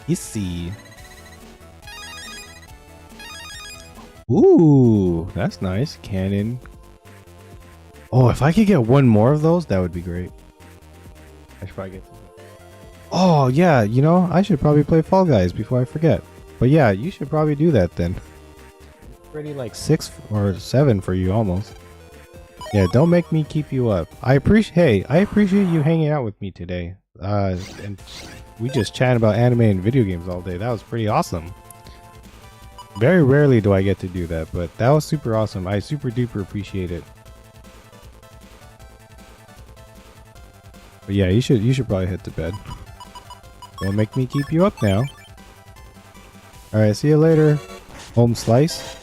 Easy. Ooh, that's nice. Cannon. Oh, if I could get one more of those, that would be great. I should probably get some. Oh, yeah, you know, I should probably play Fall Guys before I forget. But yeah, you should probably do that then. Already like 6 or 7 for you almost. Yeah, don't make me keep you up. I appreciate you hanging out with me today. And we just chat about anime and video games all day. That was pretty awesome. Very rarely do I get to do that, but that was super awesome. I super duper appreciate it. But yeah, you should probably head to bed. Don't make me keep you up now. Alright, see you later. Home slice.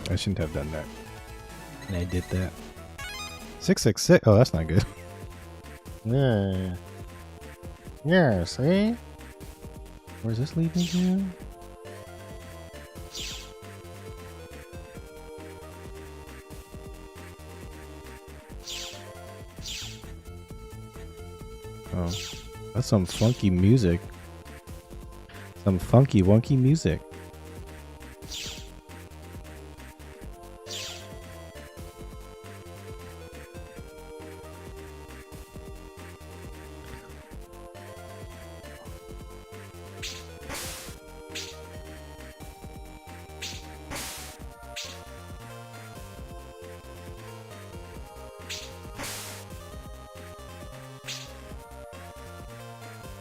I shouldn't have done that. And I did that. 666. Oh, that's not good. Yeah. Yeah, see? Where's this leading to? Oh, that's some funky music. Some funky, wonky music.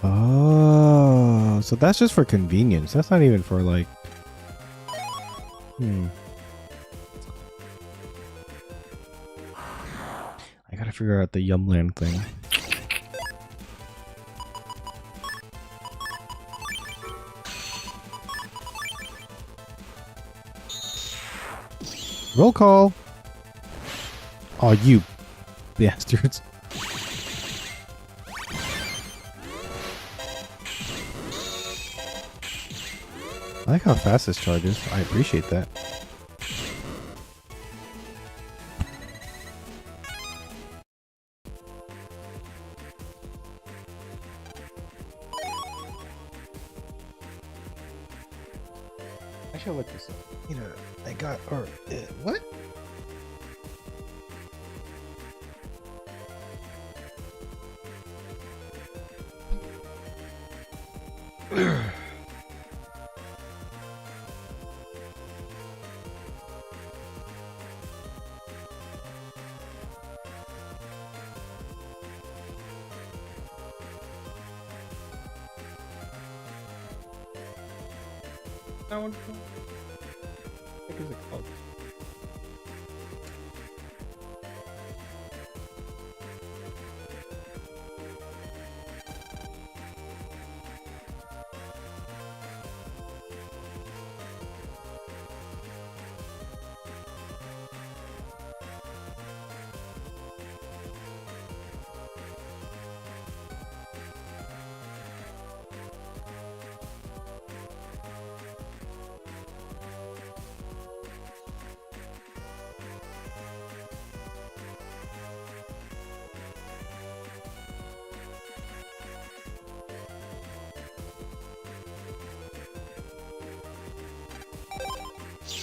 Oh, so that's just for convenience. That's not even for like... I gotta figure out the Yumland thing. Roll call! Oh, you bastards. I like how fast this charges. I appreciate that. I should look this up. You know, I got what? That one. What is it called?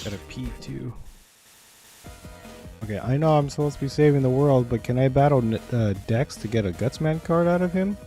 Got a P2. Okay, I know I'm supposed to be saving the world, but can I battle Dex to get a Gutsman card out of him?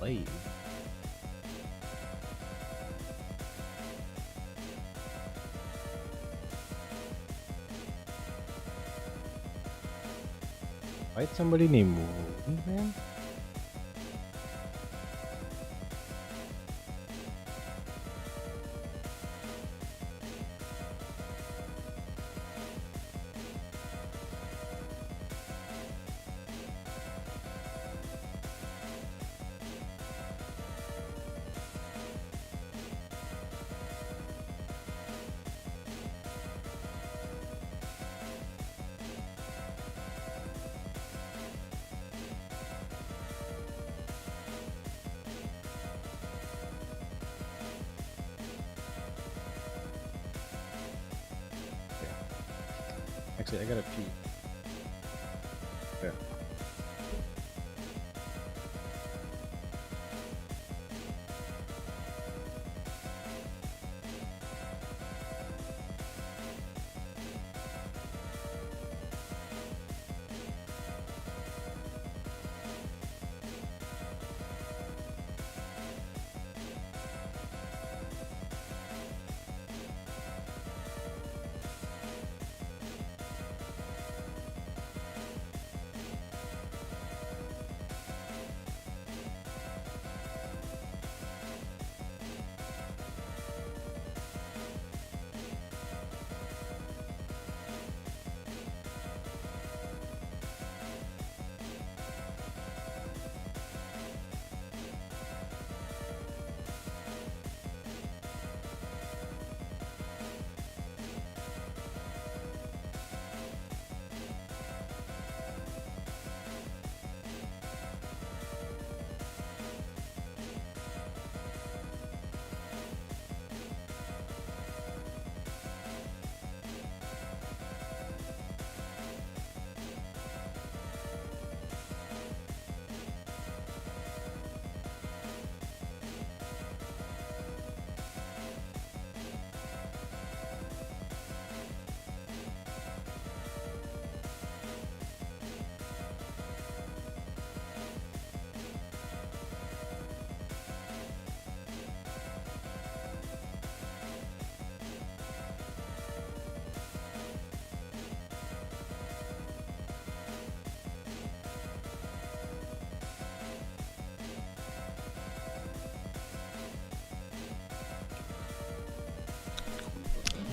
slave. Fight somebody named Man? Actually, I gotta pee. Yeah.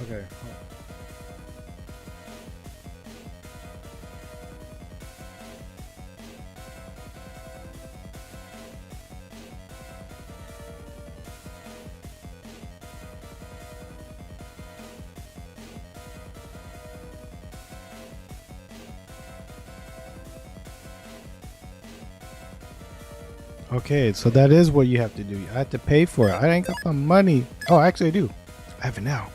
Okay. Okay, so that is what you have to do. I have to pay for it. I ain't got the money. Oh, actually, I do. I have it now.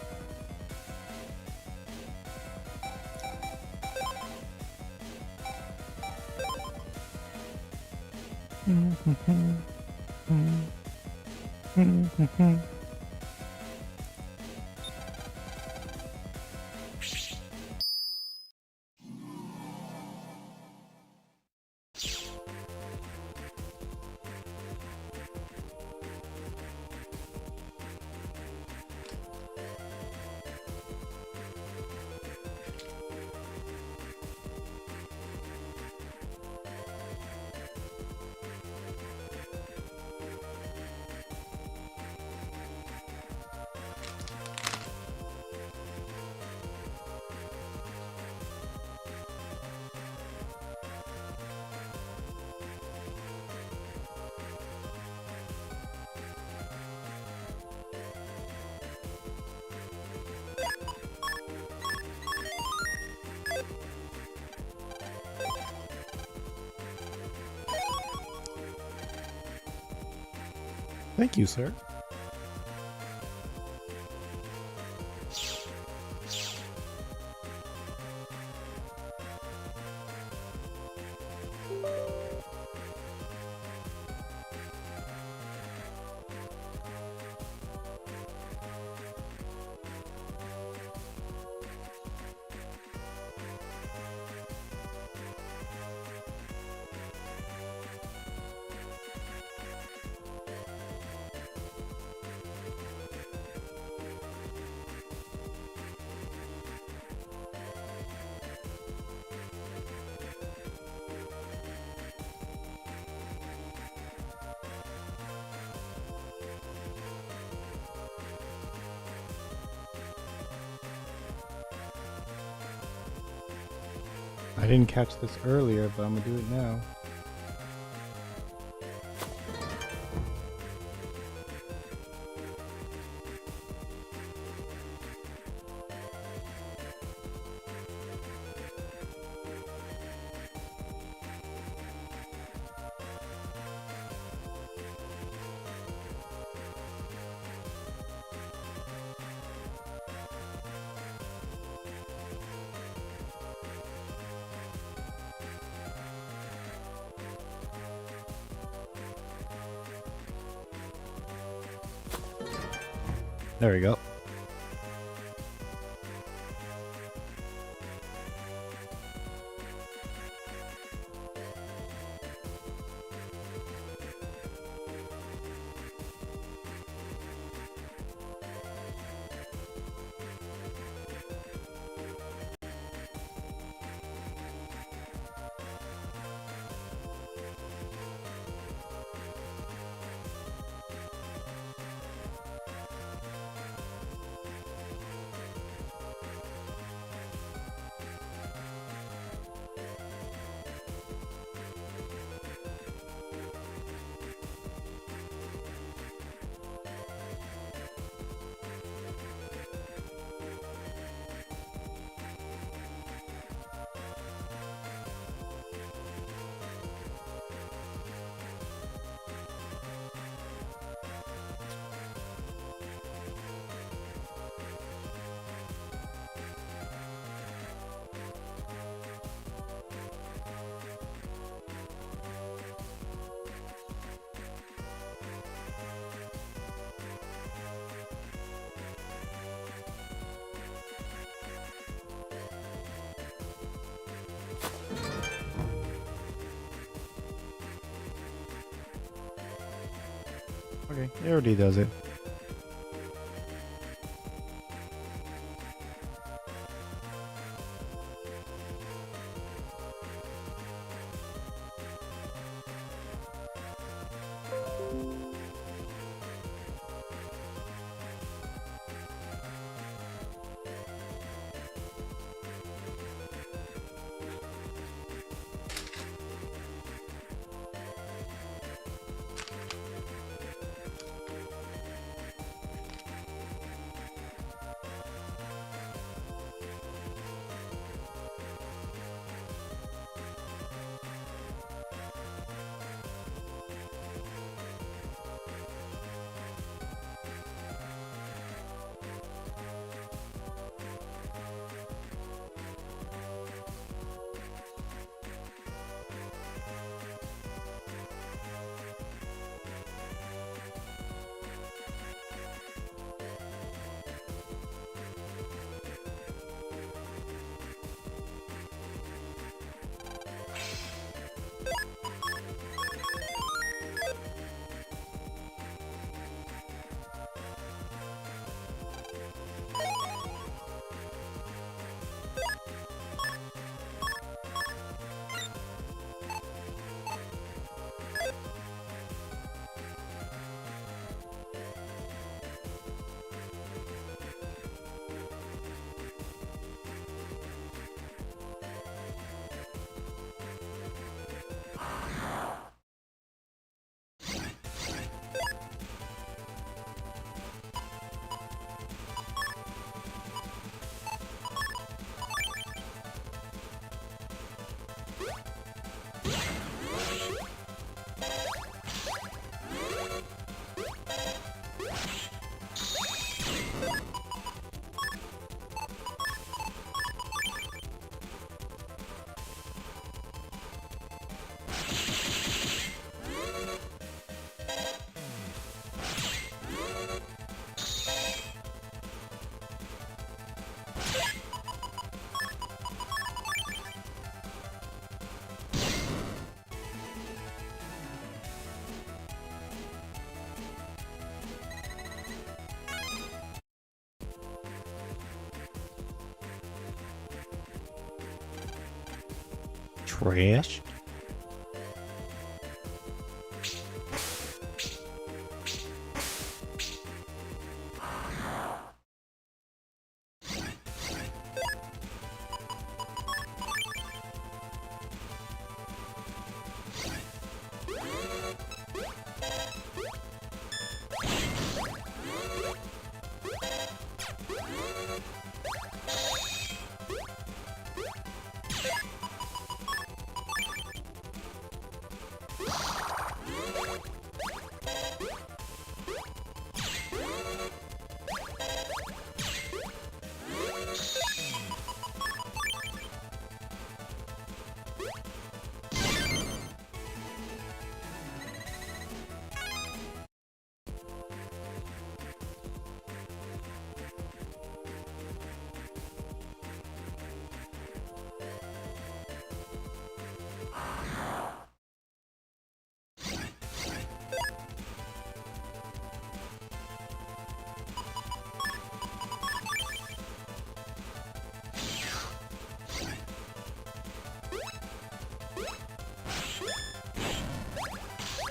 Thank you, sir. I didn't catch this earlier, but I'm gonna do it now. There we go. Okay, it already does it. Trash.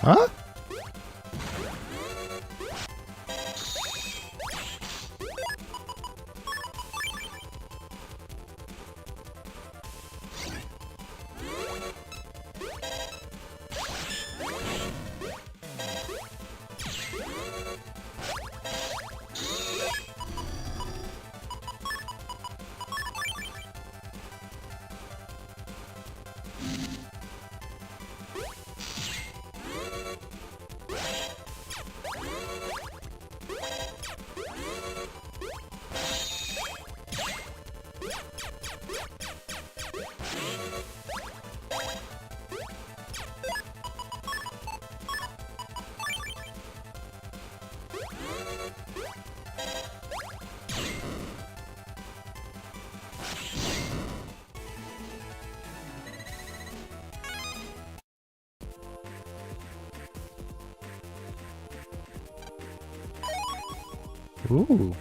Huh? Ooh.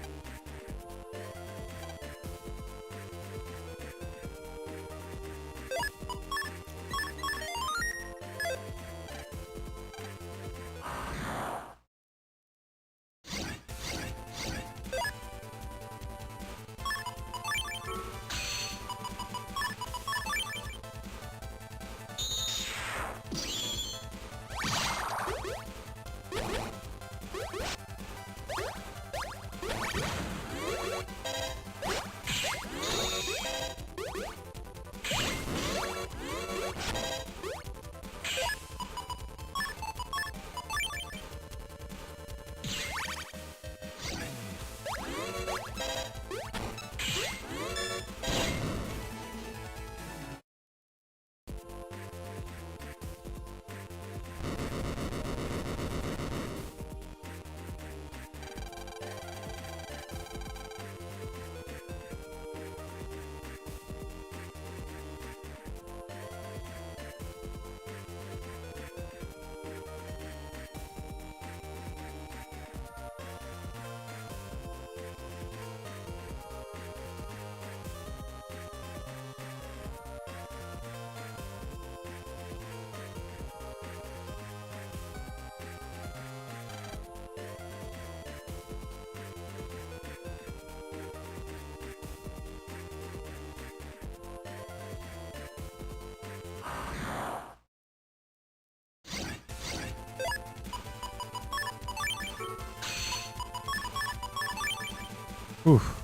Oof.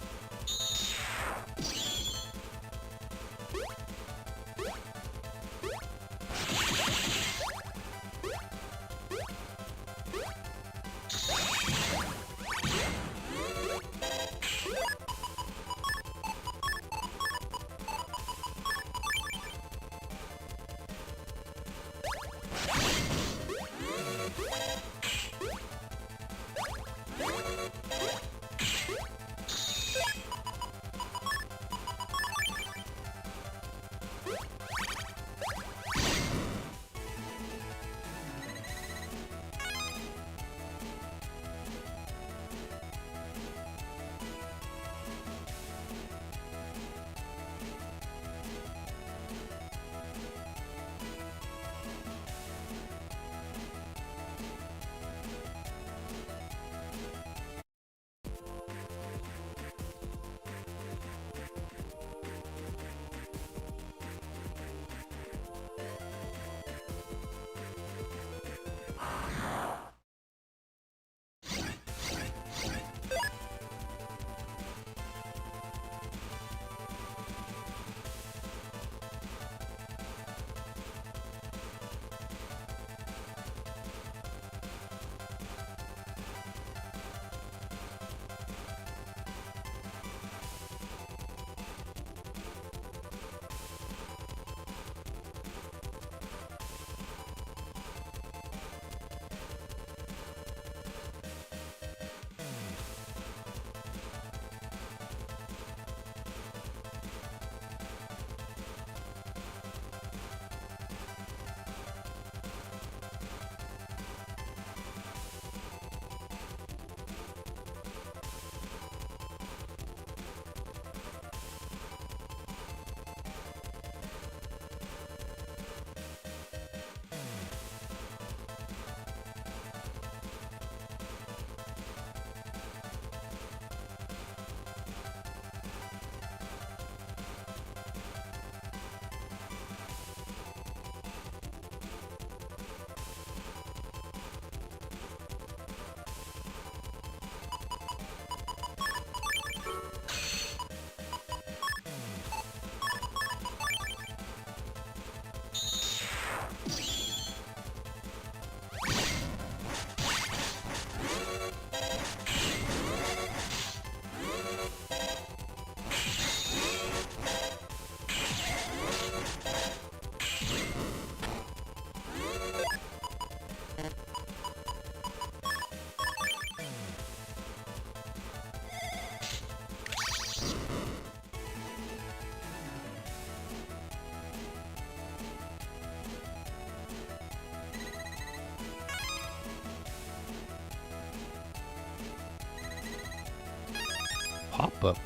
pop-up.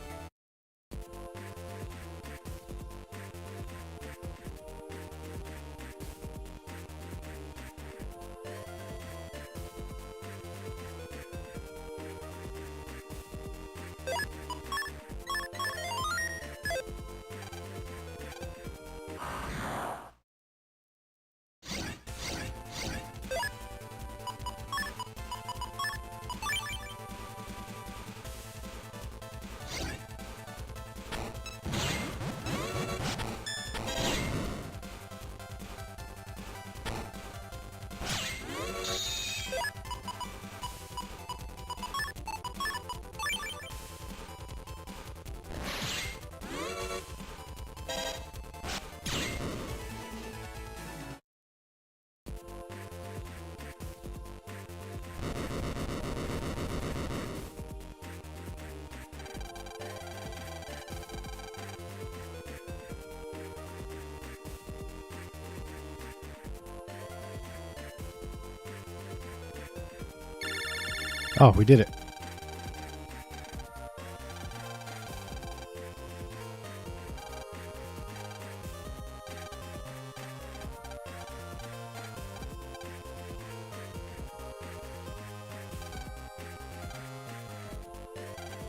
Oh, we did it.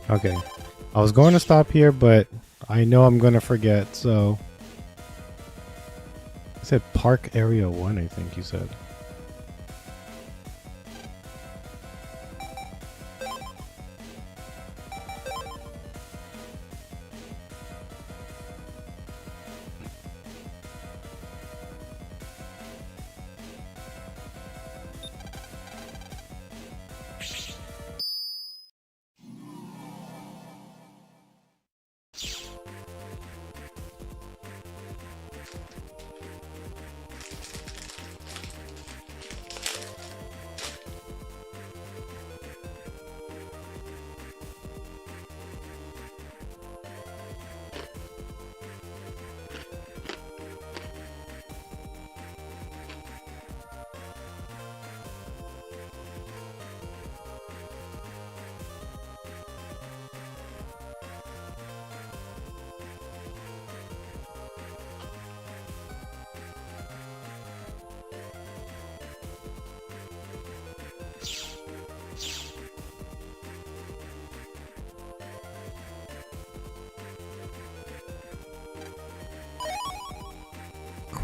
Okay. I was going to stop here, but I know I'm going to forget, so... I said Park Area 1, I think you said.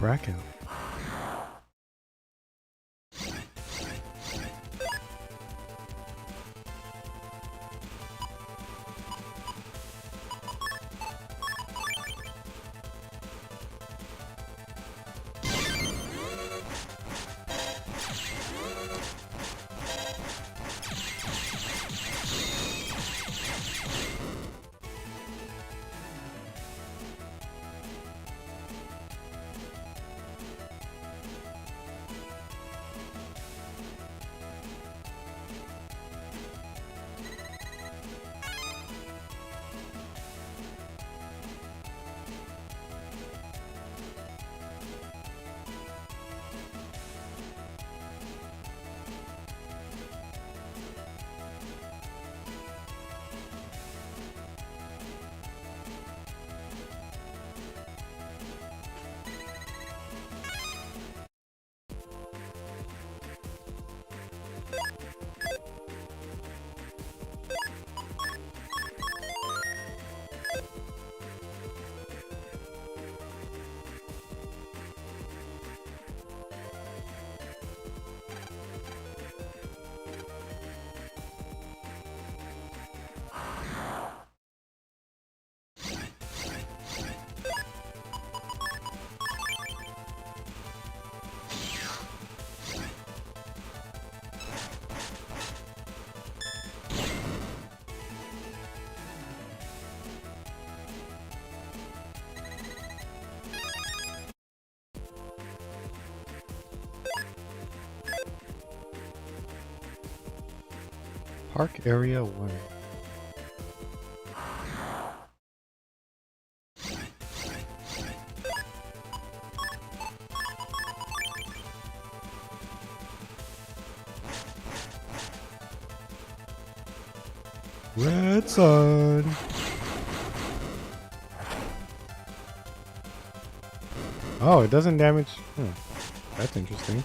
Krakow. Park Area 1. Red Sun. Oh, it doesn't damage. That's interesting.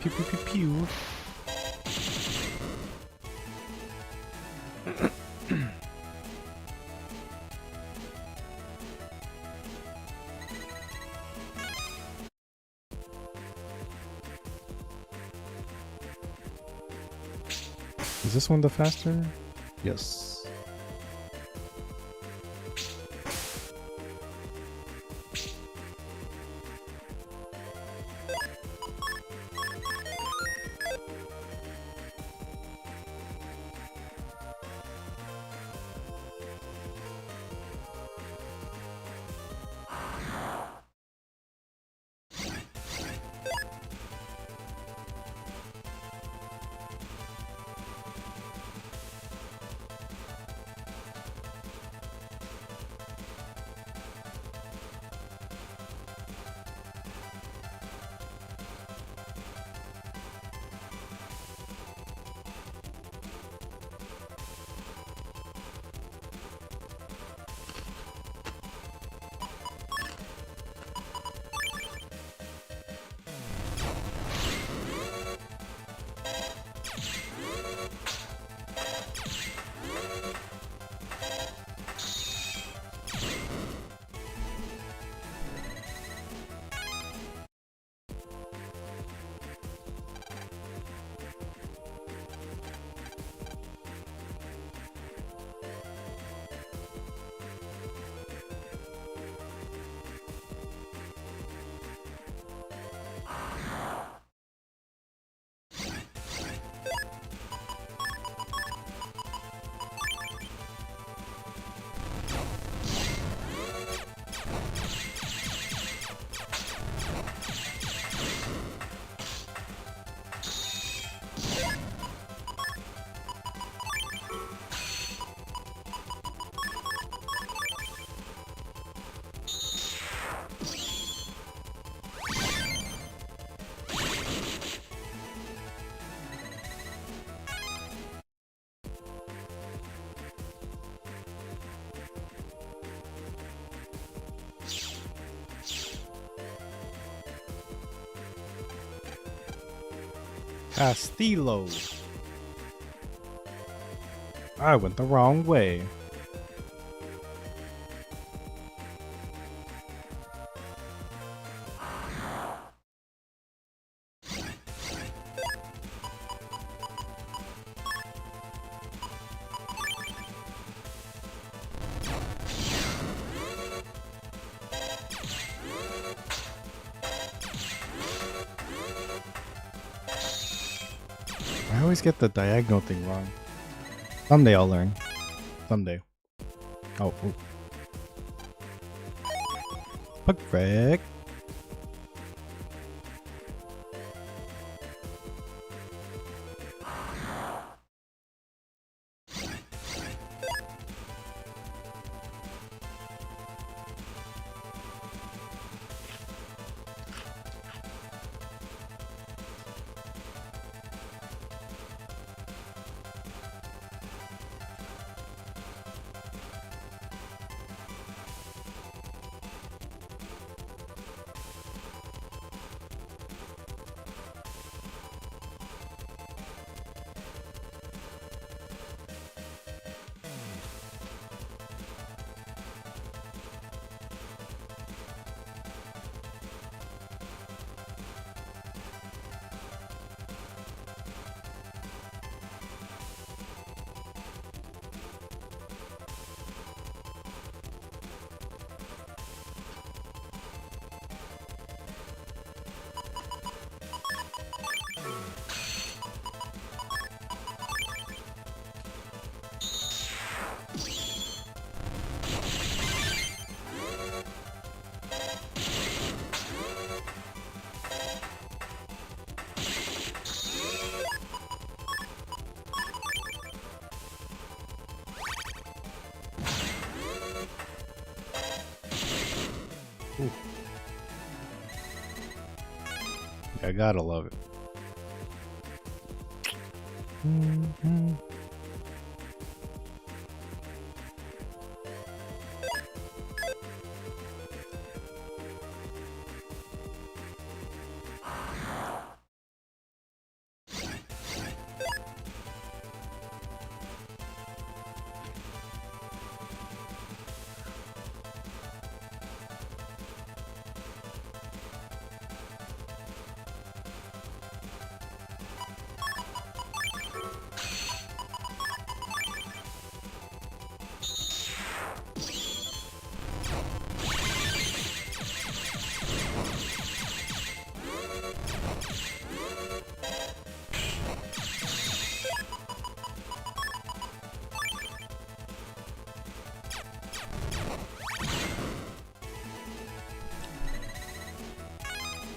Pew pew pew pew. Is this one the faster? Yes. Castillo. I went the wrong way. I always get the diagonal thing wrong. Someday I'll learn. Someday. Oh, ooh. Perfect. I gotta love it.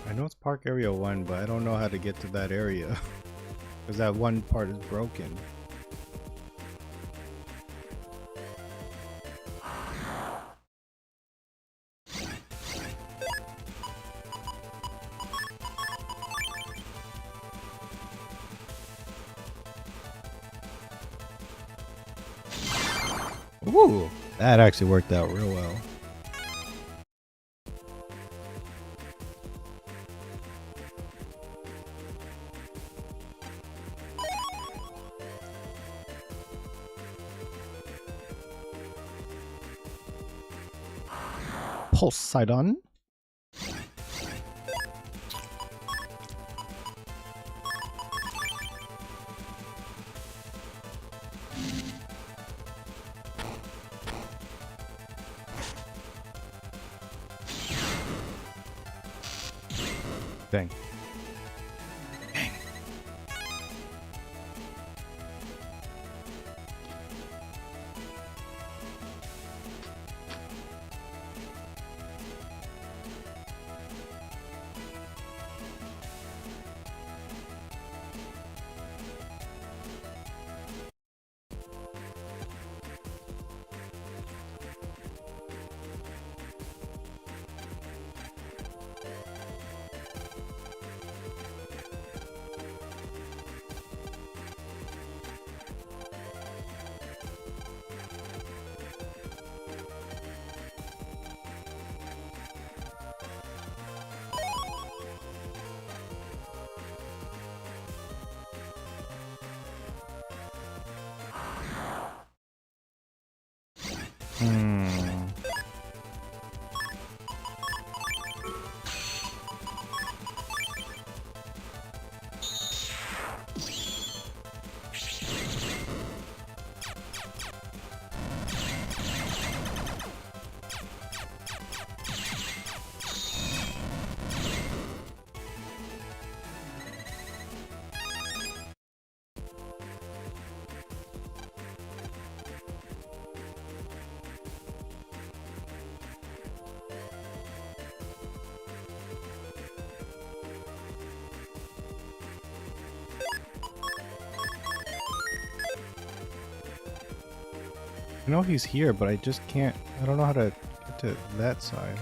I know it's Park Area 1, but I don't know how to get to that area. Because that one part is broken. Ooh, that actually worked out real well. Poseidon. Dang. I know he's here, but I just can't. I don't know how to get to that side.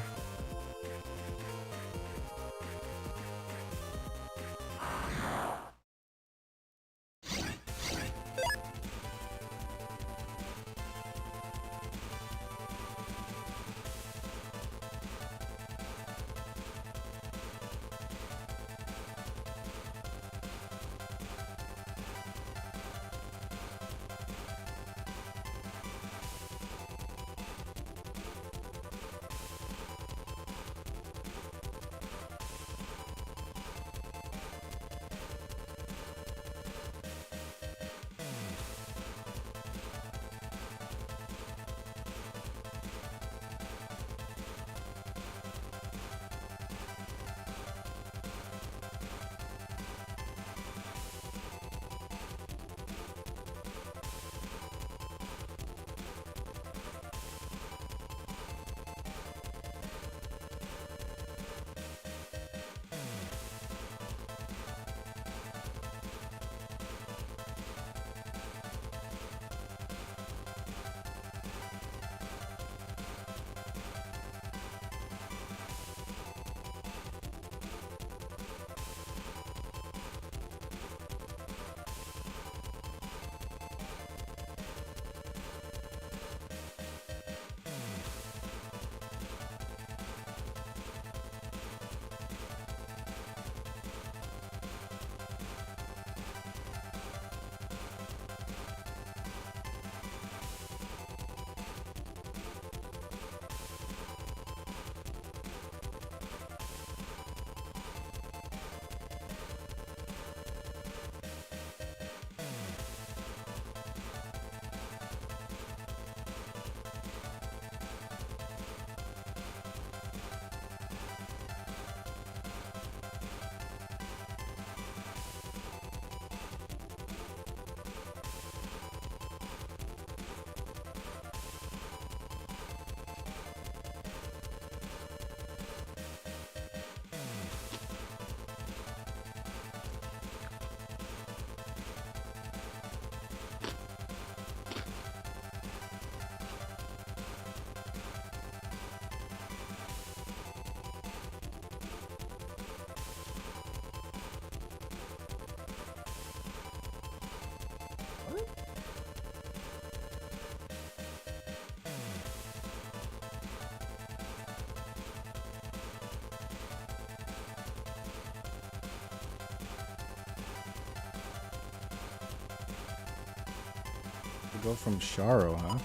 Go from Sharo, huh?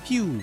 Pew!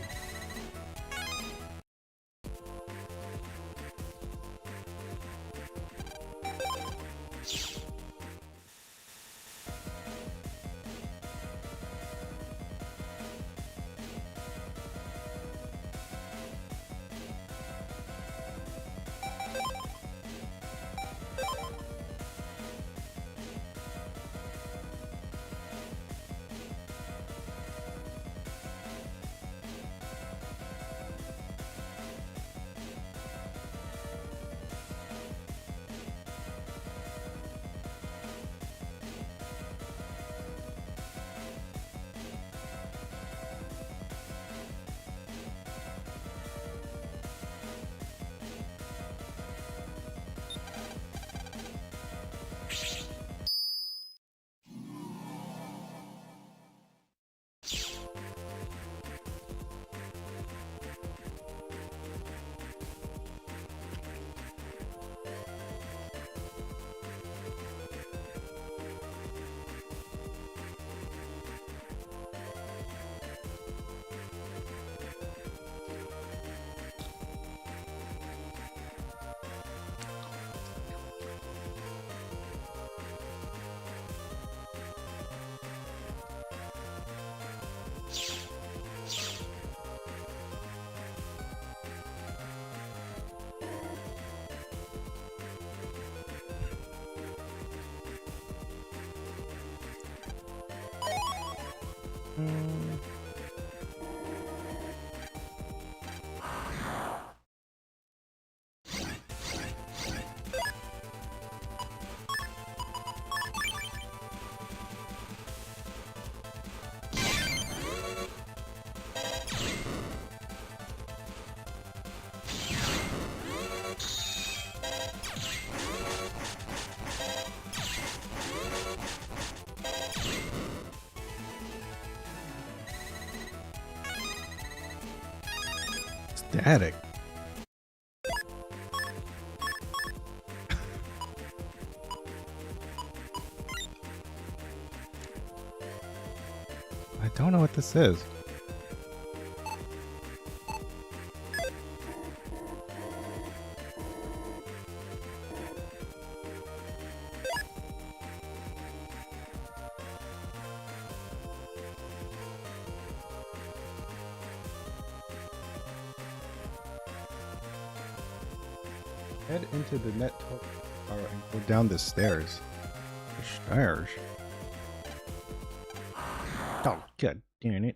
Static. I don't know what this is. Head into the net and go down the stairs. The stairs? Oh, god damn it.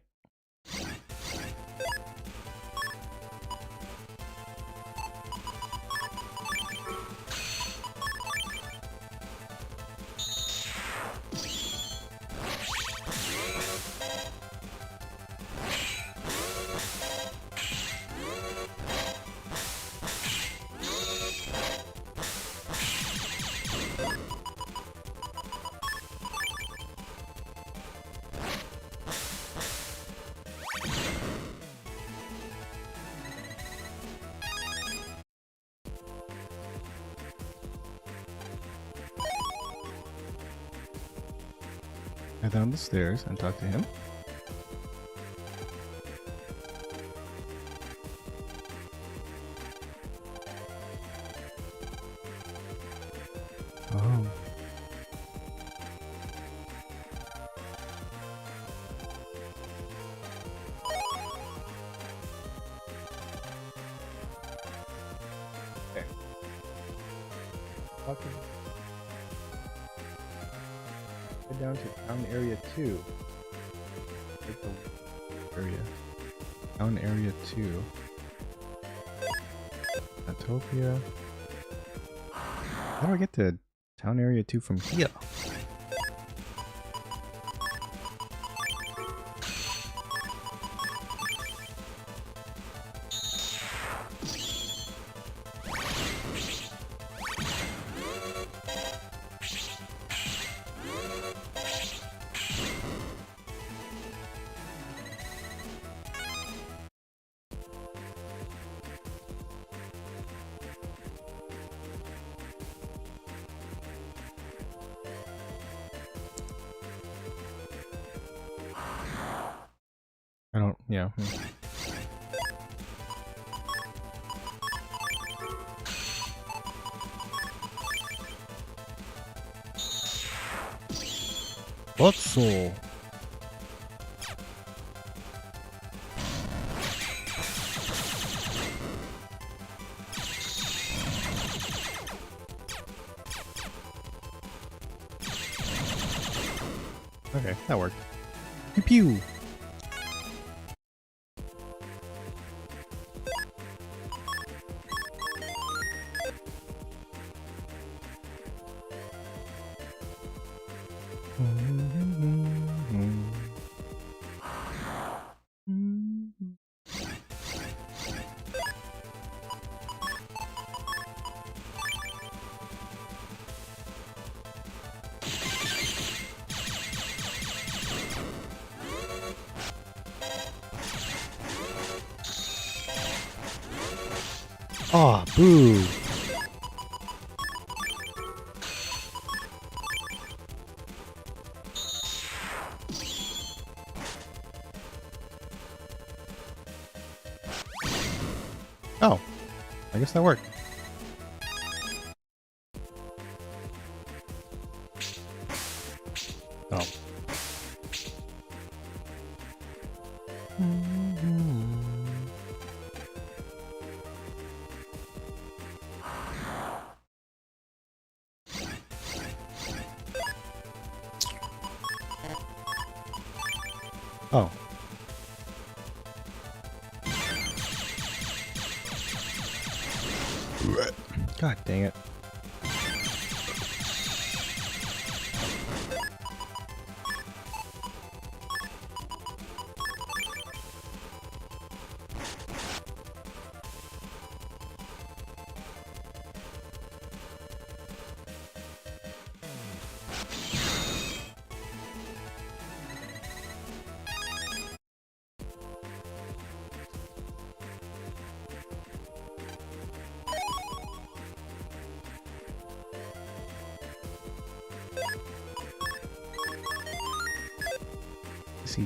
Head down the stairs and talk to him. Oh. Okay. Okay. Head down to town area 2. Take the area. Town area 2. Atopia. How do I get to town area 2 from here? Yeah. What's so? Okay, that worked. Pew pew. Oh, boo. Oh, I guess that worked. Oh. Oh. God dang it.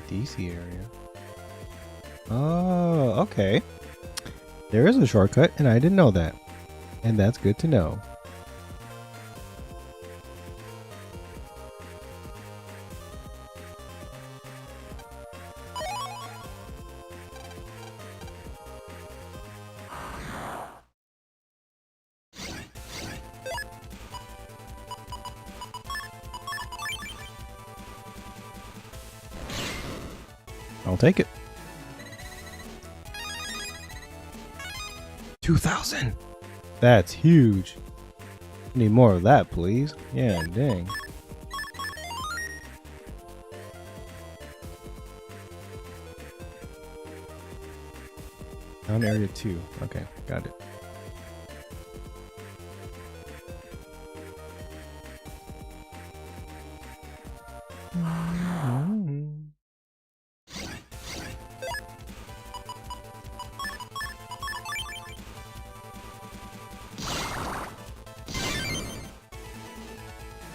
DC area. Oh, okay. There is a shortcut, and I didn't know that. And that's good to know. I'll take it. 2,000! That's huge. Need more of that, please. Yeah, dang. Down area 2. Okay, got it.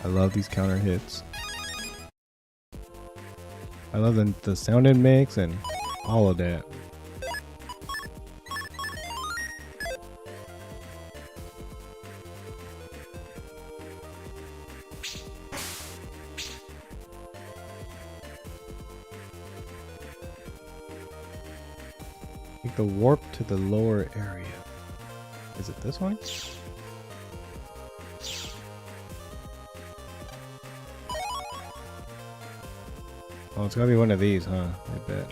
I love these counter hits. I love the sound it makes and all of that. Take the warp to the lower area. Is it this one? Oh, it's gotta be one of these, huh? I bet.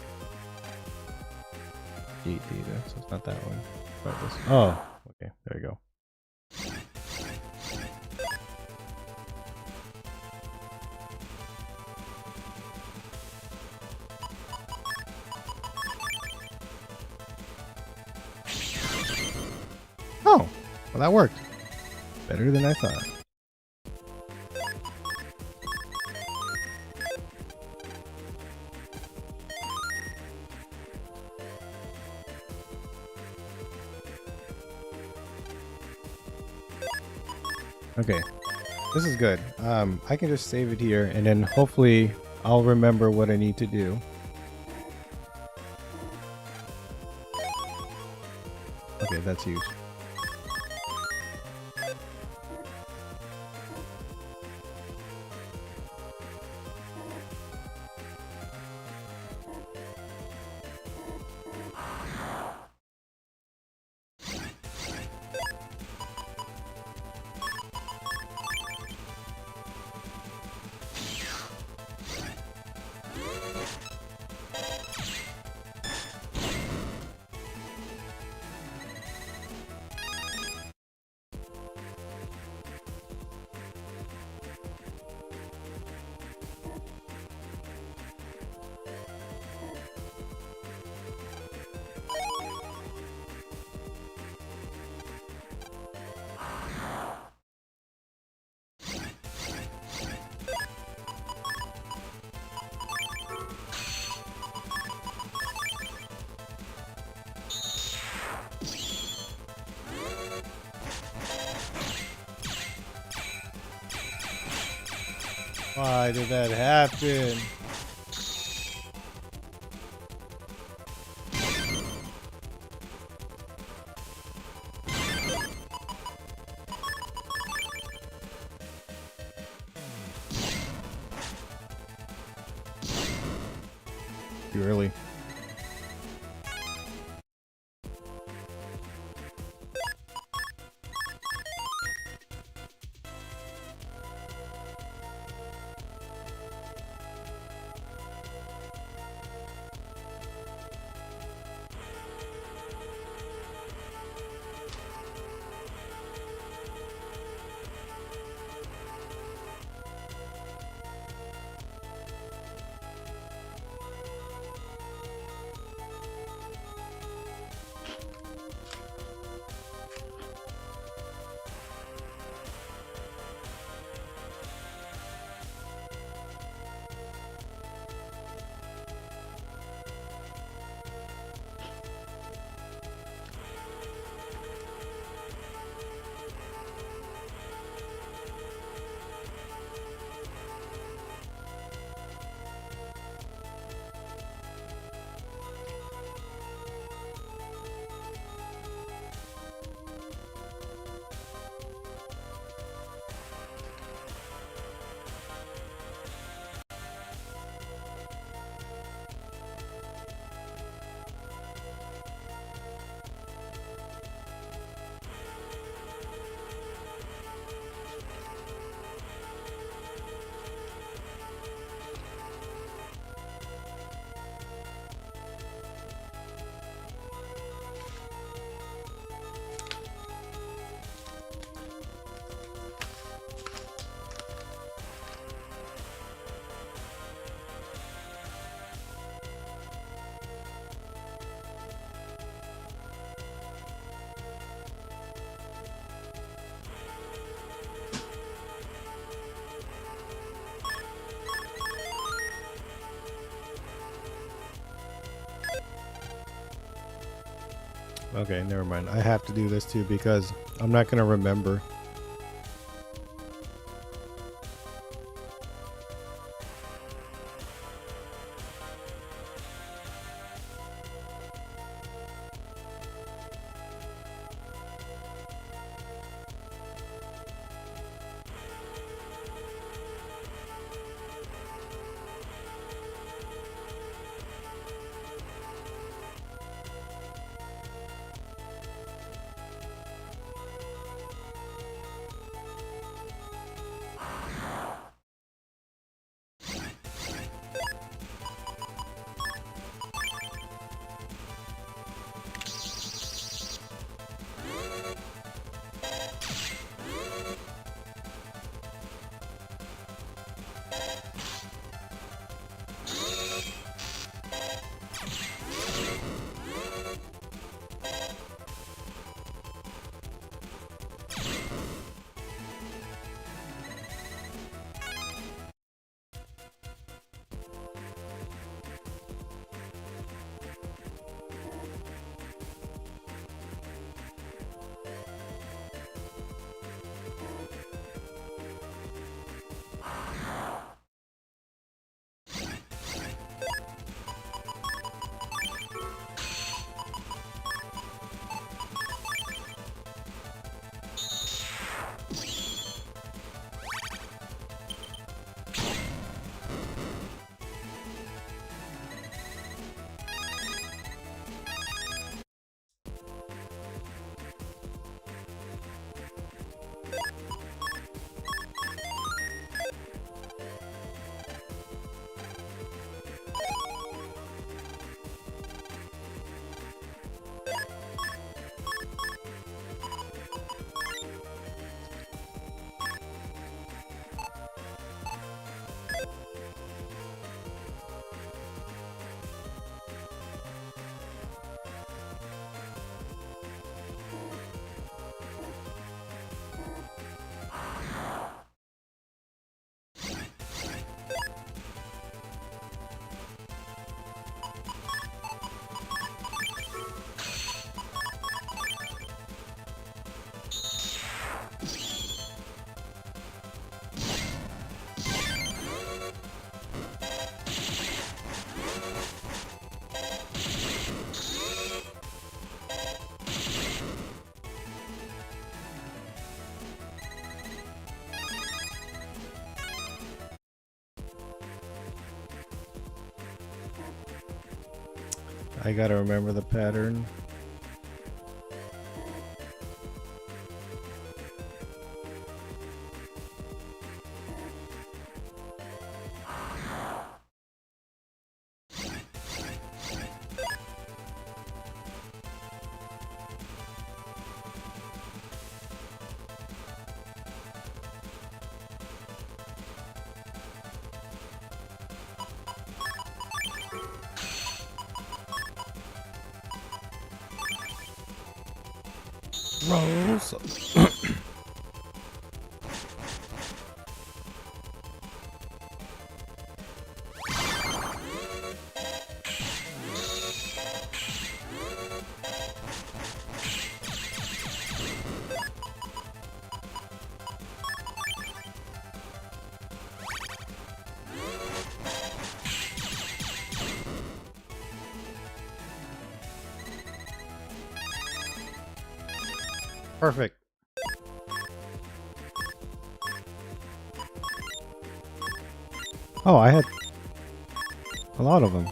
Eat data, so it's not that one. But this. Oh, okay, there you go. Oh, well that worked. Better than I thought. Okay, this is good. I can just save it here, and then hopefully I'll remember what I need to do. Okay, that's used. Why did that happen? Too early. Okay, never mind. I have to do this too because I'm not going to remember. I gotta remember the pattern. Rolls. Perfect. Oh, I had a lot of them.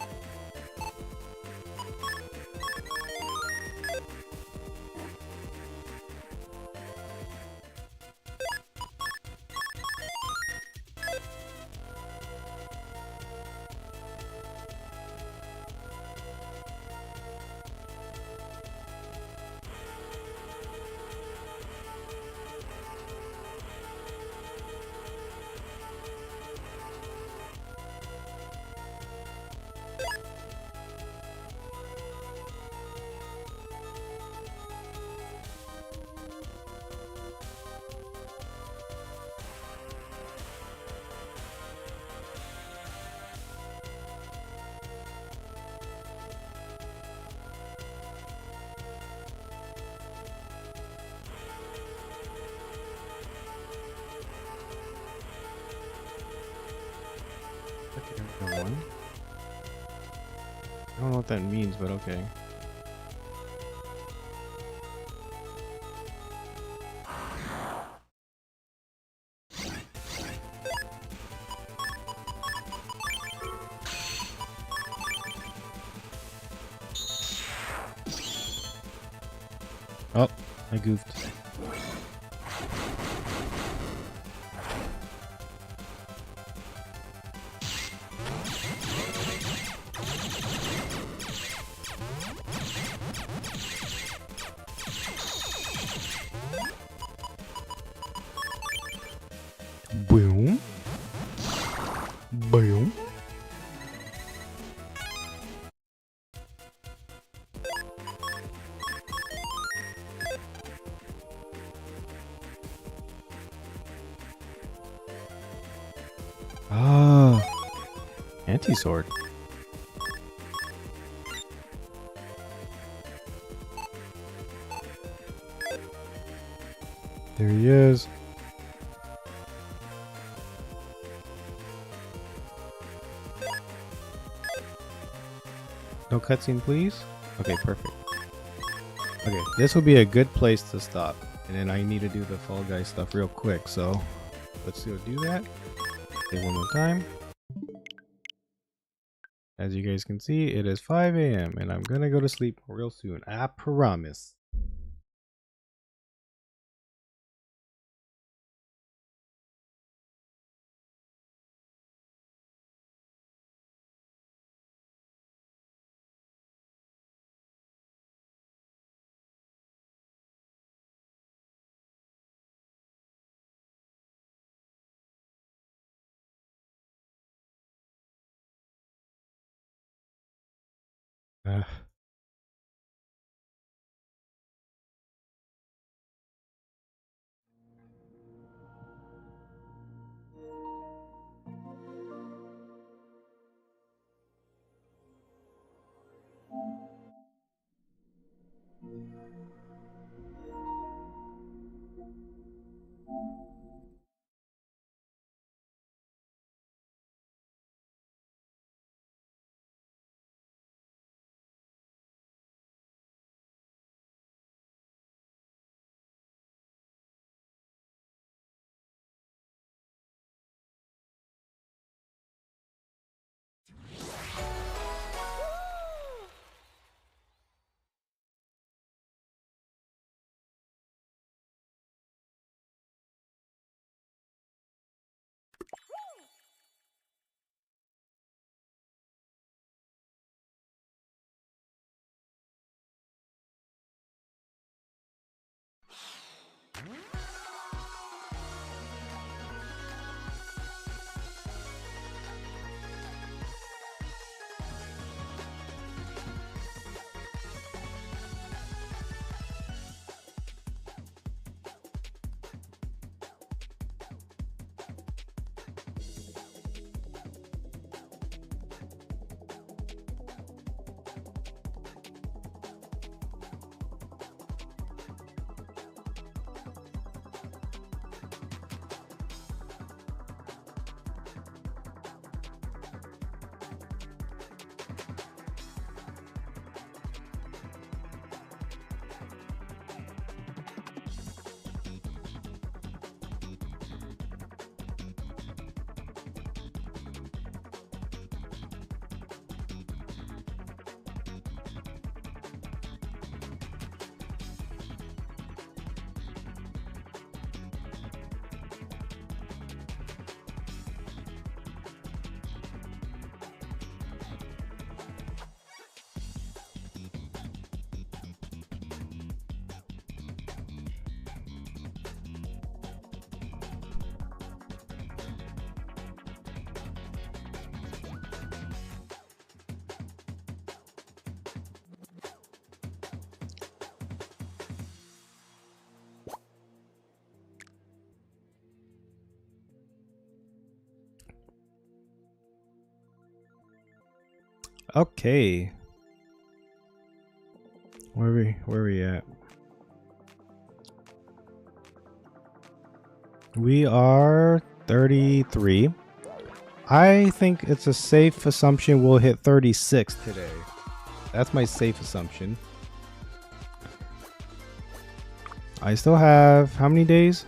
Okay, one. I don't know what that means, but okay. Oh, I goofed. Boom. Boom. Ah, anti-sword. There he is. No cutscene, please. Okay, perfect. Okay, this will be a good place to stop. And then I need to do the Fall Guy stuff real quick, so let's go do that. Okay, one more time. As you guys can see, it is 5 a.m. and I'm gonna go to sleep real soon. I promise. Okay. Where we at? We are 33. I think it's a safe assumption we'll hit 36 today. That's my safe assumption. I still have how many days?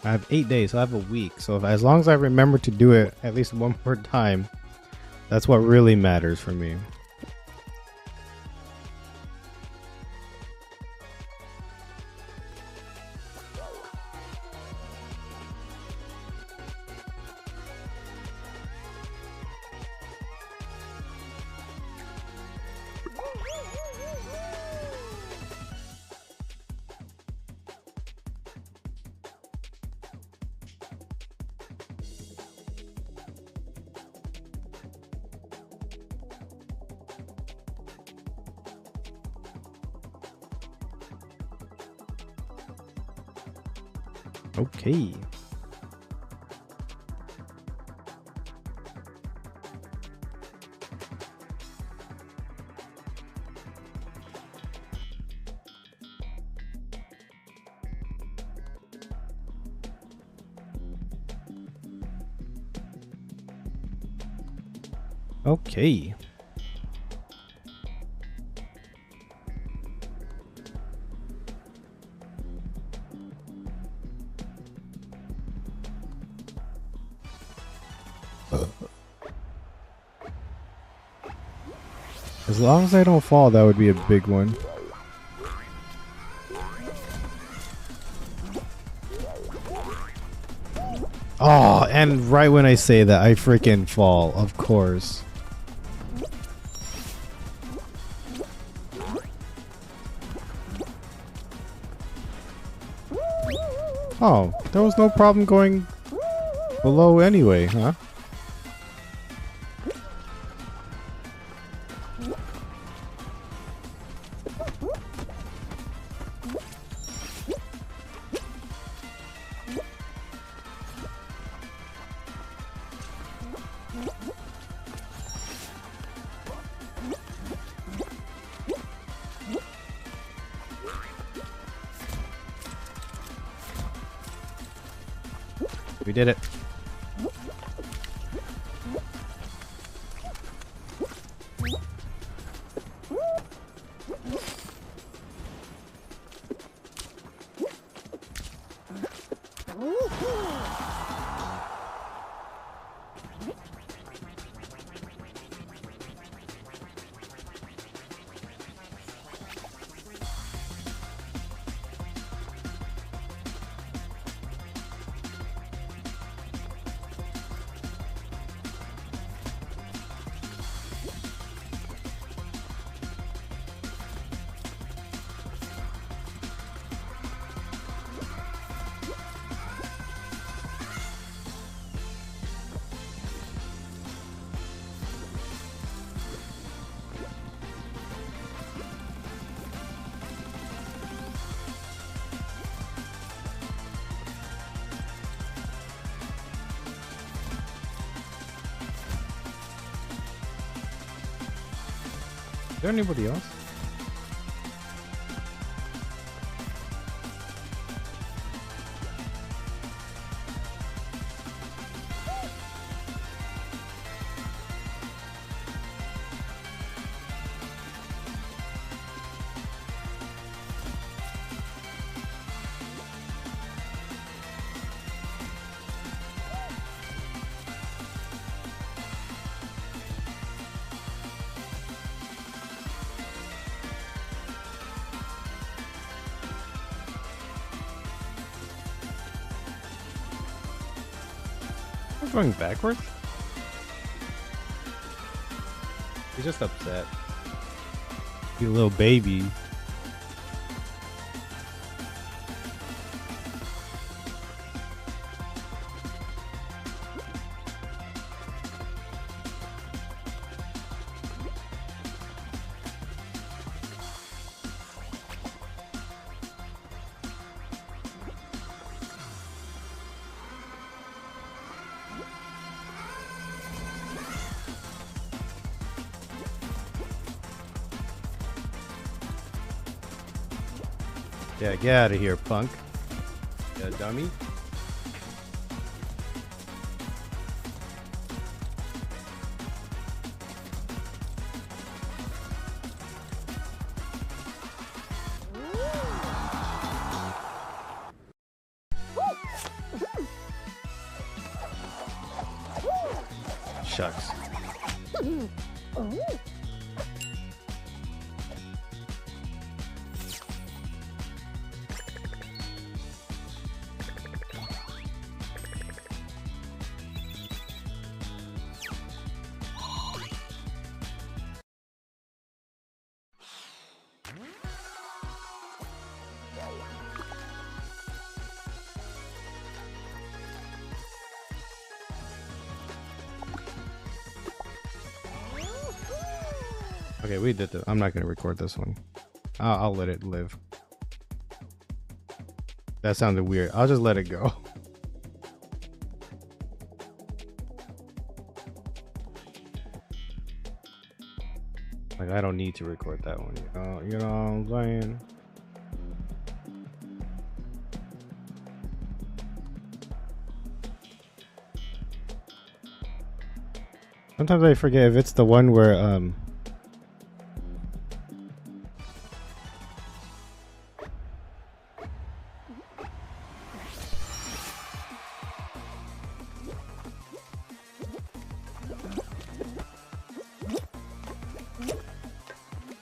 I have 8 days, so I have a week. So as long as I remember to do it at least one more time, that's what really matters for me. Okay. Okay. As long as I don't fall, that would be a big one. Oh, and right when I say that, I freaking fall, of course. Oh, there was no problem going below anyway, huh? We did it. there anybody else? I'm going backwards? He's just upset. You little baby. Yeah, get out of here, punk. Yeah, dummy. Shucks. Okay, we did the. I'm not gonna record this one. I'll let it live. That sounded weird. I'll just let it go. Like, I don't need to record that one. You know what I'm saying? Sometimes I forget if it's the one where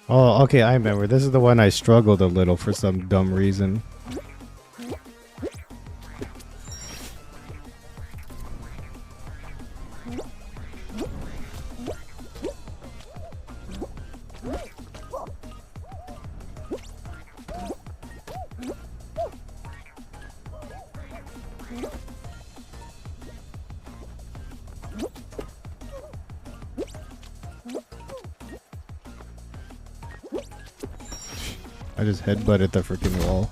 oh, okay, I remember. This is the one I struggled a little for some dumb reason. I just headbutted the freaking wall.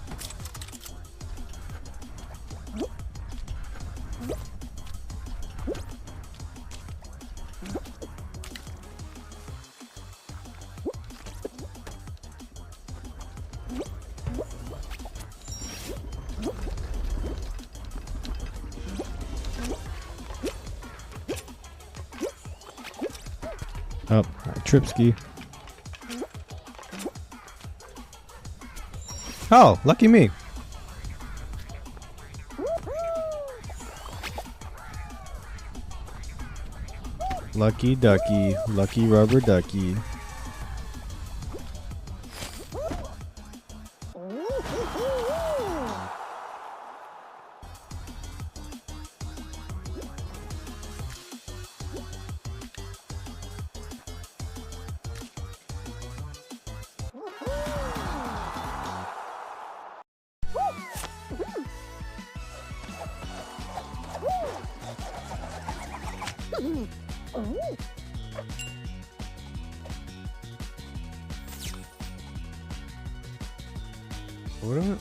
Oh, Tripski. Oh, lucky me. Lucky ducky, lucky rubber ducky.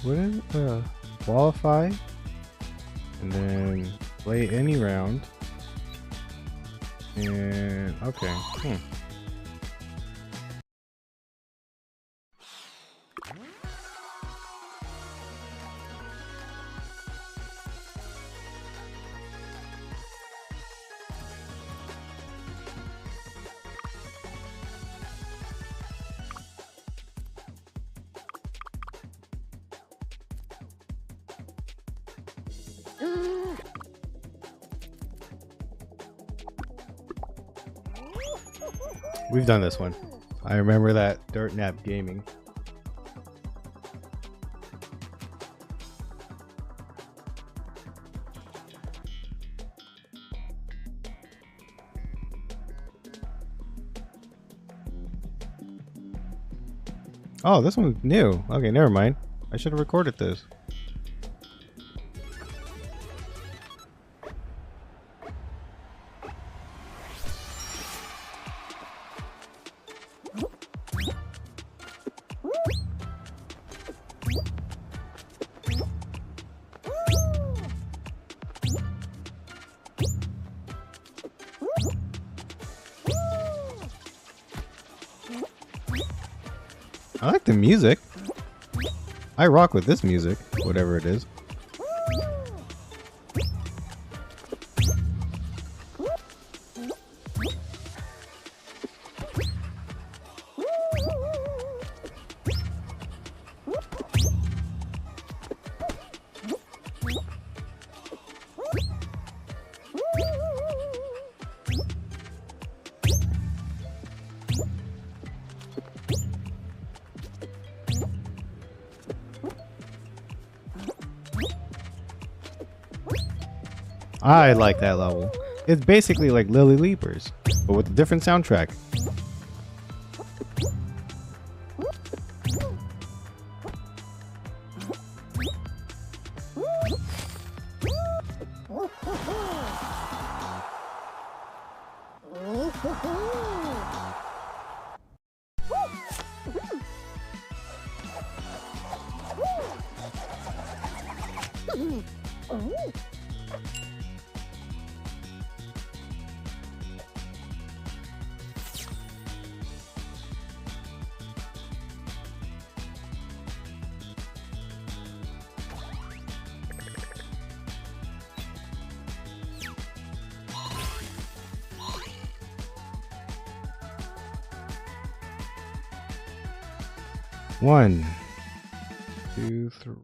Wouldn't qualify and then play any round and okay. We've done this one. I remember that Dirt Nap Gaming. Oh, this one's new. Okay, never mind. I should have recorded this. I like the music. I rock with this music, whatever it is. I like that level. It's basically like Lily Leapers, but with a different soundtrack. One, two, three.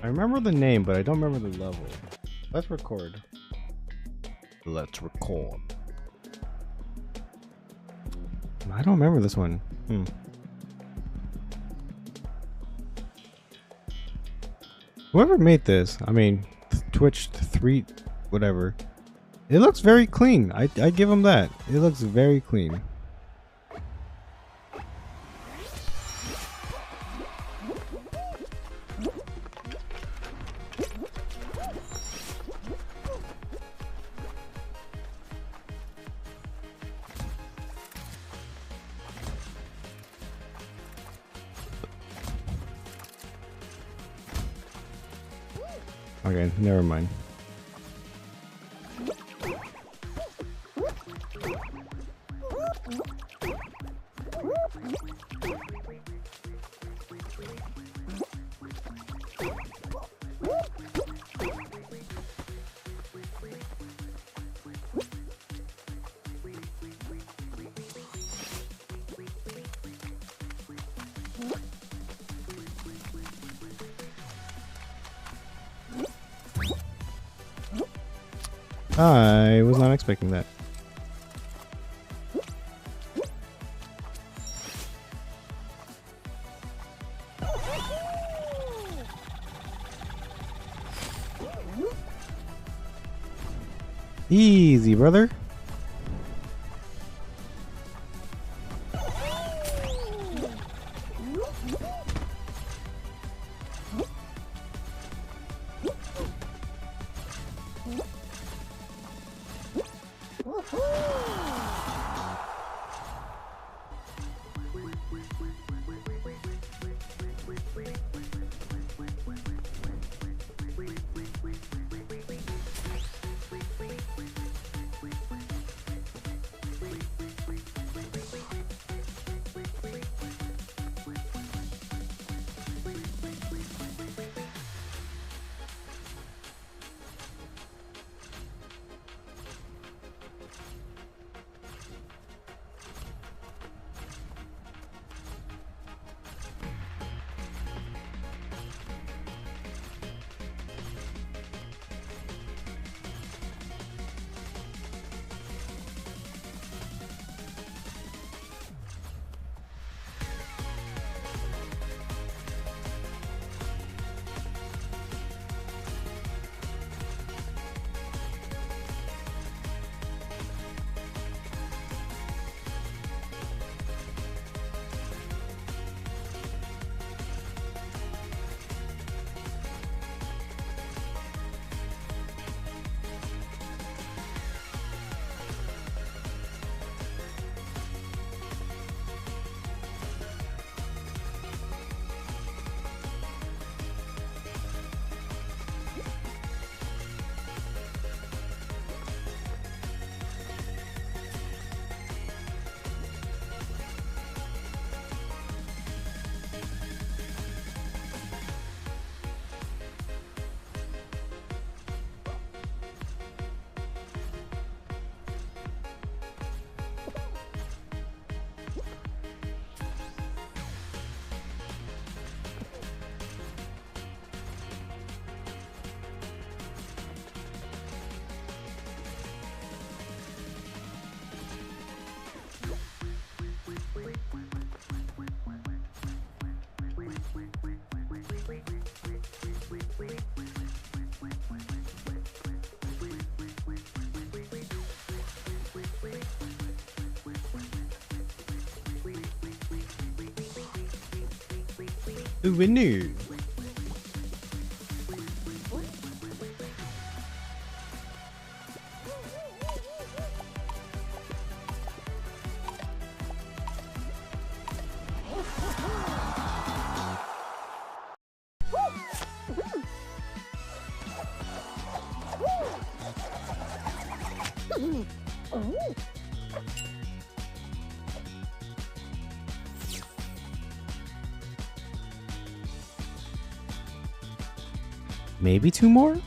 I remember the name, but I don't remember the level. Let's record. Let's record. I don't remember this one. Whoever made this, I mean, Twitch 3, whatever. It looks very clean. I give them that. It looks very clean. Okay, never mind. I was not expecting that. Easy, brother. Souvenir. Maybe two more?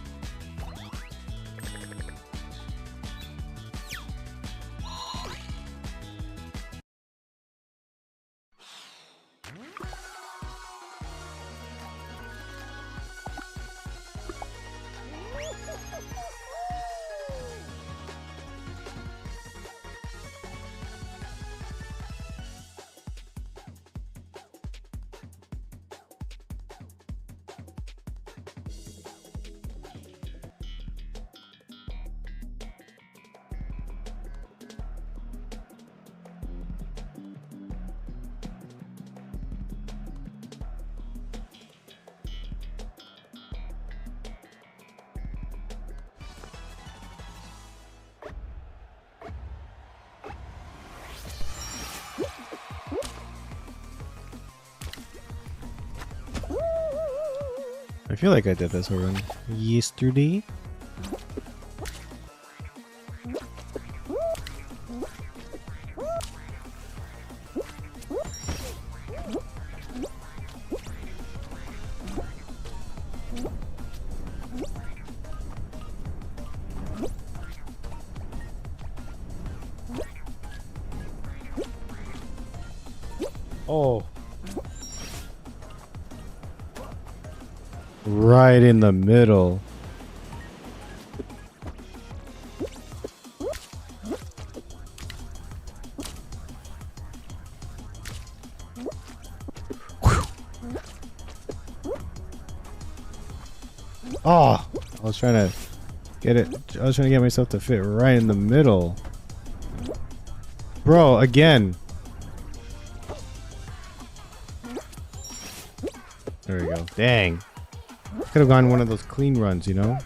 I feel like I did this run yesterday. Oh. Right in the middle. Oh, I was trying to get it. I was trying to get myself to fit right in the middle. Bro, again. There we go. Dang. Could have gone one of those clean runs, you know?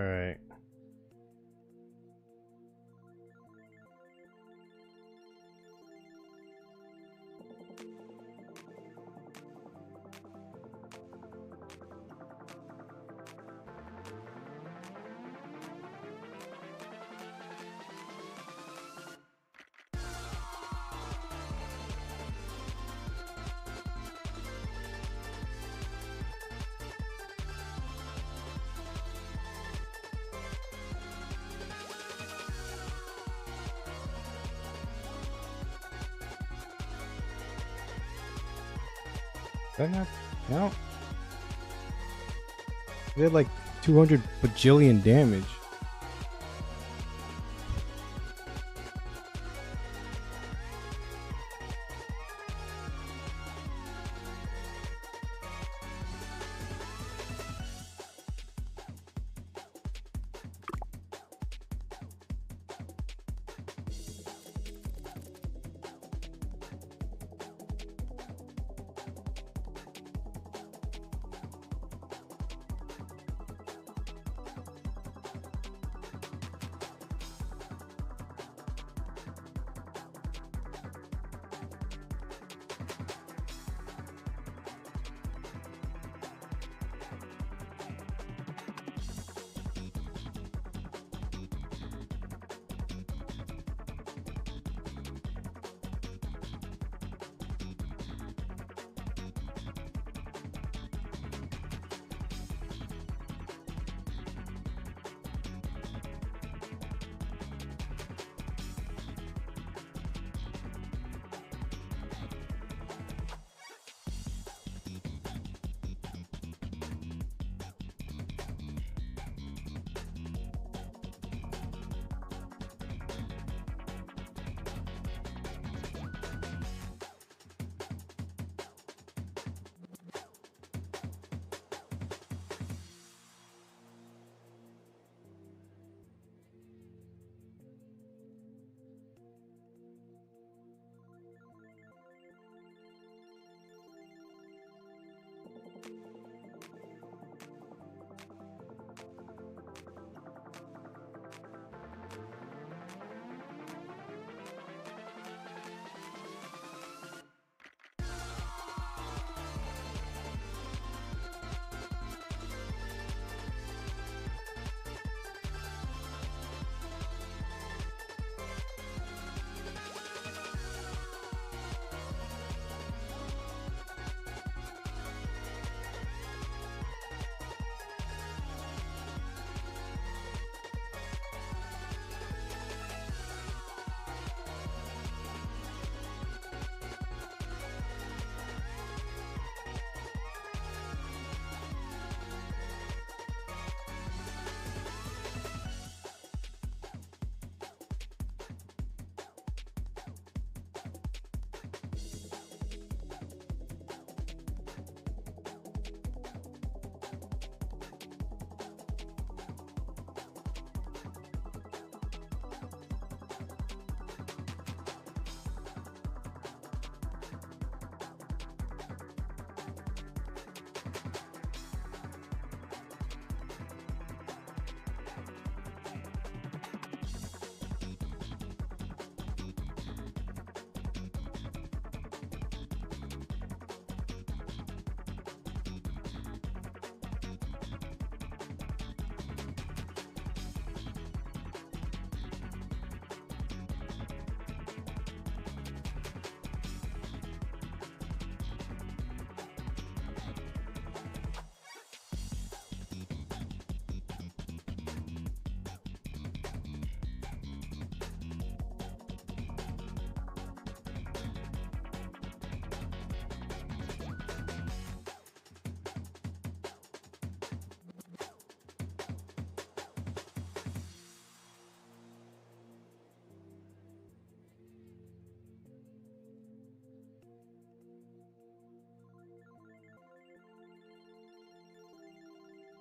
Alright. Did that not count? We had like 200 bajillion damage.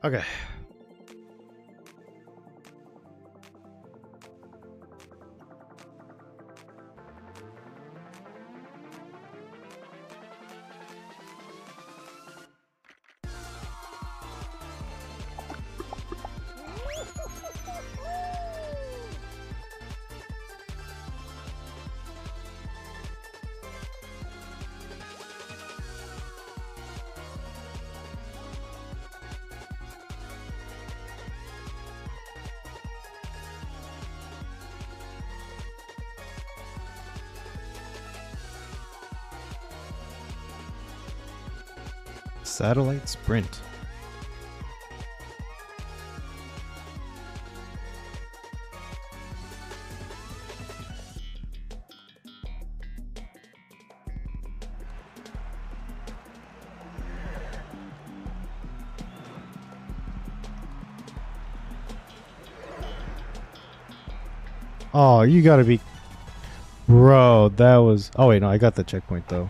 Okay. Satellite Sprint. Oh, you gotta be... Bro, that was... Oh, wait, no, I got the checkpoint, though.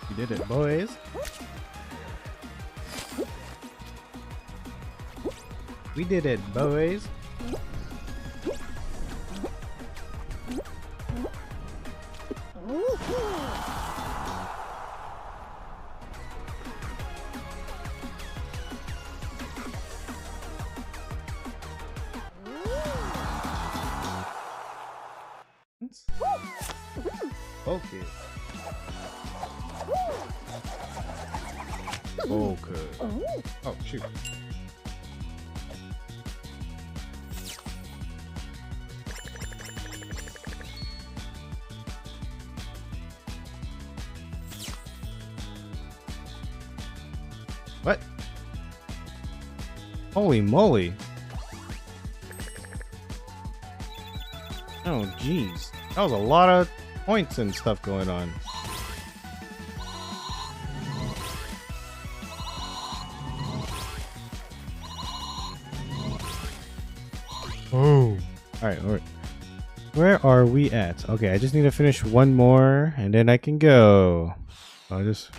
You did it, boys. We did it, boys. Okay. Okay. Oh, shoot. What? Holy moly. Oh, jeez. That was a lot of points and stuff going on. Oh. Alright, alright. Where are we at? Okay, I just need to finish one more and then I can go. I'll just...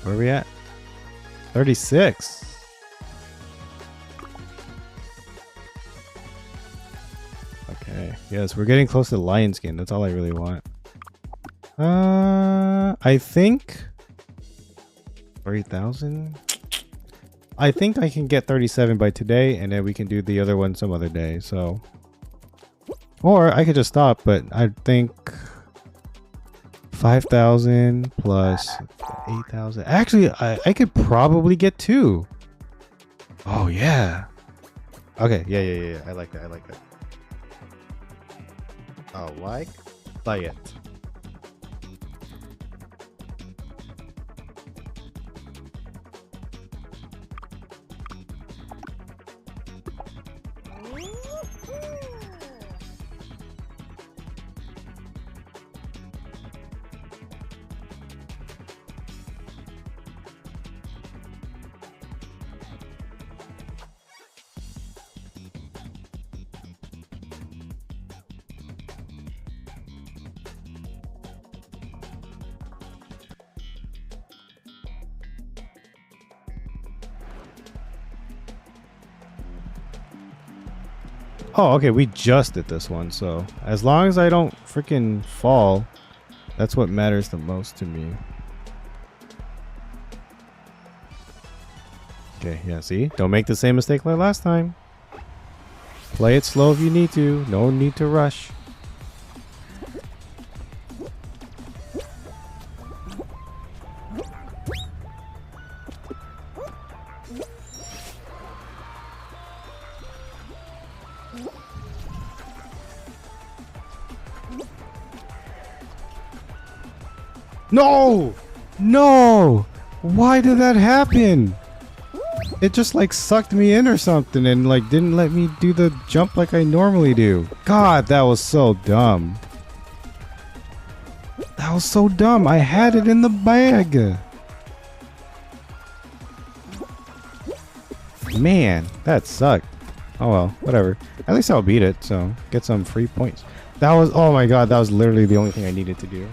Where are we at? 36. Okay. Yes, we're getting close to the lion skin. That's all I really want. I think 30,000. I think I can get 37 by today, and then we can do the other one some other day. So, or I could just stop. But I think 5,000 plus 8,000. Actually, I could probably get 2. Oh yeah. Okay. Yeah. I like that. I like that. Like it. Oh, okay, we just did this one, so as long as I don't freaking fall, that's what matters the most to me. Okay, yeah, see? Don't make the same mistake like last time. Play it slow if you need to. No need to rush. No! No! Why did that happen? It just like sucked me in or something and like didn't let me do the jump like I normally do. God, that was so dumb. That was so dumb. I had it in the bag. Man, that sucked. Oh well, whatever. At least I'll beat it, so get some free points. That was, oh my god, that was literally the only thing I needed to do.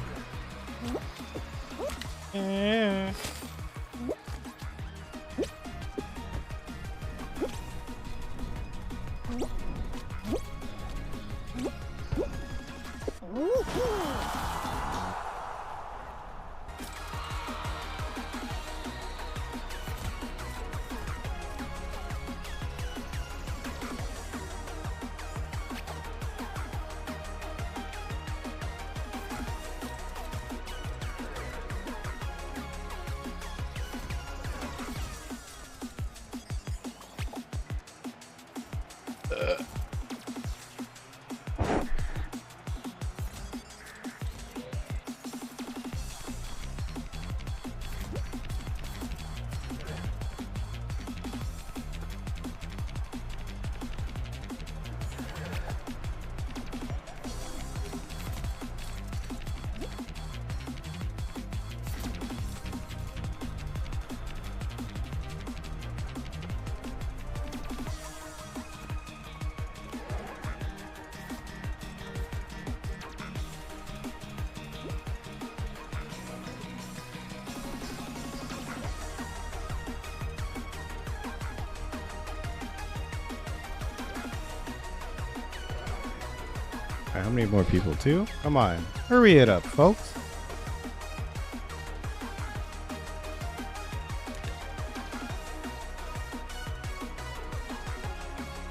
Alright, how many more people? 2? Come on. Hurry it up, folks.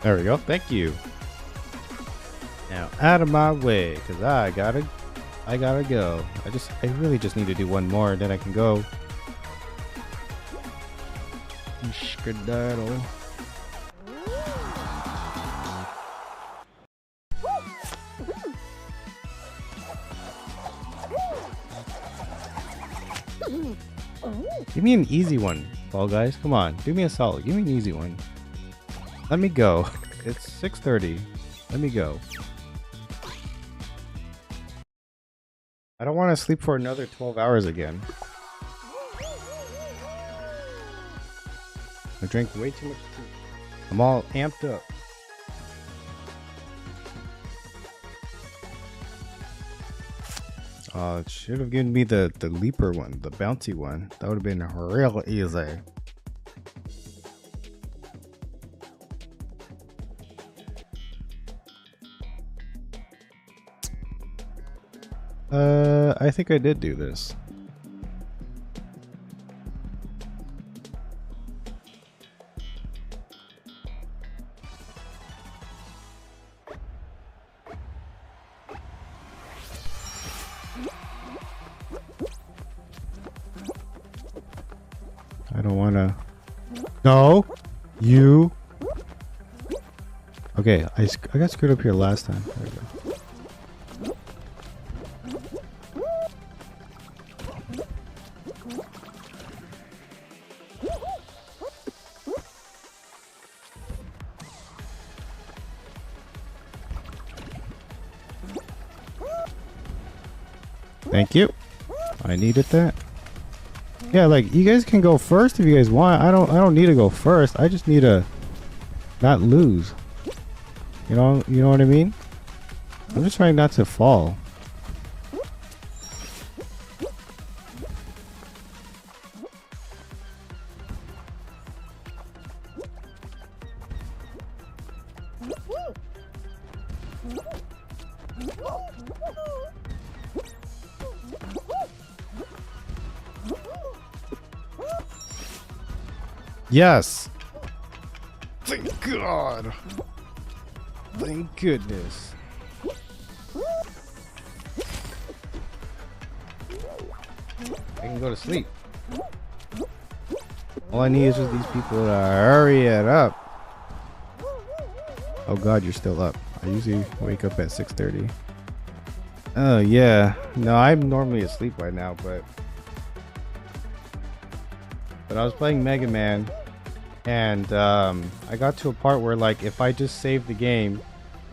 There we go. Thank you. Now, out of my way, because I gotta go. I really just need to do one more, then I can go. Skedaddle. Give me an easy one, Fall Guys. Come on, do me a solid. Give me an easy one. Let me go. It's 6:30. Let me go. I don't want to sleep for another 12 hours again. I drank way too much tea. I'm all amped up. It should have given me the leaper one, the bouncy one. That would have been real easy. I think I did do this. I don't wanna. No, you. Okay, I got screwed up here last time. There we go. Thank you. I needed that. Yeah, like you guys can go first if you guys want. I don't need to go first. I just need to not lose. You know what I mean? I'm just trying not to fall. Yes. Thank God. Thank goodness. I can go to sleep. All I need is just these people to hurry it up. Oh God, you're still up. I usually wake up at 6:30. Oh yeah. No, I'm normally asleep right now, but I was playing Megaman, and I got to a part where, like, if I just saved the game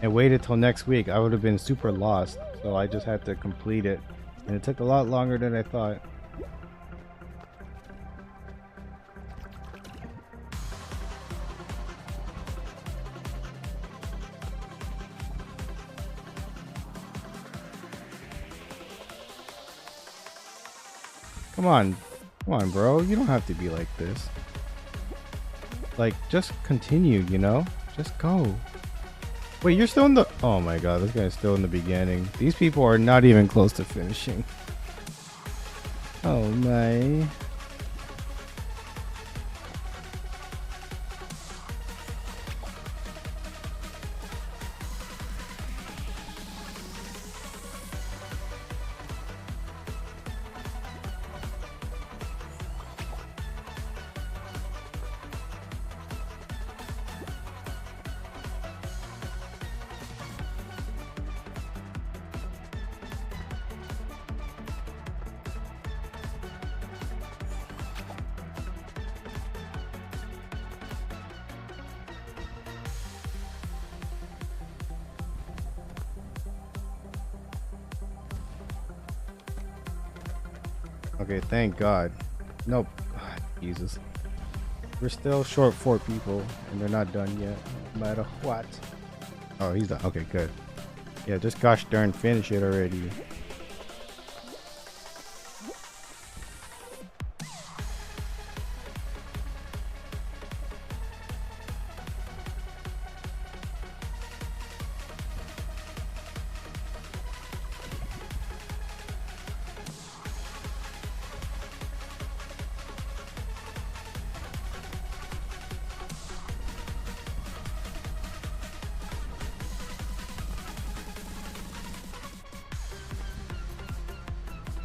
and waited till next week, I would have been super lost. So I just had to complete it, and it took a lot longer than I thought. Come on. Come on, bro. You don't have to be like this. Like, just continue, you know? Just go. Wait, you're still in the... Oh my god, this guy's still in the beginning. These people are not even close to finishing. Oh my... Okay, thank God. Nope. Jesus. We're still short 4 people, and they're not done yet, no matter what. Oh, he's done. Okay, good. Yeah, just gosh darn finish it already.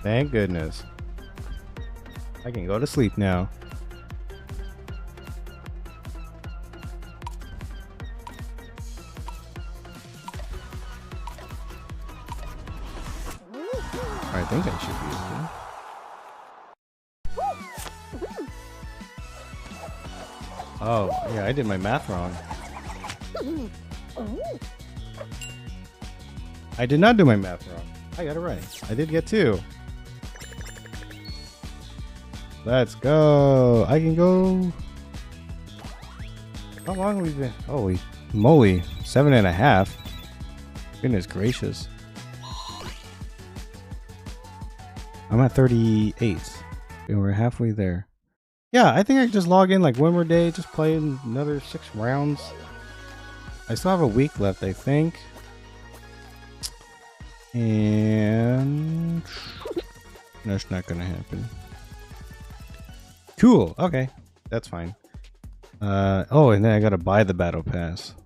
Thank goodness. I can go to sleep now. I think I should be okay. Oh, yeah, I did my math wrong. I did not do my math wrong. I got it right. I did get 2. Let's go. I can go. How long have we been? Holy moly. 7.5. Goodness gracious. I'm at 38. And we're halfway there. Yeah, I think I can just log in like one more day. Just play another 6 rounds. I still have a week left, I think. And that's not gonna happen. Cool. Okay, that's fine. Oh, and then I gotta buy the battle pass.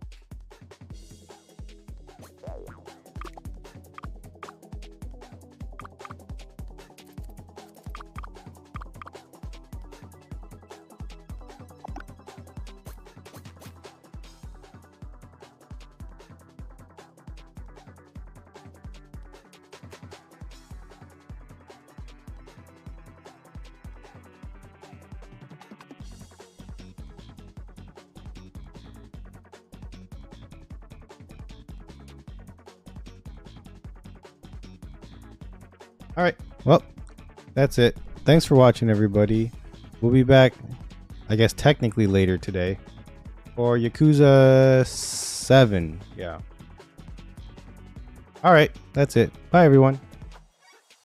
All right, well, that's it. Thanks for watching, everybody. We'll be back, I guess, technically later today for Yakuza 7. Yeah. All right, that's it. Bye, everyone.